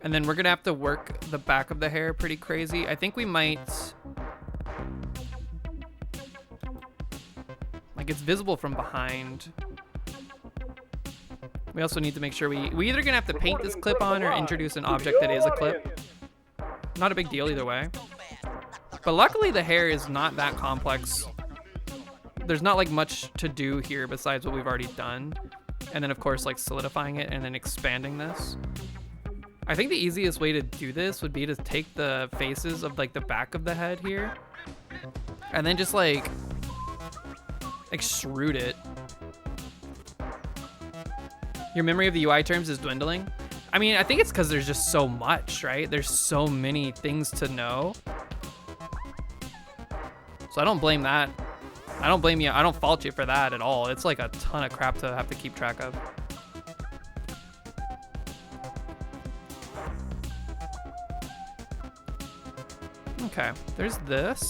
And then we're gonna have to work the back of the hair pretty crazy. I think we might, like, it's visible from behind. We also need to make sure we either gonna have to paint this clip on or introduce an object that is a clip. Not a big deal either way. But luckily the hair is not that complex. There's not like much to do here besides what we've already done. And then of course like solidifying it and then expanding this. I think the easiest way to do this would be to take the faces of like the back of the head here and then just like extrude it. Your memory of the UI terms is dwindling. I mean, I think it's because there's just so much, right? There's so many things to know. So I don't blame that. I don't blame you. I don't fault you for that at all. It's like a ton of crap to have to keep track of. Okay, there's this.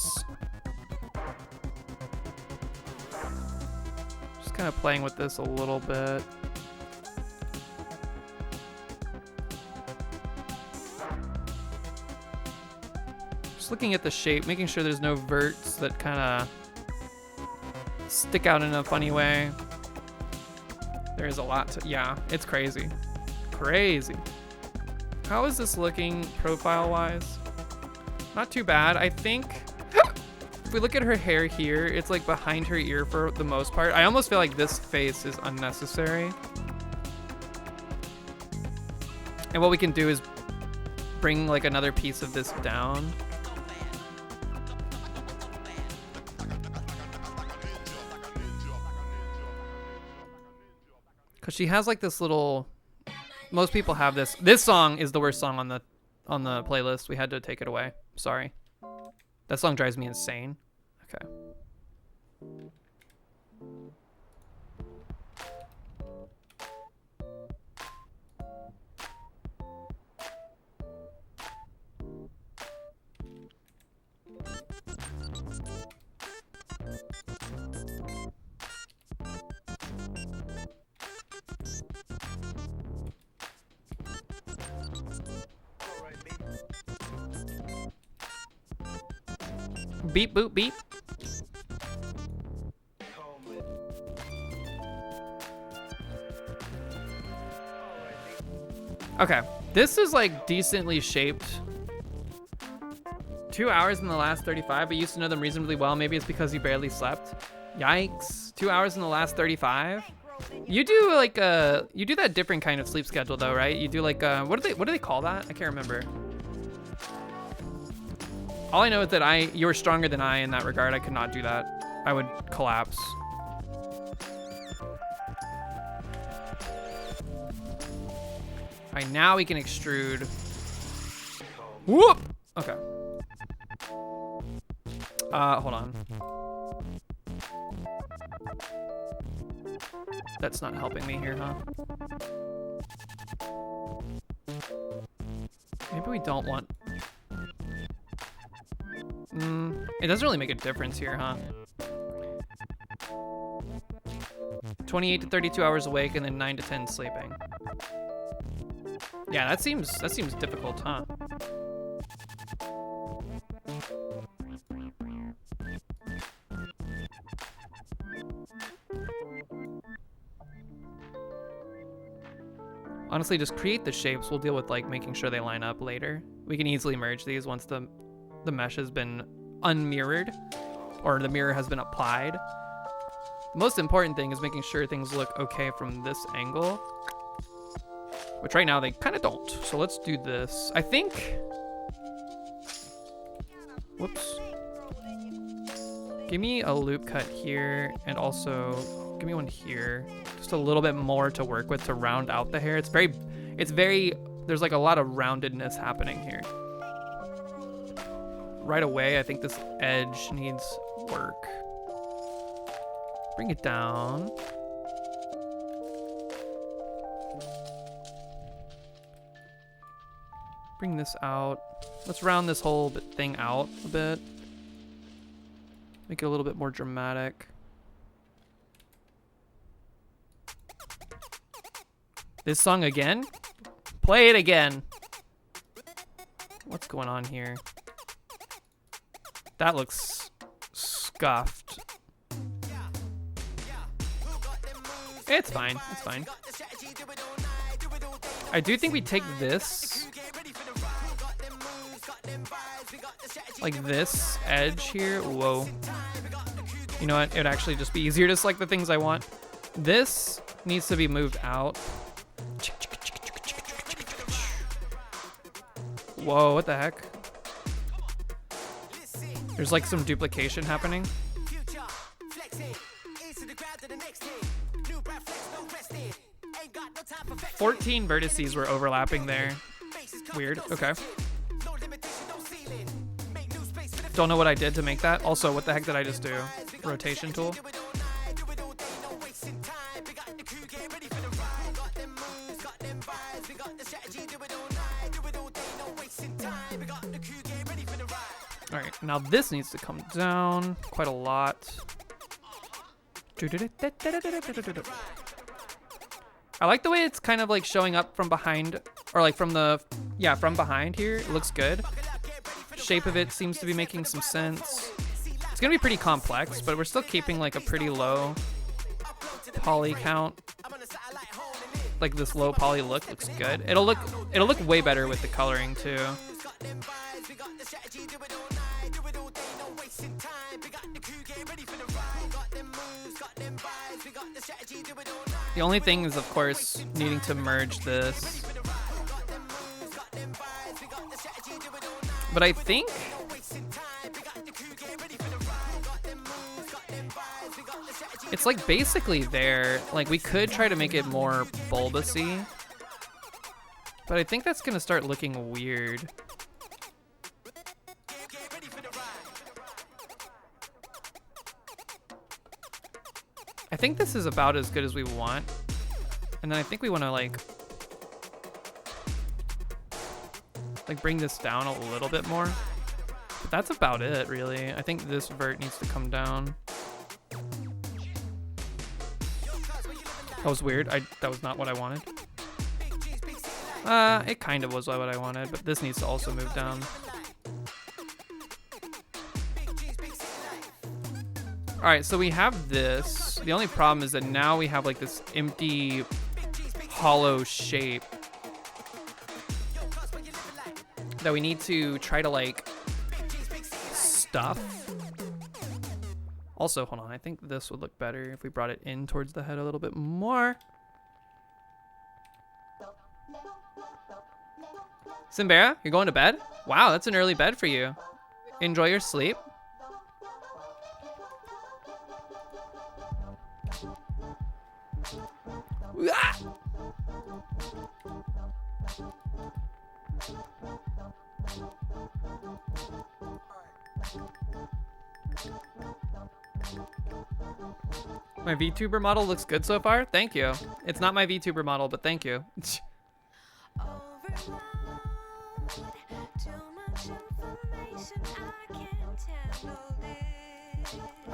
Just kind of playing with this a little bit. Just looking at the shape, making sure there's no verts that kind of stick out in a funny way. There is a lot to, yeah, it's crazy. Crazy. How is this looking profile-wise? Not too bad. I think if we look at her hair here, it's like behind her ear for the most part. I almost feel like this face is unnecessary. And what we can do is bring like another piece of this down. Cause she has like this little, most people have this. This song is the worst song on the playlist. We had to take it away. Sorry. That song drives me insane. Okay. Beep, boop, beep. Okay, this is like decently shaped. 2 hours in the last 35, but used to know them reasonably well. Maybe it's because you barely slept. Yikes. 2 hours in the last 35. You do like you do that different kind of sleep schedule though, right? You do like what do they call that? I can't remember. All I know is that you're stronger than I in that regard. I could not do that. I would collapse. All right, now we can extrude. Whoop. Okay. Hold on. That's not helping me here, huh? Maybe we don't want... it doesn't really make a difference here, huh? 28 to 32 hours awake and then 9 to 10 sleeping. Yeah, that seems difficult, huh? Honestly, just create the shapes. We'll deal with like making sure they line up later. We can easily merge these once the mesh has been unmirrored or the mirror has been applied. The most important thing is making sure things look okay from this angle, which right now they kind of don't. So let's do this. I think, whoops. Give me a loop cut here and also give me one here. Just a little bit more to work with to round out the hair. It's very, there's like a lot of roundedness happening here. Right away, I think this edge needs work. Bring it down. Bring this out. Let's round this whole thing out a bit. Make it a little bit more dramatic. This song again? Play it again. What's going on here? That looks scuffed. It's fine. It's fine. I do think we take this. Like this edge here. Whoa. You know what? It would actually just be easier to select the things I want. This needs to be moved out. Whoa, what the heck? There's like some duplication happening. 14 vertices were overlapping there. Weird, okay. Don't know what I did to make that. Also, what the heck did I just do? Rotation tool. All right, now this needs to come down quite a lot. I like the way it's kind of like showing up from behind, or like from the, yeah, from behind here. It looks good. Shape of it seems to be making some sense. It's gonna be pretty complex, but we're still keeping like a pretty low poly count. Like this low poly look looks good. It'll look way better with the coloring too. The only thing is, of course, needing to merge this. But I think it's like basically there. Like we could try to make it more bulbousy, but I think that's gonna start looking weird. I think this is about as good as we want. And then I think we want to like bring this down a little bit more. But that's about it, really. I think this vert needs to come down. That was weird. That was not what I wanted. It kind of was what I wanted, but this needs to also move down. All right, so we have this. The only problem is that now we have like this empty, hollow shape. that we need to try to like stuff. Also, hold on, I think this would look better if we brought it in towards the head a little bit more. Simbera, you're going to bed? Wow, that's an early bed for you. Enjoy your sleep. Ah! My VTuber model looks good so far. Thank you. It's not my VTuber model, but thank you.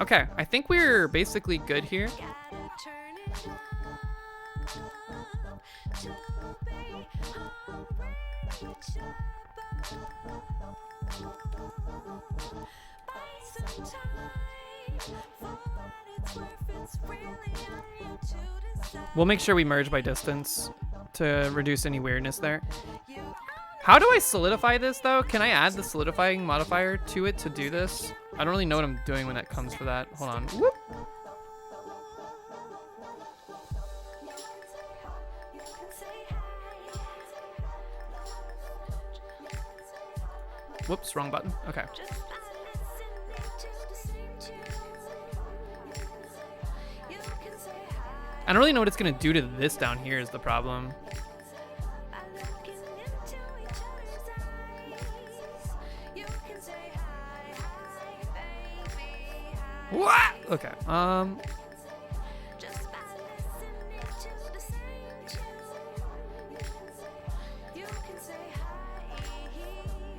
Okay, I think we're basically good here. We'll make sure we merge by distance to reduce any weirdness there. How do I solidify this though? Can I add the solidifying modifier to it to do this? I don't really know what I'm doing when that comes to that. Hold on. Whoop. Whoops, wrong button. Okay. I don't really know what it's gonna do to this down here is the problem. What? Okay.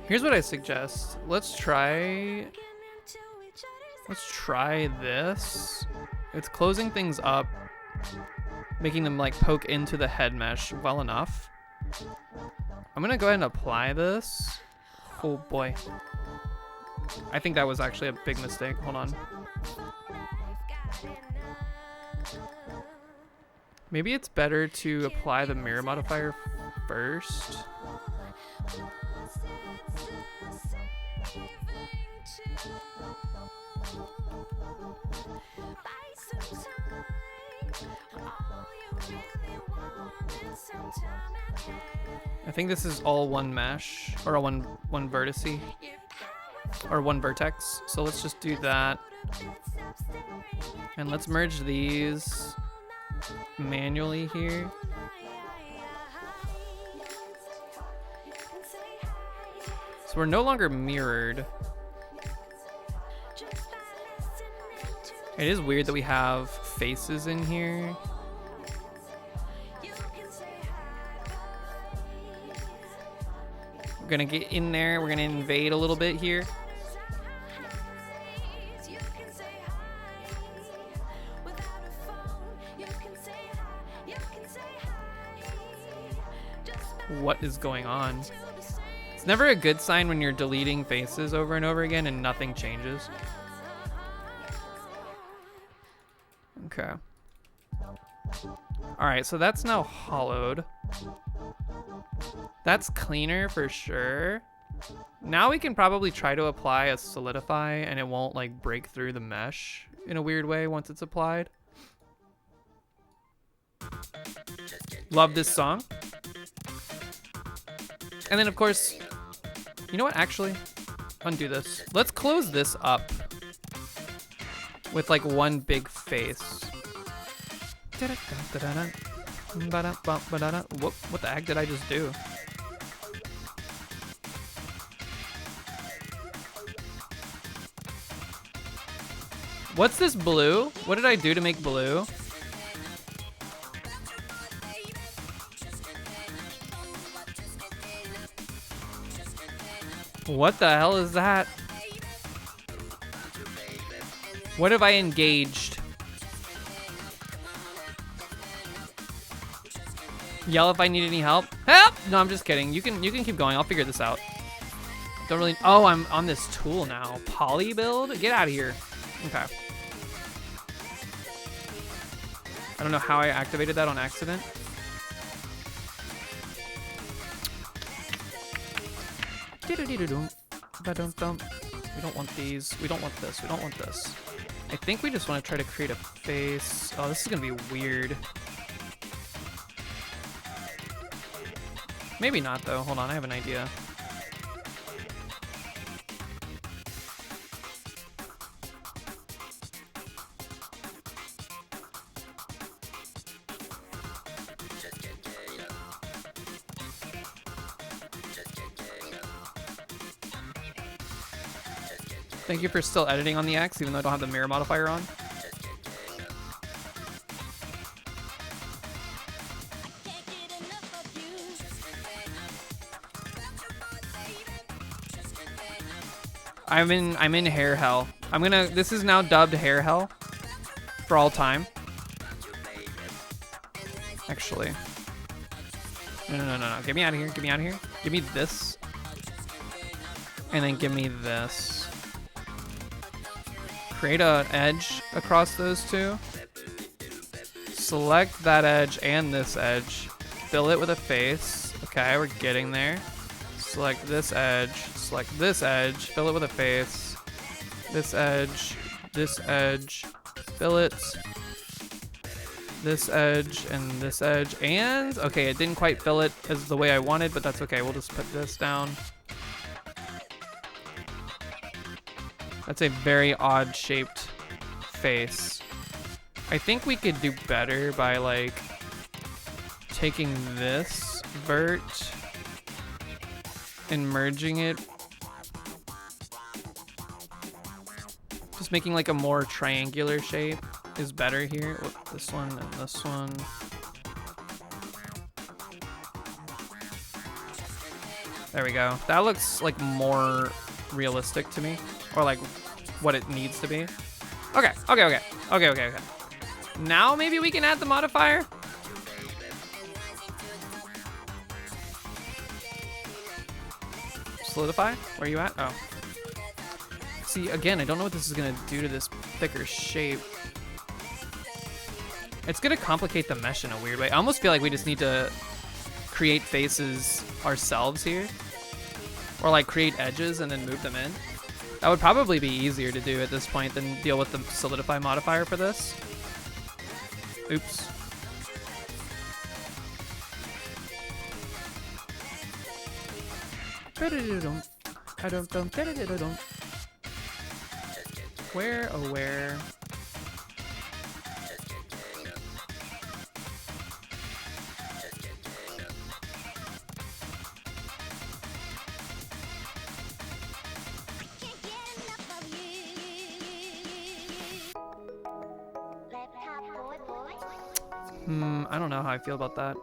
Here's what I suggest. Let's try this. It's closing things up, making them like poke into the head mesh well enough. I'm gonna go ahead and apply this. Oh boy. I think that was actually a big mistake. Hold on. Maybe it's better to apply the mirror modifier first. I think this is all one mesh, or one vertice, or one vertex. So let's just do that. And let's merge these manually here. So we're no longer mirrored. It is weird that we have faces in here. We're gonna get in there. We're gonna invade a little bit here. What is going on? It's never a good sign when you're deleting faces over and over again and nothing changes. Okay. All right, so that's now hollowed. That's cleaner for sure. Now we can probably try to apply a solidify and it won't like break through the mesh in a weird way once it's applied. Love this song. And then of course, you know what, actually, undo this. Let's close this up with like one big face. What the heck did I just do? What's this blue? What did I do to make blue? What the hell is that? What have I engaged? Yell if I need any help. Help! No, I'm just kidding. You can keep going. I'll figure this out. Don't really. Oh, I'm on this tool now. Poly build? Get out of here. Okay. I don't know how I activated that on accident. We don't want these. We don't want this. We don't want this. I think we just want to try to create a face. Oh, this is gonna be weird. Maybe not though. Hold on, I have an idea. Thank you for still editing on the X, even though I don't have the mirror modifier on. I'm in hair hell. This is now dubbed hair hell for all time. Actually. No. Get me out of here. Get me out of here. Give me this. And then give me this. Create an edge across those two. Select that edge and this edge. Fill it with a face. Okay, we're getting there. Select this edge. Select this edge. Fill it with a face. This edge. This edge. Fill it. This edge and this edge. And, okay, it didn't quite fill it as the way I wanted, but that's okay. We'll just put this down. That's a very odd shaped face. I think we could do better by like taking this vert and merging it. Just making like a more triangular shape is better here. With this one and this one. There we go. That looks like more realistic to me. Or like what it needs to be. Okay. Now maybe we can add the modifier. Solidify? Where are you at? Oh. See, again, I don't know what this is gonna do to this thicker shape. It's gonna complicate the mesh in a weird way. I almost feel like we just need to create faces ourselves here. Or like create edges and then move them in. That would probably be easier to do at this point than deal with the solidify modifier for this. Oops. Where, oh where? I don't know how I feel about that.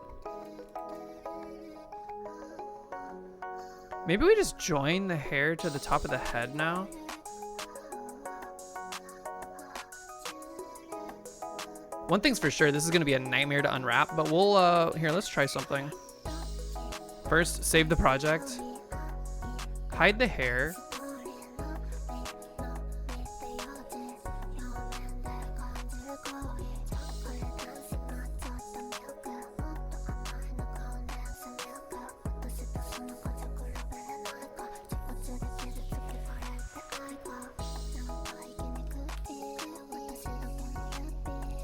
Maybe we just join the hair to the top of the head now. One thing's for sure, this is gonna be a nightmare to unwrap, but we'll, here, let's try something. First, save the project. Hide the hair.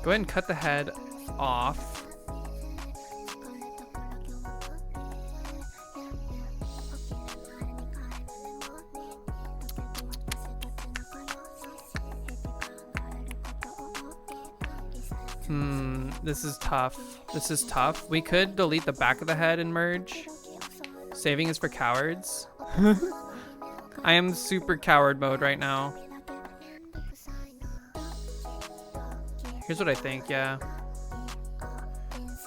Go ahead and cut the head off. This is tough. This is tough. We could delete the back of the head and merge. Saving is for cowards. I am super coward mode right now. Here's what I think, yeah.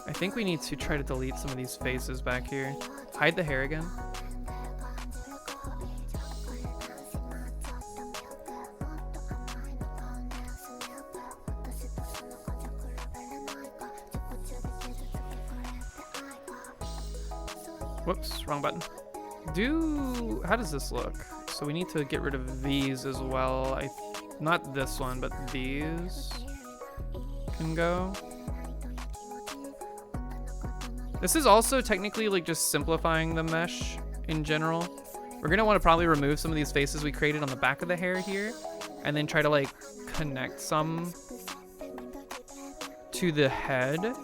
I think we need to try to delete some of these faces back here. Hide the hair again. Whoops, wrong button. How does this look? So we need to get rid of these as well. Not this one, but these can go. This is also technically like just simplifying the mesh in general. We're gonna want to probably remove some of these faces we created on the back of the hair here, and then try to like connect some to the head.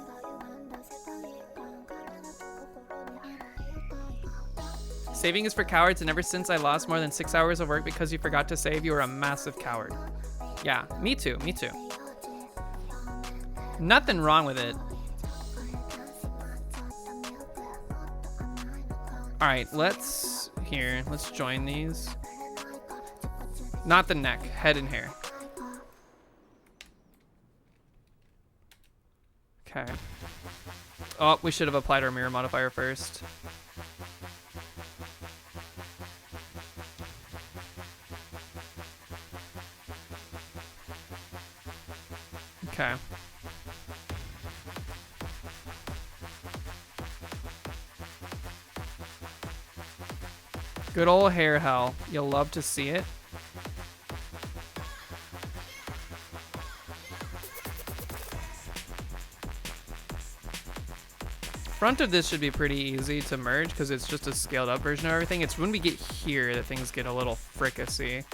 Saving is for cowards, and ever since I lost more than 6 hours of work because you forgot to save, you were a massive coward. Yeah, me too, me too. Nothing wrong with it. All right, let's join these. Not the neck, head and hair. Okay. Oh, we should have applied our mirror modifier first. Okay. Good old hair hell. You'll love to see it. Front of this should be pretty easy to merge because it's just a scaled up version of everything. It's when we get here that things get a little fricassy.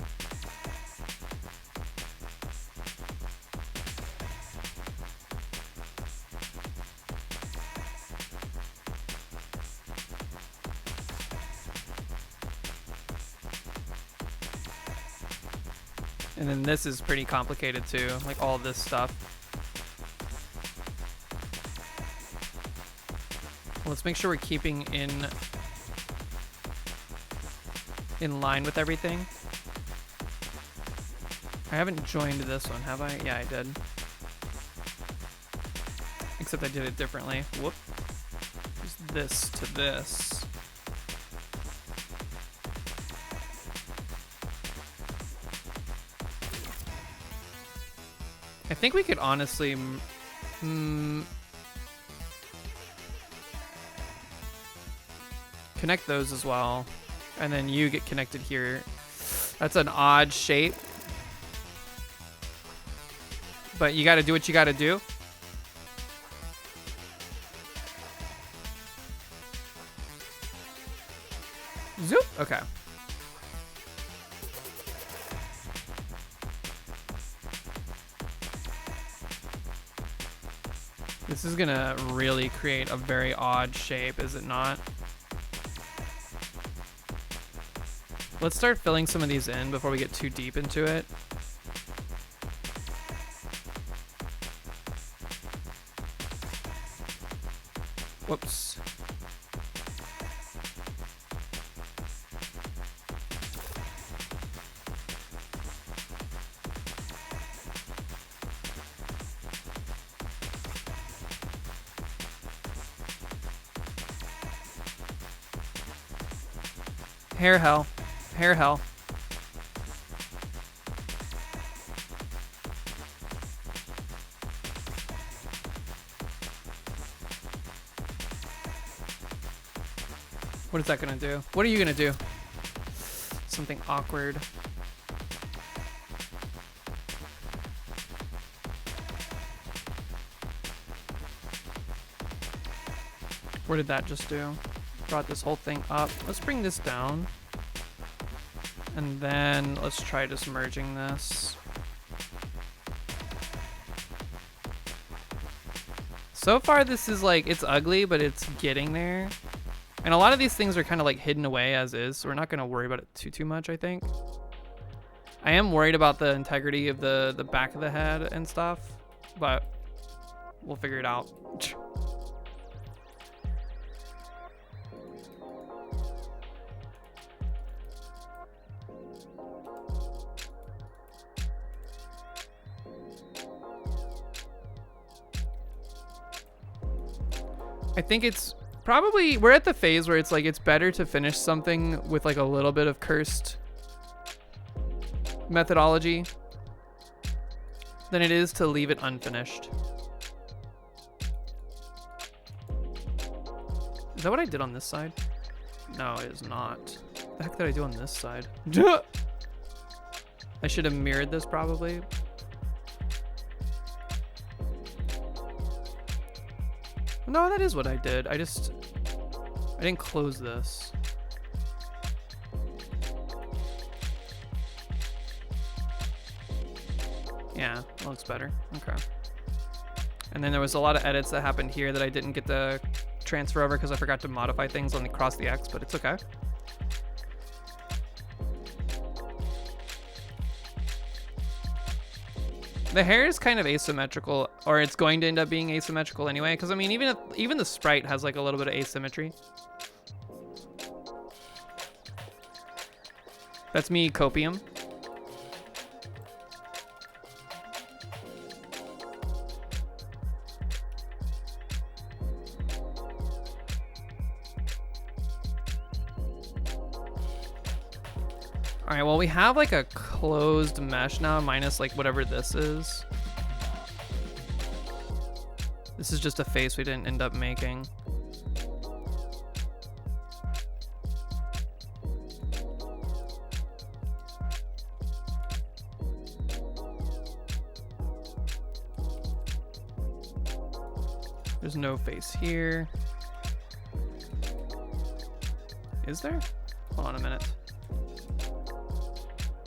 And then this is pretty complicated too, like all this stuff. Let's make sure we're keeping in line with everything. I haven't joined this one, have I? Yeah, I did. Except I did it differently. Whoop. Just this to this. I think we could honestly connect those as well, and then you get connected here. That's an odd shape, but you got to do what you got to do. Zoop. Okay. This is gonna really create a very odd shape, is it not? Let's start filling some of these in before we get too deep into it. Whoops. Hair hell. Hair hell. What is that gonna do? What are you gonna do? Something awkward. What did that just do? Brought this whole thing up. Let's bring this down. And then let's try just merging this. So far this is like, it's ugly, but it's getting there. And a lot of these things are kind of like hidden away as is, so we're not gonna worry about it too much, I think. I am worried about the integrity of the back of the head and stuff, but we'll figure it out. I think it's probably, we're at the phase where it's like, it's better to finish something with like a little bit of cursed methodology than it is to leave it unfinished. Is that what I did on this side? No, it is not. What the heck did I do on this side? I should have mirrored this probably. No, that is what I did. I didn't close this. looks better. Okay. And then there was a lot of edits that happened here that I didn't get to transfer over because I forgot to modify things on the across the X, but it's okay. The hair is kind of asymmetrical, or it's going to end up being asymmetrical anyway, because I mean, even the sprite has like a little bit of asymmetry. That's me, copium. All right, well, we have like a closed mesh now, minus like whatever this is. This is just a face we didn't end up making. There's no face here. Is there? Hold on a minute.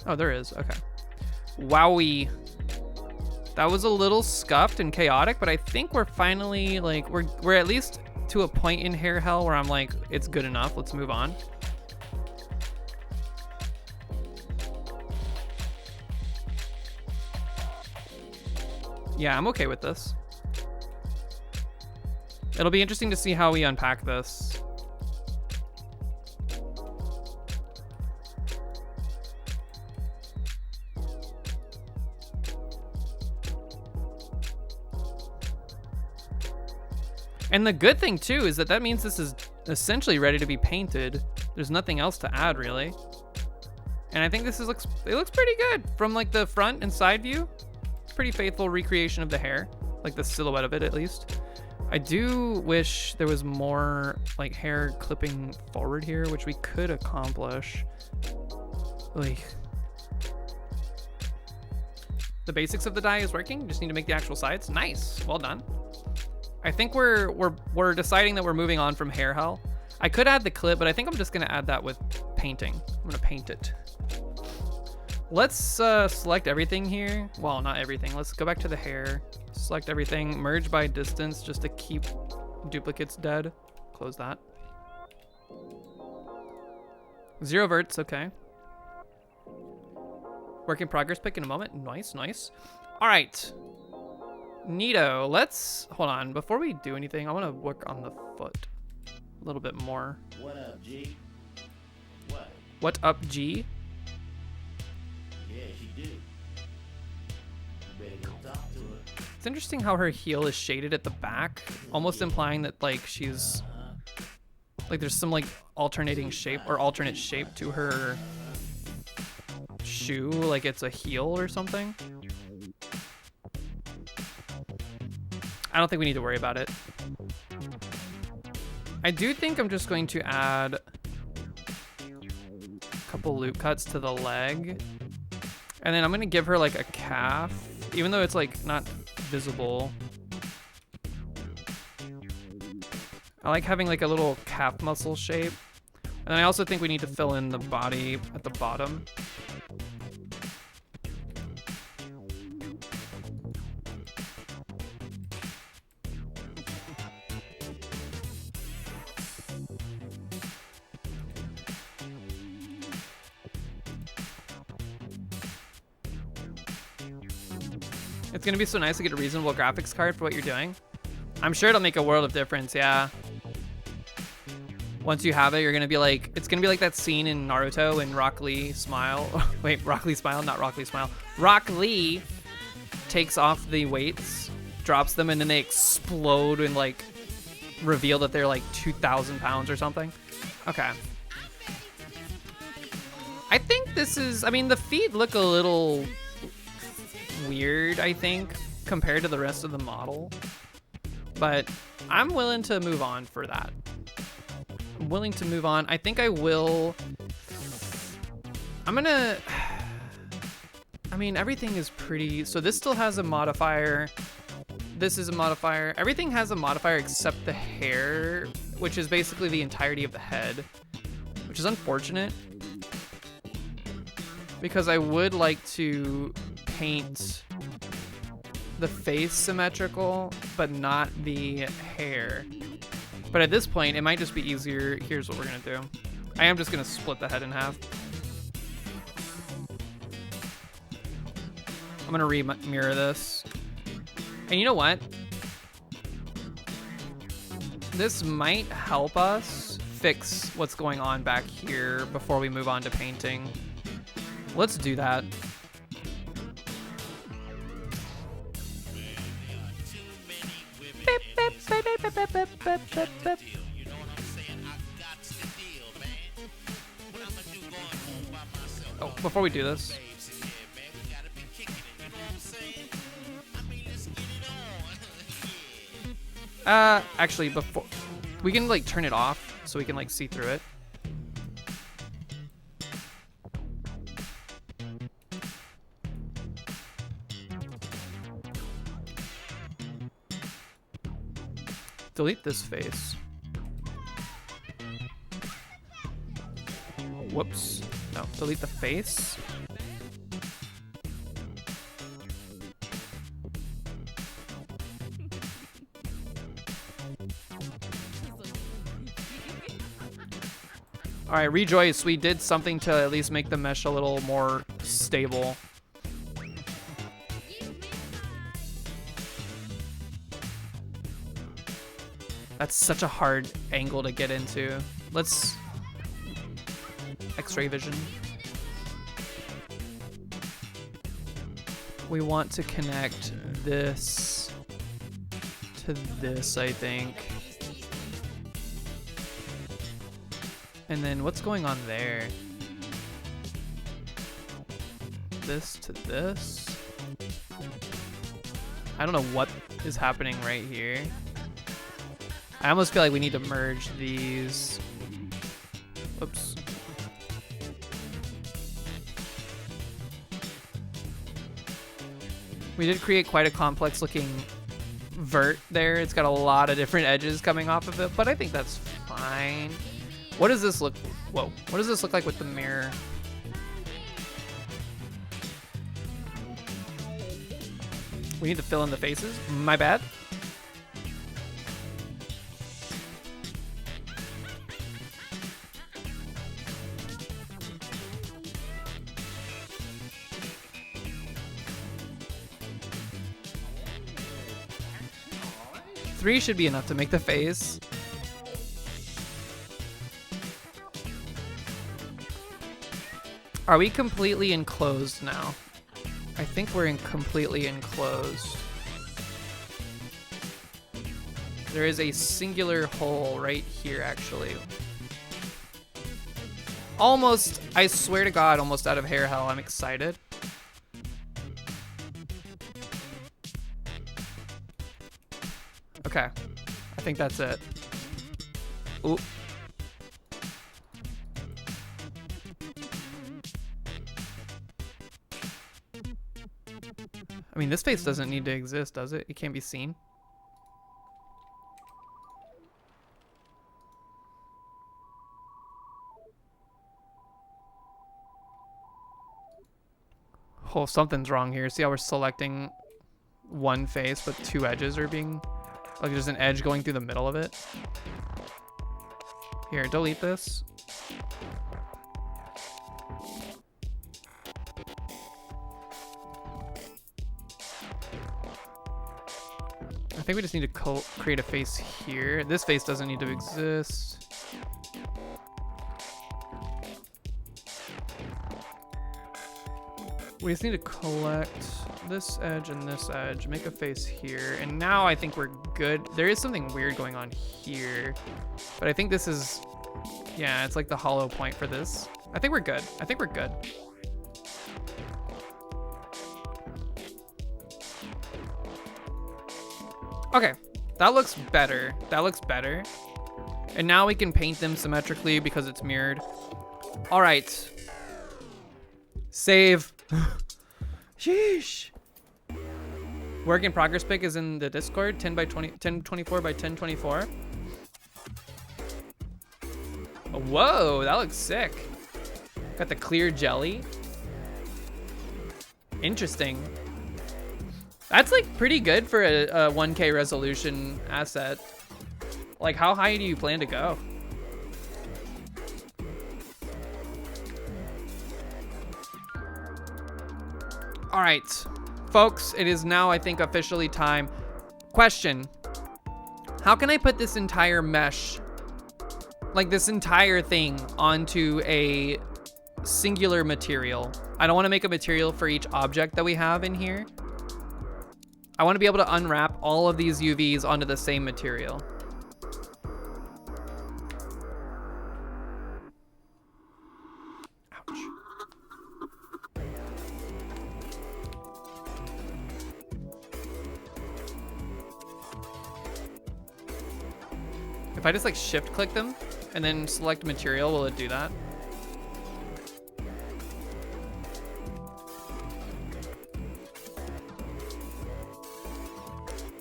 Oh, there is. Okay. Wowie. That was a little scuffed and chaotic, but I think we're finally like we're at least to a point in hair hell where I'm like, it's good enough. Let's move on. Yeah, I'm okay with this. It'll be interesting to see how we unpack this. And the good thing too is that that means this is essentially ready to be painted. There's nothing else to add really. And I think this looks pretty good from like the front and side view. Pretty faithful recreation of the hair, like the silhouette of it at least. I do wish there was more like hair clipping forward here, which we could accomplish. Oy. The basics of the dye is working. Just need to make the actual sides. Nice, well done. I think we're deciding that we're moving on from hair hell. I could add the clip, but I think I'm just gonna add that with painting. I'm gonna paint it. Let's select everything here. Well, not everything. Let's go back to the hair. Select everything. Merge by distance just to keep duplicates dead. Close that. 0 verts, okay. Work in progress pick in a moment. Nice, nice. All right. Neato. Let's, hold on. Before we do anything, I want to work on the foot a little bit more. What up, G? What up, G? Yeah, she do. You better go talk to her. It's interesting how her heel is shaded at the back, almost implying that like she's like there's some like alternating shape or alternate shape to her shoe, like it's a heel or something. I don't think we need to worry about it. I do think I'm just going to add a couple loop cuts to the leg. And then I'm gonna give her like a calf, even though it's like not visible. I like having like a little calf muscle shape. And I also think we need to fill in the body at the bottom. It's gonna be so nice to get a reasonable graphics card for what you're doing. I'm sure it'll make a world of difference, yeah. Once you have it, you're gonna be like, it's gonna be like that scene in Naruto when Rock Lee smile. Wait, Rock Lee smile, not Rock Lee smile. Rock Lee takes off the weights, drops them, and then they explode and like reveal that they're like 2,000 pounds or something. Okay. I think this is, I mean, the feet look a little weird, I think, compared to the rest of the model, but I'm willing to move on for that. I'm willing to move on. I think I will. I'm gonna, I mean, everything is pretty, so this still has a modifier. This is a modifier. Everything has a modifier except the hair, which is basically the entirety of the head, which is unfortunate because I would like to paint the face symmetrical, but not the hair. But at this point, it might just be easier. Here's what we're gonna do. I am just gonna split the head in half. I'm gonna mirror this. And you know what? This might help us fix what's going on back here before we move on to painting. Let's do that. Oh, before we do this. Actually, before we can like turn it off so we can like see through it. Delete this face. Whoops. No, delete the face. All right, rejoice. We did something to at least make the mesh a little more stable. That's such a hard angle to get into. Let's X-ray vision. We want to connect this to this, I think. And then what's going on there? This to this? I don't know what is happening right here. I almost feel like we need to merge these. Oops. We did create quite a complex looking vert there. It's got a lot of different edges coming off of it, but I think that's fine. What does this look? Whoa. What does this look like with the mirror? We need to fill in the faces. My bad. Three should be enough to make the face. Are we completely enclosed now? I think we're completely enclosed. There is a singular hole right here, actually. Almost, I swear to God, almost out of hair hell. I'm excited. Okay, I think that's it. Ooh. I mean, this face doesn't need to exist, does it? It can't be seen. Oh, something's wrong here. See how we're selecting one face, but two edges are being... Like there's an edge going through the middle of it. Here, delete this. I think we just need to create a face here. This face doesn't need to exist. We just need to collect this edge and this edge, make a face here, and now I think we're good. There is something weird going on here, but I think this is, yeah, it's like the hollow point for this. I think we're good. I think we're good. Okay, that looks better. That looks better. And now we can paint them symmetrically because it's mirrored. All right. Save. Sheesh. Work in progress pic is in the Discord. 1024 by 1024. Whoa, that looks sick. Got the clear jelly. Interesting. That's like pretty good for a 1K resolution asset. Like, how high do you plan to go? All right, folks, it is now, I think, officially time. Question: how can I put this entire mesh, like this entire thing, onto a singular material? I don't want to make a material for each object that we have in here. I want to be able to unwrap all of these UVs onto the same material. Ouch. If I just like shift click them and then select material, will it do that?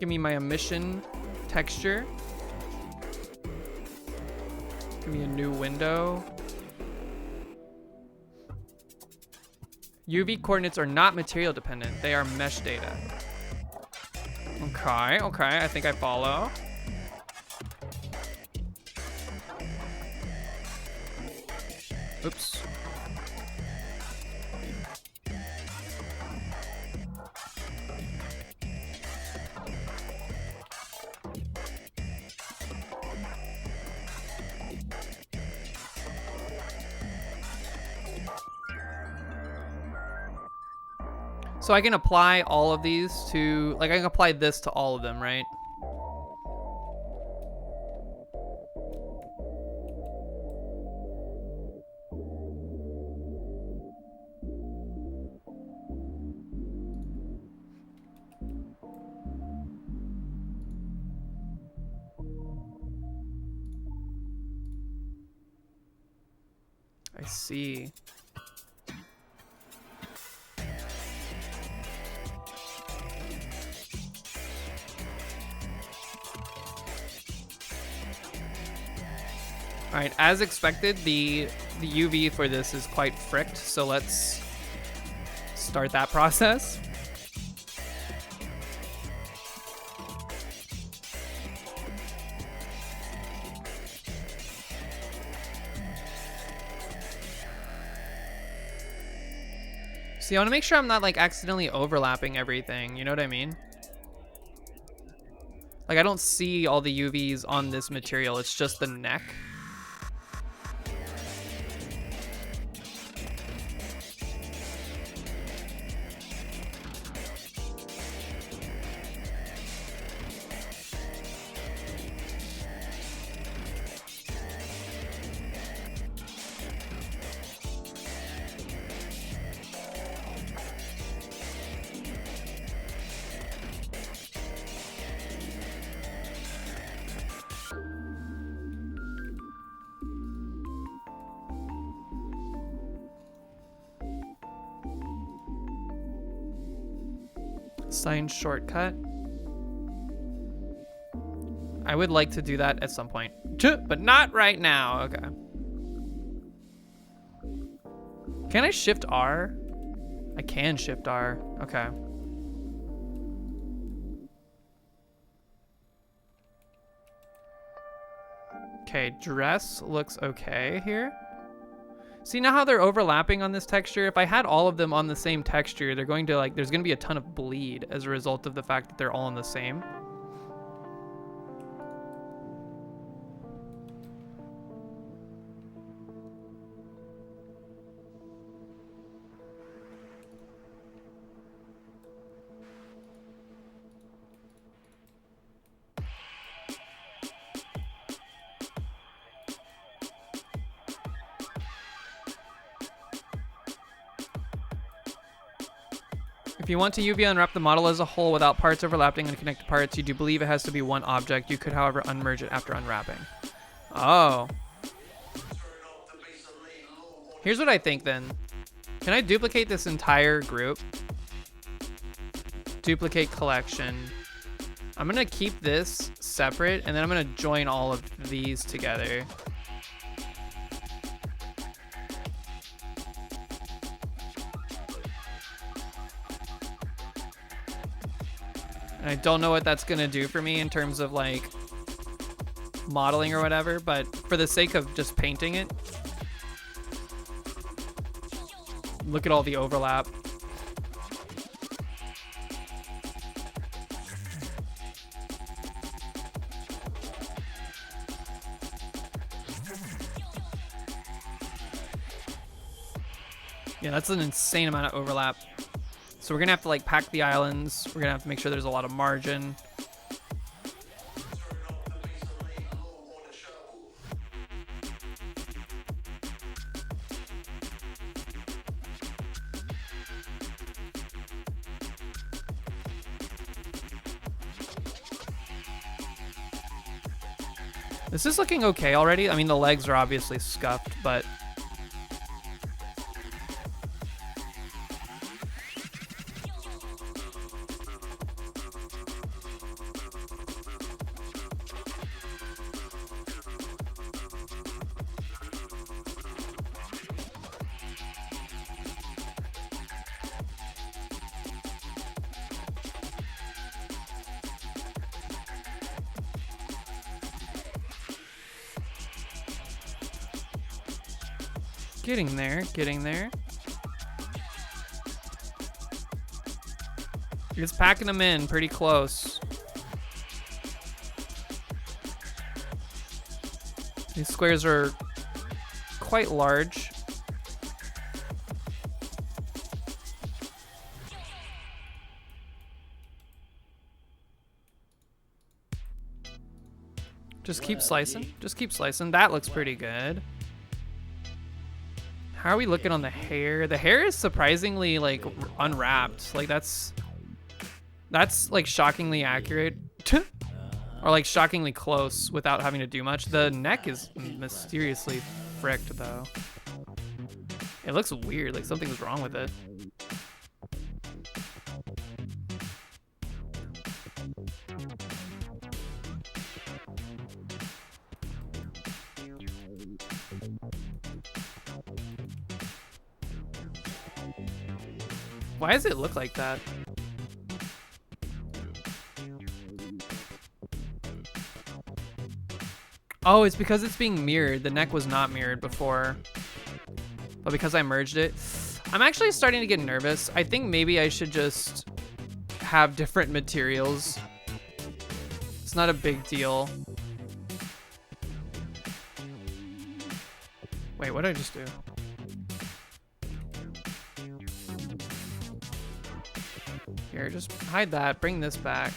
Give me my emission texture. Give me a new window. UV coordinates are not material dependent. They are mesh data. Okay, okay, I think I follow. Oops. So I can apply all of these to, like I can apply this to all of them, right? I see. All right, as expected, the UV for this is quite fricked, so let's start that process. See, I want to make sure I'm not like accidentally overlapping everything, you know what I mean? Like I don't see all the UVs on this material, it's just the neck. Sign shortcut. I would like to do that at some point, but not right now. Okay. Can I shift R? I can shift R. Okay. Okay, dress looks okay here. See now how they're overlapping on this texture? If I had all of them on the same texture, they're going to like, there's gonna be a ton of bleed as a result of the fact that they're all on the same. If you want to UV unwrap the model as a whole without parts overlapping and connected parts, you do believe it has to be one object. You could, however, unmerge it after unwrapping. Oh. Here's what I think then. Can I duplicate this entire group? Duplicate collection. I'm gonna keep this separate and then I'm gonna join all of these together. And I don't know what that's gonna do for me in terms of like modeling or whatever, but for the sake of just painting it, look at all the overlap. Yeah, that's an insane amount of overlap. So we're gonna have to like pack the islands. We're gonna have to make sure there's a lot of margin. This is looking okay already. I mean, the legs are obviously scuffed, but getting there, getting there. It's packing them in pretty close. These squares are quite large. Just keep slicing. Just keep slicing. That looks pretty good. How are we looking on the hair? The hair is surprisingly like unwrapped. Like that's like shockingly accurate. Or like shockingly close without having to do much. The neck is mysteriously fricked though. It looks weird, like something's wrong with it. Why does it look like that? Oh, it's because it's being mirrored. The neck was not mirrored before. But because I merged it. I'm actually starting to get nervous. I think maybe I should just have different materials. It's not a big deal. Wait, what did I just do? Here, just hide that. Bring this back.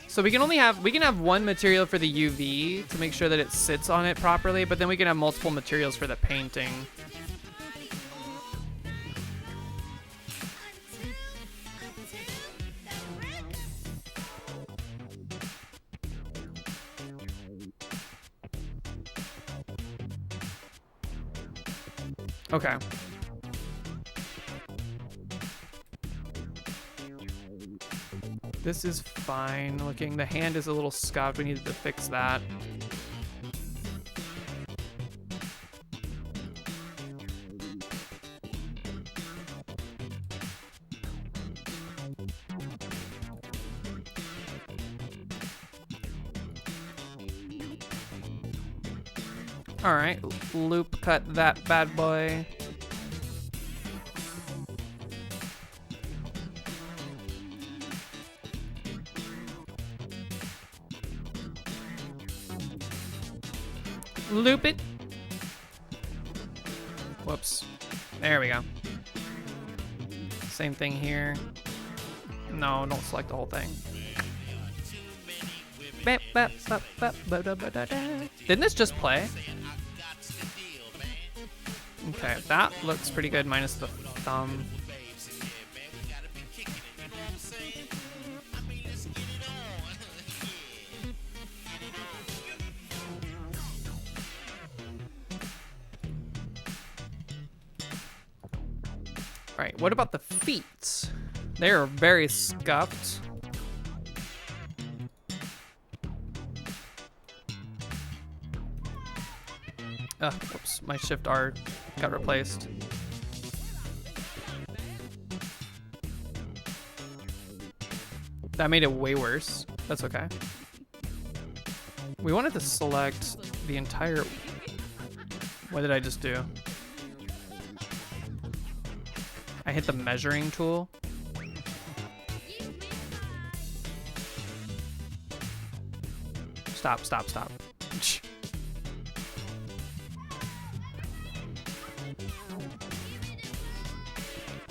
So we can have one material for the UV to make sure that it sits on it properly, but then we can have multiple materials for the painting. Okay. This is fine looking. The hand is a little scuffed. We needed to fix that. All right, loop cut that bad boy. Loop it. Whoops. There we go. Same thing here. No, don't select the whole thing. Didn't this just play? Okay, that looks pretty good minus the thumb. All right, what about the feet? They're very scuffed. Whoops, my Shift R got replaced. That made it way worse. That's okay. We wanted to select the entire... What did I just do? I hit the measuring tool. Stop, stop, stop.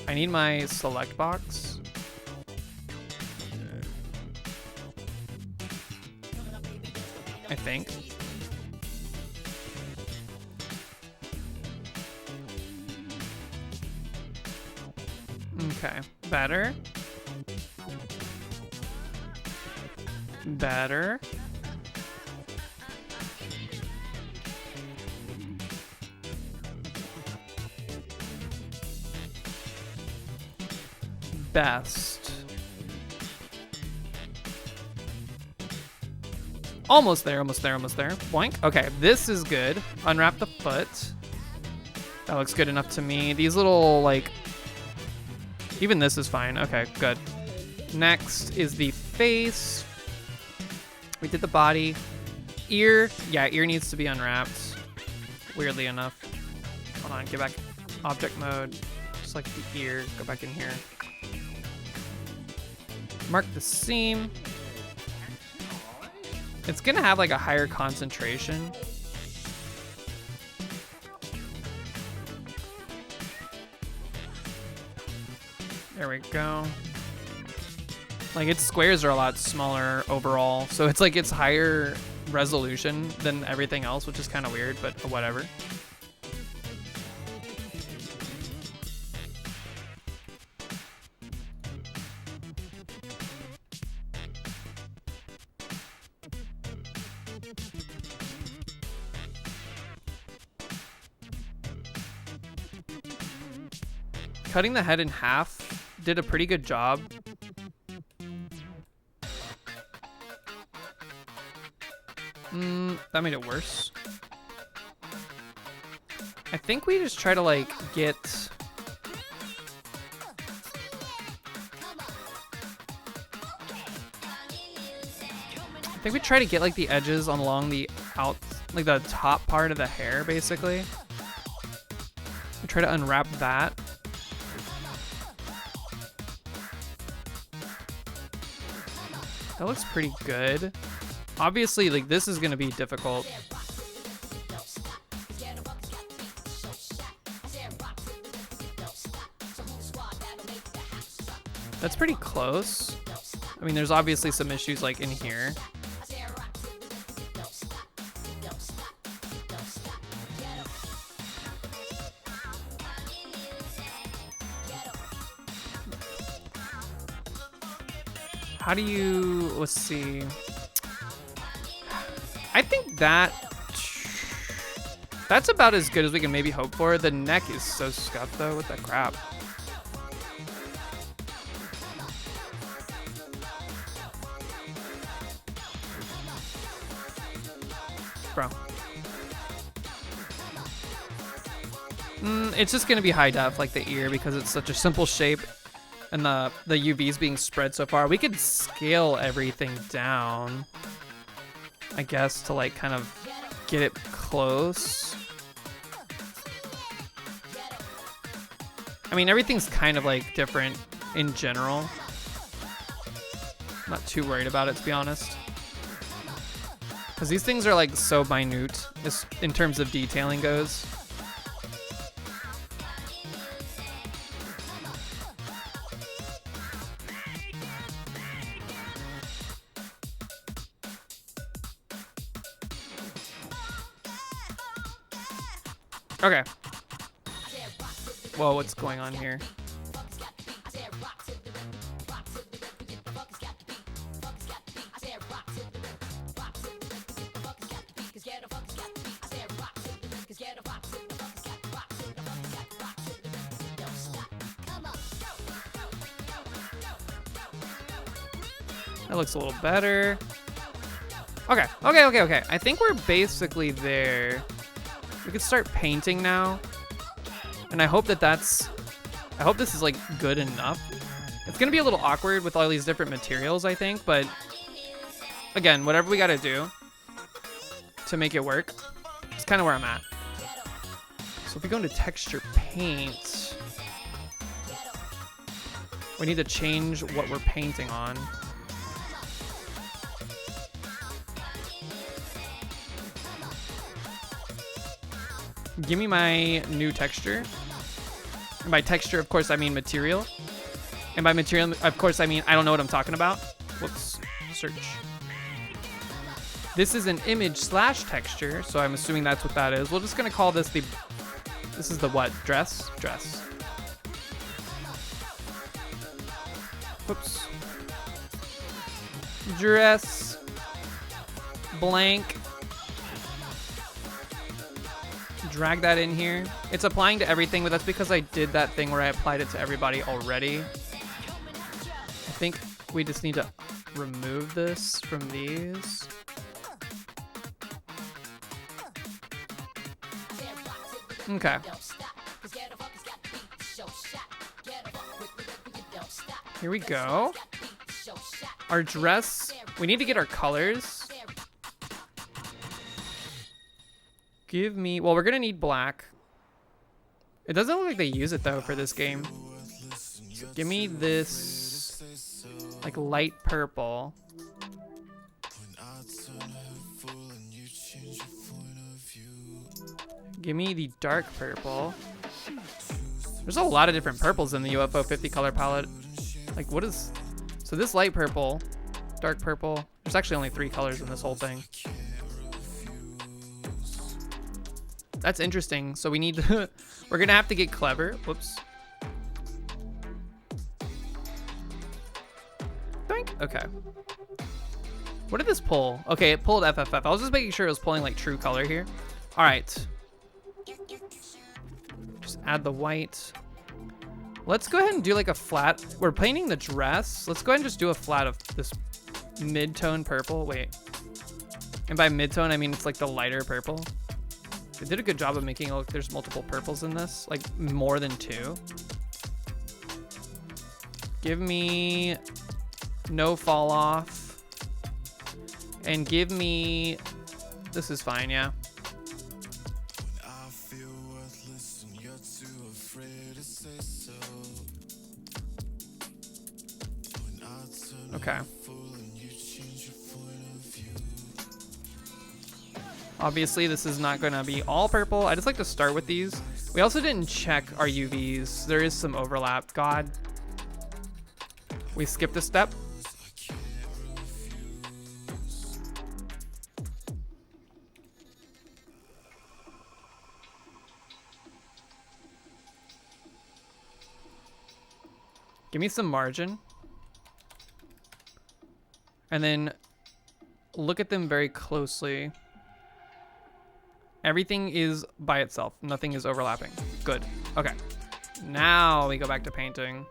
I need my select box. I think. Okay, better. Better. Best. Almost there, almost there, almost there. Boink. Okay, this is good. Unwrap the foot. That looks good enough to me. These little, like... Even this is fine. Okay, good. Next is the face. We did the body. Ear. Yeah, ear needs to be unwrapped. Weirdly enough. Hold on, get back. Object mode. Just like the ear. Go back in here. Mark the seam. It's gonna have like a higher concentration. There we go. Like its squares are a lot smaller overall, so it's like it's higher resolution than everything else, which is kind of weird, but whatever. Cutting the head in half did a pretty good job. That made it worse. I think we just try to like get... I think we try to get like the edges along the like the top part of the hair, basically. We try to unwrap that. That looks pretty good. Obviously, like, this is gonna be difficult. That's pretty close. I mean, there's obviously some issues, like, in here. How do you, let's see. I think that's about as good as we can maybe hope for. The neck is so scuffed though, what the crap. Bro. It's just gonna be high def like the ear because it's such a simple shape. And the UVs being spread so far. We could scale everything down, I guess, to like kind of get it close. I mean, everything's kind of like different in general. I'm not too worried about it, to be honest. Because these things are like so minute in terms of detailing goes. Okay. Whoa, what's going on here? That looks a little better. Okay. I think we're basically there. We could start painting now. And I hope that I hope this is like good enough. It's gonna be a little awkward with all these different materials, I think, but again, whatever we gotta do to make it work, it's kind of where I'm at. So if we go into texture paint, we need to change what we're painting on. Give me my new texture. And by texture, of course, I mean material. And by material, of course, I mean I don't know what I'm talking about. Whoops. Search. This is an image slash texture, so I'm assuming that's what that is. We're just gonna call this the. This is the what? Dress? Dress. Whoops. Dress. Blank. Drag that in here. It's applying to everything, but that's because I did that thing where I applied it to everybody already. I think we just need to remove this from these. Okay. Here we go. Our dress, we need to get our colors. Give me, well, we're gonna need black. It doesn't look like they use it though for this game. So give me this, like light purple. Give me the dark purple. There's a lot of different purples in the UFO 50 color palette. Like what is, so this light purple, dark purple, there's actually only 3 colors in this whole thing. That's interesting. So we need to, we're gonna have to get clever. Whoops. Doink. Okay. What did this pull? Okay, it pulled FFF. I was just making sure it was pulling like true color here. All right. Just add the white. Let's go ahead and do like a flat. We're painting the dress. Let's go ahead and just do a flat of this mid-tone purple. Wait. And by mid-tone, I mean it's like the lighter purple. They did a good job of making it look there's multiple purples in this, like more than 2. Give me no fall off. And give me, this is fine, yeah. Okay. Obviously, this is not going to be all purple. I just like to start with these. We also didn't check our UVs. There is some overlap. God. We skipped a step. Give me some margin. And then look at them very closely. Everything is by itself. Nothing is overlapping. Good. Okay. Now we go back to painting.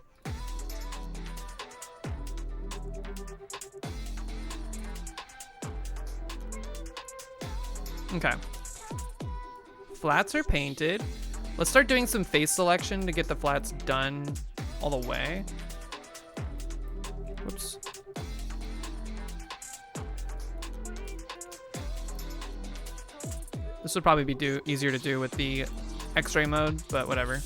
Okay. Flats are painted. Let's start doing some face selection to get the flats done all the way. Whoops. This would probably be easier to do with the X-ray mode, but whatever.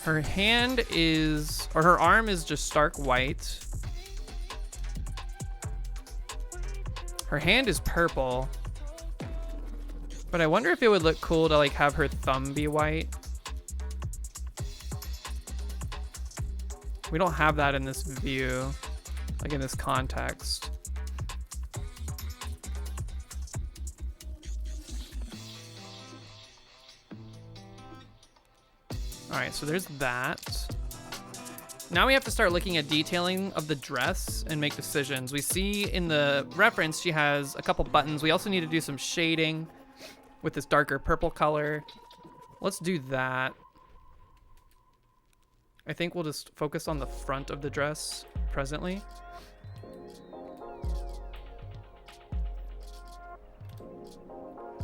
Her hand is, or her arm is just stark white. Her hand is purple. But I wonder if it would look cool to like have her thumb be white. We don't have that in this view, like in this context. All right, so there's that. Now we have to start looking at detailing of the dress and make decisions. We see in the reference she has a couple buttons. We also need to do some shading with this darker purple color. Let's do that. I think we'll just focus on the front of the dress presently.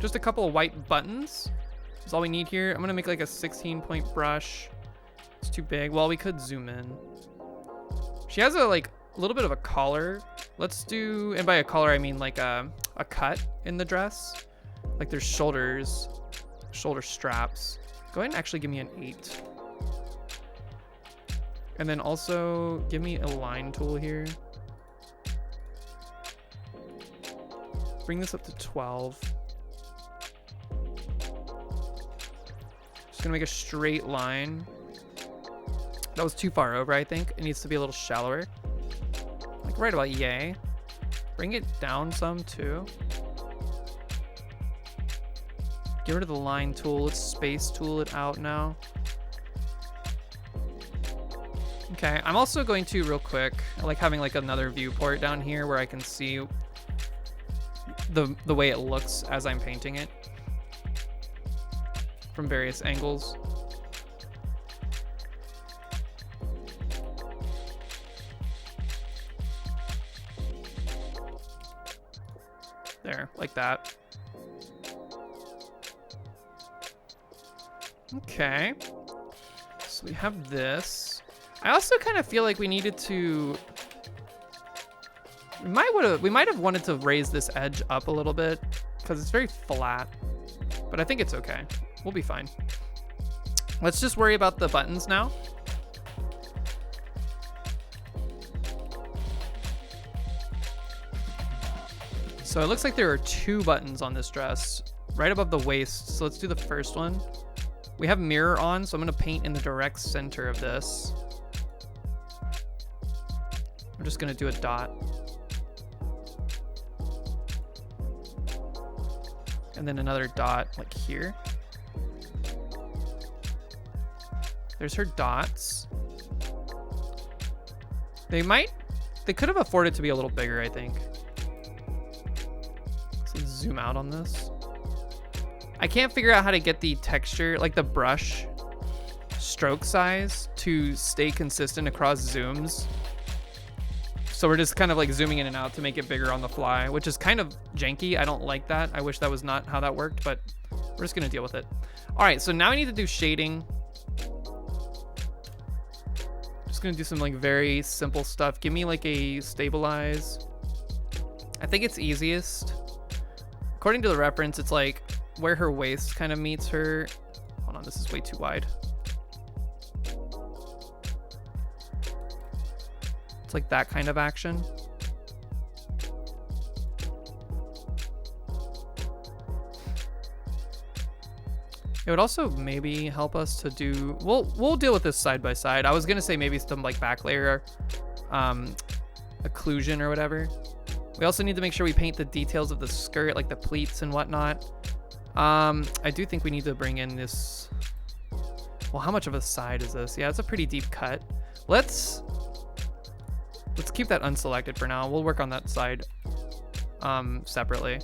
Just a couple of white buttons is all we need here. I'm gonna make like a 16-point brush. It's too big. Well, we could zoom in. She has a like a little bit of a collar. Let's do, and by a collar I mean like a cut in the dress. Like there's shoulders, shoulder straps. Go ahead and actually give me an 8. And then also give me a line tool here. Bring this up to 12. Just gonna make a straight line. That was too far over, I think. It needs to be a little shallower. Like right about yay. Bring it down some too. Get rid of the line tool. Let's space tool it out now. Okay, I'm also going to real quick, I like having like another viewport down here where I can see the way it looks as I'm painting it from various angles. There, like that. Okay, so we have this. I also kind of feel like we needed to, we might have wanted to raise this edge up a little bit because it's very flat, but I think it's okay. We'll be fine. Let's just worry about the buttons now. So it looks like there are 2 buttons on this dress right above the waist. So let's do the first one. We have mirror on, so I'm gonna paint in the direct center of this. I'm just gonna do a dot. And then another dot like here. There's her dots. They could have afforded to be a little bigger, I think. Let's zoom out on this. I can't figure out how to get the texture, like the brush stroke size, to stay consistent across zooms. So we're just kind of like zooming in and out to make it bigger on the fly, which is kind of janky. I don't like that. I wish that was not how that worked, but we're just gonna deal with it. All right, so now we need to do shading. Just gonna do some like very simple stuff. Give me like a stabilize. I think it's easiest. According to the reference, it's like where her waist kind of meets her. Hold on, this is way too wide. It's like that kind of action. It would also maybe help us to do, we'll deal with this side by side. I was gonna say maybe some like back layer occlusion or whatever. We also need to make sure we paint the details of the skirt, like the pleats and whatnot. I do think we need to bring in this. Well, how much of a side is this? Yeah, it's a pretty deep cut. Let's keep that unselected for now. We'll work on that side separately.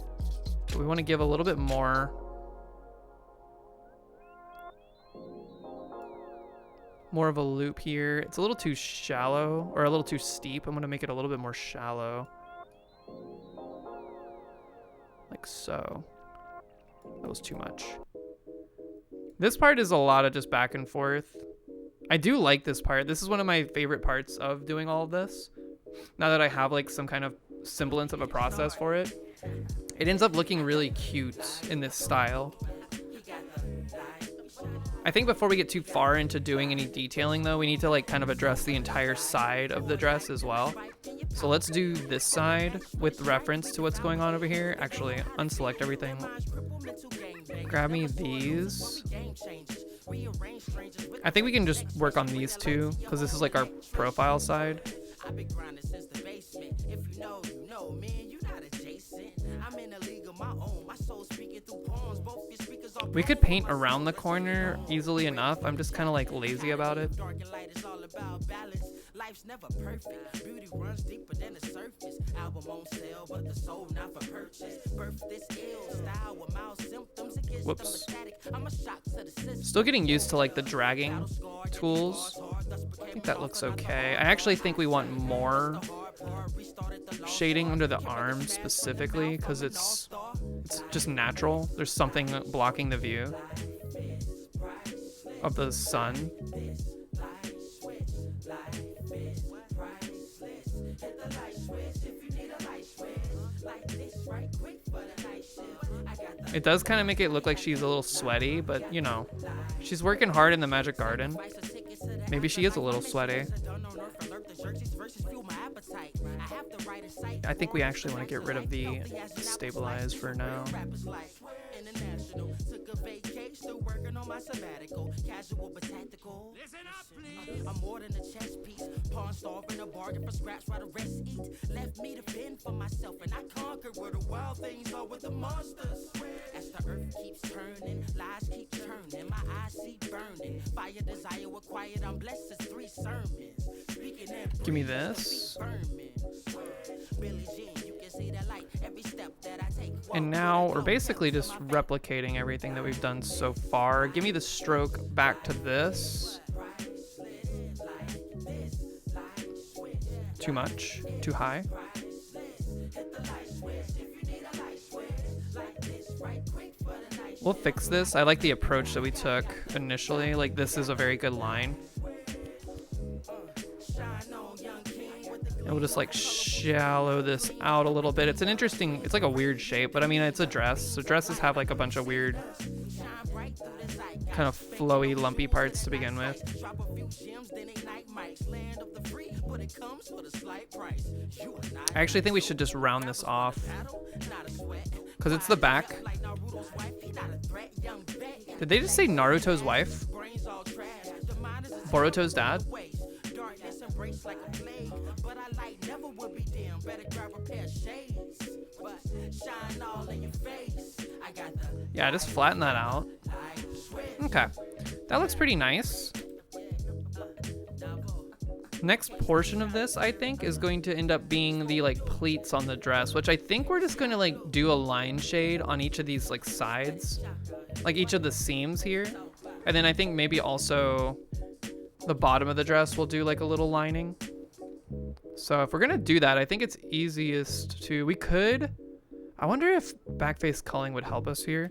But we want to give a little bit more of a loop here. It's a little too shallow, or a little too steep. I'm going to make it a little bit more shallow. Like so. That was too much. This part is a lot of just back and forth. I do like this part. This is one of my favorite parts of doing all of this. Now that I have like some kind of semblance of a process for it, it ends up looking really cute in this style. I think before we get too far into doing any detailing though, we need to like kind of address the entire side of the dress as well. So let's do this side with reference to what's going on over here. Actually, unselect everything. Grab me these. I think we can just work on these two because this is like our profile side. We could paint around the corner easily enough. I'm just kind of like lazy about it. Life's never perfect. Beauty runs deeper than the surface. Album on sale, but the soul not for purchase. Birth this ill style with mild symptoms. Whoops. Still getting used to like the dragging tools. I think that looks okay. I actually think we want more shading under the arm specifically because it's it's just natural. There's something blocking the view of the sun. It does kind of make it look like she's a little sweaty, but you know, she's working hard in the Magic Garden. Maybe she is a little sweaty. I think we actually want to get rid of the stabilize for now. I'm more than a chess piece. Pawn starving a bargain for scraps while the rest eat. Left me to fend for myself, and I conquered where the wild things are with the monsters. As the earth keeps turning, lies keep turning. My eyes see burning. Fire desire required. I'm blessed as 3 sermons. Speaking and Give me this. And now we're basically just replicating everything that we've done so far. Give me the stroke back to this. Too much? Too high? We'll fix this. I like the approach that we took initially. Like, this is a very good line. And we'll just like shallow this out a little bit. It's an interesting, it's like a weird shape, but I mean, it's a dress. So dresses have like a bunch of weird kind of flowy, lumpy parts to begin with. I actually think we should just round this off because it's the back. Did they just say Naruto's wife? Boruto's dad? Yeah, just flatten that out. Okay, that looks pretty nice. Next portion of this, I think, is going to end up being the like pleats on the dress, which I think we're just going to like do a line shade on each of these like sides, like each of the seams here. And then I think maybe also the bottom of the dress will do like a little lining. So if we're gonna do that, I think it's easiest to, we could, I wonder if backface culling would help us here.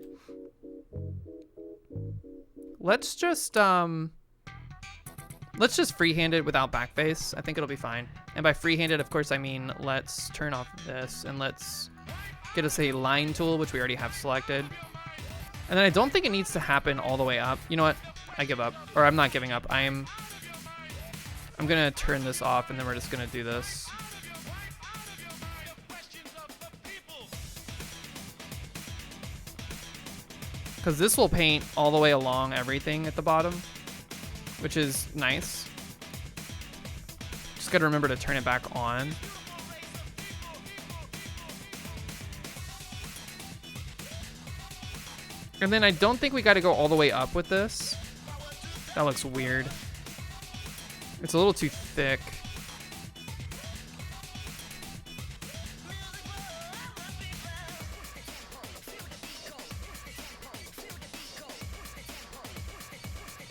Let's just freehand it without backface. I think it'll be fine. And by freehanded, of course, I mean, let's turn off this and let's get us a line tool, which we already have selected. And then I don't think it needs to happen all the way up. You know what? I give up, or I'm not giving up. I'm gonna turn this off and then we're just gonna do this. Because this will paint all the way along everything at the bottom, which is nice. Just gotta remember to turn it back on. And then I don't think we gotta go all the way up with this. That looks weird. It's a little too thick.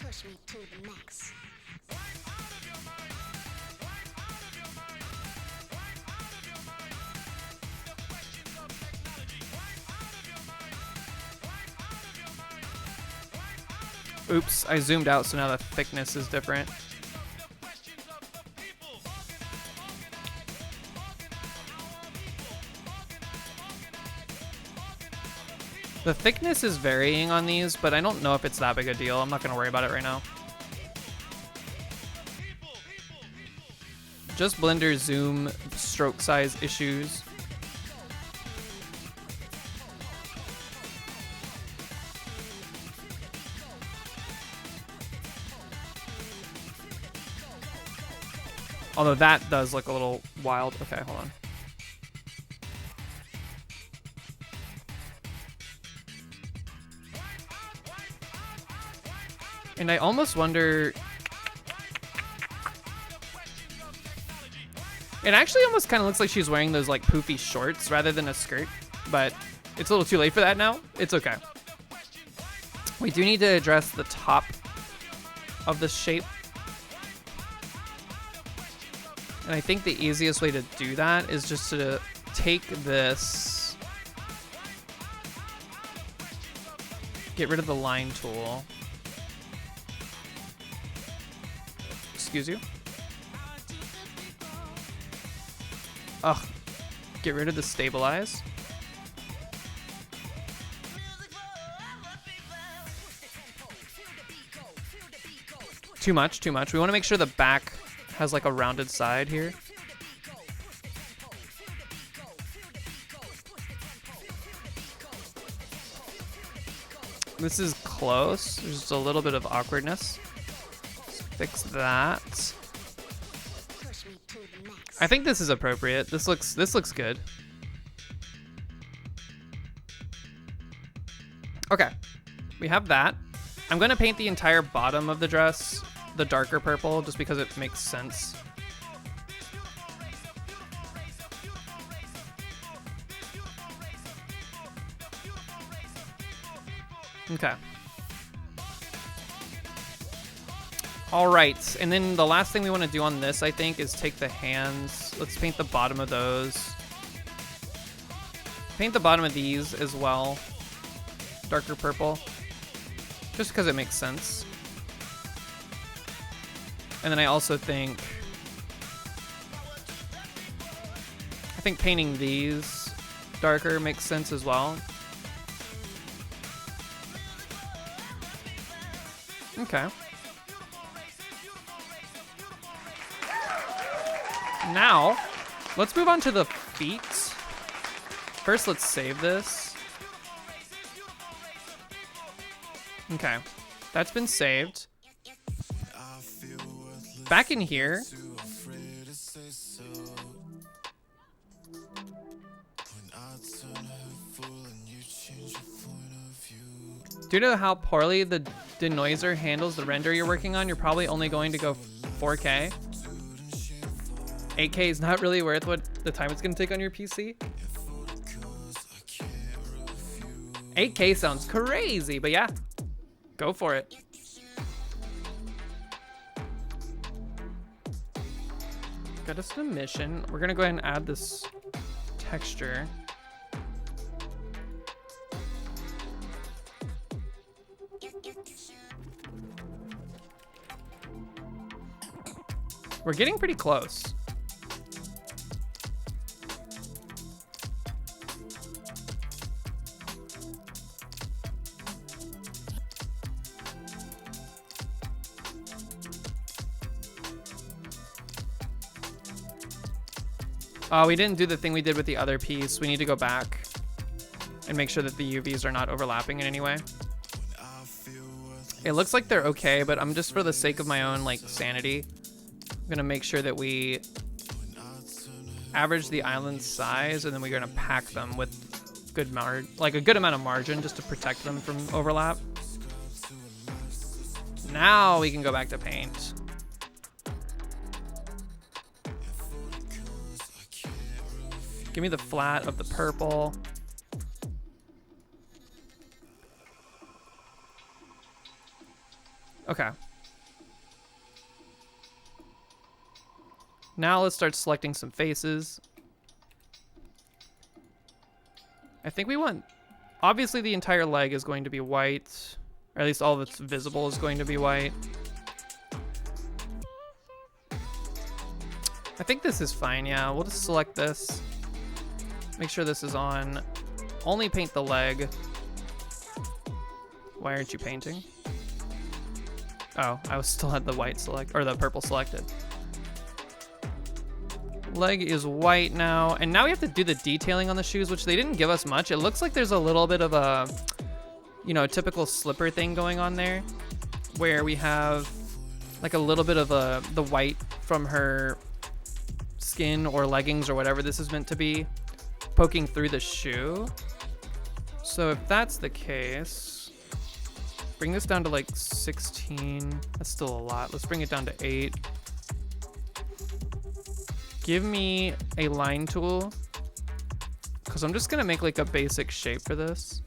Push me to the max. Oops, I zoomed out, so now the thickness is different. The thickness is varying on these, but I don't know if it's that big a deal. I'm not going to worry about it right now. Just Blender zoom stroke size issues. Although that does look a little wild. Okay, hold on. And I almost wonder... It actually almost kind of looks like she's wearing those like poofy shorts rather than a skirt, but it's a little too late for that now. It's okay. We do need to address the top of the shape. And I think the easiest way to do that is just to take this Get rid of the line tool. Excuse you. Ugh. Get rid of the stabilize. Too much, too much. We want to make sure the back has like a rounded side here. This is close. There's just a little bit of awkwardness. Let's fix that. Push me to the max. I think this is appropriate. This looks good. Okay. We have that. I'm going to paint the entire bottom of the dress the darker purple just because it makes sense. Okay. All right, and then the last thing we want to do on this, I think, is take the hands. Let's paint the bottom of those. Paint the bottom of these as well. Darker purple. Just because it makes sense. And then I also think painting these darker makes sense as well. Okay. Now, let's move on to the feet. First, let's save this. Okay, that's been saved. Back in here. Due to how poorly the denoiser handles the render you're working on, you're probably only going to go 4K. 8K is not really worth what the time it's going to take on your PC. 8K sounds crazy, but yeah, go for it. Got us a mission. We're going to go ahead and add this texture. We're getting pretty close. We didn't do the thing we did with the other piece. We need to go back and make sure that the UVs are not overlapping in any way. It looks like they're okay, but I'm just for the sake of my own like sanity, I'm gonna make sure that we average the island size, and then we're gonna pack them with a good amount of margin just to protect them from overlap. Now we can go back to paint. Give me the flat of the purple. Okay. Now let's start selecting some faces. I think we want, obviously the entire leg is going to be white, or at least all that's visible is going to be white. I think this is fine, yeah. We'll just select this. Make sure this is on. Only paint the leg. Why aren't you painting? Oh, I still had the white select, or the purple selected. Leg is white now, and now we have to do the detailing on the shoes, which they didn't give us much. It looks like there's a little bit of a, you know, typical slipper thing going on there, where we have like a little bit of the white from her skin or leggings or whatever this is meant to be poking through the shoe. So if that's the case, bring this down to like 16. That's still a lot. Let's bring it down to 8. Give me a line tool, because I'm just gonna make like a basic shape for this.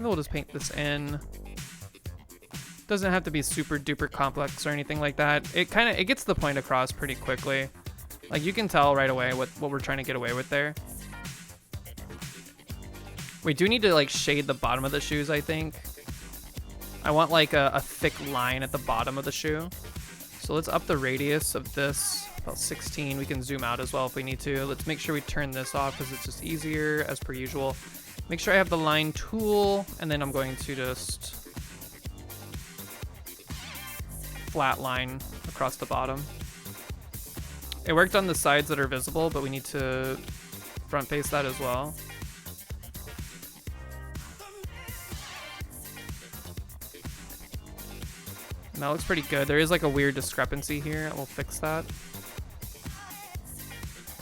then we'll just paint this in. Doesn't have to be super duper complex or anything like that. It gets the point across pretty quickly. Like you can tell right away what we're trying to get away with there. We do need to like shade the bottom of the shoes, I think. I want like a thick line at the bottom of the shoe. So let's up the radius of this, about 16. We can zoom out as well if we need to. Let's make sure we turn this off because it's just easier as per usual. Make sure I have the line tool, and then I'm going to just flat line across the bottom. It worked on the sides that are visible, but we need to front face that as well. And that looks pretty good. There is like a weird discrepancy here. We'll fix that.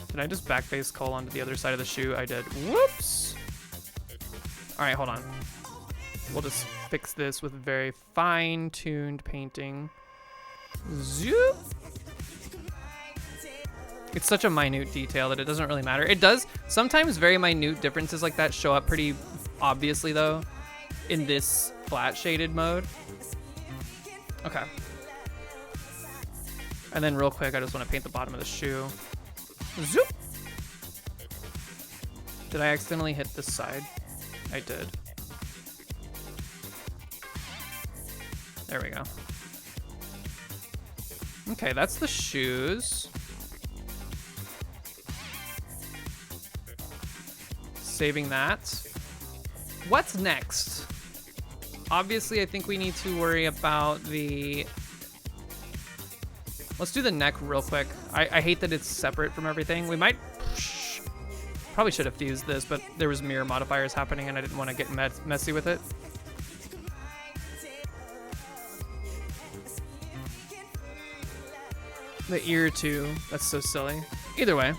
Did I just backface cull onto the other side of the shoe? I did. Whoops! Alright, hold on. We'll just fix this with very fine-tuned painting. Zoop! It's such a minute detail that it doesn't really matter. It does. Sometimes very minute differences like that show up pretty obviously, though, in this flat shaded mode. Okay. And then real quick, I just want to paint the bottom of the shoe. Zoop! Did I accidentally hit this side? I did. There we go. Okay, that's the shoes. Saving that. What's next? Obviously, I think we need to worry about the... Let's do the neck real quick. I hate that it's separate from everything. We might... Probably should have fused this, but there was mirror modifiers happening and I didn't want to get messy with it. The ear too. That's so silly. Either way.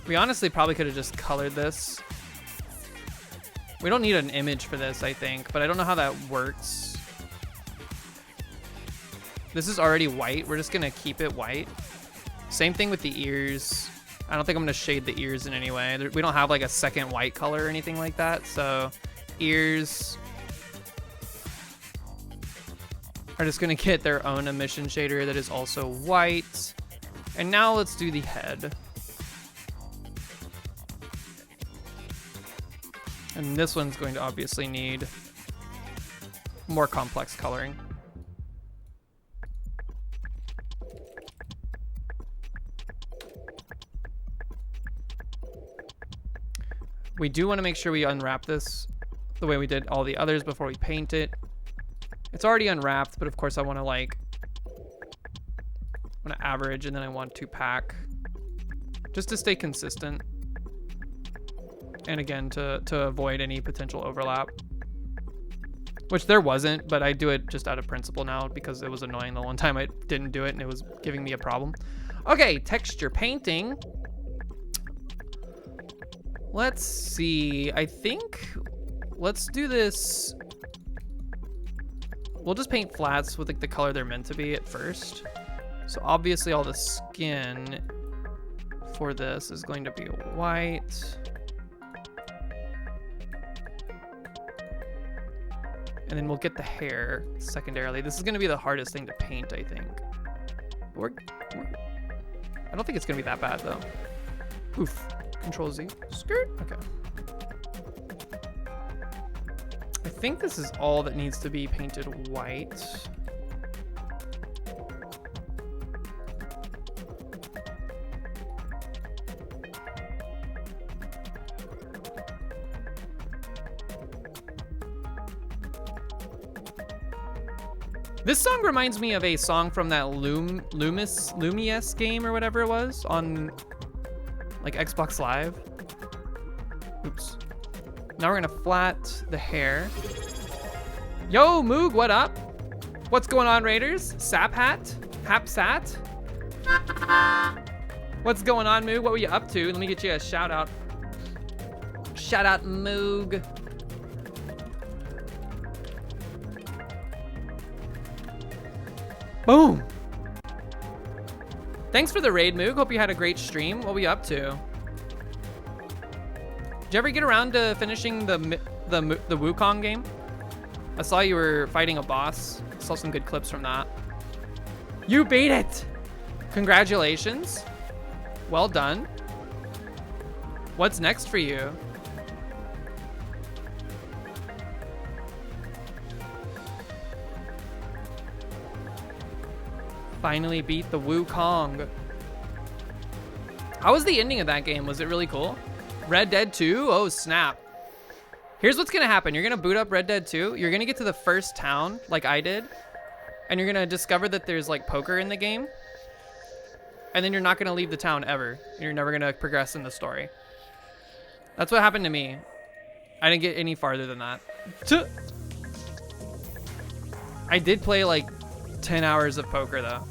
We honestly probably could have just colored this. We don't need an image for this, I think, but I don't know how that works. This is already white. We're just gonna keep it white. Same thing with the ears. I don't think I'm gonna shade the ears in any way. We don't have like a second white color or anything like that, so ears are just gonna get their own emission shader that is also white. And now let's do the head. And this one's going to obviously need more complex coloring. We do want to make sure we unwrap this the way we did all the others before we paint it. It's already unwrapped, but of course I want to average, and then I want to pack just to stay consistent. And again, to avoid any potential overlap. Which there wasn't, but I do it just out of principle now because it was annoying the one time I didn't do it and it was giving me a problem. Okay, texture painting. Let's see. I think let's do this. We'll just paint flats with like the color they're meant to be at first. So obviously all the skin for this is going to be white. And then we'll get the hair secondarily. This is going to be the hardest thing to paint, I think. I don't think it's going to be that bad, though. Poof. Control Z. Skirt. Okay. I think this is all that needs to be painted white. This song reminds me of a song from that Lumious game or whatever it was on like Xbox Live. Oops. Now we're gonna flat the hair. Yo, Moog, what up? What's going on, Raiders? Sap Hat? Hap Sat? What's going on, Moog? What were you up to? Let me get you a shout out. Shout out, Moog. Boom. Thanks for the raid, Moog. Hope you had a great stream. What were you up to? Did you ever get around to finishing the Wukong game? I saw you were fighting a boss. Saw some good clips from that. You beat it! Congratulations. Well done. What's next for you? Finally beat the Wukong. How was the ending of that game? Was it really cool? Red Dead 2? Oh, snap. Here's what's gonna happen. You're gonna boot up Red Dead 2. You're gonna get to the first town, like I did. And you're gonna discover that there's like poker in the game. And then you're not gonna leave the town ever. And you're never gonna progress in the story. That's what happened to me. I didn't get any farther than that. I did play like 10 hours of poker though.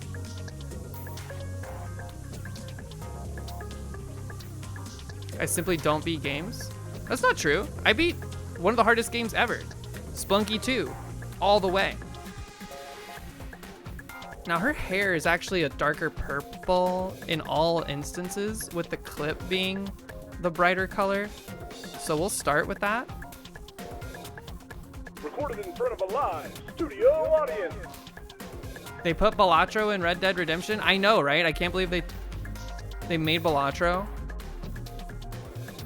I simply don't beat games. That's not true. I beat one of the hardest games ever. Spelunky 2, all the way. Now her hair is actually a darker purple in all instances, with the clip being the brighter color. So we'll start with that. Recorded in front of a live studio audience. They put Balatro in Red Dead Redemption. I know, right? I can't believe they made Balatro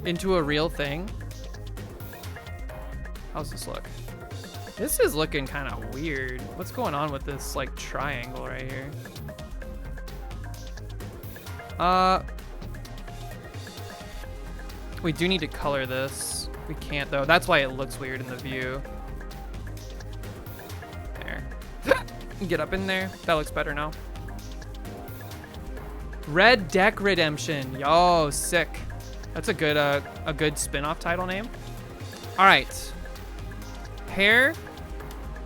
into a real thing. How's this look? This is looking kind of weird. What's going on with this like triangle right here? We do need to color this. We can't though. That's why it looks weird in the view. There. Get up in there. That looks better now. Red Deck Redemption. Yo, sick. That's a good spin-off title name. All right. Hair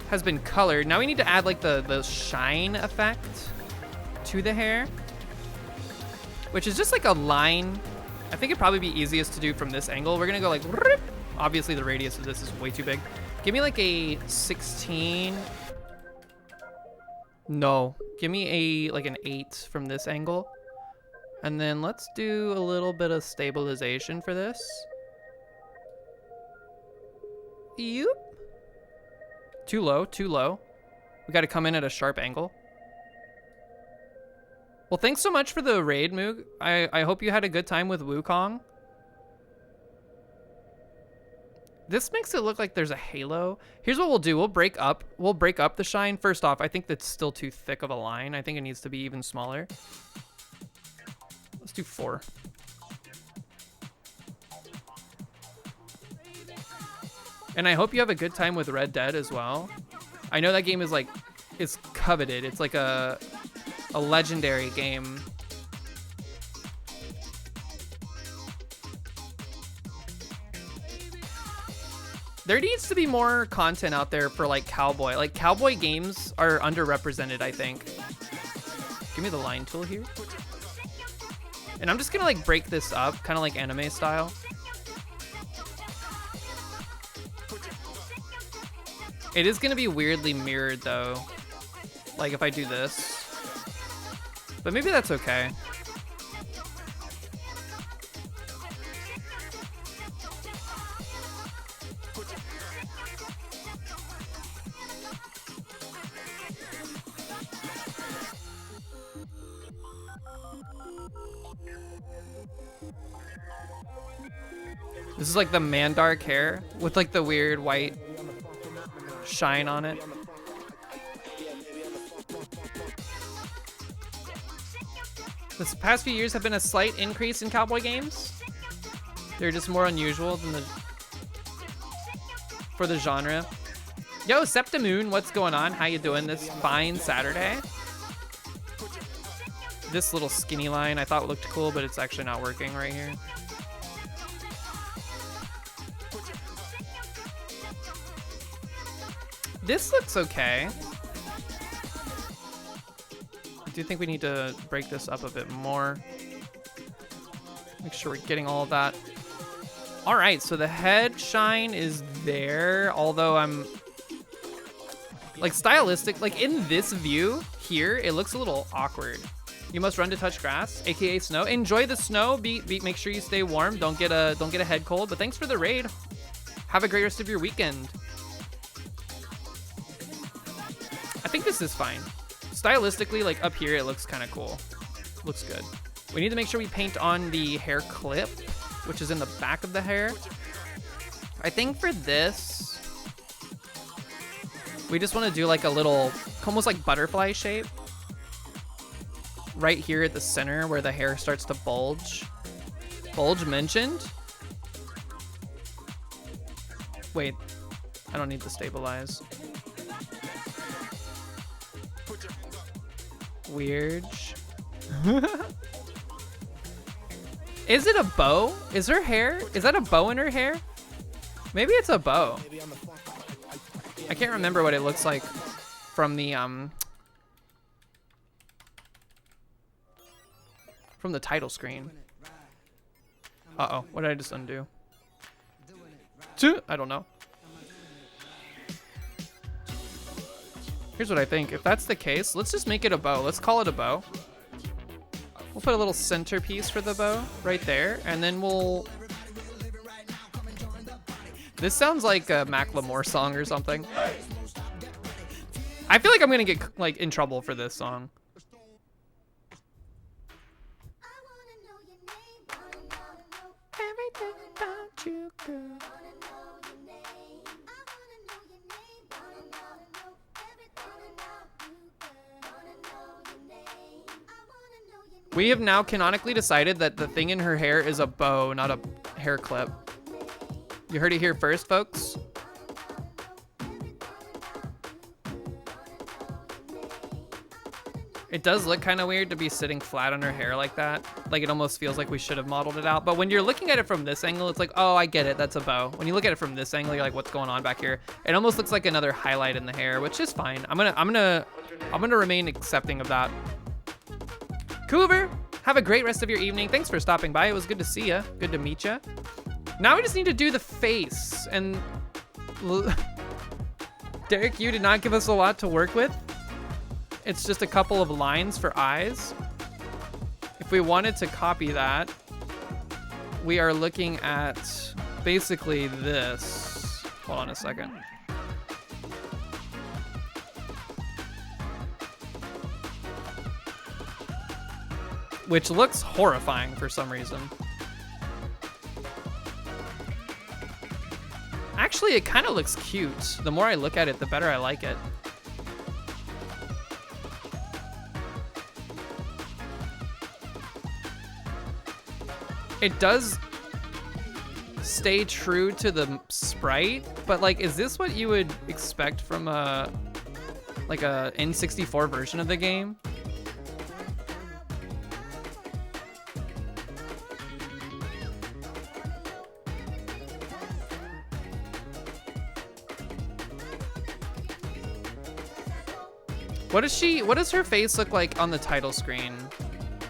has been colored. Now we need to add like the shine effect to the hair, which is just like a line. I think it'd probably be easiest to do from this angle. We're gonna go like, obviously the radius of this is way too big. Give me like a 16. No, give me like an 8 from this angle. And then let's do a little bit of stabilization for this. Yep. Too low, too low. We got to come in at a sharp angle. Well, thanks so much for the raid, Moog. I hope you had a good time with Wukong. This makes it look like there's a halo. Here's what we'll do. We'll break up the shine. First off, I think that's still too thick of a line. I think it needs to be even smaller. Let's do 4. And I hope you have a good time with Red Dead as well. I know that game is like, it's coveted. It's like a legendary game. There needs to be more content out there for like cowboy. Like cowboy games are underrepresented, I think. Give me the line tool here. And I'm just gonna like break this up, kind of like anime style. It is gonna be weirdly mirrored though. Like if I do this. But maybe that's okay. This is like the Mandark hair with like the weird white shine on it. This past few years have been a slight increase in cowboy games. They're just more unusual than for the genre. Yo, Septimoon, what's going on? How you doing this fine Saturday? This little skinny line I thought looked cool, but it's actually not working right here. This looks okay. I do think we need to break this up a bit more. Make sure we're getting all of that. All right, so the head shine is there, although I'm like stylistic, like in this view, here, it looks a little awkward. You must run to touch grass, aka snow. Enjoy the snow. Make sure you stay warm. Don't get a head cold. But thanks for the raid. Have a great rest of your weekend. I think this is fine. Stylistically, like up here, it looks kind of cool. Looks good. We need to make sure we paint on the hair clip, which is in the back of the hair. I think for this, we just want to do like a little, almost like butterfly shape. Right here at the center where the hair starts to bulge. Bulge mentioned? Wait, I don't need to stabilize. Weird. Is it a bow? Is her hair? Is that a bow in her hair? Maybe it's a bow. I can't remember what it looks like from the title screen. Uh-oh, what did I just undo? I don't know. Here's what I think. If that's the case, let's just make it a bow. Let's call it a bow. We'll put a little centerpiece for the bow right there, and then we'll... This sounds like a Macklemore song or something. I feel like I'm gonna get like in trouble for this song. Everything about you, girl. We have now canonically decided that the thing in her hair is a bow, not a hair clip. You heard it here first, folks. It does look kind of weird to be sitting flat on her hair like that. Like, it almost feels like we should have modeled it out. But when you're looking at it from this angle, it's like, oh, I get it. That's a bow. When you look at it from this angle, you're like, what's going on back here? It almost looks like another highlight in the hair, which is fine. I'm gonna remain accepting of that. Coover, have a great rest of your evening. Thanks for stopping by. It was good to see you. Good to meet you. Now we just need to do the face. And Derek, you did not give us a lot to work with. It's just a couple of lines for eyes. If we wanted to copy that, we are looking at basically this. Hold on a second. Which looks horrifying for some reason. Actually, it kind of looks cute. The more I look at it, the better I like it. It does stay true to the sprite, but like, is this what you would expect from a N64 version of the game? What does her face look like on the title screen?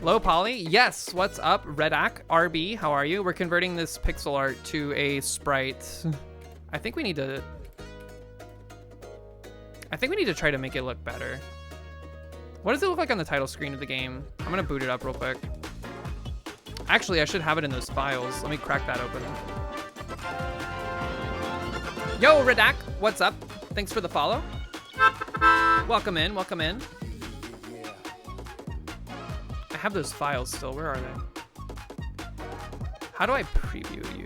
Low poly? Yes, what's up? Redak, RB, how are you? We're converting this pixel art to a sprite. I think we need to try to make it look better. What does it look like on the title screen of the game? I'm gonna boot it up real quick. Actually, I should have it in those files. Let me crack that open. Yo, Redak, what's up? Thanks for the follow. Welcome in, welcome in. I have those files still. Where are they? How do I preview you?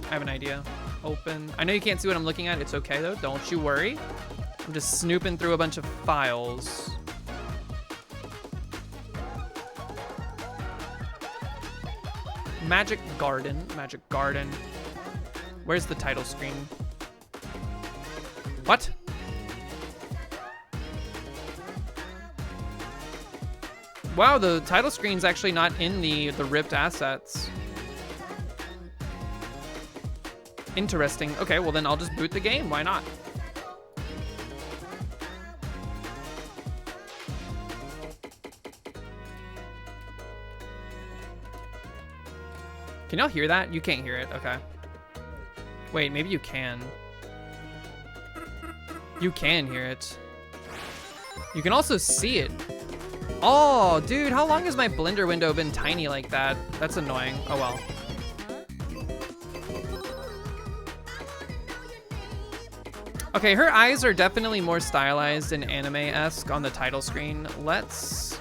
I have an idea. Open. I know you can't see what I'm looking at. It's okay though. Don't you worry. I'm just snooping through a bunch of files. Magic Garden. Magic Garden. Where's the title screen? What? Wow, the title screen's actually not in the ripped assets. Interesting. Okay, well then I'll just boot the game. Why not? Can y'all hear that? You can't hear it. Okay. Wait, maybe you can. You can hear it. You can also see it. Oh, dude, how long has my blender window been tiny like that? That's annoying. Oh, well. Okay, her eyes are definitely more stylized and anime-esque on the title screen. Let's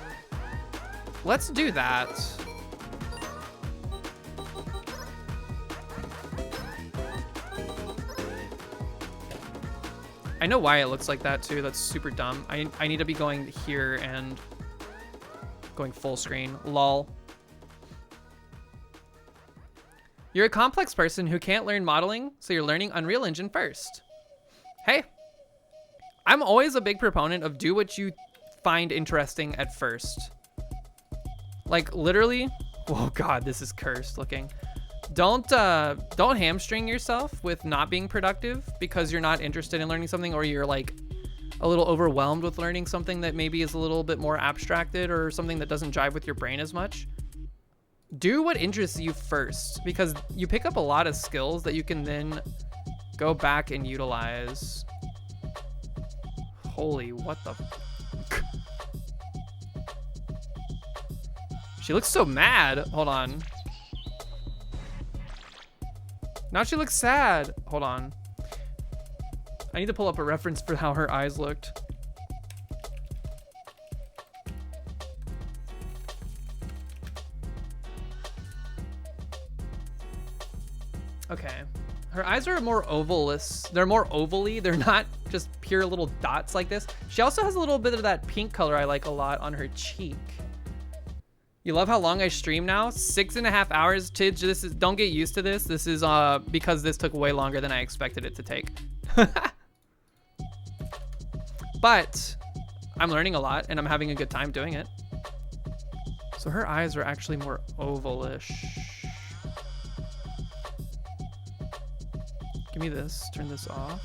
do that. I know why it looks like that too. That's super dumb. I need to be going here and going full screen. Lol. You're a complex person who can't learn modeling, so you're learning Unreal Engine first. Hey, I'm always a big proponent of do what you find interesting at first. Like literally, oh God, this is cursed looking. Don't hamstring yourself with not being productive because you're not interested in learning something, or you're like a little overwhelmed with learning something that maybe is a little bit more abstracted or something that doesn't jive with your brain as much. Do what interests you first, because you pick up a lot of skills that you can then go back and utilize. Holy, what the? She looks so mad. Hold on. Now she looks sad. Hold on. I need to pull up a reference for how her eyes looked. Okay. Her eyes are more ovalous. They're more ovally. They're not just pure little dots like this. She also has a little bit of that pink color I like a lot on her cheek. You love how long I stream now? 6.5 hours. Tidge, this is, don't get used to this. This is because this took way longer than I expected it to take. But I'm learning a lot and I'm having a good time doing it. So her eyes are actually more ovalish. Give me this, turn this off.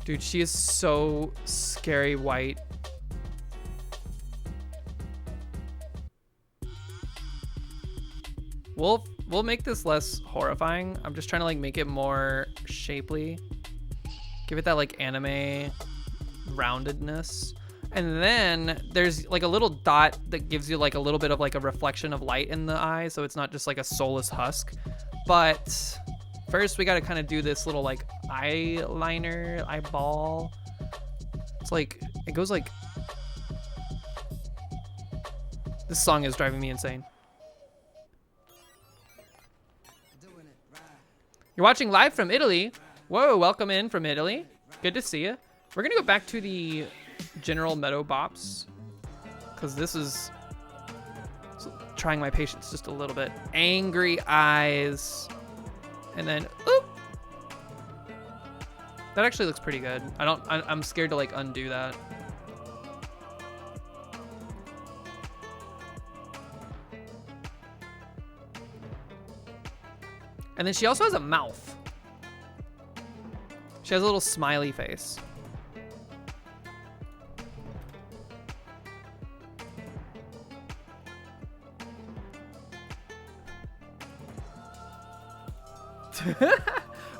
Dude, she is so scary white. We'll make this less horrifying. I'm just trying to like make it more shapely. Give it that like anime roundedness. And then there's like a little dot that gives you like a little bit of like a reflection of light in the eye, so it's not just like a soulless husk. But first we gotta kind of do this little like eyeliner, eyeball. It's like, it goes like, this song is driving me insane. You're watching live from Italy. Whoa, welcome in from Italy. Good to see you. We're gonna go back to the general Meadow Bops, because this is trying my patience just a little bit. Angry eyes. And then, oop. That actually looks pretty good. I'm scared to like undo that. And then she also has a mouth. She has a little smiley face.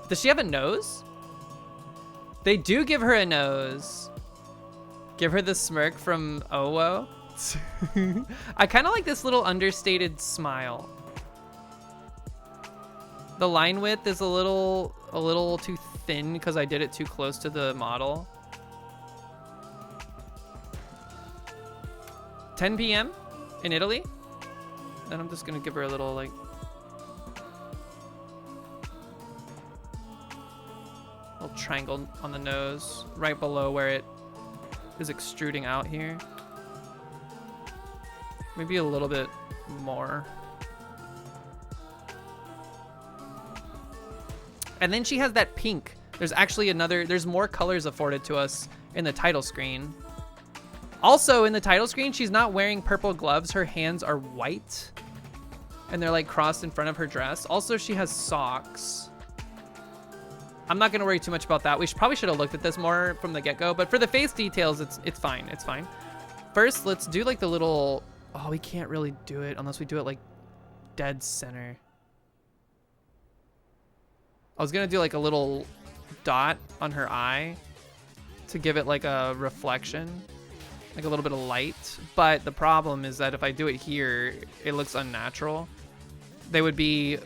Does she have a nose? They do give her a nose. Give her the smirk from Owo. I kind of like this little understated smile. The line width is a little too thin because I did it too close to the model. 10 p.m. in Italy. Then I'm just gonna give her a little like, little triangle on the nose, right below where it is extruding out here. Maybe a little bit more. And then she has that pink. There's actually there's more colors afforded to us in the title screen. Also in the title screen, she's not wearing purple gloves. Her hands are white and they're like crossed in front of her dress. Also, she has socks. I'm not gonna worry too much about that. We probably should have looked at this more from the get-go, but for the face details, it's fine. It's fine. First, let's do like the little. Oh, we can't really do it unless we do it like dead center. I was gonna do like a little dot on her eye to give it like a reflection, like a little bit of light. But the problem is that if I do it here, it looks unnatural. They would be.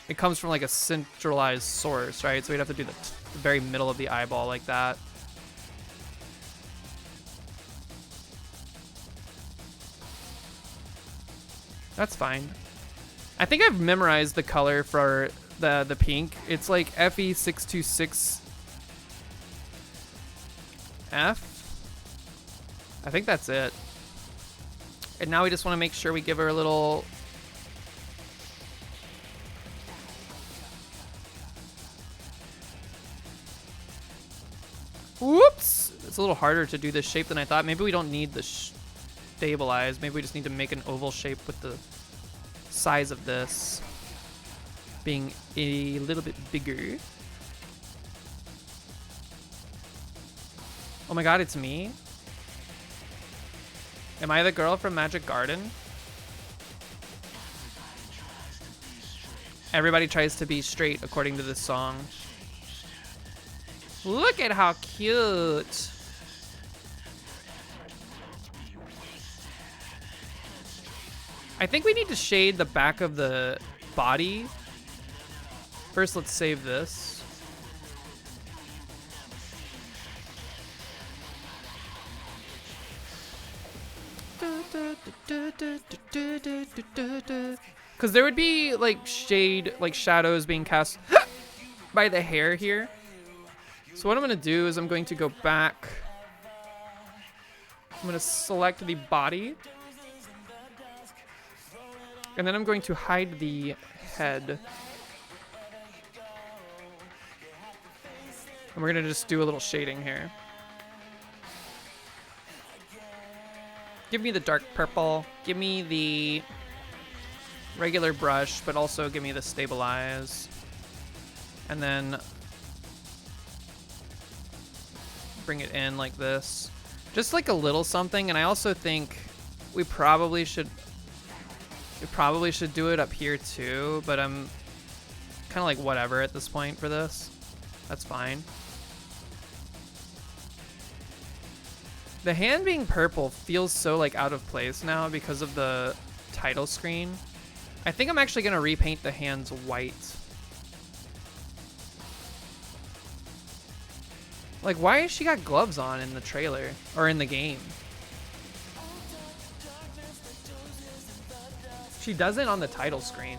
It comes from like a centralized source, right? So we'd have to do the very middle of the eyeball like that. That's fine. I think I've memorized the color for the pink. It's like FE626F. I think that's it. And now we just want to make sure we give her a little. Whoops! It's a little harder to do this shape than I thought. Maybe we don't need the stabilize. Maybe we just need to make an oval shape with the size of this being a little bit bigger. Oh my god, it's me? Am I the girl from Magic Garden? Everybody tries to be straight according to this song. Look at how cute. I think we need to shade the back of the body. First, let's save this. Because there would be like shade, like shadows being cast by the hair here. So what I'm going to do is I'm going to go back. I'm going to select the body. And then I'm going to hide the head. And we're going to just do a little shading here. Give me the dark purple. Give me the regular brush, but also give me the stabilize. And then bring it in like this. Just like a little something. And I also think we probably should do it up here too, but I'm kind of like whatever at this point for this. That's fine. The hand being purple feels so like out of place now because of the title screen. I think I'm actually gonna repaint the hands white. Like, why has she got gloves on in the trailer or in the game? She doesn't on the title screen.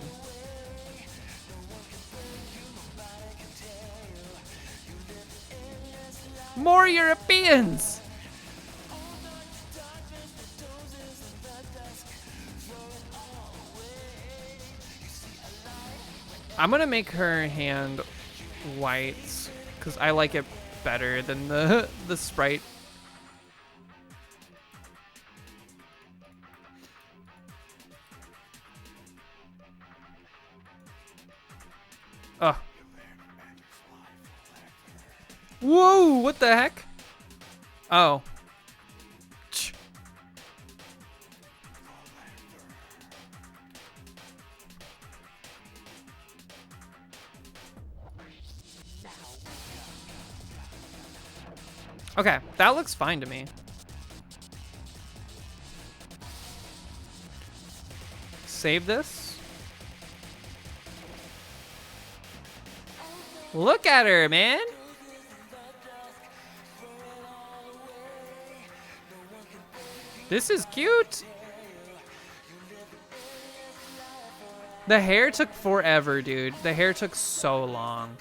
More Europeans! I'm gonna make her hand white because I like it better than the sprite. Oh. Whoa, what the heck? Oh. Okay, that looks fine to me. Save this. Look at her, man. This is cute. The hair took forever, dude. The hair took so long.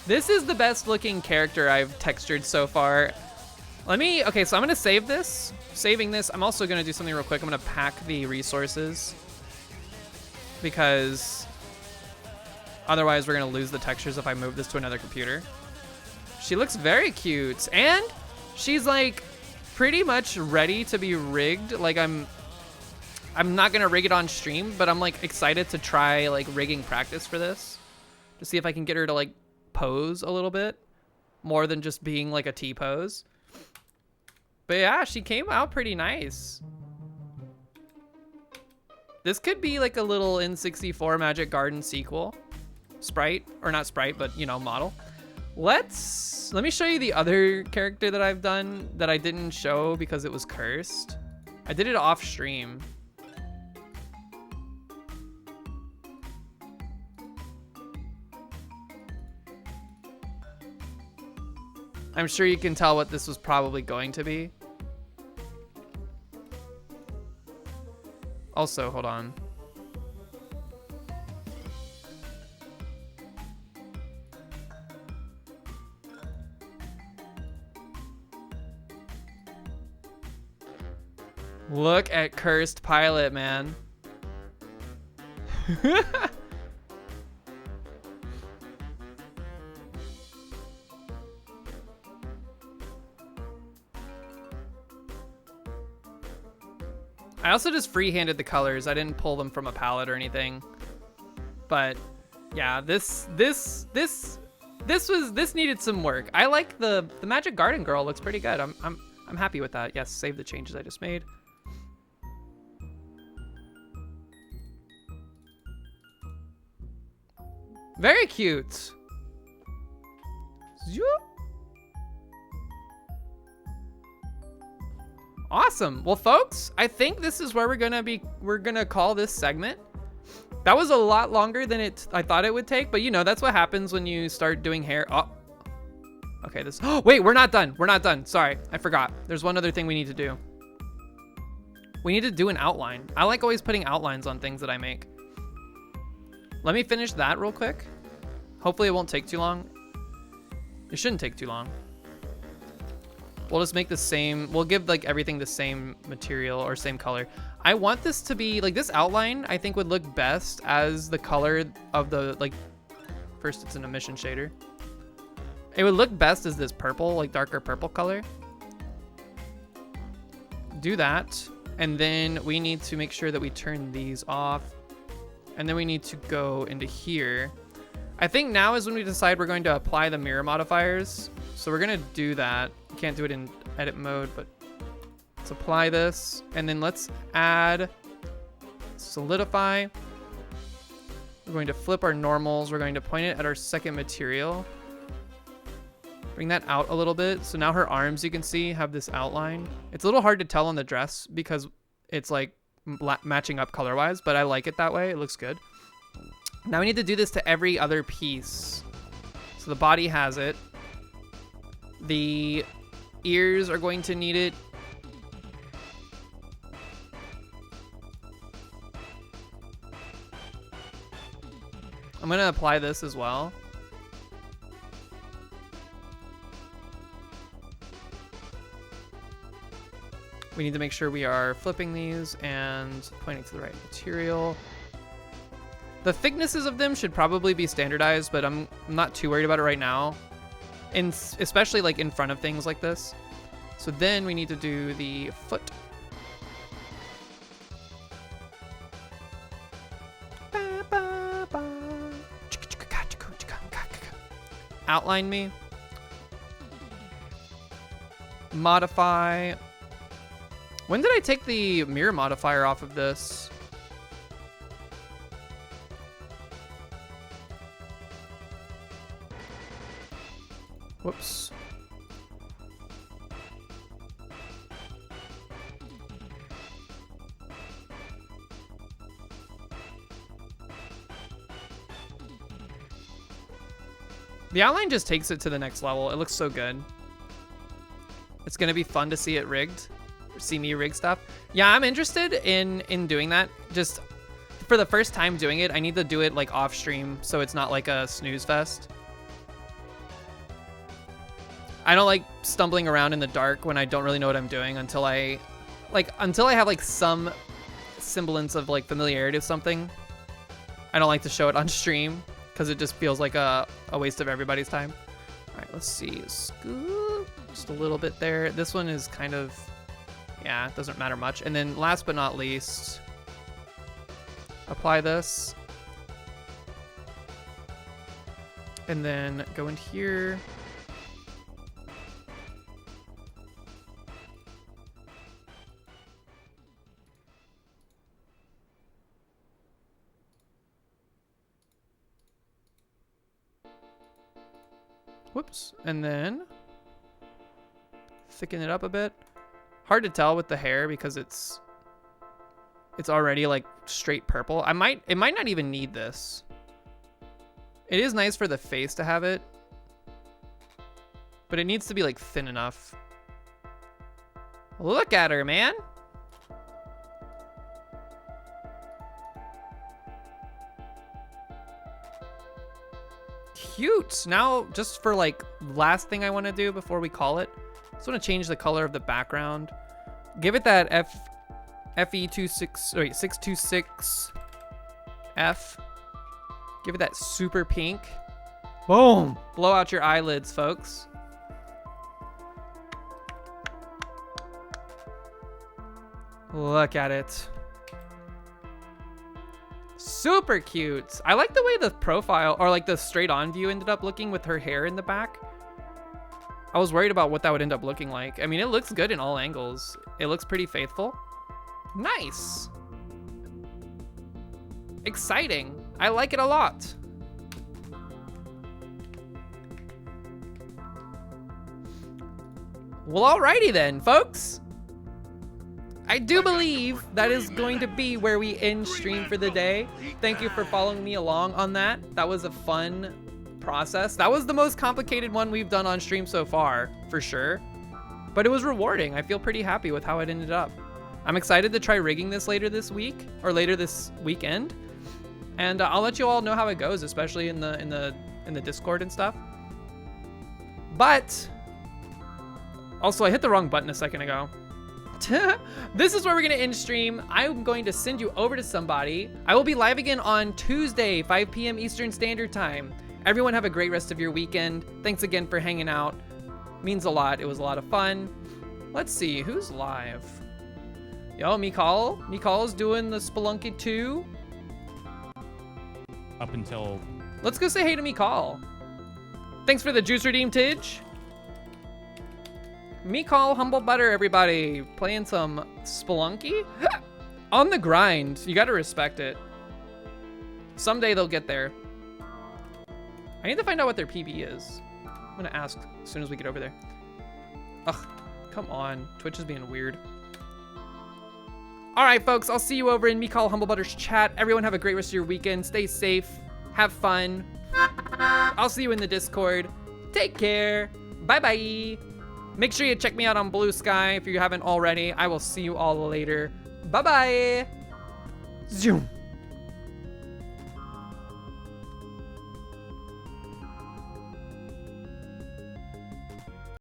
This is the best looking character I've textured so far. Okay, so I'm gonna save this. Saving this, I'm also gonna do something real quick. I'm gonna pack the resources because otherwise we're gonna lose the textures if I move this to another computer. She looks very cute. And she's like pretty much ready to be rigged. Like I'm not gonna rig it on stream, but I'm like excited to try like rigging practice for this to see if I can get her to like pose a little bit more than just being like a T pose. But yeah, she came out pretty nice. This could be like a little N64 Magic Garden sequel. Sprite, or not sprite, but you know, model. Let me show you the other character that I've done that I didn't show because it was cursed. I did it off stream. I'm sure you can tell what this was probably going to be. Also, hold on. Look at Cursed Pilot, man. I also just freehanded the colors. I didn't pull them from a palette or anything. But yeah, this needed some work. I like the Magic Garden girl looks pretty good. I'm happy with that. Yes, save the changes I just made. Very cute. Zoop. Awesome. Well, folks, I think this is where we're gonna call this segment. That was a lot longer than I thought it would take, but you know, that's what happens when you start doing hair. Oh, okay, oh, wait, we're not done. We're not done. Sorry, I forgot. There's one other thing we need to do. We need to do an outline. I like always putting outlines on things that I make. Let me finish that real quick. Hopefully it won't take too long. It shouldn't take too long. We'll just make the same, we'll give like everything the same material or same color. I want this to be, like this outline, I think would look best as the color of the, like, first it's an emission shader. It would look best as this purple, like darker purple color. Do that. And then we need to make sure that we turn these off. And then we need to go into here. I think now is when we decide we're going to apply the mirror modifiers. So we're gonna do that. You can't do it in edit mode, but let's apply this. And then let's add solidify. We're going to flip our normals. We're going to point it at our second material. Bring that out a little bit. So now her arms, you can see, have this outline. It's a little hard to tell on the dress because it's like matching up color-wise, but I like it that way. It looks good. Now we need to do this to every other piece. So the body has it. The ears are going to need it. I'm going to apply this as well. We need to make sure we are flipping these and pointing to the right material. The thicknesses of them should probably be standardized, but I'm not too worried about it right now. And especially like in front of things like this. So then we need to do the foot. Outline me. Modify. When did I take the mirror modifier off of this? Whoops. The outline just takes it to the next level. It looks so good. It's gonna be fun to see it rigged. See me rig stuff. Yeah, I'm interested in doing that. Just for the first time doing it, I need to do it like off stream so it's not like a snooze fest. I don't like stumbling around in the dark when I don't really know what I'm doing until I have like some semblance of like familiarity with something. I don't like to show it on stream because it just feels like a waste of everybody's time. All right, let's see. Scoop, Just a little bit there. This one is kind of, yeah, it doesn't matter much. And then last but not least, apply this. And then go in here. Whoops. And then thicken it up a bit. Hard to tell with the hair because it's already like straight purple. It might not even need this. It is nice for the face to have it, but it needs to be like thin enough. Look at her, man. Cute. Now, just for like last thing I want to do before we call it, I just want to change the color of the background. Give it that FE626 F. Give it that super pink. Boom. Blow out your eyelids, folks. Look at it. Super cute. I like the way the profile, or like the straight on view, ended up looking with her hair in the back. I was worried about what that would end up looking like. I mean, it looks good in all angles. It looks pretty faithful. Nice. Exciting. I like it a lot. Well, alrighty then, folks. I do believe that is going to be where we end stream for the day. Thank you for following me along on that. That was a fun process. That was the most complicated one we've done on stream so far, for sure. But it was rewarding. I feel pretty happy with how it ended up. I'm excited to try rigging this later this week, or later this weekend. And I'll let you all know how it goes, especially in the Discord and stuff. But also, I hit the wrong button a second ago. This is where we're gonna end stream. I'm going to send you over to somebody. I will be live again on Tuesday, 5 p.m. Eastern Standard Time. Everyone have a great rest of your weekend. Thanks again for hanging out. Means a lot. It was a lot of fun. Let's see, who's live? Yo, Mikal. Mikal's doing the Spelunky 2. Up until... Let's go say hey to Mikal. Thanks for the juice redeem, Tidge. Mikal, Humble Butter, everybody. Playing some Spelunky? On the grind. You gotta respect it. Someday they'll get there. I need to find out what their PB is. I'm gonna ask as soon as we get over there. Ugh, come on. Twitch is being weird. All right, folks, I'll see you over in Mikal Humble Butter's chat. Everyone have a great rest of your weekend. Stay safe. Have fun. I'll see you in the Discord. Take care. Bye-bye. Make sure you check me out on Blue Sky if you haven't already. I will see you all later. Bye-bye. Zoom.